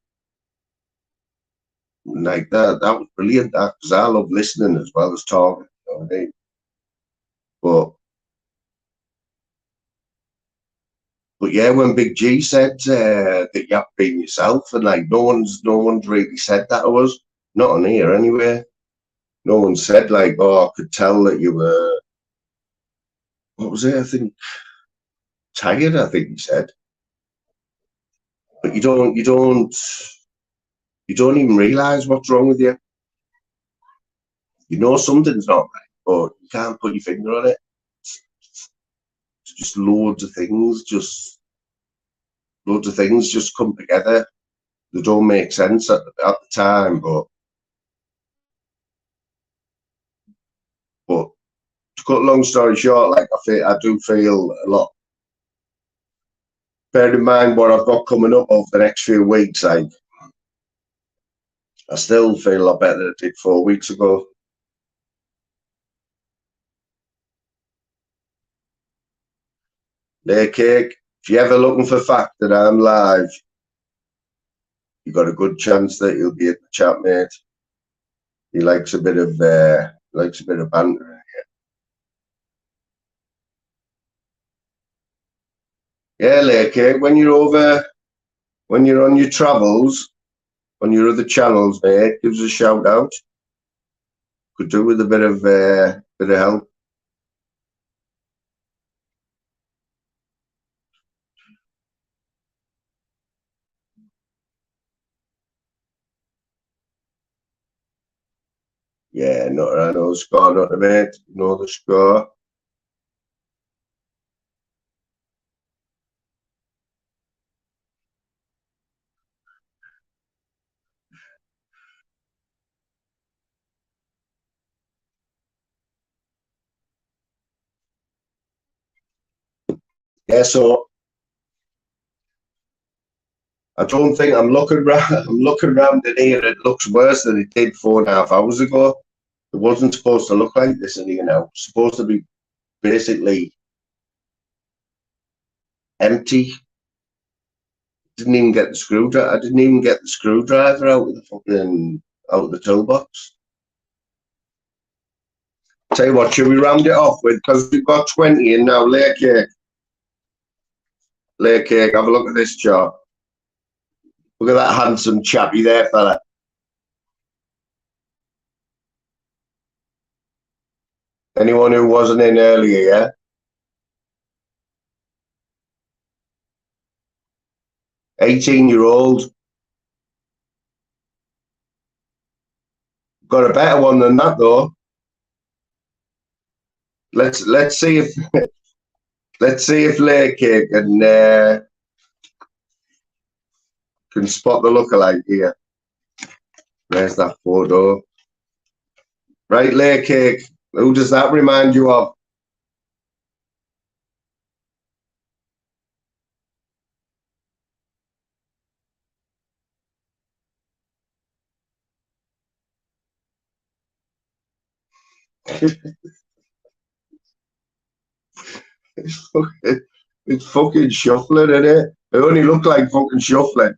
Like that was brilliant, that, because I love listening as well as talking, you know what I mean? But yeah, when Big G said that you have been yourself, and like no one's really said that to us, not on here anyway. No one said like, oh, I could tell that you were, what was it? I think tired. I think he said. But you don't even realise what's wrong with you. You know something's not right, but you can't put your finger on it. It's just loads of things just come together. They don't make sense at the time, but to cut a long story short, like I do feel a lot. Bear in mind what I've got coming up over the next few weeks, like I still feel a lot better than I did 4 weeks ago. Layer cake, if you're ever looking for fact that I'm live, you've got a good chance that you'll be at the chat, mate. He likes a bit of banter in here. Yeah, layer cake, when you're on your travels, on your other channels, mate, give us a shout out. Could do with a bit of help. Yeah, I know the score, not the mate. Know the score. Yeah, so I don't think I'm looking around in here. It looks worse than it did 4.5 hours ago. It wasn't supposed to look like this in here now. It's supposed to be basically empty. Didn't even get the screwdriver. I didn't even get the screwdriver out of the toolbox. Tell you what, should we round it off with, because we've got 20 in now. Layer cake. Layer cake, have a look at this chart. Look at that handsome chappy there, fella. Anyone who wasn't in earlier, yeah? "18-year-old. Got a better one than that though. Let's see if Layer Cake can spot the lookalike here. There's that photo. Right, layer cake. Who does that remind you of? It's fucking shuffling, isn't it? It only looked like fucking shuffling.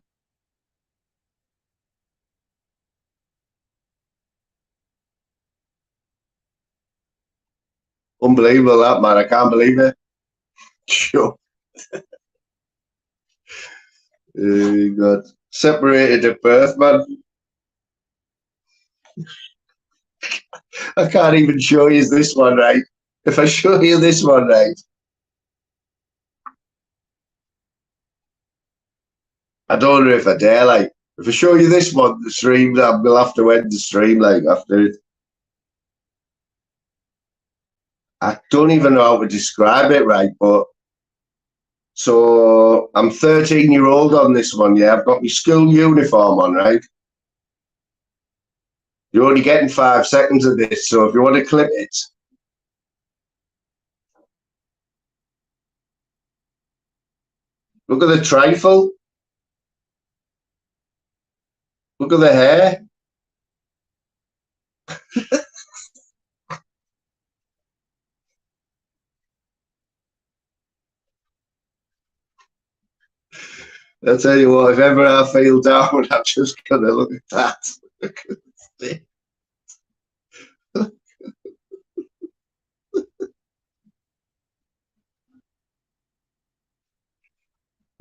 Unbelievable, that, man. I can't believe it. Sure. God. Separated at birth, man. I can't even show you this one, right? If I show you this one, right? I don't know if I dare, like. If I show you this one, the stream, we'll have to end the stream, like, after it. I don't even know how to describe it, right? But so I'm 13-year-old on this one, yeah. I've got my school uniform on, right? You're only getting 5 seconds of this, so if you want to clip it. Look at the trifle. Look at the hair. I'll tell you what, if ever I feel down, I'm just going to look at that.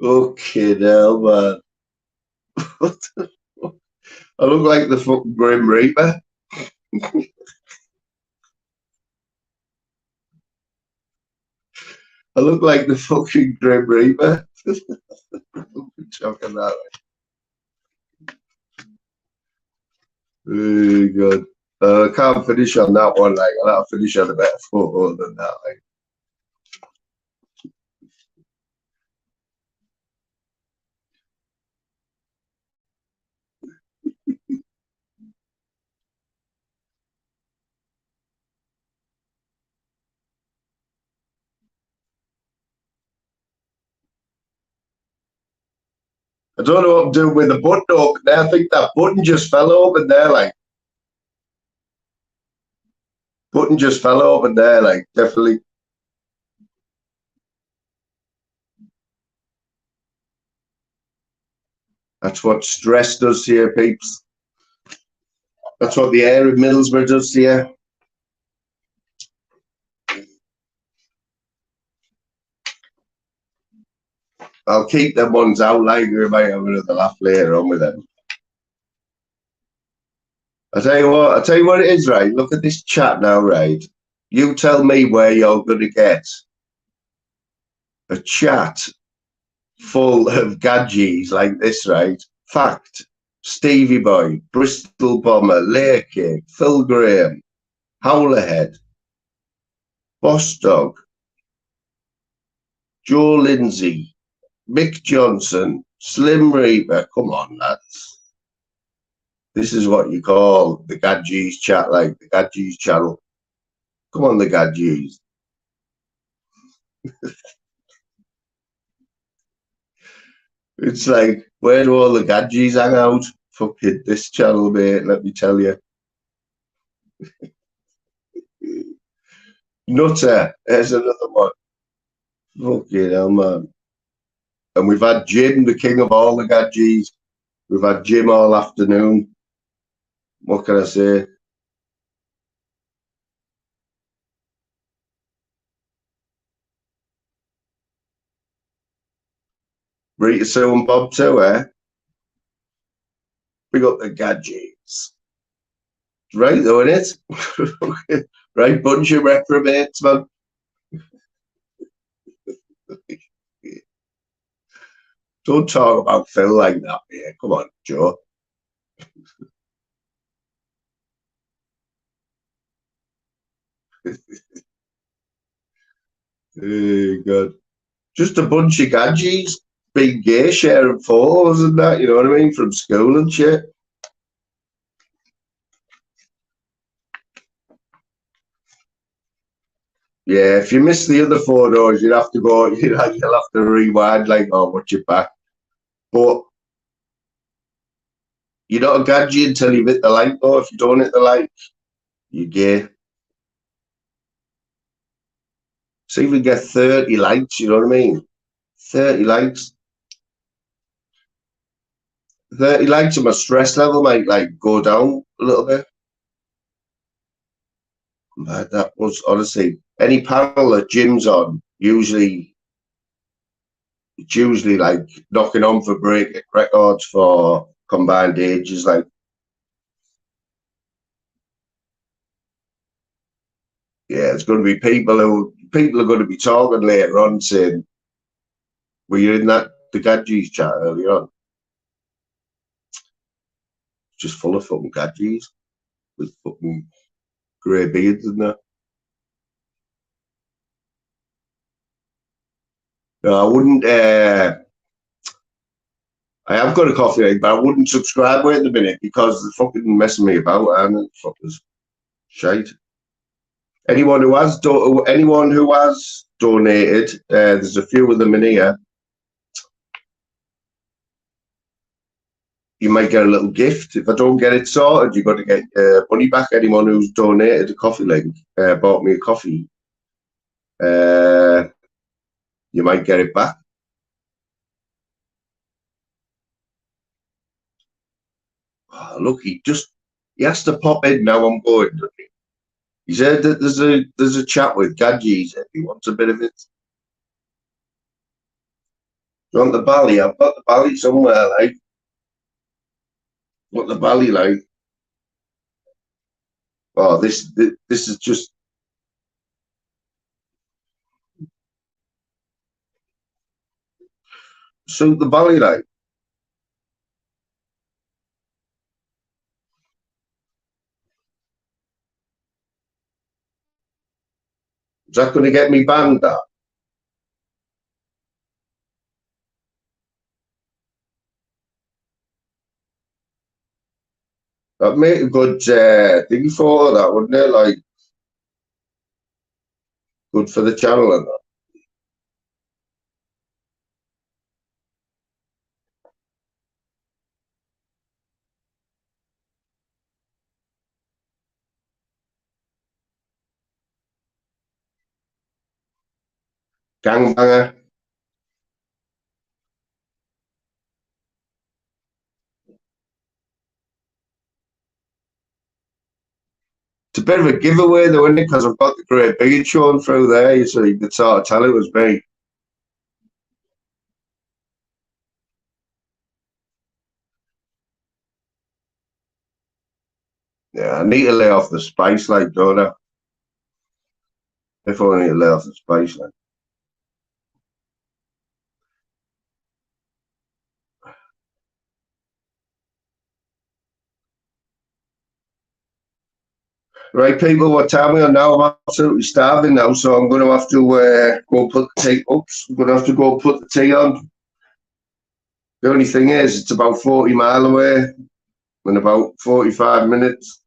Okay, now, man. I look like the fucking Grim Reaper. I look like the fucking Grim Reaper. Chucking that way. Oh, God. I can't finish on that one. Like, I'll have to finish on a better photo than that. Like. I don't know what I'm doing with the button open there. I think that button just fell open there, like. Button just fell open there, like, definitely. That's what stress does to you, peeps. That's what the air in Middlesbrough does to you. I'll keep them ones out later. We might have another laugh later on with them. I tell you what it is, right? Look at this chat now, right? You tell me where you're going to get a chat full of gadgets like this, right? Fact, Stevie Boy, Bristol Bomber, Layer Cake, Phil Graham, Howlerhead, Boss Dog, Joe Lindsay, Mick Johnson, Slim Reaper. Come on, lads. This is what you call the Gadgets chat, like the Gadgets channel. Come on, the Gadgets. It's like, where do all the Gadgets hang out? Fucking this channel, mate, let me tell you. Nutter, there's another one. Fucking hell, man. And we've had Jim, the king of all the Gadgets. We've had Jim all afternoon. What can I say? Rita Sue and Bob too, eh? We got the Gadgets. Right, though, innit? Right, bunch of reprobates, man. Don't talk about Phil like that, yeah. Come on, Joe. Oh, God. Just a bunch of Gadgets being gay, sharing photos and that, you know what I mean? From school and shit. Yeah, if you miss the other photos, you'll have to go. You'll have to rewind, like, or watch it back. But you're not a gadget until you hit the like, though. If you don't hit the like, you're gay. See if we get 30 likes, you know what I mean? 30 likes. 30 likes and my stress level might like go down a little bit. But that was honestly any panel that Jim's on, it's usually like knocking on for break records for combined ages, like. Yeah, it's going to be people are going to be talking later on saying, were you in the Gadgets chat earlier on? Just full of fucking Gadgets with fucking grey beards and that. No, I wouldn't. I have got a coffee egg, but I wouldn't subscribe with it at the minute because they're fucking messing me about, and fuckers shite. Anyone who has donated, there's a few of them in here. You might get a little gift. If I don't get it sorted, you've got to get money back. Anyone who's donated a coffee link, bought me a coffee, you might get it back. Oh, look, he has to pop in now. I'm going. He said that there's a chat with Gadgets if he wants a bit of it. Do you want the bally? I've got the bally somewhere, like. What the bally like? Oh, this is just. Suit the bally like. Is that going to get me banned? That'd make a good thing for that, wouldn't it? Like, good for the channel and that. Gangbanger. It's a bit of a giveaway, though, isn't it? Because I've got the great beard showing through there, so you could sort of tell it was me. Yeah, I need to lay off the spice, like, don't I? If I need to lay off the spice, like. Right, people, what time we are now? I'm absolutely starving now, so I'm going to have to go put the tea. Oops, I'm going to have to go put the tea on. The only thing is, it's about 40 miles away in about 45 minutes.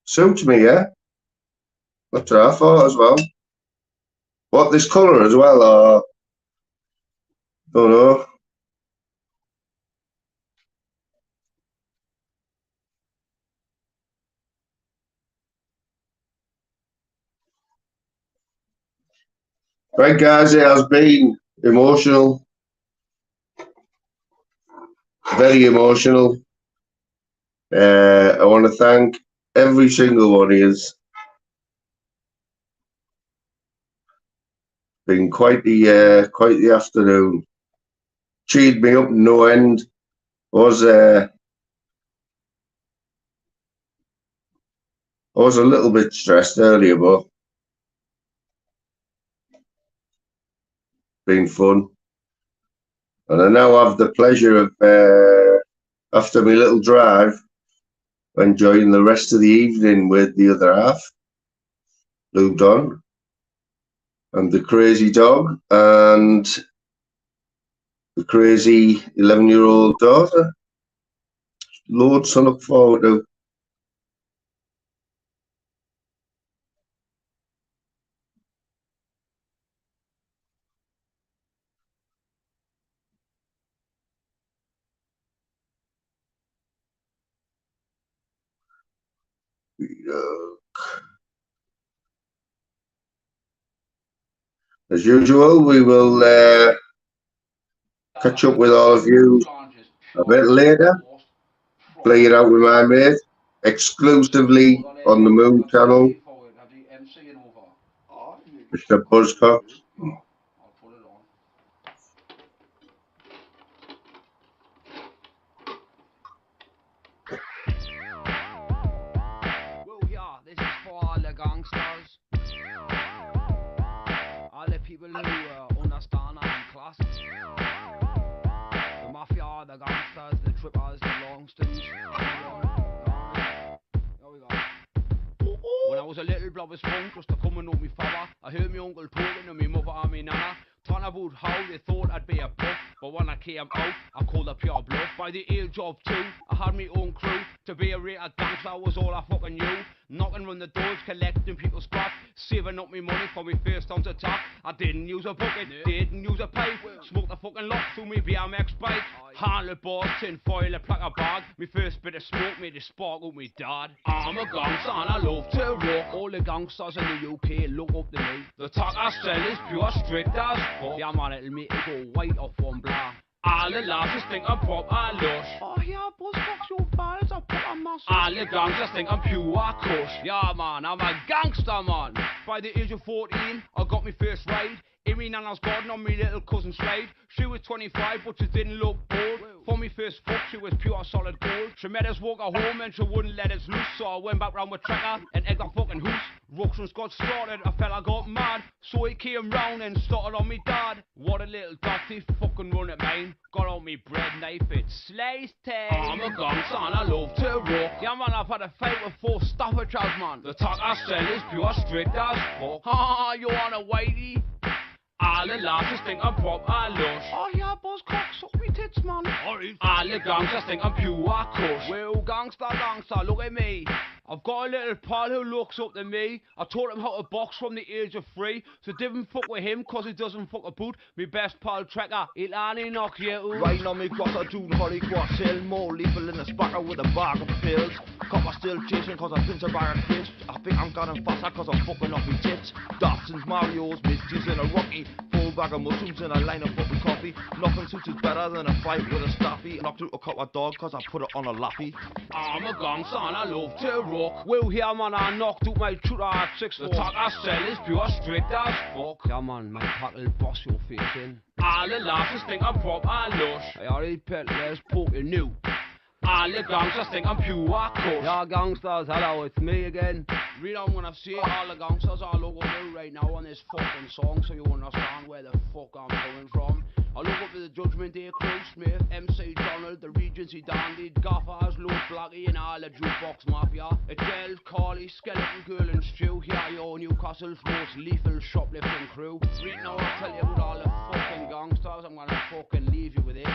Suits me, yeah? That's what I thought as well. What, this colour as well, or? Don't know. Right, guys, it has been emotional. Very emotional. I want to thank every single one of you. Been quite the afternoon. Cheered me up no end. I was a little bit stressed earlier, but been fun. And I now have the pleasure of after my little drive, enjoying the rest of the evening with the other half, Lou Don, and the crazy dog, and the crazy 11-year-old daughter. Loads to look forward to. As usual, we will catch up with all of you a bit later. Play it out with my mate, exclusively on the Moon channel, Mr. Buzzcock. Well, yeah, this is for all the gangsters. All the people who understand our class. The mafia, the gangsters, the trippers, the longstons. Here we go. When I was a little blobber spunk, just a coming up me father, I heard me uncle talking to me mother and me nana, talking about how they thought I'd be a pup, but when I came out, I called a pure bluff. By the age of 2, I had me own crew. To be a real gangster was all I fucking knew. Knocking round the doors, collecting people's scrap, saving up me money for me first on the top. I didn't use a bucket, didn't use a pipe, smoked the fucking lot through me BMX bike. Handle bars, tin foil, a pack of bag. Me first bit of smoke made a spark with me dad. I'm a gangster and I love to rock. All the gangsters in the UK look up to me. The talk I sell is pure straight as fuck. Yeah man, it'll make it go white off one black. All the lasses think I'm pop and lush. Oh yeah, Buzzcocks, your balls are pop and massive. All the gangsters think I'm pure kush. Yeah man, I'm a gangster man. By the age of 14, I got me first ride in me nana's garden on me little cousin's slide. She was 25 but she didn't look bold. For me first fuck she was pure solid gold. She made us walk her home and she wouldn't let us loose. So I went back round with Trekker and egged the fucking hoose. Ructions got started, a fella got mad. So he came round and started on me dad. What a little dirty fucking run at mine. Got on me bread knife, it sliced tail. I'm a gangster and I love to rock. Yeah man, I've had a fight with 4 Staffordshires man. The talk I sell is pure straight as fuck. Ha, you want a whitey? All the lasses think I'm pop and lush. Oh yeah, Buzzcock, suck me tits, man. Alright. All the gangsters think I'm pure kush. Well, gangster, look at me. I've got a little pal who looks up to me. I taught him how to box from the age of 3. So didn't fuck with him cause he doesn't fuck a boot. Me best pal Trekker, he'll only knock you out. Riding on me cross a June Holly Cross Hill. More lethal in the spacker with a bag of pills. Copper still chasing cause I pinch a bar of crisps. I think I'm getting faster cause I'm fucking off me tits. Dawson's, Mario's, Misty's in a Rocky. Full bag of mushrooms in a line of fucking coffee. Nothing suits is better than a fight with a staffy. Knocked out a copper dog cause I put it on a lappy. I'm a gangster and I love to rock. Well here man, I knocked out my shooter at 6. The talk I sell is pure straight as fuck. Yeah man, my tackle boss your face in. All the lasses think I'm pop and lush. I already pet, let's poke you new. All the gangsters think I'm pure kush. Yeah gangsters, hello, it's me again. Read on when I say all the gangsters are local new right now on this fucking song so you understand where the fuck I'm coming from. I look up to the Judgment Day, Crew Smith, MC Donald, the Regency Dandy, Gaffers, Lord Blackie and all the jukebox mafia. Adele, Carly, Skeleton Girl and Stu, here your Newcastle's most lethal shoplifting crew. Read now I'll tell you about all the fucking gangsters, I'm gonna fucking leave you with this.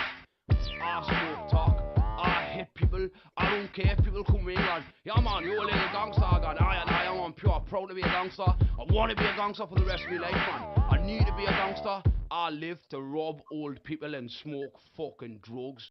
I smoke talk. I hit people, I don't care if people come in like, yeah man, you're a little gangster, I am pure proud to be a gangster. I want to be a gangster for the rest of my life, man. I need to be a gangster. I live to rob old people and smoke fucking drugs.